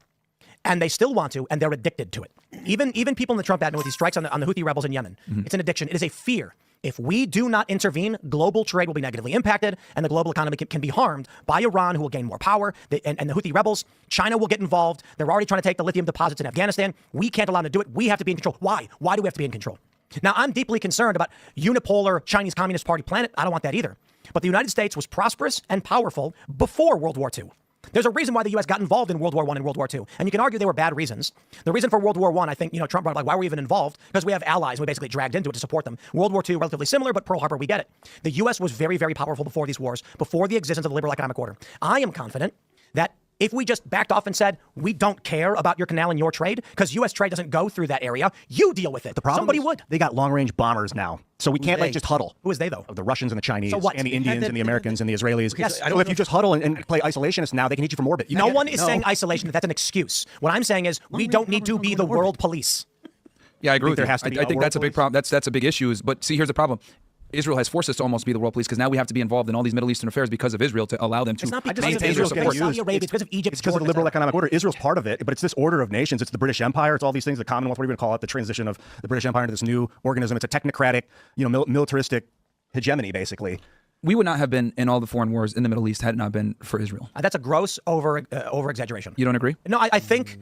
And they still want to, and they're addicted to it. Even people in the Trump admin with these strikes on the Houthi rebels in Yemen. It's an addiction. It is a fear. If we do not intervene, global trade will be negatively impacted, and the global economy can be harmed by Iran, who will gain more power, and the Houthi rebels. China will get involved. They're already trying to take the lithium deposits in Afghanistan. We can't allow them to do it. We have to be in control. Why? Why do we have to be in control? Now, I'm deeply concerned about unipolar Chinese Communist Party planet. I don't want that either. But the United States was prosperous and powerful before World War II. There's a reason why the U.S. got involved in World War I and World War II. And you can argue they were bad reasons. The reason for World War I, I think, Trump brought up, why were we even involved? Because we have allies and we basically dragged into it to support them. World War II, relatively similar, but Pearl Harbor, we get it. The U.S. was very, very powerful before these wars, before the existence of the liberal economic order. I am confident that if we just backed off and said, we don't care about your canal and your trade, because U.S. trade doesn't go through that area, you deal with it. The problem Somebody is would. They got long-range bombers now. So we can't just huddle. Who is they, though? The Russians and the Chinese So what? and the Indians and the Americans and the Israelis. Yes. So if you just huddle and play isolationists now, they can hit you from orbit. No one is saying isolation. That's an excuse. What I'm saying is we don't need to be the world police. Yeah, I agree with you. There has to be I think that's a big problem. That's a big issue. But see, here's the problem. Israel has forced us to almost be the world police because now we have to be involved in all these Middle Eastern affairs because of Israel to allow them to maintain their support. Saudi Arabia, it's because of Egypt. It's because of the liberal economic order. Israel's part of it, but it's this order of nations. It's the British Empire. It's all these things, the Commonwealth, what are you going to call it, the transition of the British Empire into this new organism. It's a technocratic, militaristic hegemony, basically. We would not have been in all the foreign wars in the Middle East had it not been for Israel. That's a gross over exaggeration. You don't agree? No, I think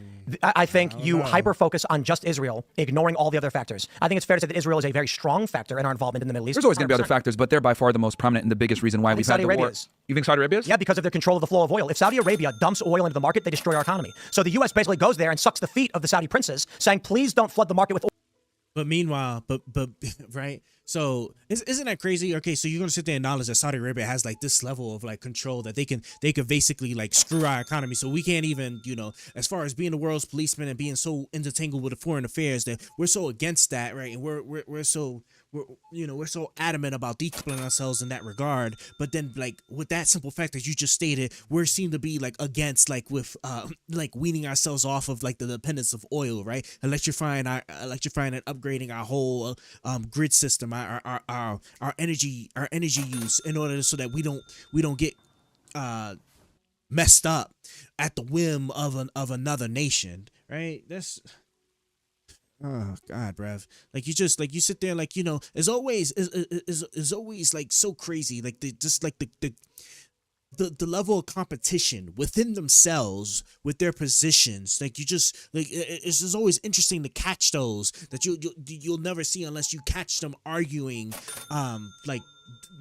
you hyper focus on just Israel, ignoring all the other factors. I think it's fair to say that Israel is a very strong factor in our involvement in the Middle East. There's always going to be other factors, but they're by far the most prominent and the biggest reason why we've had the war. You think Saudi Arabia is? Yeah, because of their control of the flow of oil. If Saudi Arabia dumps oil into the market, they destroy our economy. So the U.S. basically goes there and sucks the feet of the Saudi princes, saying, please don't flood the market with oil. But meanwhile, but right? So isn't that crazy? Okay, so you're gonna sit there and acknowledge that Saudi Arabia has like this level of like control that they could basically like screw our economy. So we can't even, as far as being the world's policeman and being so intertangled with the foreign affairs, that we're so against that, right? And we're so adamant about decoupling ourselves in that regard. But then like with that simple fact that you just stated, we seem to be like against like with like weaning ourselves off of like the dependence of oil, right? Electrifying and upgrading our whole grid system, our energy use in order so that we don't get messed up at the whim of another nation, right? That's oh God, bruv. Like you sit there like, it's always like so crazy. Like the level of competition within themselves with their positions, like it's just always interesting to catch those that you'll never see unless you catch them arguing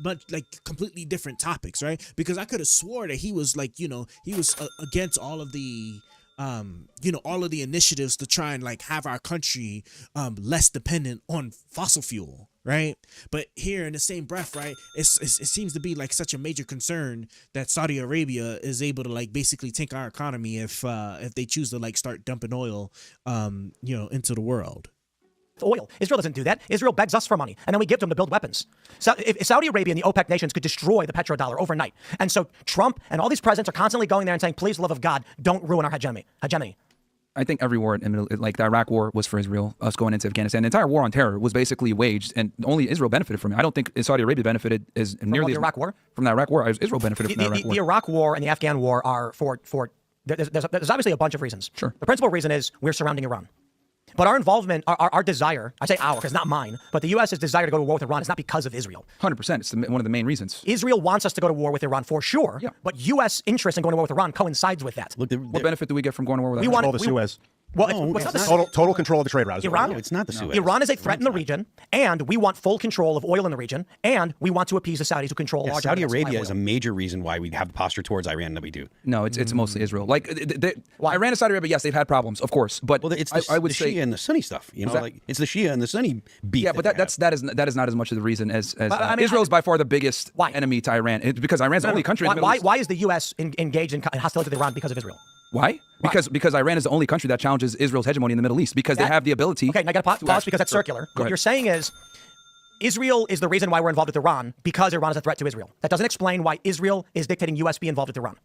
but like completely different topics, right? Because I could have swore that he was like, he was against all of the all of the initiatives to try and like have our country less dependent on fossil fuel, right? But here in the same breath, right, it seems to be like such a major concern that Saudi Arabia is able to like basically tank our economy if they choose to like start dumping oil into the world. Oil. Israel doesn't do that. Israel begs us for money, and then we give them to build weapons. So if Saudi Arabia and the OPEC nations could destroy the petrodollar overnight, and so Trump and all these presidents are constantly going there and saying, please, for the love of God, don't ruin our hegemony. I think every war, like the Iraq war was for Israel, us going into Afghanistan. The entire war on terror was basically waged, and only Israel benefited from it. I don't think Saudi Arabia benefited as nearly from the Iraq war? From the Iraq war. Israel benefited from the Iraq war. The Iraq war and the Afghan war are for there's obviously a bunch of reasons. Sure. The principal reason is we're surrounding Iran. But our involvement, our desire, I say our because not mine, but the U.S.'s desire to go to war with Iran is not because of Israel. 100%. It's one of the main reasons. Israel wants us to go to war with Iran for sure, but U.S. interest in going to war with Iran coincides with that. Look, what benefit do we get from going to war with We Iran? want the Suez. Well, No, it's not the total control of the trade route. Iran, No, it's not the Suez. Iran is a threat in the region, and we want full control of oil in the region, and we want to appease the Saudis who control large Saudi areas of Arabia oil. is a major reason why we have the posture towards Iran that we do. No, it's mostly Israel. Like Iran and Saudi Arabia, yes, they've had problems, of course, but it's the, I would the say Shia and the Sunni stuff. You know, like it's the Shia and the Sunni beef. Yeah, but that is not as much of the reason as I mean, Israel is by far the biggest enemy to Iran. It's because Iran's the only country. in the Middle East. Why is the U.S. engaged in hostility with Iran because of Israel? Why? Because Iran is the only country that challenges Israel's hegemony in the Middle East because they have the ability. Okay, now I got to pause because that's circular. What you're saying is Israel is the reason why we're involved with Iran because Iran is a threat to Israel. That doesn't explain why Israel is dictating U.S. be involved with Iran.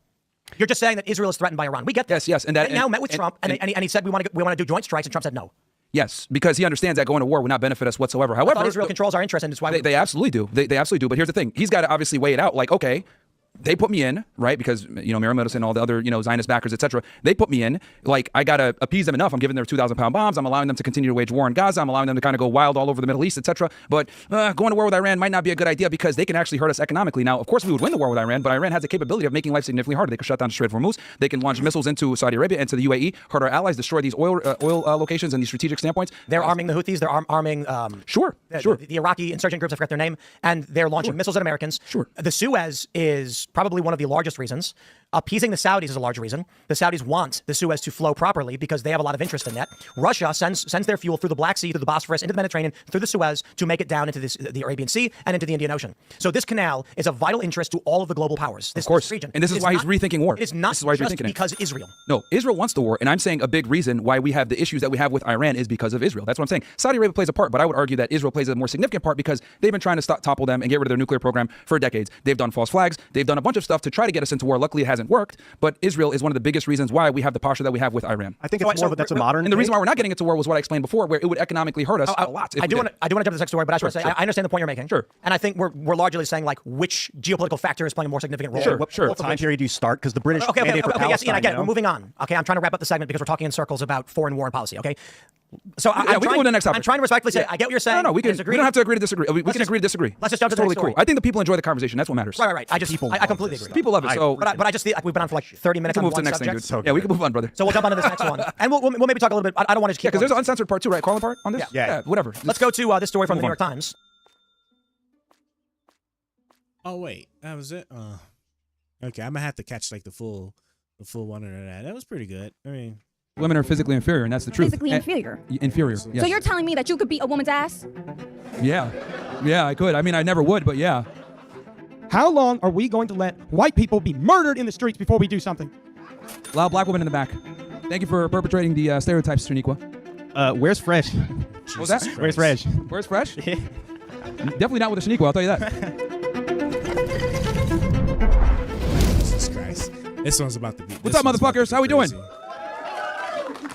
You're just saying that Israel is threatened by Iran. We get that. Yes, and now met with Trump, and he said we want to do joint strikes, and Trump said no. Yes, because he understands that going to war would not benefit us whatsoever. However, I thought Israel controls our interest, and it's why they absolutely do. They absolutely do. But here's the thing: he's got to obviously weigh it out. Like, okay, they put me in, right? Because, Miriam Meadows and all the other, Zionist backers, etc. They put me in. Like, I got to appease them enough. I'm giving them 2,000-pound bombs. I'm allowing them to continue to wage war in Gaza. I'm allowing them to kind of go wild all over the Middle East, etc. But going to war with Iran might not be a good idea because they can actually hurt us economically. Now, of course, we would win the war with Iran, but Iran has the capability of making life significantly harder. They could shut down the Strait of Hormuz. They can launch missiles into Saudi Arabia and to the UAE, hurt our allies, destroy these oil locations and these strategic standpoints. They're arming the Houthis. They're arming sure. The Iraqi insurgent groups, I forget their name, and they're launching missiles at Americans. Sure. The Suez is probably one of the largest reasons. Appeasing the Saudis is a large reason. The Saudis want the Suez to flow properly because they have a lot of interest in that. Russia sends their fuel through the Black Sea, through the Bosphorus, into the Mediterranean, through the Suez to make it down into the Arabian Sea and into the Indian Ocean. So this canal is of vital interest to all of the global powers. This region. And this is why he's rethinking war. It is not just because Israel. No, Israel wants the war, and I'm saying a big reason why we have the issues that we have with Iran is because of Israel. That's what I'm saying. Saudi Arabia plays a part, but I would argue that Israel plays a more significant part because they've been trying to topple them and get rid of their nuclear program for decades. They've done false flags. They've done a bunch of stuff to try to get us into war. Luckily, it hasn't worked, but Israel is one of the biggest reasons why we have the posture that we have with Iran. I think it's more, but that's a modern. And the reason why we're not getting into war was what I explained before, where it would economically hurt us a lot. I do want to jump to the next story, but I just want to say I understand the point you're making. Sure. And I think we're largely saying like which geopolitical factor is playing a more significant role. What time period do you start? Because the British mandate for yes, Ian, I get it. Palestine, We're moving on. Okay, I'm trying to wrap up the segment because we're talking in circles about foreign war and policy. Okay. So we can move to the next topic. I'm trying to respectfully say I get what you're saying. No, we don't have to agree to disagree. We can agree to disagree. Let's just jump to the totally next story. cool. I think the people enjoy the conversation. That's what matters. Right. I completely agree. People love it. So, but I just think we've been on for like 30 minutes on move to one the next subject. thing, dude. Yeah, we can move on, brother. So we'll jump on to this next one, and we'll maybe talk a little bit. I don't want to just keep. Yeah, because there's an uncensored part too, right? Calling part on this. Yeah. Whatever. Let's go to this story from the New York Times. Oh wait, that was it. Okay, I'm gonna have to catch like the full one of that. That was pretty good. I mean, women are physically inferior, and that's the truth. Physically inferior. Inferior. Yes. So you're telling me that you could beat a woman's ass? Yeah, I could. I mean, I never would, but yeah. How long are we going to let white people be murdered in the streets before we do something? Allow black women in the back. Thank you for perpetrating the stereotypes, Shaniqua. Where's Fresh? What was that? Where's Fresh? Where's Fresh? Definitely not with a Shaniqua, I'll tell you that. Jesus Christ. This one's about to be. What's up, motherfuckers? How we doing?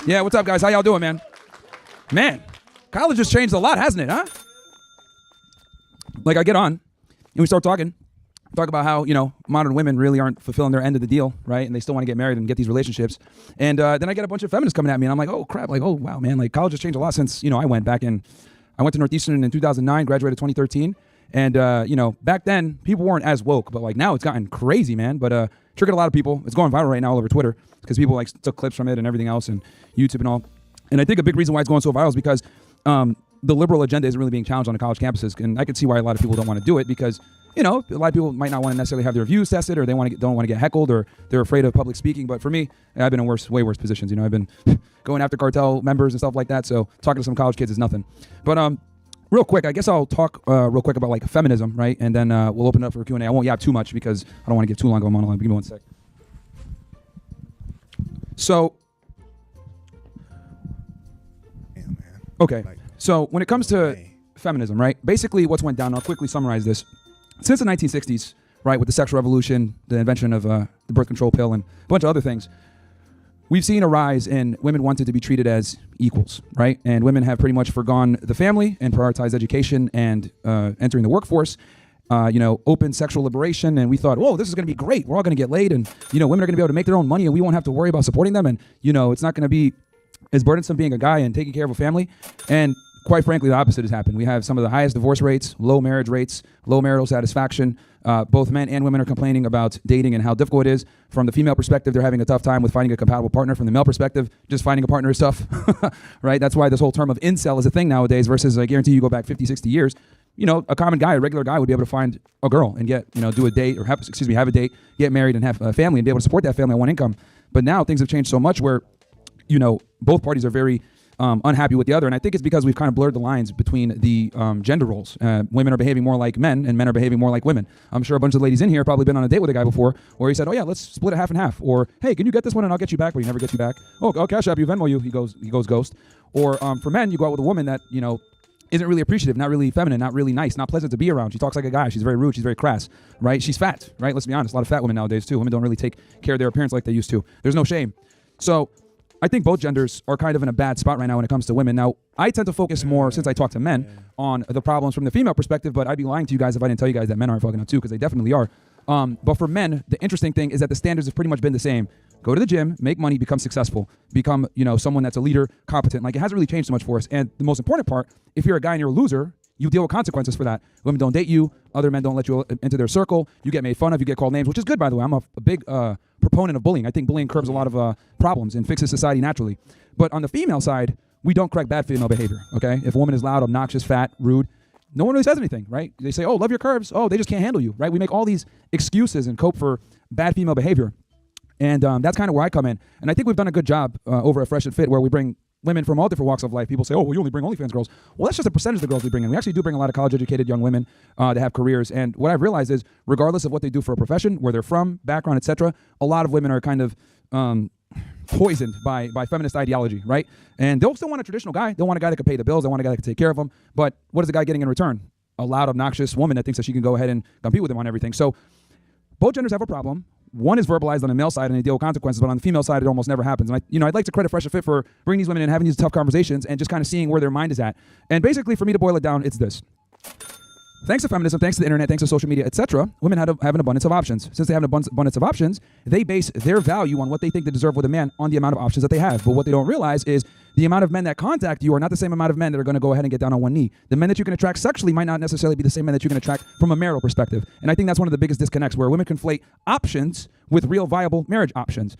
Yeah, what's up, guys? How y'all doing, man? Man, college has changed a lot, hasn't it, huh? Like, I get on, and we start talk about how, modern women really aren't fulfilling their end of the deal, right? And they still want to get married and get these relationships. And then I get a bunch of feminists coming at me, and I'm like, oh, crap. Like, oh, wow, man. Like, college has changed a lot since, I went to Northeastern in 2009, graduated 2013. And, back then, people weren't as woke. But, like, now it's gotten crazy, man. But triggered a lot of people. It's going viral right now all over Twitter because people, like, took clips from it and everything else and YouTube and all. And I think a big reason why it's going so viral is because the liberal agenda isn't really being challenged on the college campuses. And I can see why a lot of people don't want to do it because, a lot of people might not want to necessarily have their views tested or they don't want to get heckled or they're afraid of public speaking. But for me, I've been in way worse positions. I've been going after cartel members and stuff like that. So talking to some college kids is nothing. But real quick, I guess I'll talk real quick about like feminism, right? And then we'll open it up for Q&A. I won't yap too much because I don't want to give too long of a monologue. Give me one sec. So, okay. So when it comes to feminism, right? Basically what's went down, I'll quickly summarize this. Since the 1960s, right, with the sexual revolution, the invention of the birth control pill and a bunch of other things, we've seen a rise in women wanted to be treated as equals, right? And women have pretty much forgone the family and prioritized education and entering the workforce, open sexual liberation. And we thought, whoa, this is going to be great. We're all going to get laid and, women are going to be able to make their own money and we won't have to worry about supporting them. And, it's not going to be It's burdensome being a guy and taking care of a family. And quite frankly, the opposite has happened. We have some of the highest divorce rates, low marriage rates, low marital satisfaction. Both men and women are complaining about dating and how difficult it is. From the female perspective, they're having a tough time with finding a compatible partner. From the male perspective, just finding a partner is tough, right? That's why this whole term of incel is a thing nowadays versus I guarantee you go back 50, 60 years. You know, a common guy, a regular guy would be able to find a girl and get, do a date or have a date, get married and have a family and be able to support that family on one income. But now things have changed so much where, both parties are very unhappy with the other. And I think it's because we've kind of blurred the lines between the gender roles. Women are behaving more like men and men are behaving more like women. I'm sure a bunch of ladies in here have probably been on a date with a guy before where he said, oh yeah, let's split it half and half. Or, hey, can you get this one and I'll get you back, but he never gets you back. Oh, I'll cash app you, Venmo you. He goes ghost. Or for men, you go out with a woman that, isn't really appreciative, not really feminine, not really nice, not pleasant to be around. She talks like a guy. She's very rude. She's very crass, right? She's fat, right? Let's be honest. A lot of fat women nowadays too. Women don't really take care of their appearance like they used to. There's no shame. So I think both genders are kind of in a bad spot right now when it comes to women. Now, I tend to focus more, since I talk to men, on the problems from the female perspective, but I'd be lying to you guys if I didn't tell you guys that men aren't fucking up too, because they definitely are. But for men, the interesting thing is that the standards have pretty much been the same. Go to the gym, make money, become successful, become, someone that's a leader, competent. Like, it hasn't really changed so much for us. And the most important part, if you're a guy and you're a loser, you deal with consequences for that. Women don't date you. Other men don't let you into their circle. You get made fun of. You get called names, which is good, by the way. I'm a big proponent of bullying. I think bullying curbs a lot of problems and fixes society naturally. But on the female side, we don't correct bad female behavior, okay? If a woman is loud, obnoxious, fat, rude, no one really says anything, right? They say, oh, love your curves. Oh, they just can't handle you, right? We make all these excuses and cope for bad female behavior. And that's kind of where I come in. And I think we've done a good job over at Fresh and Fit where we bring women from all different walks of life. People say, oh, well, you only bring OnlyFans girls. Well, that's just a percentage of the girls we bring in. We actually do bring a lot of college-educated young women that have careers. And what I've realized is, regardless of what they do for a profession, where they're from, background, etc., a lot of women are kind of poisoned by feminist ideology, right? And they'll still want a traditional guy. They want a guy that can pay the bills. They want a guy that can take care of them. But what is the guy getting in return? A loud, obnoxious woman that thinks that she can go ahead and compete with him on everything. So both genders have a problem. One is verbalized on the male side and they deal with consequences, but on the female side, it almost never happens. And I'd like to credit Fresh and Fit for bringing these women in, having these tough conversations, and just kind of seeing where their mind is at. And basically, for me to boil it down, it's this. Thanks to feminism, thanks to the internet, thanks to social media, etc., women have an abundance of options. Since they have an abundance of options, they base their value on what they think they deserve with a man on the amount of options that they have. But what they don't realize is the amount of men that contact you are not the same amount of men that are going to go ahead and get down on one knee. The men that you can attract sexually might not necessarily be the same men that you can attract from a marital perspective. And I think that's one of the biggest disconnects, where women conflate options with real viable marriage options.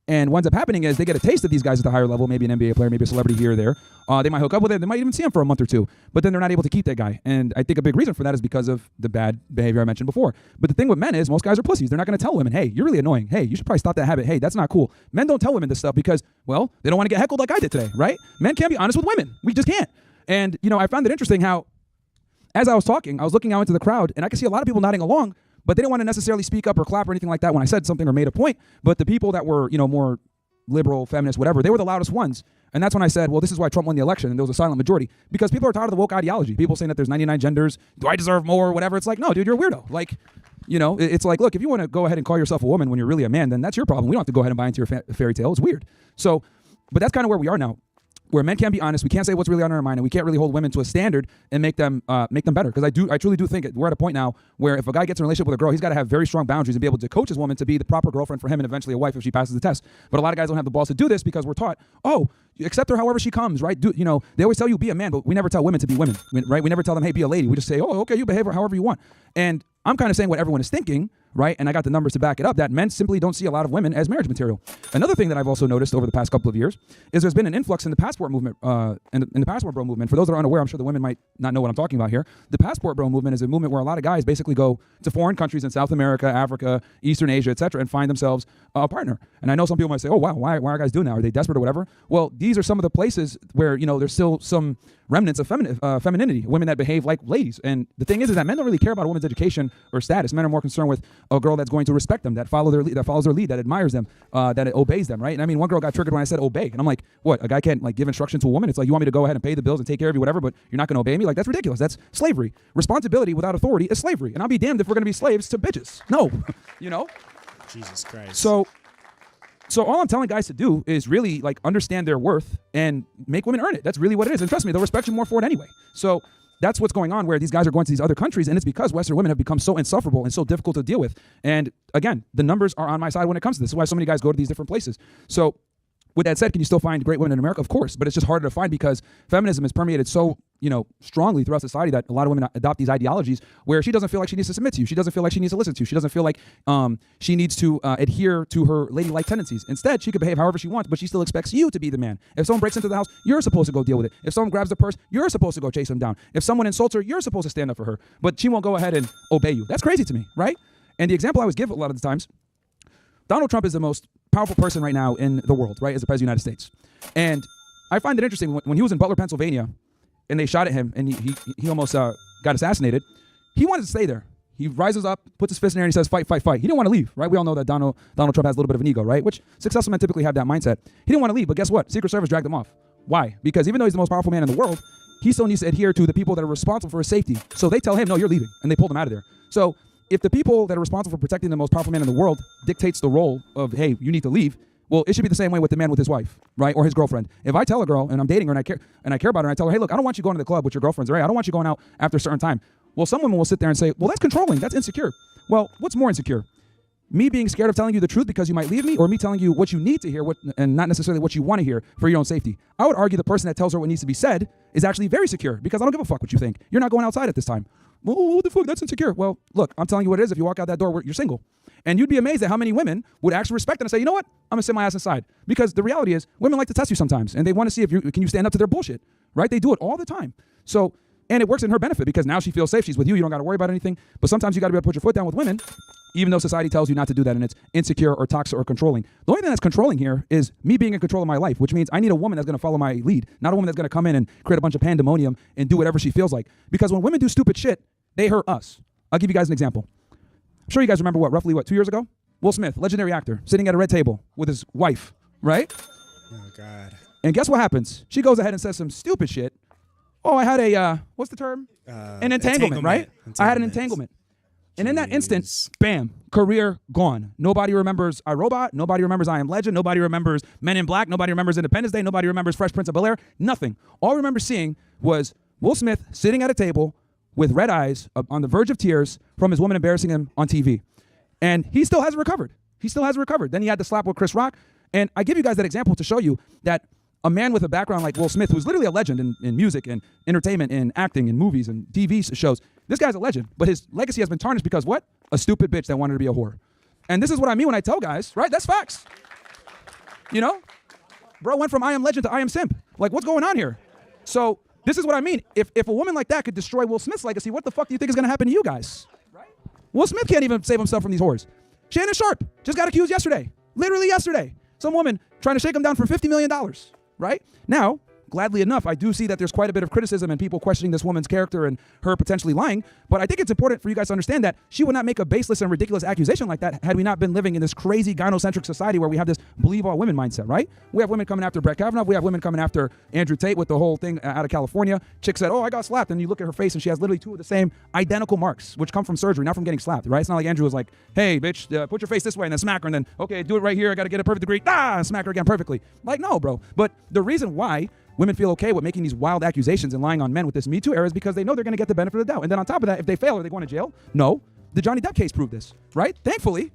And what ends up happening is they get a taste of these guys at the higher level, maybe an NBA player, maybe a celebrity here or there. They might hook up with it. They might even see him for a month or two, but then they're not able to keep that guy. And I think a big reason for that is because of the bad behavior I mentioned before. But the thing with men is most guys are pussies. They're not going to tell women, hey, you're really annoying. Hey, you should probably stop that habit. Hey, that's not cool. Men don't tell women this stuff because, well, they don't want to get heckled like I did today, right? Men can't be honest with women. We just can't. And, I found it interesting how, as I was talking, I was looking out into the crowd and I could see a lot of people nodding along, but they didn't want to necessarily speak up or clap or anything like that when I said something or made a point. But the people that were, more liberal, feminist, whatever, they were the loudest ones. And that's when I said, well, this is why Trump won the election. And there was a silent majority, because people are tired of the woke ideology. People saying that there's 99 genders. Do I deserve more? Whatever. It's like, no, dude, you're a weirdo. Like, it's like, look, if you want to go ahead and call yourself a woman when you're really a man, then that's your problem. We don't have to go ahead and buy into your fairy tale. It's weird. So, but that's kind of where we are now, where men can't be honest. We can't say what's really on our mind, and we can't really hold women to a standard and make them better. Because I truly do think we're at a point now where if a guy gets in a relationship with a girl, he's got to have very strong boundaries and be able to coach his woman to be the proper girlfriend for him and eventually a wife if she passes the test. But a lot of guys don't have the balls to do this because we're taught, oh, you accept her however she comes, right? They always tell you be a man, but we never tell women to be women, right? We never tell them, hey, be a lady. We just say, oh, okay, you behave however you want. And I'm kind of saying what everyone is thinking, right? And I got the numbers to back it up, that men simply don't see a lot of women as marriage material. Another thing that I've also noticed over the past couple of years is there's been an influx in the passport movement, in the passport bro movement. For those that are unaware, I'm sure the women might not know what I'm talking about here. The passport bro movement is a movement where a lot of guys basically go to foreign countries in South America, Africa, Eastern Asia, etc., and find themselves a partner. And I know some people might say, oh, wow, why are guys doing that? Are they desperate or whatever? Well, these are some of the places where, there's still some remnants of femininity, women that behave like ladies. And the thing is that men don't really care about a woman's education or status. Men are more concerned with a girl that's going to respect them, that follows their lead, that admires them, that obeys them, right? And I mean, one girl got triggered when I said obey. And I'm like, what? A guy can't give instruction to a woman? It's like, you want me to go ahead and pay the bills and take care of you, whatever, but you're not going to obey me? Like, that's ridiculous. That's slavery. Responsibility without authority is slavery. And I'll be damned if we're going to be slaves to bitches. No, Jesus Christ. So all I'm telling guys to do is really understand their worth and make women earn it. That's really what it is. And trust me, they'll respect you more for it anyway. So that's what's going on, where these guys are going to these other countries, and it's because Western women have become so insufferable and so difficult to deal with. And again, the numbers are on my side when it comes to this. This is why so many guys go to these different places. So With that said, can you still find great women in America? Of course, but it's just harder to find because feminism is permeated so, strongly throughout society that a lot of women adopt these ideologies where she doesn't feel like she needs to submit to you. She doesn't feel like she needs to listen to you. She doesn't feel like she needs to adhere to her ladylike tendencies. Instead, she could behave however she wants, but she still expects you to be the man. If someone breaks into the house, you're supposed to go deal with it. If someone grabs the purse, you're supposed to go chase them down. If someone insults her, you're supposed to stand up for her. But she won't go ahead and obey you. That's crazy to me, right? And the example I always give a lot of the times, Donald Trump is the most powerful person right now in the world, right, as the President of the United States. And I find it interesting, when he was in Butler, Pennsylvania, and they shot at him, and he almost got assassinated, he wanted to stay there. He rises up, puts his fist in the air, and he says, fight, fight, fight. He didn't want to leave, right? We all know that Donald Trump has a little bit of an ego, right? Which successful men typically have that mindset. He didn't want to leave, but guess what? Secret Service dragged him off. Why? Because even though he's the most powerful man in the world, he still needs to adhere to the people that are responsible for his safety. So they tell him, no, you're leaving, and they pulled him out of there. So if the people that are responsible for protecting the most powerful man in the world dictates the role of, hey, you need to leave, well, it should be the same way with the man with his wife, right, or his girlfriend. If I tell a girl, and I'm dating her, and I care about her, and I tell her, hey, look, I don't want you going to the club with your girlfriends, right? I don't want you going out after a certain time. Well, some women will sit there and say, well, that's controlling, that's insecure. Well, what's more insecure? Me being scared of telling you the truth because you might leave me, or me telling you what you need to hear and not necessarily what you want to hear for your own safety? I would argue the person that tells her what needs to be said is actually very secure because I don't give a fuck what you think. You're not going outside at this time. Well, what the fuck? That's insecure. Well, look, I'm telling you what it is. If you walk out that door, you're single. And you'd be amazed at how many women would actually respect it and say, you know what? I'm going to sit my ass inside. Because the reality is, women like to test you sometimes, and they want to see if you can stand up to their bullshit, right? They do it all the time. So, and it works in her benefit because now she feels safe. She's with you. You don't got to worry about anything. But sometimes you got to be able to put your foot down with women, even though society tells you not to do that, and it's insecure or toxic or controlling. The only thing that's controlling here is me being in control of my life, which means I need a woman that's going to follow my lead, not a woman that's going to come in and create a bunch of pandemonium and do whatever she feels like. Because when women do stupid shit, they hurt us. I'll give you guys an example. I'm sure you guys remember roughly 2 years ago? Will Smith, legendary actor, sitting at a red table with his wife, right? Oh, God. And guess what happens? She goes ahead and says some stupid shit. Oh, I had a, what's the term? An entanglement, right? I had an entanglement. And in that instant, bam, career gone. Nobody remembers iRobot. Nobody remembers I Am Legend. Nobody remembers Men in Black. Nobody remembers Independence Day. Nobody remembers Fresh Prince of Bel-Air. Nothing. All I remember seeing was Will Smith sitting at a table with red eyes, on the verge of tears from his woman embarrassing him on TV. And he still hasn't recovered. He still hasn't recovered. Then he had to slap with Chris Rock. And I give you guys that example to show you that a man with a background like Will Smith, who's literally a legend in music and entertainment and acting and movies and TV shows, this guy's a legend. But his legacy has been tarnished because what? A stupid bitch that wanted to be a whore. And this is what I mean when I tell guys, right? That's facts. You know? Bro went from I Am Legend to I Am Simp. Like, what's going on here? So this is what I mean. If a woman like that could destroy Will Smith's legacy, what the fuck do you think is going to happen to you guys? Right? Will Smith can't even save himself from these whores. Shannon Sharp just got accused yesterday. Literally yesterday. Some woman trying to shake him down for $50 million. Right? Now, gladly enough, I do see that there's quite a bit of criticism and people questioning this woman's character and her potentially lying. But I think it's important for you guys to understand that she would not make a baseless and ridiculous accusation like that had we not been living in this crazy gynocentric society where we have this believe all women mindset, right? We have women coming after Brett Kavanaugh. We have women coming after Andrew Tate with the whole thing out of California. Chick said, oh, I got slapped. And you look at her face and she has literally two of the same identical marks, which come from surgery, not from getting slapped, right? It's not like Andrew was like, hey, bitch, put your face this way and then smack her and then, okay, do it right here. I got to get a perfect degree. And smack her again perfectly. Like, no, bro. But the reason why women feel okay with making these wild accusations and lying on men with this Me Too era is because they know they're going to get the benefit of the doubt. And then on top of that, if they fail, are they going to jail? No. The Johnny Depp case proved this, right? Thankfully,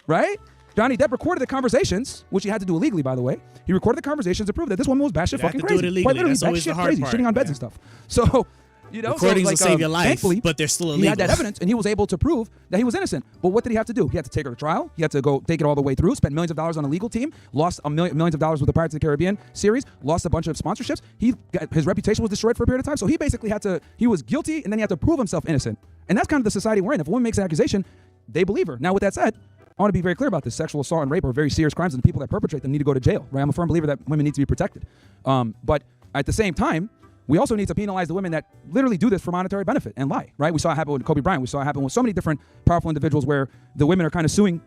right? Johnny Depp recorded the conversations, which he had to do illegally, by the way. He recorded the conversations to prove that this woman was batshit fucking crazy. Quite literally batshit crazy, shitting on beds and stuff. So, you know, recordings will save your life, thankfully, but they're still illegal. He had that evidence, and he was able to prove that he was innocent. But what did he have to do? He had to take her to trial. He had to go take it all the way through, spend millions of dollars on a legal team, lost millions of dollars with the Pirates of the Caribbean series, lost a bunch of sponsorships. His reputation was destroyed for a period of time. So he basically he was guilty, and then he had to prove himself innocent. And that's kind of the society we're in. If a woman makes an accusation, they believe her. Now, with that said, I want to be very clear about this. Sexual assault and rape are very serious crimes, and the people that perpetrate them need to go to jail, right? I'm a firm believer that women need to be protected. But at the same time, we also need to penalize the women that literally do this for monetary benefit and lie, right? We saw it happen with Kobe Bryant. We saw it happen with so many different powerful individuals where the women are kind of suing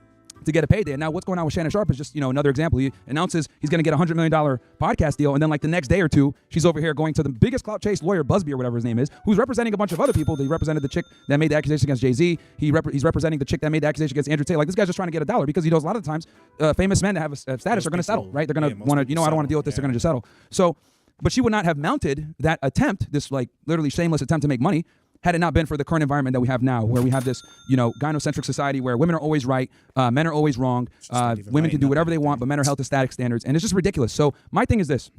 to get a payday. And now what's going on with Shannon Sharp is just, you know, another example. He announces he's going to get a $100 million podcast deal, and then like the next day or two, she's over here going to the biggest clout chase lawyer, Busby or whatever his name is, who's representing a bunch of other people. He represented the chick that made the accusation against Jay-Z. He's representing the chick that made the accusation against Andrew Tate. Like, this guy's just trying to get a dollar because he knows a lot of the times famous men that have a status are going to settle, right? They're going to want to, you know, I don't want to deal with this. They're going to just settle. So, but she would not have mounted that attempt, this like literally shameless attempt to make money, had it not been for the current environment that we have now, where we have this, gynocentric society where women are always right, men are always wrong, women can do whatever they want, but men are held to static standards, and it's just ridiculous. So my thing is this: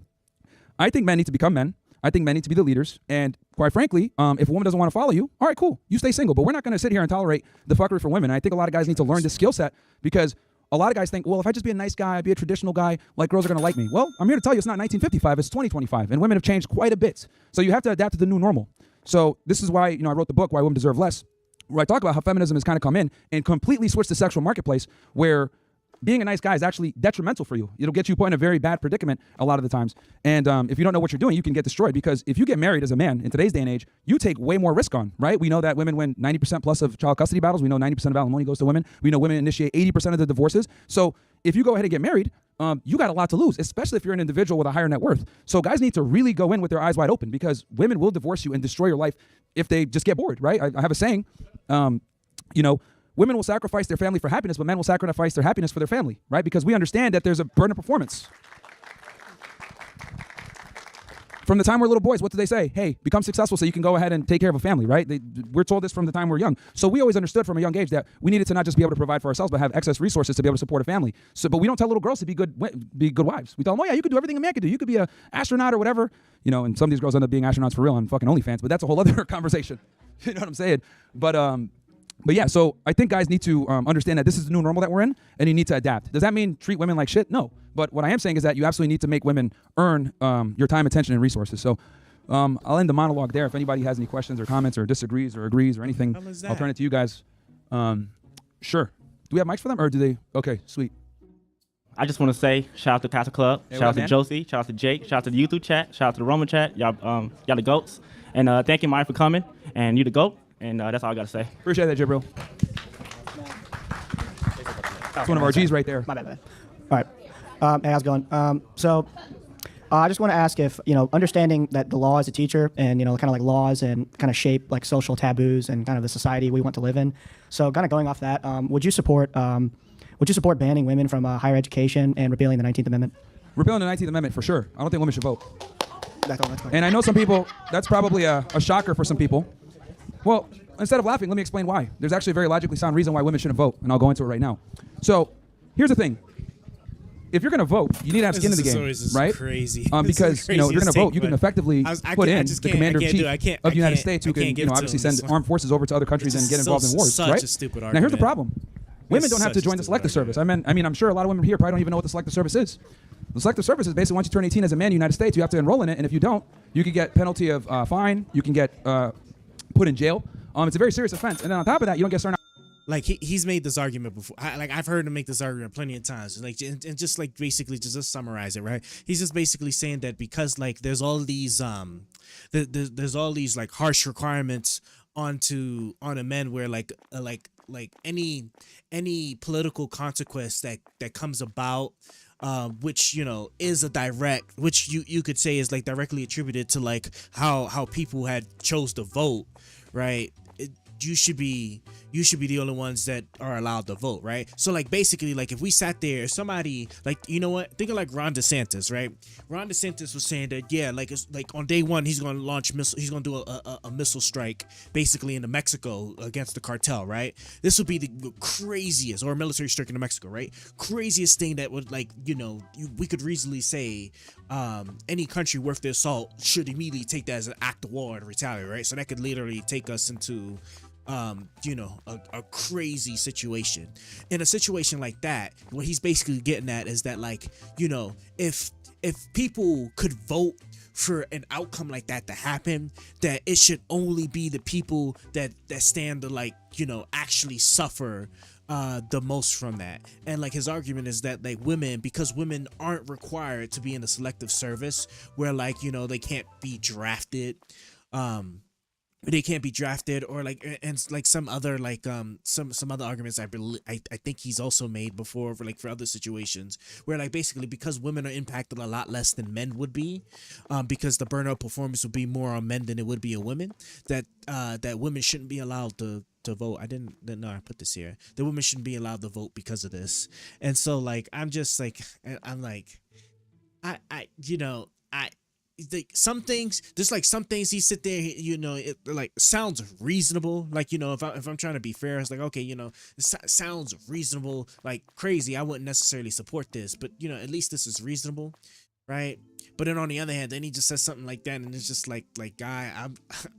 I think men need to become men. I think men need to be the leaders. And quite frankly, if a woman doesn't want to follow you, all right, cool, you stay single. But we're not going to sit here and tolerate the fuckery for women. And I think a lot of guys need to learn this skill set, because a lot of guys think, well, if I just be a nice guy, I'd be a traditional guy, like girls are going to like me. Well, I'm here to tell you it's not 1955, it's 2025, and women have changed quite a bit. So you have to adapt to the new normal. So this is why, I wrote the book, Why Women Deserve Less, where I talk about how feminism has kind of come in and completely switched the sexual marketplace, where being a nice guy is actually detrimental for you. It'll get you put in a very bad predicament a lot of the times. And if you don't know what you're doing, you can get destroyed, because if you get married as a man in today's day and age, you take way more risk on, right? We know that women win 90% plus of child custody battles. We know 90% of alimony goes to women. We know women initiate 80% of the divorces. So if you go ahead and get married, you got a lot to lose, especially if you're an individual with a higher net worth. So guys need to really go in with their eyes wide open, because women will divorce you and destroy your life if they just get bored, right? I have a saying, women will sacrifice their family for happiness, but men will sacrifice their happiness for their family, right? Because we understand that there's a burden of performance. From the time we're little boys, what do they say? Hey, become successful so you can go ahead and take care of a family, right? We're told this from the time we're young. So we always understood from a young age that we needed to not just be able to provide for ourselves, but have excess resources to be able to support a family. So, but we don't tell little girls to be good wives. We tell them, oh yeah, you could do everything a man could do. You could be an astronaut or whatever. And some of these girls end up being astronauts for real on fucking OnlyFans, but that's a whole other conversation. You know what I'm saying? But yeah, so I think guys need to understand that this is the new normal that we're in, and you need to adapt. Does that mean treat women like shit? No. But what I am saying is that you absolutely need to make women earn your time, attention, and resources. So I'll end the monologue there. If anybody has any questions or comments or disagrees or agrees or anything, I'll turn it to you guys. Sure. Do we have mics for them, or do they? Okay, sweet. I just want to say shout out to Castle Club, Hey, shout out what, to man? Josie, shout out to Jake, shout out to the YouTube chat, shout out to the Roman chat. Y'all the goats. And thank you, Maya, for coming. And you the goat. And that's all I got to say. Appreciate that, Jibril. That's one of our G's right there. My bad. All right. Hey, how's it going? I just want to ask if, understanding that the law is a teacher and, kind of like laws and kind of shape like social taboos and kind of the society we want to live in. So kind of going off that, would you support banning women from higher education and repealing the 19th Amendment? Repealing the 19th Amendment for sure. I don't think women should vote. That's fine. And I know some people, that's probably a shocker for some people. Well, instead of laughing, let me explain why. There's actually a very logically sound reason why women shouldn't vote, and I'll go into it right now. So here's the thing. If you're going to vote, you need to have skin in the game, right? Crazy. Because, if you're going to vote, you can effectively put in the commander in chief of the United States who can, obviously send armed forces over to other countries and get involved in wars, such right? a stupid Now, here's the argument. problem. Women It's don't have to such a join the stupid selective service. I mean, I'm sure a lot of women here probably don't even know what the selective service is. The selective service is basically once you turn 18 as a man in the United States, you have to enroll in it, and if you don't, you can get penalty of fine, you can get put in jail. It's a very serious offense, and then on top of that, you don't get certain. Like he's made this argument before. I've heard him make this argument plenty of times. Like and just like basically just summarize it, right? He's just basically saying that because like there's all these there's all these like harsh requirements on a men where like any political consequence that comes about. Which is a direct, which you could say is like directly attributed to like how people had chose to vote, right? You should be the only ones that are allowed to vote, right? So like basically like if we sat there, somebody like think of like Ron DeSantis, right? Ron DeSantis was saying that it's like on day one he's gonna launch he's gonna do a missile strike basically into Mexico against the cartel, right? This would be the craziest, or a military strike into Mexico, right? Craziest thing that would like we could reasonably say any country worth their salt should immediately take that as an act of war and retaliate, right? So that could literally take us into a crazy situation. In a situation like that, what he's basically getting at is that like, if people could vote for an outcome like that to happen, that it should only be the people that stand to like, actually suffer the most from that. And like his argument is that like because women aren't required to be in the selective service where like, they can't be drafted, or like and like some other like some other arguments I think he's also made before for other situations where like basically because women are impacted a lot less than men would be, because the burnout performance would be more on men than it would be on women, that women shouldn't be allowed to vote. I didn't know I put this here. The women shouldn't be allowed to vote because of this. And so like I'm just like I'm like I some things, just like some things he sit there, you know, it like sounds reasonable. Like, you know, if I'm trying to be fair, it's like, okay, you know, it sounds reasonable, like crazy. I wouldn't necessarily support this, but you know, at least this is reasonable, right? But then on the other hand, then he just says something like that, and it's just like guy,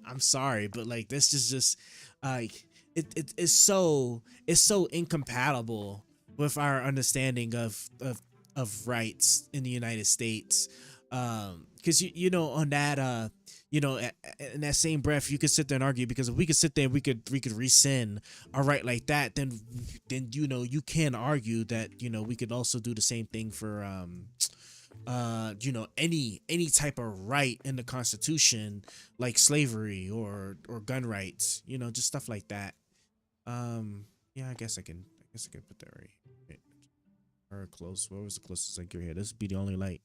I'm sorry, but like this is just like it's so incompatible with our understanding of rights in the United States. Because you know, on that you know, in that same breath, you could sit there and argue, because if we could sit there, we could rescind a right like that, then you know, you can argue that, you know, we could also do the same thing for you know, any type of right in the Constitution, like slavery or gun rights, you know, just stuff like that. Yeah, I guess I can put that right. Or close. What was the closest I could hear? This would be the only light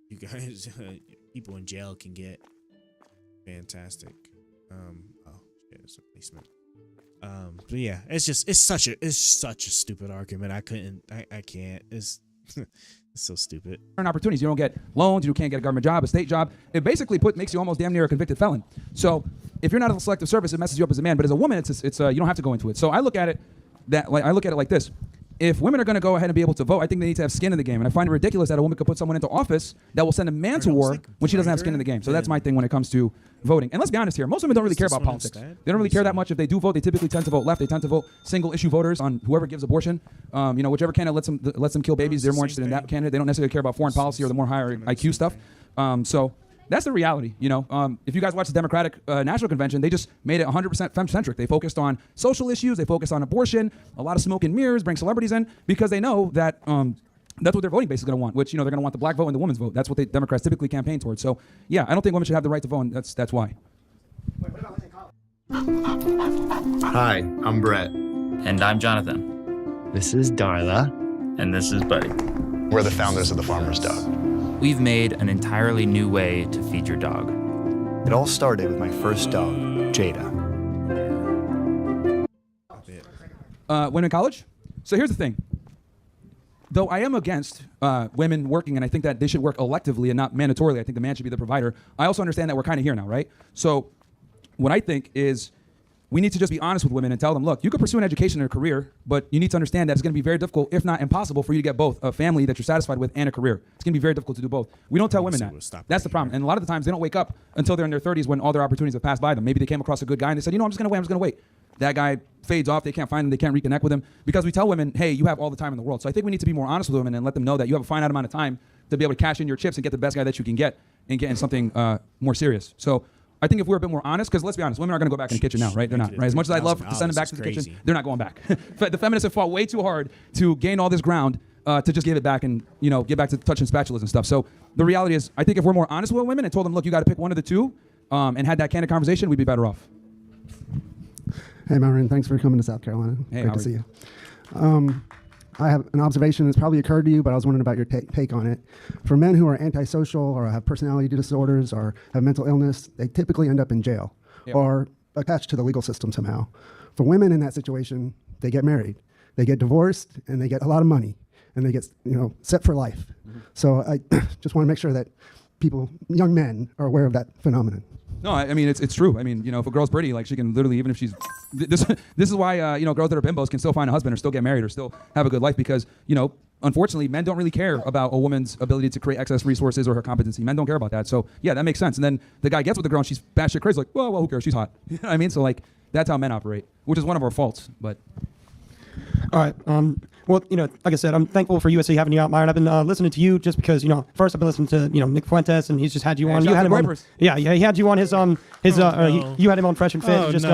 you guys, people in jail can get. Fantastic. Oh shit, it's a policeman. But yeah, it's such a stupid argument. I can't. It's it's so stupid. Opportunities. You don't get loans. You can't get a government job, a state job. It basically makes you almost damn near a convicted felon. So if you're not in the selective service, it messes you up as a man. But as a woman, it's you don't have to go into it. So I look at it like this. If women are going to go ahead and be able to vote, I think they need to have skin in the game. And I find it ridiculous that a woman could put someone into office that will send a man to war when she doesn't have skin in the game. So that's my thing when it comes to voting. And let's be honest here, most women don't really care about politics. They don't really care that much. If they do vote, they typically tend to vote left. They tend to vote single issue voters on whoever gives abortion. You know, whichever candidate lets them kill babies, they're more interested in that candidate. They don't necessarily care about foreign policy or the more higher IQ stuff. So that's the reality, you know. If you guys watch the Democratic National Convention, they just made it 100% femme-centric. They focused on social issues. They focused on abortion, a lot of smoke and mirrors, bring celebrities in, because they know that that's what their voting base is going to want, which, you know, they're going to want the black vote and the women's vote. That's what the Democrats typically campaign towards. So, yeah, I don't think women should have the right to vote, and that's why. Hi, I'm Brett. And I'm Jonathan. This is Darla. And this is Buddy. We're the founders of the Farmer's Dog. We've made an entirely new way to feed your dog. It all started with my first dog, Jada. Women in college? So here's the thing. Though I am against women working, and I think that they should work electively and not mandatorily, I think the man should be the provider, I also understand that we're kind of here now, right? So what I think is we need to just be honest with women and tell them, look, you could pursue an education and a career, but you need to understand that it's going to be very difficult, if not impossible, for you to get both a family that you're satisfied with and a career. It's going to be very difficult to do both. We don't tell women that. That's the problem. And a lot of the times they don't wake up until they're in their 30s when all their opportunities have passed by them. Maybe they came across a good guy and they said, you know, I'm just going to wait. That guy fades off. They can't find him. They can't reconnect with him because we tell women, hey, you have all the time in the world. So I think we need to be more honest with women and let them know that you have a finite amount of time to be able to cash in your chips and get the best guy that you can get and get in something more serious. So I think if we're a bit more honest, because let's be honest, women aren't going to go back in the kitchen now, right? They're not, right? As much as I'd love to send them back to the kitchen, they're not going back. The feminists have fought way too hard to gain all this ground to just give it back and, you know, get back to touching spatulas and stuff. So the reality is, I think if we're more honest with women and told them, look, you got to pick one of the two, and had that candid conversation, we'd be better off. Hey, Myron, thanks for coming to South Carolina. Hey, great to see you. I have an observation that's probably occurred to you, but I was wondering about your take on it. For men who are antisocial or have personality disorders or have mental illness, they typically end up in jail or attached to the legal system somehow. For women in that situation, they get married, they get divorced, and they get a lot of money, and they get, you know, set for life. So I just want to make sure that people, young men, are aware of that phenomenon. No, I mean, it's true. I mean, you know, if a girl's pretty, like, she can literally, even if she's, this is why, you know, girls that are bimbos can still find a husband or still get married or still have a good life because, you know, unfortunately, men don't really care about a woman's ability to create excess resources or her competency. Men don't care about that. So, yeah, that makes sense. And then the guy gets with the girl and she's batshit crazy, like, well, who cares? She's hot. You know what I mean? So, like, that's how men operate, which is one of our faults, but... All right. Well, you know, like I said, I'm thankful for USC having you out, Myron. I've been listening to you just because, you know, first I've been listening to, you know, Nick Fuentes, and he's just had you on. You had him on. Yeah, he had you on his you had him on Fresh and Fit. Just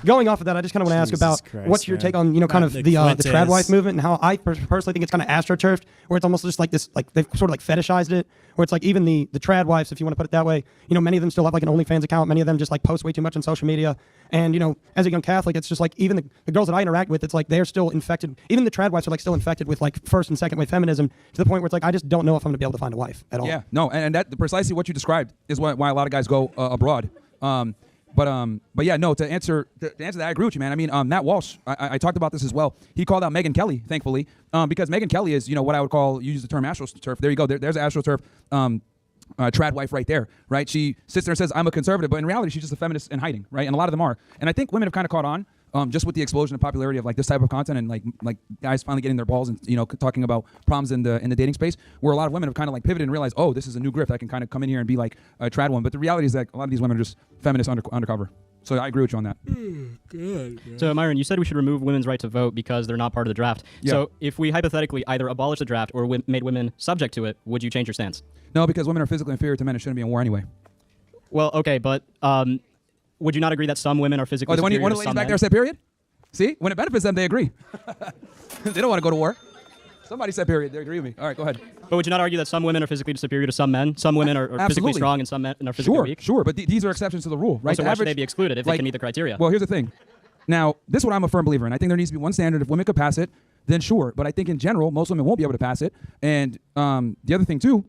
going off of that, I just kind of want to ask about what's your take on, you know, kind of the trad wife movement and how I personally think it's kind of astroturfed, where it's almost just like this, like they've sort of like fetishized it, where it's like even the trad wives, if you want to put it that way, you know, many of them still have like an OnlyFans account. Many of them just like post way too much on social media. And, you know, as a young Catholic, it's just like even the girls that I interact with, it's like they're still infected. Even the trad wives are like still infected with like first and second wave feminism to the point where it's like I just don't know if I'm going to be able to find a wife at all. Yeah, no, and that precisely what you described is why a lot of guys go abroad. But yeah, no. To answer that, I agree with you, man. I mean, Matt Walsh, I talked about this as well. He called out Megyn Kelly, thankfully, because Megyn Kelly is, you know, what I would call, you use the term astroturf. There you go. There's astroturf. trad wife right there, right? She sits there and says, I'm a conservative, but in reality, she's just a feminist in hiding, right? And a lot of them are. And I think women have kind of caught on just with the explosion of popularity of like this type of content and like guys finally getting their balls and, you know, talking about problems in the dating space, where a lot of women have kind of like pivoted and realized, oh, this is a new grift. I can kind of come in here and be like a trad woman. But the reality is that a lot of these women are just feminists undercover. So I agree with you on that. Good. So Myron, you said we should remove women's right to vote because they're not part of the draft. Yeah. So if we hypothetically either abolish the draft or made women subject to it, would you change your stance? No, because women are physically inferior to men and shouldn't be in war anyway. Well, okay, but would you not agree that some women are physically superior one to of the ladies some back men? there said period? See? When it benefits them, they agree. They don't want to go to war. Somebody said period. They agree with me. All right, go ahead. But would you not argue that some women are physically superior to some men? Some women are physically strong and some men are physically weak? Sure, but these are exceptions to the rule, right? So why should they be excluded if they can meet the criteria? Well, here's the thing. Now, this is what I'm a firm believer in. I think there needs to be one standard. If women could pass it, then sure. But I think in general, most women won't be able to pass it. And the other thing, too,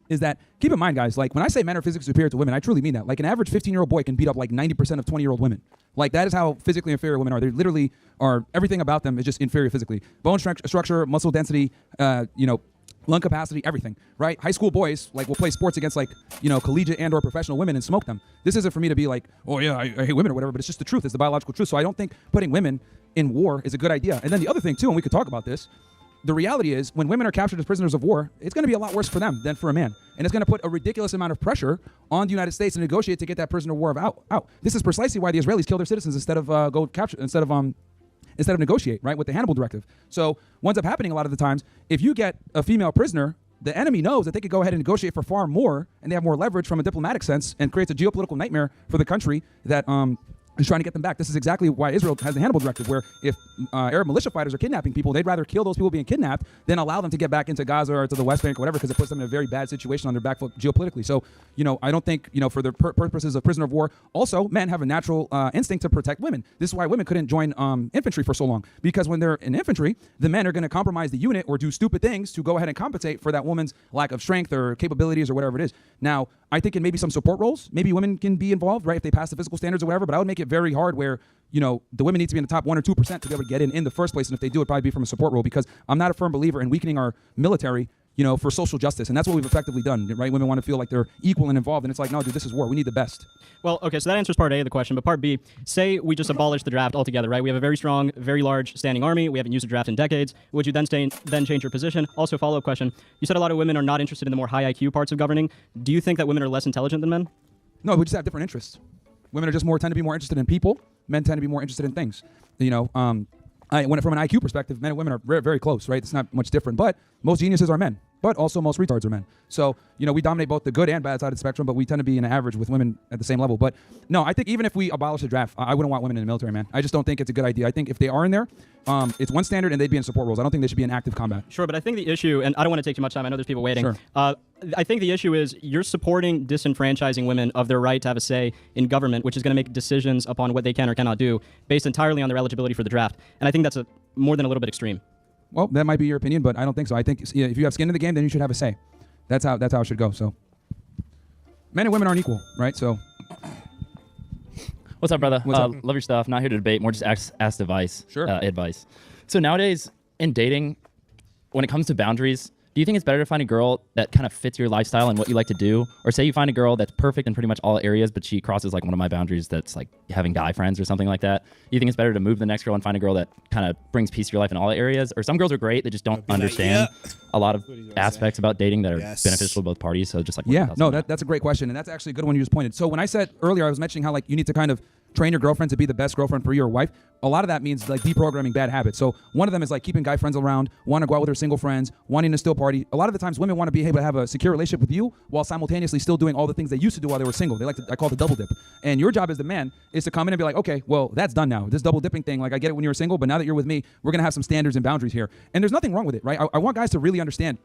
is that, keep in mind, guys, like when I say men are physically superior to women, I truly mean that. Like an average 15-year-old boy can beat up like 90% of 20-year-old women. Like that is how physically inferior women are. They literally are, everything about them is just inferior physically. Bone structure, muscle density, lung capacity, everything, right? High school boys like will play sports against like, collegiate and or professional women and smoke them. This isn't for me to be like, oh yeah, I hate women or whatever, but it's just the truth. It's the biological truth. So I don't think putting women in war is a good idea. And then the other thing too, and we could talk about this, the reality is when women are captured as prisoners of war, it's going to be a lot worse for them than for a man. And it's going to put a ridiculous amount of pressure on the United States to negotiate to get that prisoner of war out. This is precisely why the Israelis kill their citizens instead of negotiate, right, with the Hannibal Directive. So what ends up happening a lot of the times, if you get a female prisoner, the enemy knows that they could go ahead and negotiate for far more, and they have more leverage from a diplomatic sense, and creates a geopolitical nightmare for the country that is trying to get them back. This is exactly why Israel has the Hannibal Directive, where if Arab militia fighters are kidnapping people, they'd rather kill those people being kidnapped than allow them to get back into Gaza or to the West Bank or whatever, because it puts them in a very bad situation on their back foot geopolitically. So, I don't think, for the purposes of prisoner of war, also men have a natural instinct to protect women. This is why women couldn't join infantry for so long, because when they're in infantry, the men are going to compromise the unit or do stupid things to go ahead and compensate for that woman's lack of strength or capabilities or whatever it is. Now, I think in maybe some support roles, maybe women can be involved, right, if they pass the physical standards or whatever, but I would make it very hard where, the women need to be in the top 1 or 2% to be able to get in the first place. And if they do, it'd probably be from a support role, because I'm not a firm believer in weakening our military, for social justice. And that's what we've effectively done, right? Women want to feel like they're equal and involved. And it's like, no, dude, this is war. We need the best. Well, okay, so that answers part A of the question. But part B, say we just abolish the draft altogether, right? We have a very strong, very large standing army. We haven't used a draft in decades. Would you then change your position? Also, follow-up question. You said a lot of women are not interested in the more high IQ parts of governing. Do you think that women are less intelligent than men? No, we just have different interests. Women are just tend to be more interested in people. Men tend to be more interested in things. From an IQ perspective, men and women are very, very close, right? It's not much different. But most geniuses are men. But also most retards are men. So, we dominate both the good and bad side of the spectrum, but we tend to be in an average with women at the same level. But no, I think even if we abolish the draft, I wouldn't want women in the military, man. I just don't think it's a good idea. I think if they are in there, it's one standard and they'd be in support roles. I don't think they should be in active combat. Sure, but I think the issue, and I don't want to take too much time, I know there's people waiting. Sure. I think the issue is you're supporting disenfranchising women of their right to have a say in government, which is going to make decisions upon what they can or cannot do based entirely on their eligibility for the draft. And I think that's more than a little bit extreme. Well, that might be your opinion, but I don't think so. I think if you have skin in the game, then you should have a say. That's how it should go. So, men and women aren't equal, right? So, what's up, brother? What's up? Love your stuff. Not here to debate, more just ask advice. Sure. Advice. So nowadays in dating, when it comes to boundaries, do you think it's better to find a girl that kind of fits your lifestyle and what you like to do? Or say you find a girl that's perfect in pretty much all areas, but she crosses like one of my boundaries that's like having guy friends or something like that. Do you think it's better to move the next girl and find a girl that kind of brings peace to your life in all areas? Or some girls are great, they just don't understand a lot of aspects about dating that are beneficial to both parties. So just like, that's a great question. And that's actually a good one you just pointed. So when I said earlier, I was mentioning how like you need to kind of train your girlfriend to be the best girlfriend for your wife. A lot of that means like deprogramming bad habits. So one of them is like keeping guy friends around, wanting to go out with her single friends, wanting to still party. A lot of the times women want to be able to have a secure relationship with you while simultaneously still doing all the things they used to do while they were single. They I call it the double dip. And your job as the man is to come in and be like, okay, well, that's done now. This double dipping thing, like I get it when you were single, but now that you're with me, we're going to have some standards and boundaries here. And there's nothing wrong with it, right? I want guys to really understand.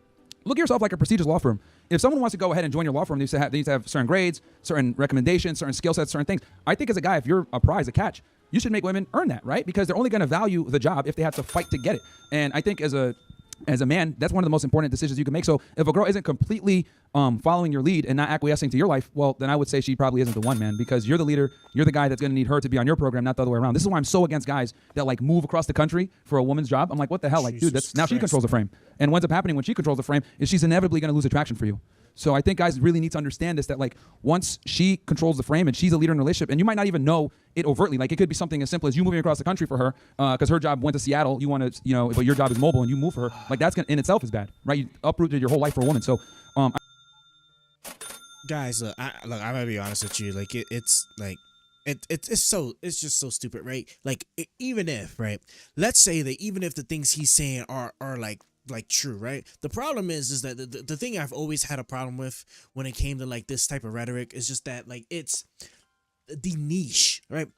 Look at yourself like a prestigious law firm. If someone wants to go ahead and join your law firm, they need to have certain grades, certain recommendations, certain skill sets, certain things. I think as a guy, if you're a prize, a catch, you should make women earn that, right? Because they're only going to value the job if they have to fight to get it. And I think as a man, that's one of the most important decisions you can make. So if a girl isn't completely following your lead and not acquiescing to your life, well, then I would say she probably isn't the one, man, because you're the leader. You're the guy that's going to need her to be on your program, not the other way around. This is why I'm so against guys that like move across the country for a woman's job. I'm like, what the hell? Like, dude, now she controls the frame. And what ends up happening when she controls the frame is she's inevitably going to lose attraction for you. So I think guys really need to understand this, that like once she controls the frame and she's a leader in a relationship, and you might not even know it overtly. Like it could be something as simple as you moving across the country for her because her job went to Seattle. You want to, you know, but your job is mobile and you move for her. Like that's in itself is bad, right? You uprooted your whole life for a woman. So, guys, look, I'm gonna be honest with you. Like it's just so stupid, right? Like even if, right, let's say that even if the things he's saying are like true, right? The problem is that the thing I've always had a problem with when it came to like this type of rhetoric is just that like it's the niche, right?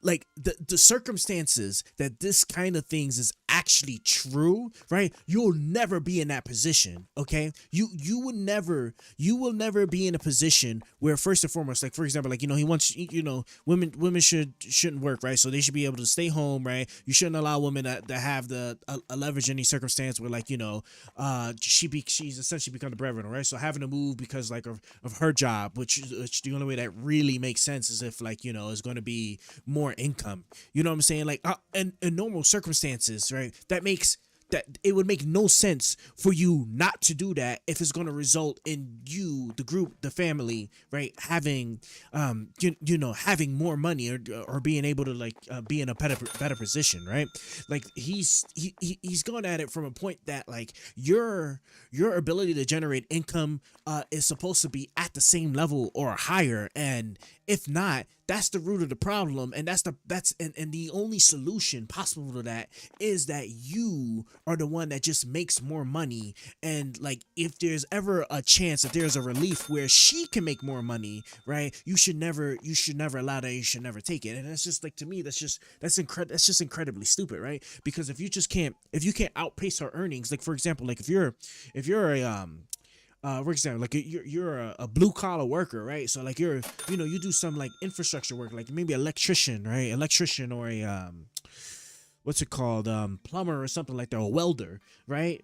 Like the circumstances that this kind of things is actually true, right? You'll never be in that position, okay? You will never be in a position where first and foremost, like for example, like he wants women shouldn't work, right? So they should be able to stay home, right? You shouldn't allow women to have a leverage in any circumstance where like she's essentially become the breadwinner, right? So having to move because like of her job, which the only way that really makes sense is if like is going to be more income. You know what I'm saying? Like in normal circumstances, right? That it would make no sense for you not to do that if it's going to result in you, the group, the family, right, having having more money or being able to like be in a better position, right? Like he's going at it from a point that like your ability to generate income is supposed to be at the same level or higher, and if not, that's the root of the problem, and that's the only solution possible to that is that you are the one that just makes more money. And like if there's ever a chance that there's a relief where she can make more money, right, you should never allow that. You should never take it. And it's just like, to me, that's just incredibly stupid, right? Because if you can't outpace her earnings, like for example, like if you're a for example, like you're a blue collar worker, right? So like you do some like infrastructure work, like maybe electrician or a what's it called, plumber or something like that, or welder, right?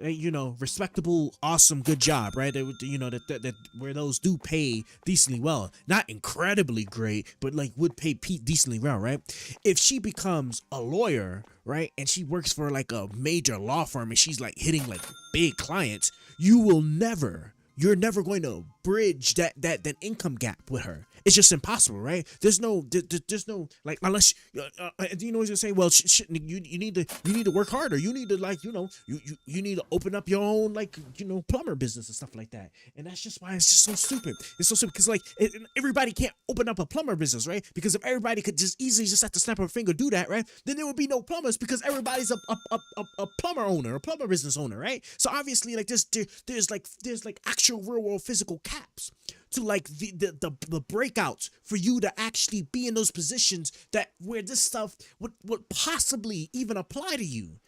Respectable, awesome, good job, right? That where those do pay decently well, not incredibly great, but like would pay decently well, right? If she becomes a lawyer, right, and she works for like a major law firm and she's like hitting like big clients, you're never going to bridge that income gap with her. It's just impossible, right? There's no like, unless you know he's gonna say, well, you need to work harder. You need to like you need to open up your own like plumber business and stuff like that. And that's just why it's just so stupid. It's so stupid because like everybody can't open up a plumber business, right? Because if everybody could just easily just at the snap of a finger do that, right? Then there would be no plumbers because everybody's a plumber owner, a plumber business owner, right? So obviously like there's like actual real world physical caps to like the breakouts for you to actually be in those positions that where this stuff would possibly even apply to you,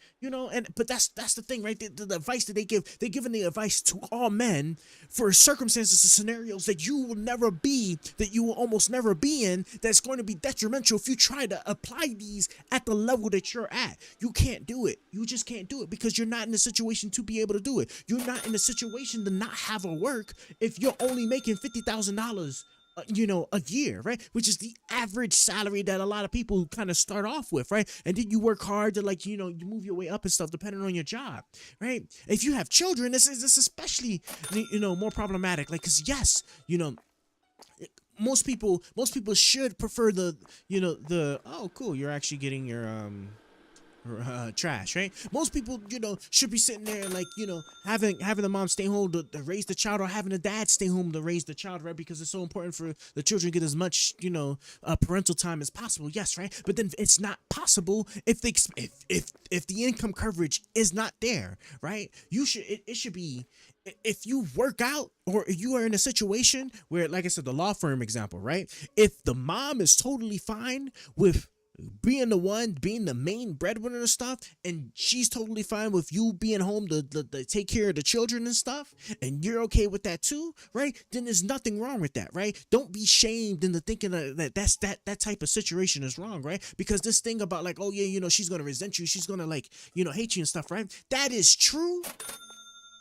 but that's the thing, right? The advice that they're giving the advice to all men for circumstances and scenarios that you will almost never be in, that's going to be detrimental if you try to apply these at the level that you're at. You can't do it. You just can't do it because you're not in a situation to be able to do it. You're not in a situation to not have a work if you're only making $50,000 a year, right? Which is the average salary that a lot of people kind of start off with, right? And then you work hard to like, you move your way up and stuff depending on your job, right? If you have children, this is especially, more problematic. Like, cause yes, most people should prefer the oh cool, you're actually getting your trash, right? Most people, should be sitting there like, having the mom stay home to raise the child, or having the dad stay home to raise the child, right? Because it's so important for the children to get as much, parental time as possible. Yes, right? But then it's not possible if the income coverage is not there, right? It should be, if you work out or you are in a situation where, like I said, the law firm example, right? If the mom is totally fine with being the main breadwinner and stuff, and she's totally fine with you being home to take care of the children and stuff, and you're okay with that too, right? Then there's nothing wrong with that, right? Don't be shamed into thinking that type of situation is wrong, right? Because this thing about like, oh yeah, she's gonna resent you, she's gonna like, hate you and stuff, right? That is true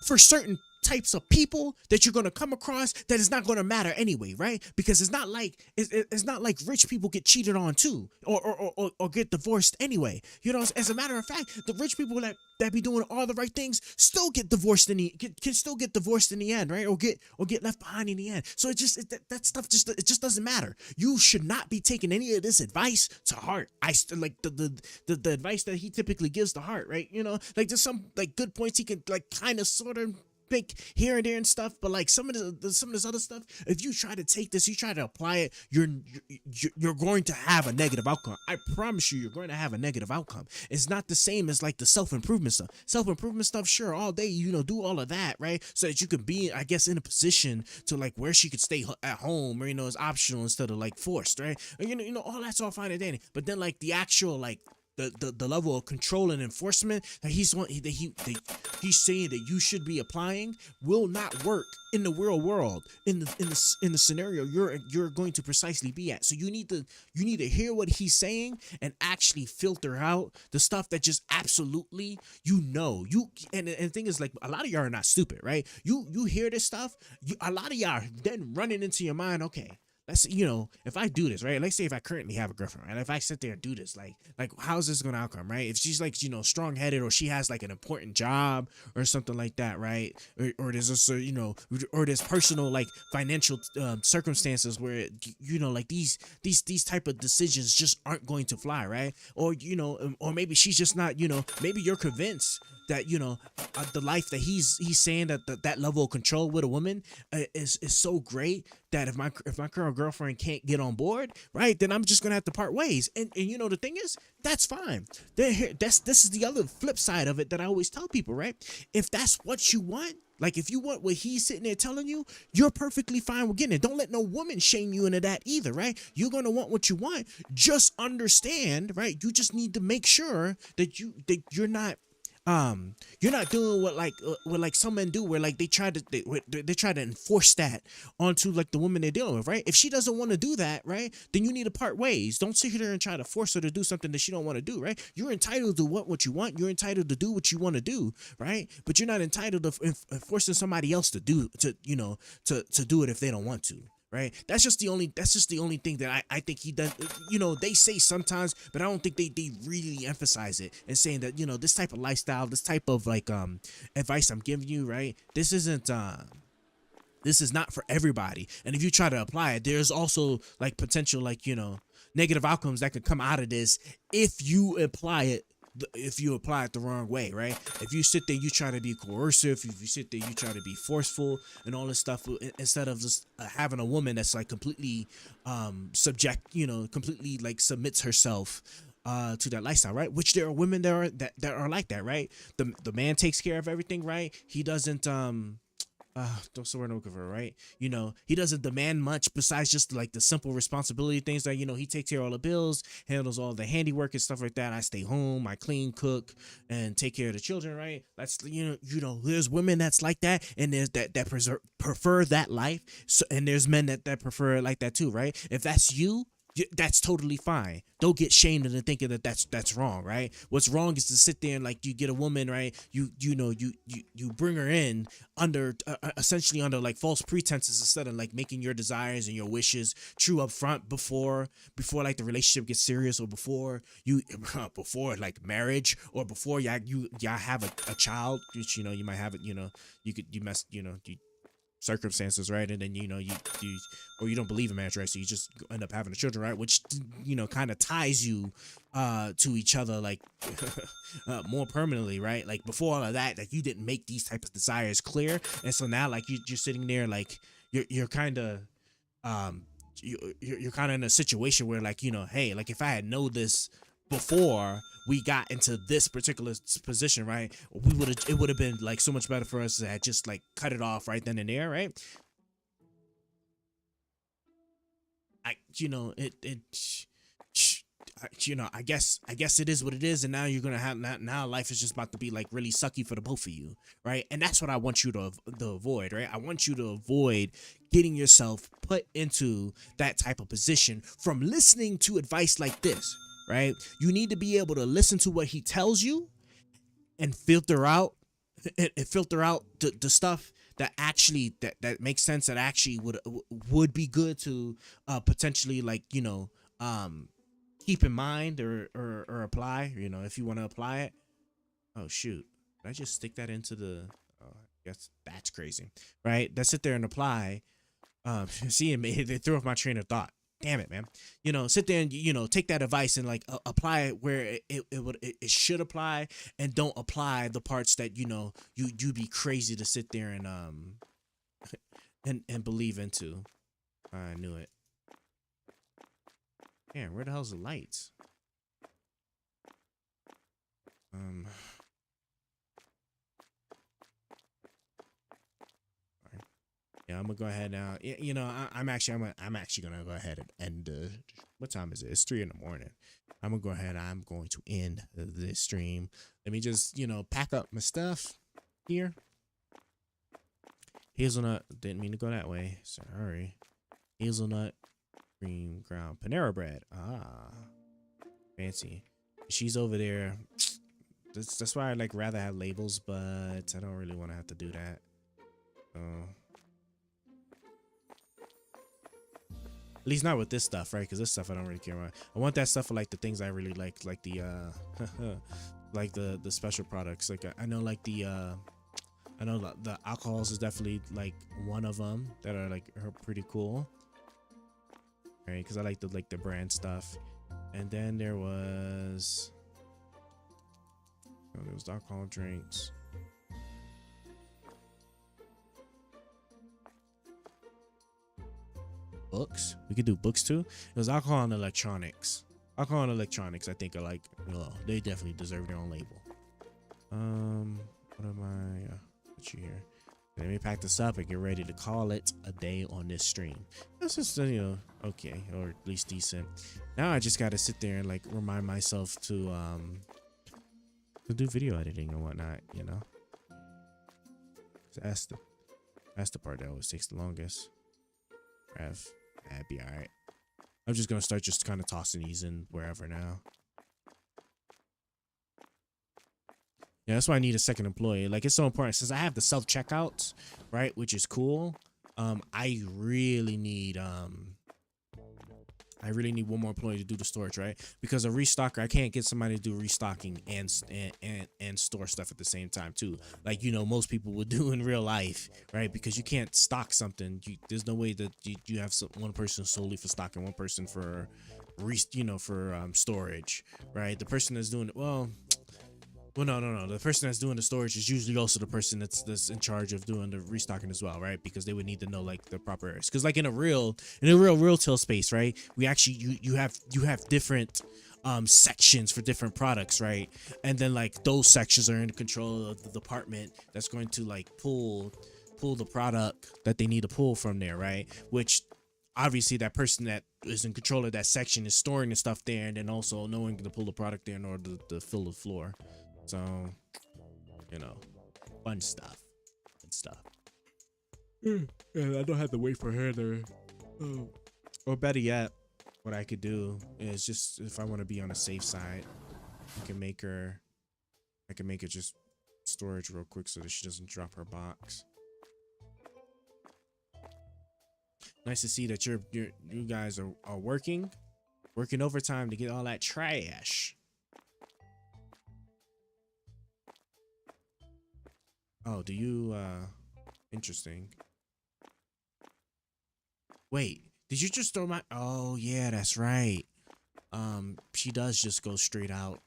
for certain types of people that you're going to come across that is not going to matter anyway, right? Because it's not like rich people get cheated on too, or get divorced anyway. You know, as a matter of fact, the rich people that be doing all the right things still get divorced can still get divorced in the end, right? Or get left behind in the end. So that stuff just doesn't matter. You should not be taking any of this advice to heart. Like the advice that he typically gives to heart, right? You know, like there's some like good points he could like kind of sort of make here and there and stuff, but like some of this other stuff, if you try to take this, you try to apply it, you're going to have a negative outcome. I promise you're going to have a negative outcome. It's not the same as like the self-improvement stuff. Sure, all day, you know, do all of that, right? So that you can be, I guess, in a position to like where she could stay at home, or, you know, it's optional instead of like forced, right? And, you know, all that's all fine and dandy, but then like the actual like the level of control and enforcement that he's saying that you should be applying will not work in the real world, in the scenario you're going to precisely be at. So you need to hear what he's saying and actually filter out the stuff that just absolutely and the thing is, like, a lot of y'all are not stupid, right? You hear this stuff, a lot of y'all then running into your mind, okay, let's, you know, if I do this, right? Let's say if I currently have a girlfriend, right? If I sit there and do this, like how's this going to outcome, right? If she's like, you know, strong-headed, or she has like an important job or something like that, right? Or there's also, you know, or there's personal like financial circumstances where, you know, like these type of decisions just aren't going to fly, right? Or, you know, or maybe she's just not, you know, maybe you're convinced that, you know, the life that he's saying that level of control with a woman is so great that if my current girlfriend can't get on board, right, then I'm just gonna have to part ways. And you know, the thing is, that's fine. This is the other flip side of it that I always tell people, right? If that's what you want, like if you want what he's sitting there telling you, you're perfectly fine with getting it. Don't let no woman shame you into that either, right? You're gonna want what you want. Just understand, right? You just need to make sure that you're not doing what like some men do, where like they try to enforce that onto like the woman they're dealing with, right? If she doesn't want to do that, right, then you need to part ways. Don't sit here and try to force her to do something that she don't want to do, right? You're entitled to what you want. You're entitled to do what you want to do, right? But you're not entitled to forcing somebody else to do it if they don't want to. Right. That's just the only thing that I think he does. You know, they say sometimes, but I don't think they really emphasize it and saying that, you know, this type of lifestyle, this type of like advice I'm giving you, right? This is not for everybody. And if you try to apply it, there's also like potential, like, you know, negative outcomes that could come out of this if you apply it the wrong way, right? If you sit there, you try to be coercive, if you sit there, you try to be forceful and all this stuff, instead of just having a woman that's like completely completely like submits herself to that lifestyle, right? Which there are women that are like that, right? The man takes care of everything, right? He doesn't don't swear no cover, right? You know, he doesn't demand much besides just like the simple responsibility things that, you know, he takes care of all the bills, handles all the handiwork and stuff like that. I stay home, I clean, cook, and take care of the children, right? That's, you know, there's women that's like that, and there's that prefer that life. So, and there's men that prefer it like that too, right? If that's you, that's totally fine. Don't get shamed into thinking that that's wrong, right? What's wrong is to sit there and like you get a woman, right? You bring her in under essentially under like false pretenses, instead of like making your desires and your wishes true up front before like the relationship gets serious, or before like marriage, or before y'all have a child, which, you know, you might have it, you know, circumstances, right? And then, you know, you don't believe in marriage, right? So you just end up having the children, right? Which, you know, kind of ties you to each other like more permanently, right? Like before all of that, like you didn't make these types of desires clear, and so now like you're sitting there like you're kind of you're kind of in a situation where, like, you know, hey, like if I had known this before we got into this particular position, right, it would have been like so much better for us to have just like cut it off right then and there, right? I guess it is what it is, and now you're gonna have now life is just about to be like really sucky for the both of you, right? And that's what I want you to avoid, right? I want you to avoid getting yourself put into that type of position from listening to advice like this, right? You need to be able to listen to what he tells you and filter out the stuff that actually that makes sense, that actually would be good to potentially, like, keep in mind or apply, if you want to apply it. Oh shoot, did I just stick that into the I guess that's crazy, right? That sit there and apply. See, they threw off my train of thought. Damn it, man. Sit there and take that advice and like apply it where it should apply, and don't apply the parts that you'd be crazy to sit there and and believe into. I knew it. Man, where the hell's the lights? Yeah, I'm gonna go ahead now. I'm actually gonna go ahead and end. What time is it? It's 3 a.m. I'm gonna go ahead. I'm going to end this stream. Let me just pack up my stuff here. Hazelnut, didn't mean to go that way. Sorry. Hazelnut, cream, ground Panera bread. Ah, fancy. She's over there. That's why I like rather have labels, but I don't really want to have to do that. At least not with this stuff, right? Because this stuff I don't really care about. I want that stuff for like the things I really like the like the special products. Like I know like I know the alcohols is definitely like one of them that are pretty cool, right? Because I like the brand stuff. And then there was the alcohol drinks. Books. We could do books too. It was alcohol and electronics. Alcohol and electronics, I think, are like, they definitely deserve their own label. What am I? Put you here. Let me pack this up and get ready to call it a day on this stream. That's just okay, or at least decent. Now I just gotta sit there and like remind myself to do video editing and whatnot. That's the part that always takes the longest. That'd be all right. I'm just gonna start just kind of tossing these in wherever now. Yeah, that's why I need a second employee. Like, it's so important since I have the self checkouts, right, which is cool. I really need one more employee to do the storage, right? Because a restocker, I can't get somebody to do restocking and store stuff at the same time too. Like, most people would do in real life, right? Because you can't stock something. There's no way that you have one person solely for stock and one person for storage, right? The person that's doing it, no. The person that's doing the storage is usually also the person that's in charge of doing the restocking as well, right? Because they would need to know like the proper areas. Because like in a real retail space, right? We actually you have different sections for different products, right? And then like those sections are in control of the department that's going to like pull the product that they need to pull from there, right? Which obviously that person that is in control of that section is storing the stuff there, and then also knowing to pull the product there in order to fill the floor. So, fun stuff. Yeah, I don't have to wait for her to. Or better yet, what I could do is just, if I want to be on the safe side, I can make her just storage real quick so that she doesn't drop her box. Nice to see that you guys are working overtime to get all that trash. Oh, do you, interesting. Wait, did you just throw my, oh yeah, that's right. She does just go straight out.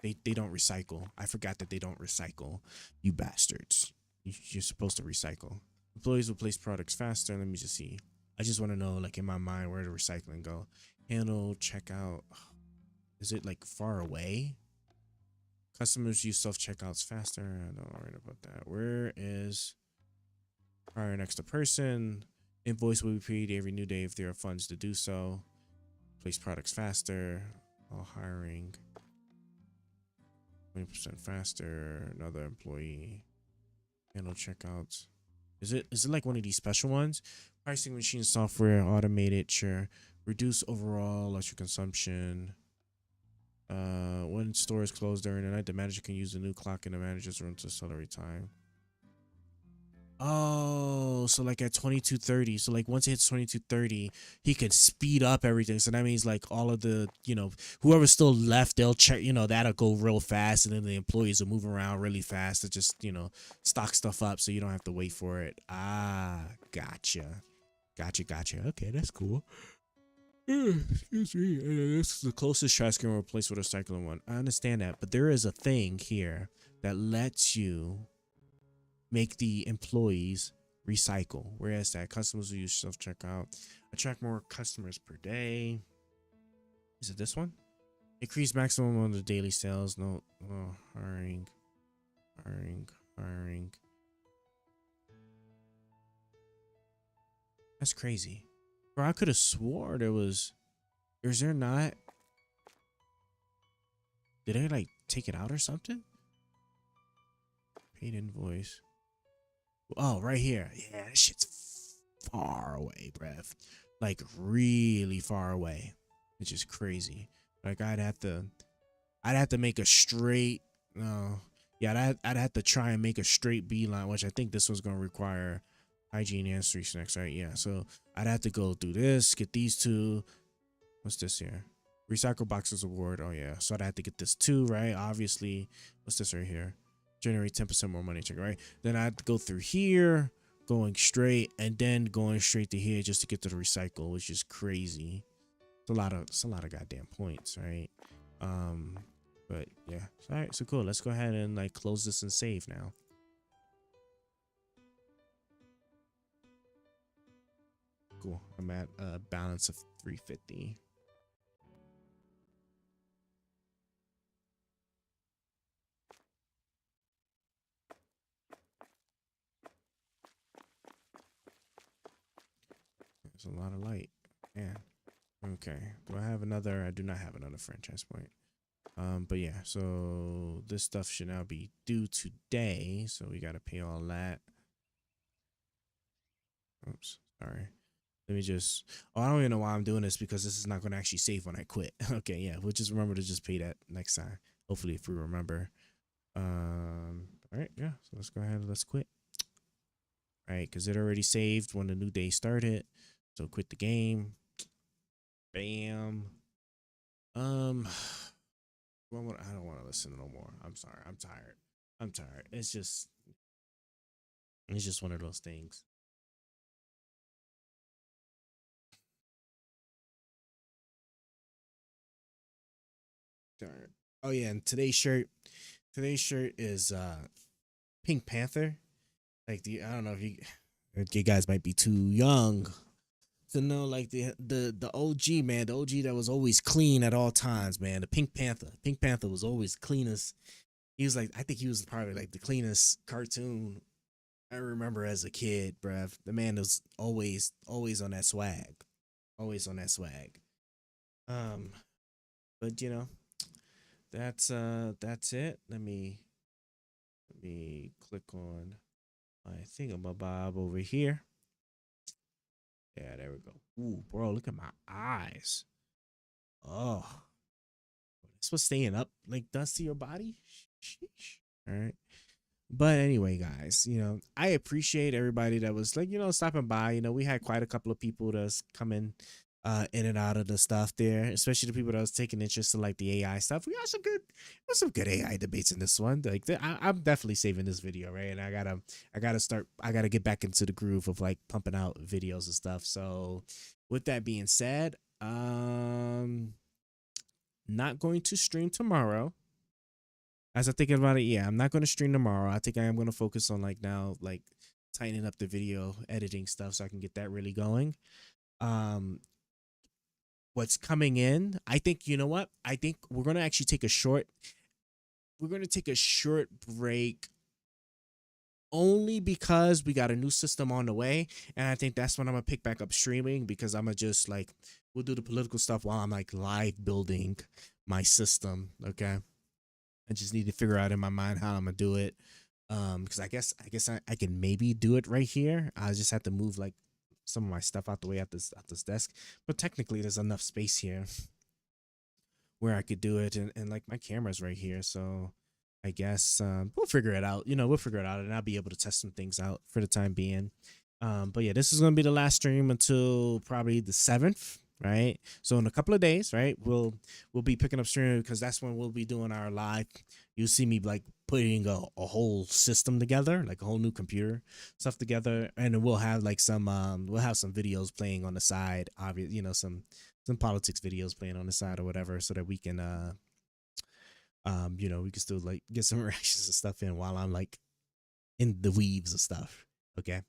They don't recycle. I forgot that they don't recycle. You bastards. You're supposed to recycle. Employees will place products faster. Let me just see. I just want to know, like, in my mind, where the recycling go. Handle, checkout. Is it like far away? Customers use self-checkouts faster. I don't worry about that. Where is hire an extra person? Invoice will be paid every new day if there are funds to do so. Place products faster. All hiring. 20% faster. Another employee. Handle checkouts. Is it like one of these special ones? Pricing machine software, automated, sure. Reduce overall electric consumption. When stores close during the night, the manager can use the new clock in the manager's room to accelerate time. Oh, so like at 22:30. So like once it hits 22:30, he can speed up everything. So that means like all of the, whoever's still left, they'll check, that'll go real fast, and then the employees will move around really fast to just, stock stuff up so you don't have to wait for it. Ah, gotcha. Gotcha. Okay, that's cool. Excuse me. This is the closest trash can replace with a recycling one. I understand that, but there is a thing here that lets you make the employees recycle. Whereas that customers will use self-checkout. Attract more customers per day. Is it this one? Increase maximum on the daily sales. No, hiring. That's crazy. Bro, I could have swore there was... Is there not... Did I like take it out or something? Paid invoice. Oh, right here. Yeah, that shit's far away, bruv. Like really far away. Which is crazy. Like I'd have to make a straight I'd have to try and make a straight beeline, which I think this was gonna require hygiene and 3 snacks, right? Yeah, so I'd have to go through this, get these two. What's this here? Recycle boxes award. Oh yeah, so I'd have to get this too, right? Obviously. What's this right here? Generate 10% more money, check, right? Then I have to go through here, going straight, and then going straight to here just to get to the recycle, which is crazy. It's a lot of goddamn points, right? But yeah. All right, so cool. Let's go ahead and like close this and save now. Cool. I'm at a balance of 350. There's a lot of light. Man. Okay. Do I have another? I do not have another franchise point. But yeah, so this stuff should now be due today. So we got to pay all that. Oops. Sorry. Let me just... Oh, I don't even know why I'm doing this, because this is not going to actually save when I quit. Okay, yeah. We'll just remember to just pay that next time. Hopefully, if we remember. All right, yeah. So let's go ahead and let's quit. All right, because it already saved when the new day started. So quit the game. Bam. I don't want to listen no more. I'm sorry. I'm tired. It's just one of those things. Darn. Oh yeah, and today's shirt is Pink Panther. Like I don't know if you guys might be too young to know, like the OG, man, the OG that was always clean at all times, man. The Pink Panther was always cleanest. He was like, I think he was probably like the cleanest cartoon I remember as a kid, bruv. The man was always on that swag. But that's it. Let me click on my thingamabob over here. Yeah, there we go. Ooh, bro, look at my eyes. Oh, this was staying up like dust to your body. Sheesh. All right. But anyway, guys, I appreciate everybody that was like, stopping by. We had quite a couple of people that's coming in and out of the stuff there, especially the people that was taking interest in like the AI stuff. We got some good AI debates in this one. Like I'm definitely saving this video, right? And I gotta get back into the groove of like pumping out videos and stuff. So with that being said, not going to stream tomorrow. As I'm thinking about it, yeah, I'm not going to stream tomorrow. I think I am going to focus on like now, like tightening up the video editing stuff so I can get that really going. What's coming in, I think, you know what? I think we're going to actually take a short break only because we got a new system on the way. And I think that's when I'm going to pick back up streaming, because I'm going to just like, we'll do the political stuff while I'm like live building my system. Okay. I just need to figure out in my mind how I'm gonna do it. Because I guess I can maybe do it right here. I just have to move like some of my stuff out the way at this desk. But technically, there's enough space here where I could do it, and like my camera's right here, so I guess we'll figure it out. We'll figure it out, and I'll be able to test some things out for the time being. But yeah, this is gonna be the last stream until probably the 7th, right? So in a couple of days, right, we'll be picking up streaming because that's when we'll be doing our live. You'll see me like putting a whole system together, like a whole new computer stuff together, and then we'll have like some videos playing on the side, obvious, some politics videos playing on the side or whatever, so that we can we can still like get some reactions and stuff in while I'm like in the weaves of stuff. Okay.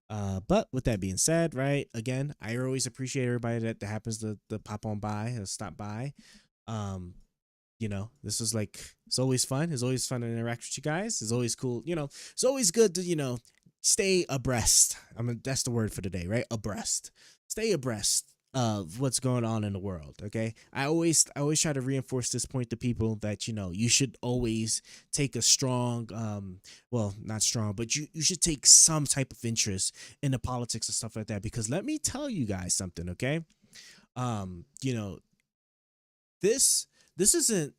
But with that being said, right, again, I always appreciate everybody that happens to pop on by and stop by. This is like, it's always fun. It's always fun to interact with you guys. It's always cool. It's always good to, stay abreast. That's the word for today, right? Abreast. Stay abreast of what's going on in the world. Okay. I always try to reinforce this point to people that, you should always take a strong, not strong, but you should take some type of interest in the politics and stuff like that, because let me tell you guys something. Okay. This isn't,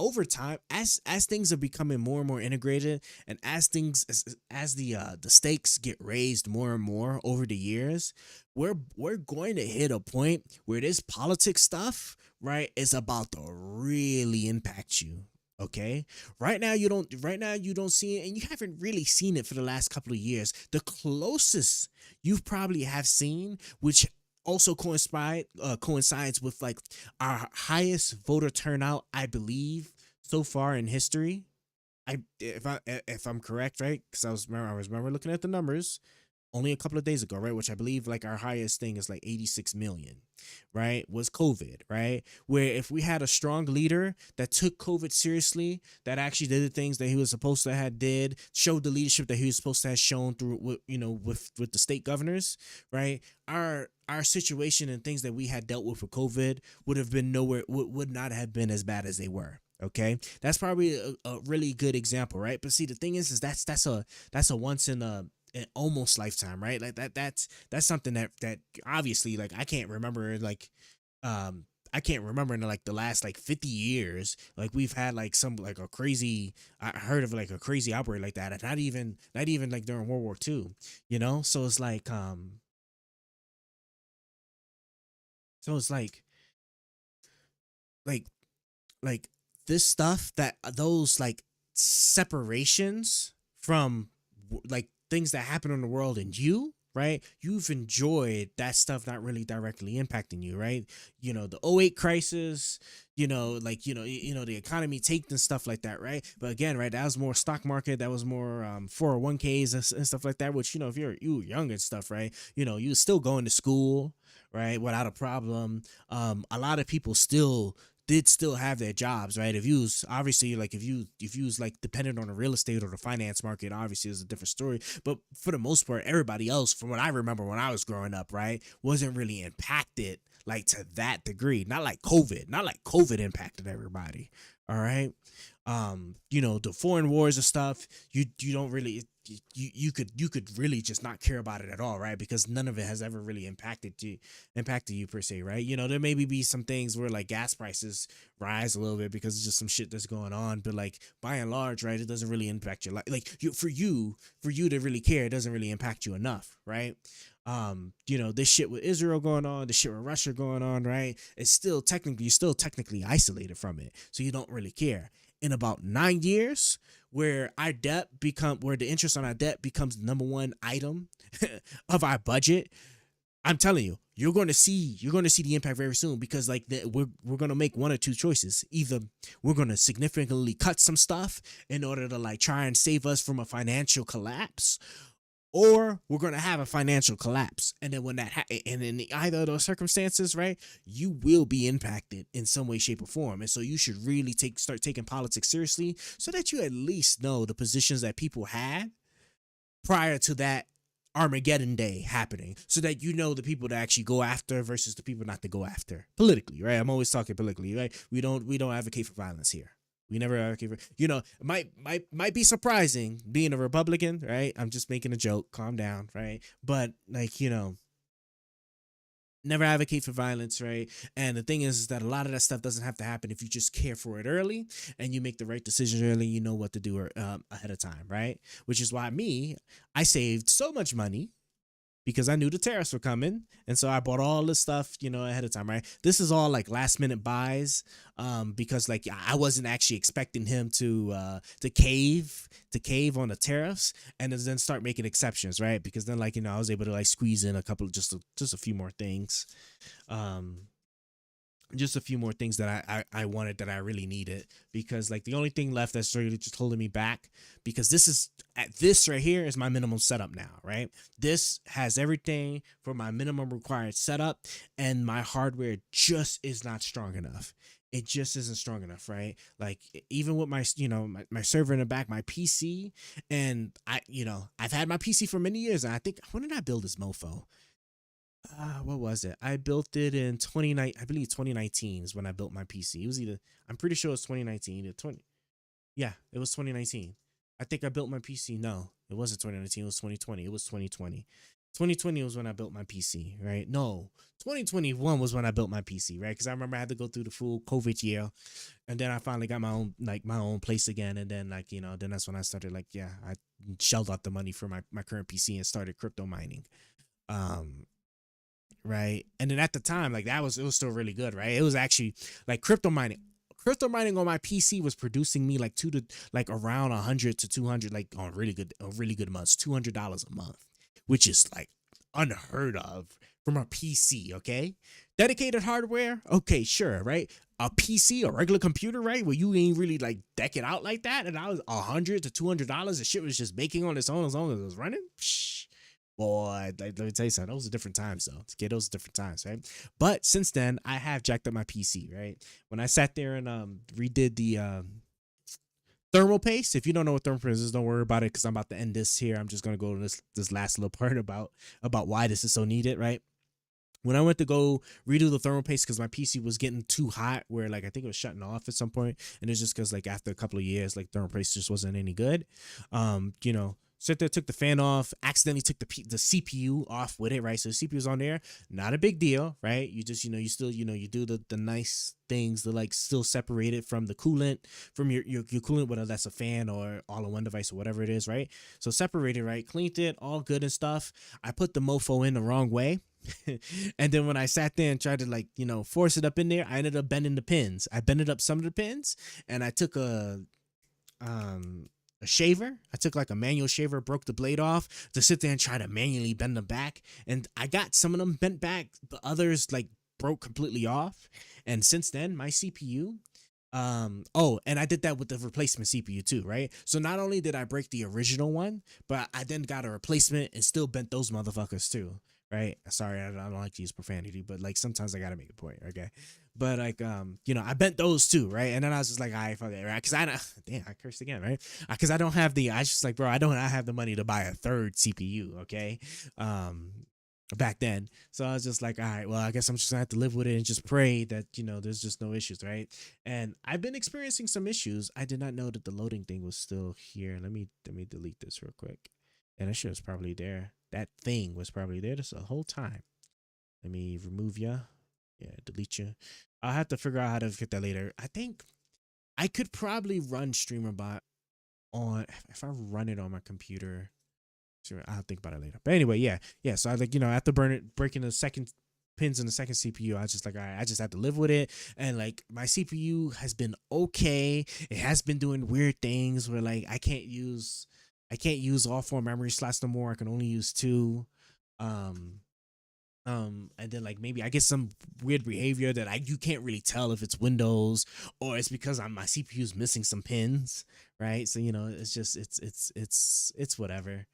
over time, as things are becoming more and more integrated, and as the stakes get raised more and more over the years, we're going to hit a point where this politics stuff, right, is about to really impact you. Okay, right now you don't see it, and you haven't really seen it for the last couple of years. The closest you probably have seen, which also coincides with like our highest voter turnout, I believe, so far in history. If I'm correct, right? Because I was remember looking at the numbers only a couple of days ago, right? Which I believe like our highest thing is like 86 million, right? Was COVID, right? Where if we had a strong leader that took COVID seriously, that actually did the things that he was supposed to have did, showed the leadership that he was supposed to have shown through, with the state governors, right? Our situation and things that we had dealt with COVID would have been would not have been as bad as they were. Okay, that's probably a really good example, right? But see, the thing is that's a once in an almost lifetime, right? Like that's something that obviously, like, I can't remember, like I can't remember in like the last like 50 years, like we've had like some like a crazy, I heard of like a crazy outbreak like that, and not even like during World War II, so it's like like this stuff, that those like separations from like things that happen in the world, and right, you've enjoyed that stuff not really directly impacting you, right? The '08 crisis, the economy tanked and stuff like that, right? But again, right, that was more stock market, that was more 401ks and stuff like that, which, if you were young and stuff, right, you was still going to school, right, without a problem. A lot of people still have their jobs, right? If you was obviously like if you was like dependent on the real estate or the finance market, obviously is a different story. But for the most part, everybody else, from what I remember when I was growing up, right, wasn't really impacted like to that degree. Not like COVID impacted everybody. All right. The foreign wars and stuff, you don't really, you could really just not care about it at all, right? Because none of it has ever really impacted you per se, right? There maybe be some things where like gas prices rise a little bit because it's just some shit that's going on, but like by and large, right, it doesn't really impact your life. Like for you to really care, it doesn't really impact you enough, right? This shit with Israel going on, this shit with Russia going on, right? You're still technically isolated from it, so you don't really care. In about 9 years, where the interest on our debt becomes the number one item of our budget, I'm telling you, you're going to see the impact very soon, because like we're going to make one or two choices. Either we're going to significantly cut some stuff in order to like try and save us from a financial collapse, or we're going to have a financial collapse. And then when that and in either of those circumstances, right, you will be impacted in some way, shape, or form. And so you should really start taking politics seriously, so that you at least know the positions that people had prior to that Armageddon day happening, so that you know the people to actually go after versus the people not to go after politically, right? I'm always talking politically, right? We don't advocate for violence here. We never advocate for, it might be surprising being a Republican, right? I'm just making a joke. Calm down, right? But like, never advocate for violence, right? And the thing is that a lot of that stuff doesn't have to happen if you just care for it early and you make the right decisions early. You know what to do ahead of time, right? Which is why I saved so much money because I knew the tariffs were coming, and so I bought all this stuff, ahead of time, right? This is all like last minute buys, because like I wasn't actually expecting him to cave on the tariffs and then start making exceptions, right? Because then I was able to like squeeze in a couple of just a few more things, just a few more things that I wanted that I really needed, because like the only thing left that's really just holding me back, because this right here is my minimum setup now, right? This has everything for my minimum required setup, and my hardware just is not strong enough. It just isn't strong enough, right? Like even with my, my server in the back, my PC, and I've had my PC for many years, and I think, when did I build this mofo? What was it? I built it in 2019 is when I built my PC. It was I'm pretty sure it was 2019. Yeah, it was 2019. I think I built my PC. No, it wasn't 2019. It was 2020. It was 2020. 2020 was when I built my PC, right? No, 2021 was when I built my PC, right? Because I remember I had to go through the full COVID year, and then I finally got my own place again, and then then that's when I started I shelled out the money for my current PC and started crypto mining. Right. And then at the time, it was still really good, right? It was actually like crypto mining on my PC was producing me around 100 to 200, on really good months, $200 a month, which is unheard of from a PC. Okay. Dedicated hardware. Okay, sure. Right. A PC, a regular computer, right? Where you ain't really deck it out like that. And I was $100 to $200. The shit was just making on its own as long as it was running. Psh. Boy, let me tell you something. Those are different times, though. Those are different times, right? But since then, I have jacked up my PC, right? When I sat there and redid the thermal paste. If you don't know what thermal paste is, don't worry about it, because I'm about to end this here. I'm just gonna go to this last little part about why this is so needed, right? When I went to go redo the thermal paste, because my PC was getting too hot, where I think it was shutting off at some point, and it's just because after a couple of years, thermal paste just wasn't any good, Sit there, took the fan off, accidentally took the CPU off with it, right? So the CPU's on there, not a big deal, right? You just, you still, you do the nice things to still separate it from the coolant, from your coolant, whether that's a fan or all-in-one device or whatever it is, right? So separated, right? Cleaned it, all good and stuff. I put the mofo in the wrong way. And then when I sat there and tried to force it up in there, I ended up bending the pins. I bended up some of the pins, and I took a shaver. I took a manual shaver, broke the blade off to sit there and try to manually bend them back. And I got some of them bent back, but others broke completely off. And since then, my CPU, and I did that with the replacement CPU too, right? So not only did I break the original one, but I then got a replacement and still bent those motherfuckers too, right? Sorry, I don't like to use profanity, but sometimes I gotta make a point, okay? But I bent those too, right? And then I was just all right, fuck it, right? Because I cursed again, right? Because I don't have I have the money to buy a third CPU, okay? Back then. So I was just all right, well, I guess I'm just gonna have to live with it and just pray that, there's just no issues, right? And I've been experiencing some issues. I did not know that the loading thing was still here. Let me delete this real quick. And that shit was probably there. That thing was probably there this whole time. Let me remove ya. Yeah, delete you. I'll have to figure out how to get that later. I think I could probably run StreamerBot on, if I run it on my computer. Sure, I'll think about it later. But anyway, yeah. So I after breaking the second pins in the second CPU, I was just all right, I just have to live with it. And my CPU has been okay. It has been doing weird things where I can't use all 4 memory slots no more. I can only use 2. And then maybe I get some weird behavior that you can't really tell if it's Windows or it's because my CPU's missing some pins, right? So it's just it's whatever,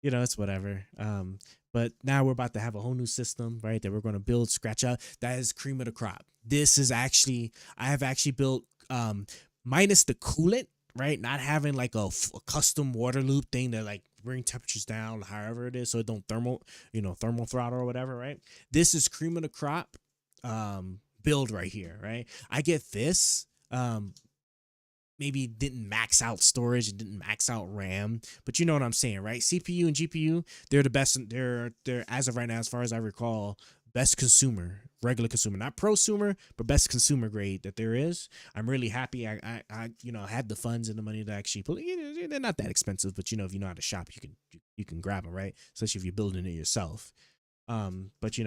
it's whatever. But now we're about to have a whole new system, right? That we're going to build, scratch out. That is cream of the crop. This is I have actually built minus the coolant, right? Not having a custom water loop thing that bring temperatures down, however it is, so it don't thermal throttle or whatever, right? This is cream of the crop build right here, right? I get this. Maybe didn't max out storage, it didn't max out RAM, but you know what I'm saying, right? CPU and GPU, they're the best. They're as of right now, as far as I recall, best consumer, regular consumer, not prosumer, but best consumer grade that there is. I'm really happy. I had the funds and the money to actually pull. They're not that expensive, but if you know how to shop, you can grab them, right? Especially if you're building it yourself. But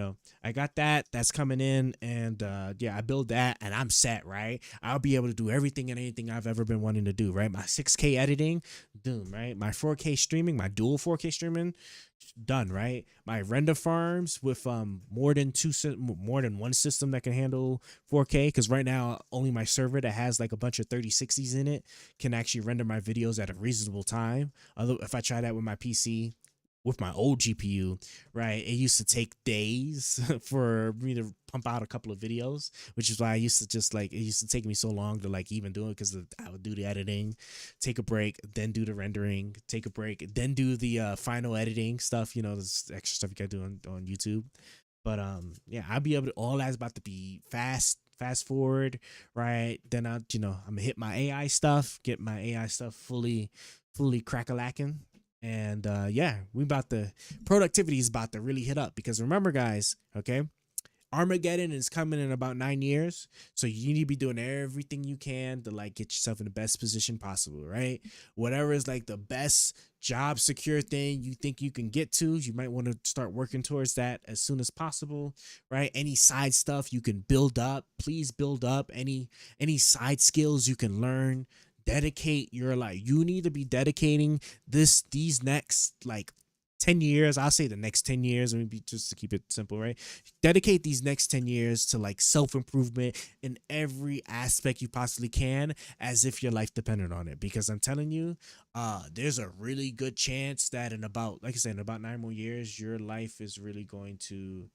I got that. That's coming in, and I build that, and I'm set, right? I'll be able to do everything and anything I've ever been wanting to do, right? My 6K editing, done, right? My 4K streaming, my dual 4K streaming, done, right? My render farms with more than one system that can handle 4K, because right now only my server that has like a bunch of 3060s in it can actually render my videos at a reasonable time. Although if I try that with my PC, with my old GPU, right, it used to take days for me to pump out a couple of videos, which is why I used to just it used to take me so long to even do it, because I would do the editing, take a break, then do the rendering, take a break, then do the final editing stuff, this extra stuff you gotta do on YouTube. But I'll be able to, all that's about to be fast forward, right? Then I'm gonna hit my AI stuff, get my AI stuff fully crack-a-lacking. And productivity is about to really hit up, because remember, guys, okay, Armageddon is coming in about 9 years, so you need to be doing everything you can to get yourself in the best position possible, right? Whatever is the best job secure thing you think you can get to, you might want to start working towards that as soon as possible, right? Any side stuff you can build up, please build up. Any side skills you can learn, dedicate your life. You need to be dedicating these next 10 years. I'll say the next 10 years, maybe, just to keep it simple, right? Dedicate these next 10 years to self-improvement in every aspect you possibly can, as if your life depended on it. Because I'm telling you, there's a really good chance that in about 9 more years, your life is really going to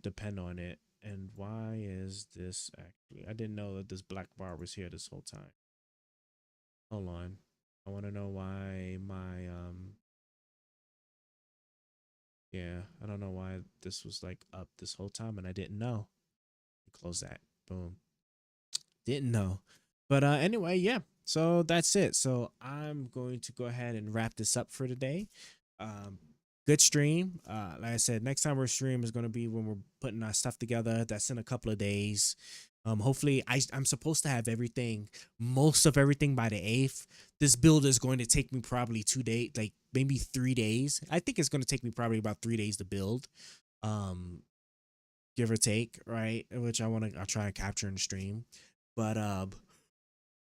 depend on it. And why is this actually? I didn't know that this black bar was here this whole time. Hold on. I want to know why my I don't know why this was up this whole time and I didn't know. Close that. Boom. Didn't know. But anyway, yeah. So that's it. So I'm going to go ahead and wrap this up for today. Good stream. Like I said, next time we're stream is going to be when we're putting our stuff together. That's in a couple of days. Hopefully I'm supposed to have most of everything by the 8th. This build is going to take me probably 2 days, maybe 3 days. I think it's going to take me probably about 3 days to build, give or take, right? Which I'll try and capture in the stream. But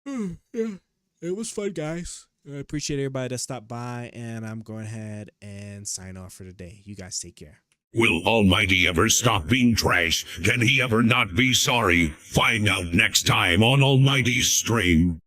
yeah, it was fun, guys. I appreciate everybody that stopped by, and I'm going ahead and sign off for today. You guys take care. Will Almighty ever stop being trash? Can he ever not be sorry? Find out next time on Almighty's stream.